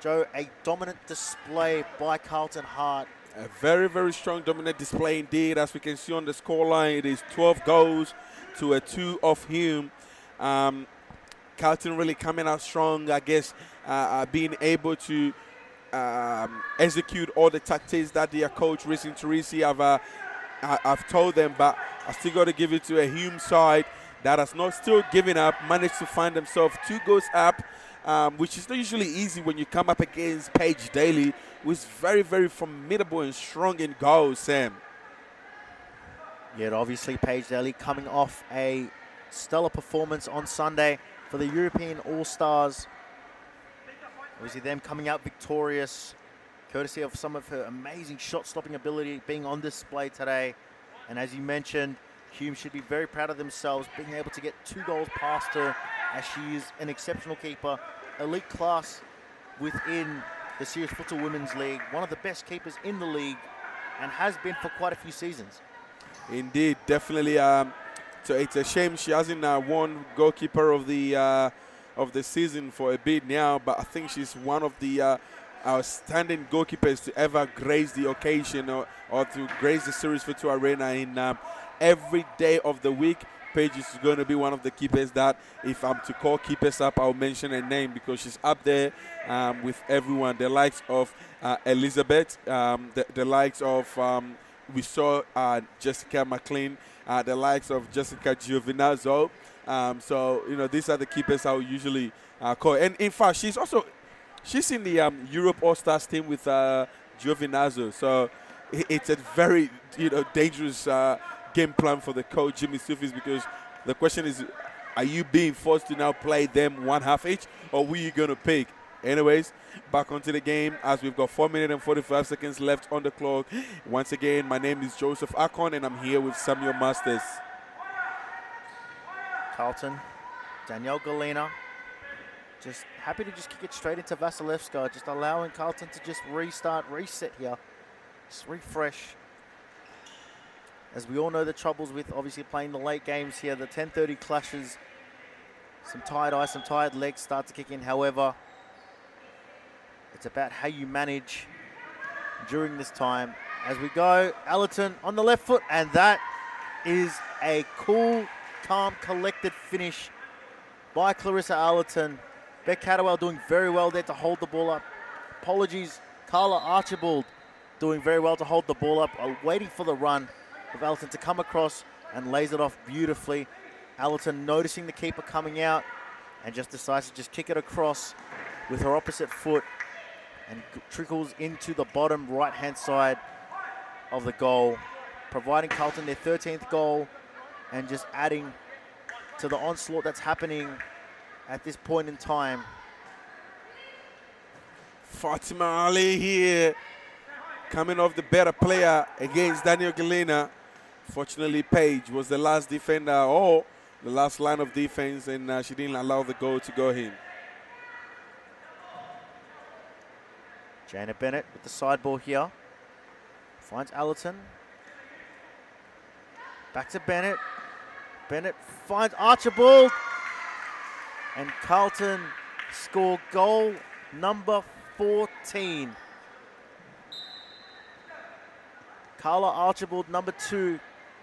Joe, a dominant display by Carlton Hart. A very, very strong dominant display indeed. As we can see on the scoreline, it is 12 goals to a 2 of Hume. Carlton really coming out strong, I guess, being able to execute all the tactics that their coach, Racing Teresi, have told them. But I still got to give it to a Hume side that has not still given up, managed to find themselves 2 goals up. Which is not usually easy when you come up against Paige Daly, who is very, very formidable and strong in goals, Sam. Yeah, obviously Paige Daly coming off a stellar performance on Sunday for the European All-Stars. Obviously them coming out victorious, courtesy of some of her amazing shot-stopping ability being on display today. And as you mentioned, Hume should be very proud of themselves, being able to get 2 goals past her, as she is an exceptional keeper, elite class within the Series Futsal Women's League, one of the best keepers in the league, and has been for quite a few seasons. Indeed, definitely. So it's a shame she hasn't won goalkeeper of the season for a bit now, but I think she's one of the outstanding goalkeepers to ever grace the occasion or to grace the Series Futsal Arena in every day of the week. Paige is going to be one of the keepers that, if I'm to call keepers up, I'll mention her name because she's up there with everyone. The likes of Elizabeth, the likes of, we saw Jessica McLean, the likes of Jessica Giovinazzo. So, you know, these are the keepers I would usually call. And in fact, she's in the Europe All-Stars team with Giovinazzo. So it's a very, dangerous game plan for the coach, Jimmy Sufis, because the question is, are you being forced to now play them 1 half each, or were you going to pick? Anyways, back onto the game as we've got 4 minutes and 45 seconds left on the clock. Once again, my name is Joseph Akon, and I'm here with Samuel Masters. Carlton, Danielle Galena Just happy to just kick it straight into Vasilevska, just allowing Carlton to just reset here. Just refresh. As we all know the troubles with obviously playing the late games here, the 10:30 clashes, some tired eyes, some tired legs start to kick in. However, it's about how you manage during this time. As we go, Allerton on the left foot, and that is a cool, calm, collected finish by Clarissa Allerton. Beck Cadwell doing very well there to hold the ball up. Apologies, Carla Archibald doing very well to hold the ball up, waiting for the run of Allerton to come across and lays it off beautifully. Allerton noticing the keeper coming out and just decides to just kick it across with her opposite foot and trickles into the bottom right-hand side of the goal, providing Carlton their 13th goal and just adding to the onslaught that's happening at this point in time. Fatima Ali here, coming off the better player against Daniel Galena. Fortunately, Paige was the last defender or the last line of defense, and she didn't allow the goal to go in. Jana Bennett with the side ball here. Finds Allerton. Back to Bennett. Bennett finds Archibald. And Carlton score goal number 14. Carla Archibald, number 2.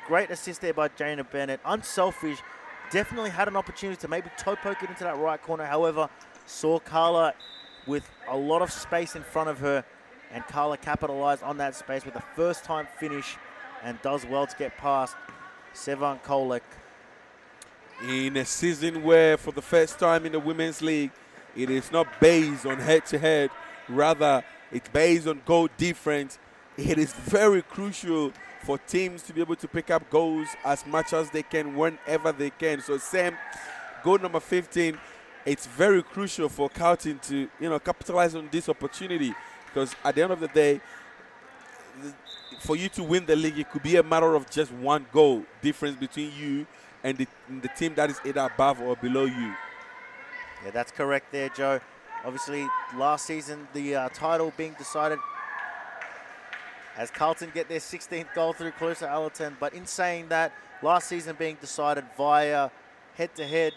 Great assist there by Jana Bennett. Unselfish. Definitely had an opportunity to maybe toe poke it into that right corner. However, saw Carla with a lot of space in front of her. And Carla capitalized on that space with a first-time finish and does well to get past Sevan Kolek. In a season where, for the first time in the Women's League, it is not based on head-to-head, rather it's based on goal difference. It is very crucial for teams to be able to pick up goals as much as they can whenever they can. So Sam, goal number 15, it's very crucial for Carlton to capitalize on this opportunity, because at the end of the day, for you to win the league, it could be a matter of just one goal difference between you and the team that is either above or below you. Yeah, that's correct there, Joe. Obviously, last season, the title being decided as Carlton get their 16th goal through Clarissa Allerton. But in saying that, last season being decided via head-to-head,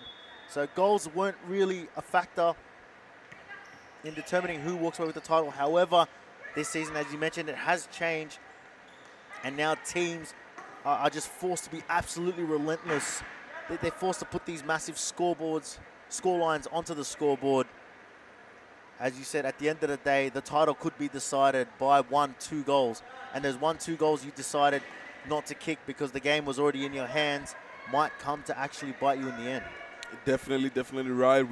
so goals weren't really a factor in determining who walks away with the title. However, this season, as you mentioned, it has changed, and now teams are just forced to be absolutely relentless. They're forced to put these massive scorelines onto the scoreboard. As you said, at the end of the day, the title could be decided by 1-2 goals. And there's 1-2 goals you decided not to kick because the game was already in your hands, might come to actually bite you in the end. Definitely right.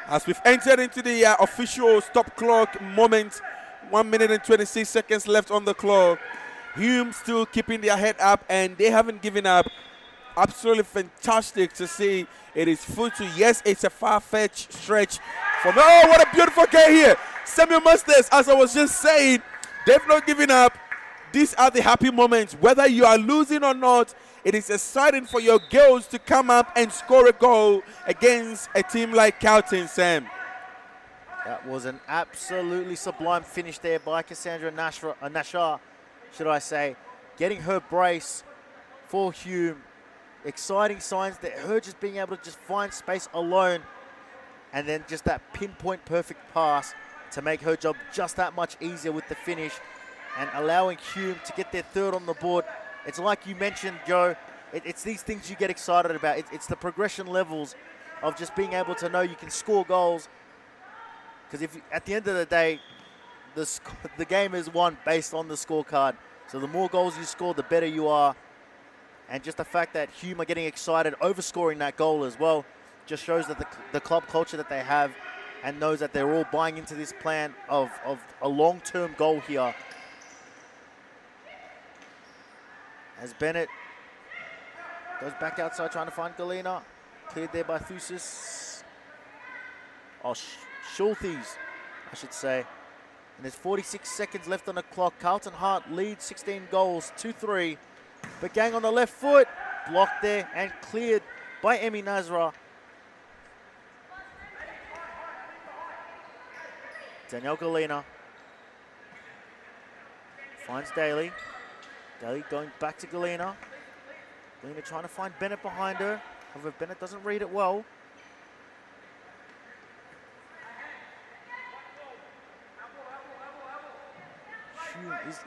As we've entered into the official stop clock moment, 1 minute and 26 seconds left on the clock. Hume still keeping their head up, and they haven't given up. Absolutely fantastic to see. It is Futsal. Yes, it's a far-fetched stretch from. Oh, what a beautiful game here. Samuel Masters, as I was just saying, they've not given up. These are the happy moments. Whether you are losing or not, it is exciting for your girls to come up and score a goal against a team like Carlton, Sam. That was an absolutely sublime finish there by Cassandra Nashar, should I say. Getting her brace for Hume. Exciting signs that her just being able to just find space alone, and then just that pinpoint perfect pass to make her job just that much easier with the finish and allowing Hume to get their third on the board. It's like you mentioned, Joe, it's these things you get excited about. It's the progression levels of just being able to know you can score goals. Because if at the end of the day, the game is won based on the scorecard. So the more goals you score, the better you are. And just the fact that Hume are getting excited, overscoring that goal as well, just shows that the club culture that they have and knows that they're all buying into this plan of a long-term goal here. As Bennett goes back outside trying to find Galena. Cleared there by Thusis. Oh, Schulthes, I should say. And there's 46 seconds left on the clock. Carlton Hart leads 16 goals, 2-3. But Gang on the left foot, blocked there and cleared by Emi Nazra. Danielle Galena finds Daly. Daly going back to Galena. Galena trying to find Bennett behind her. However, Bennett doesn't read it well.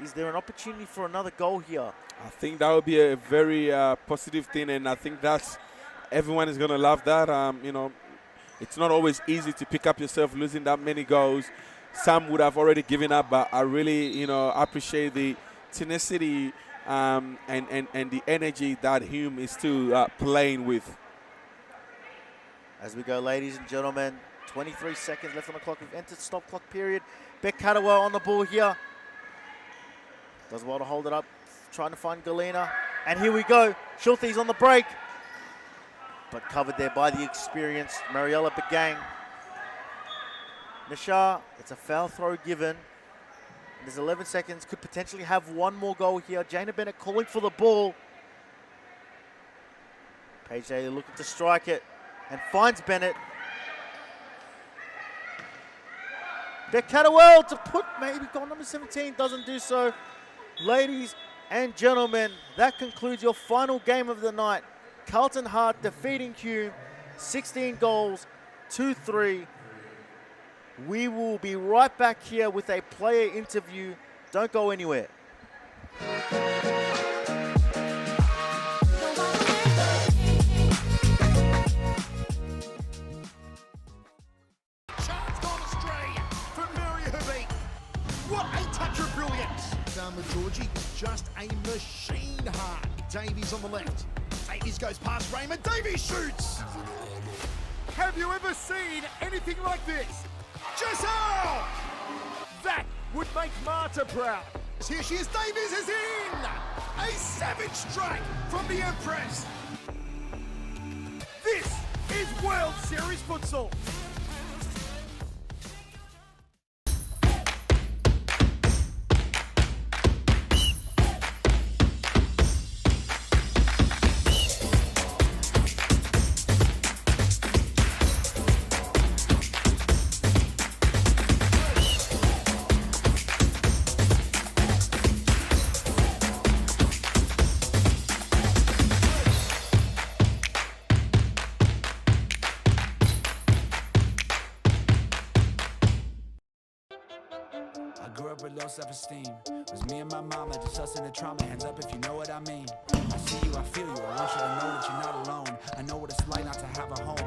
Is there an opportunity for another goal here? I think that would be a very positive thing, and I think that's everyone is going to love that. You know, it's not always easy to pick up yourself losing that many goals. Some would have already given up, but I really, you know, appreciate the tenacity and the energy that Hume is still playing with. As we go, ladies and gentlemen, 23 seconds left on the clock. We've entered stop clock period. Beck Catterwell on the ball here. Does well to hold it up, trying to find Galena. And here we go. Schulthe's on the break. But covered there by the experienced Mariella Begang. Nishar, it's a foul throw given. There's 11 seconds, could potentially have one more goal here. Jana Bennett calling for the ball. Paige Daly looking to strike it and finds Bennett. Beck Catterwell to put maybe goal number 17, doesn't do so. Ladies and gentlemen, that concludes your final game of the night. Carlton Hart defeating Hume, 16 goals, 2-3. We will be right back here with a player interview. Don't go anywhere. Chance gone astray from Mary Habib. What a touch of brilliance. Georgie, just a machine heart. Davies on the left. Davies goes past Raymond. Davies shoots. Have you ever seen anything like this? Giselle! That would make Marta proud. Here she is. Davies is in. A savage strike from the Empress. This is World Series Futsal. Low self-esteem was me and my mama, just us in the trauma. Hands up if you know what I mean. I see you, I feel you. I want you to know that you're not alone. I know what it's like not to have a home.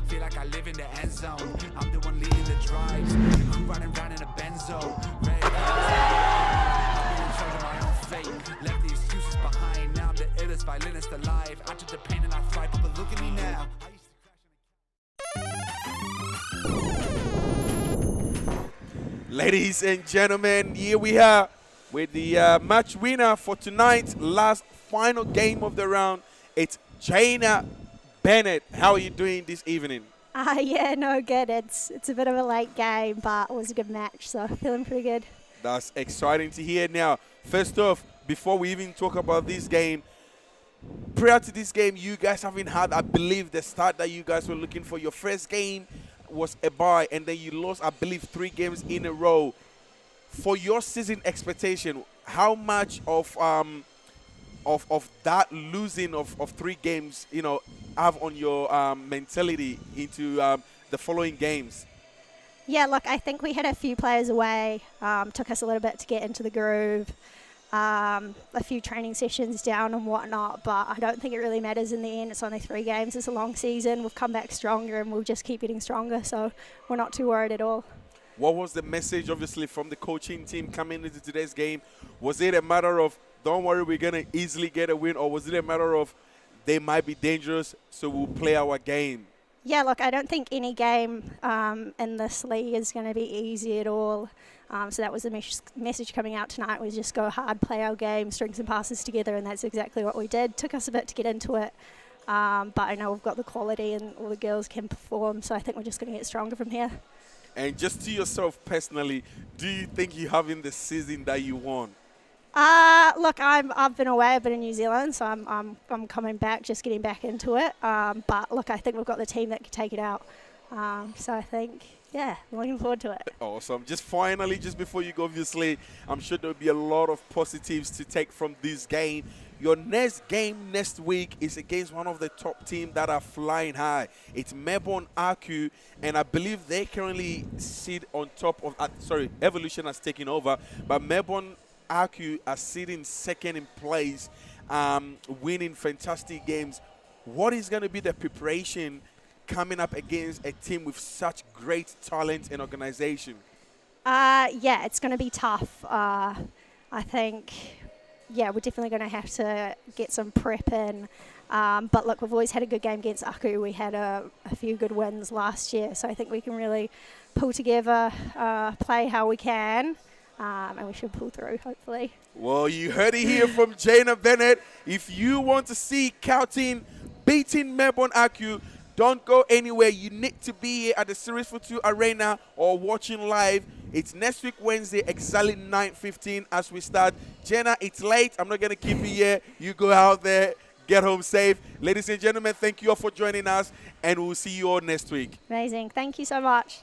Feel like I live in the end zone. I'm the one leading the drives. The crew riding around in a Benzo. Red I'm in charge of my own fate. Left the excuses behind. Now I'm the illest violinist alive. I took the pain and I thrive, but look at me now. Ladies and gentlemen, here we are with the match winner for tonight's last final game of the round. It's Jana Bennett. How are you doing this evening? Yeah, no, good. It's a bit of a late game, but it was a good match, so feeling pretty good. That's exciting to hear. Now, first off, before we even talk about this game, prior to this game, you guys haven't had, I believe, the start that you guys were looking for. Your first game was a bye, and then you lost, I believe, 3 games in a row. For your season expectation, how much of that losing of 3 games, you know, have on your mentality into the following games? Yeah, look, I think we had a few players away. Took us a little bit to get into the groove. A few training sessions down and whatnot, but I don't think it really matters in the end. It's only 3 games. It's a long season. We've come back stronger and we'll just keep getting stronger, so we're not too worried at all. What was the message, obviously, from the coaching team coming into today's game? Was it a matter of, don't worry, we're going to easily get a win, or was it a matter of they might be dangerous, so we'll play our game? Yeah, look, I don't think any game in this league is going to be easy at all. So that was the message coming out tonight, was just go hard, play our game, string some passes together, and that's exactly what we did. Took us a bit to get into it, but I know we've got the quality and all the girls can perform, so I think we're just going to get stronger from here. And just to yourself personally, do you think you're having the season that you want? Look, I've been away. I've been in New Zealand, so I'm coming back, just getting back into it. But look, I think we've got the team that can take it out. So I think, yeah, I'm looking forward to it. Awesome. Just finally, just before you go, obviously, I'm sure there'll be a lot of positives to take from this game. Your next game next week is against one of the top teams that are flying high. It's Melbourne Arcu, and I believe they currently sit on top of, Evolution has taken over, but Melbourne Arcu are sitting second in place, winning fantastic games. What is going to be the preparation coming up against a team with such great talent and organization? Yeah, it's going to be tough. I think, yeah, we're definitely going to have to get some prep in. But look, we've always had a good game against Aku. We had a few good wins last year, so I think we can really pull together, play how we can, and we should pull through, hopefully. Well, you heard it here from Jana Bennett. If you want to see Cowteen beating Melbourne Arcu, don't go anywhere. You need to be here at the Series Futsal Arena or watching live. It's next week, Wednesday, exactly 9:15 as we start. Jenna, it's late. I'm not going to keep you here. You go out there, get home safe. Ladies and gentlemen, thank you all for joining us, and we'll see you all next week. Amazing. Thank you so much.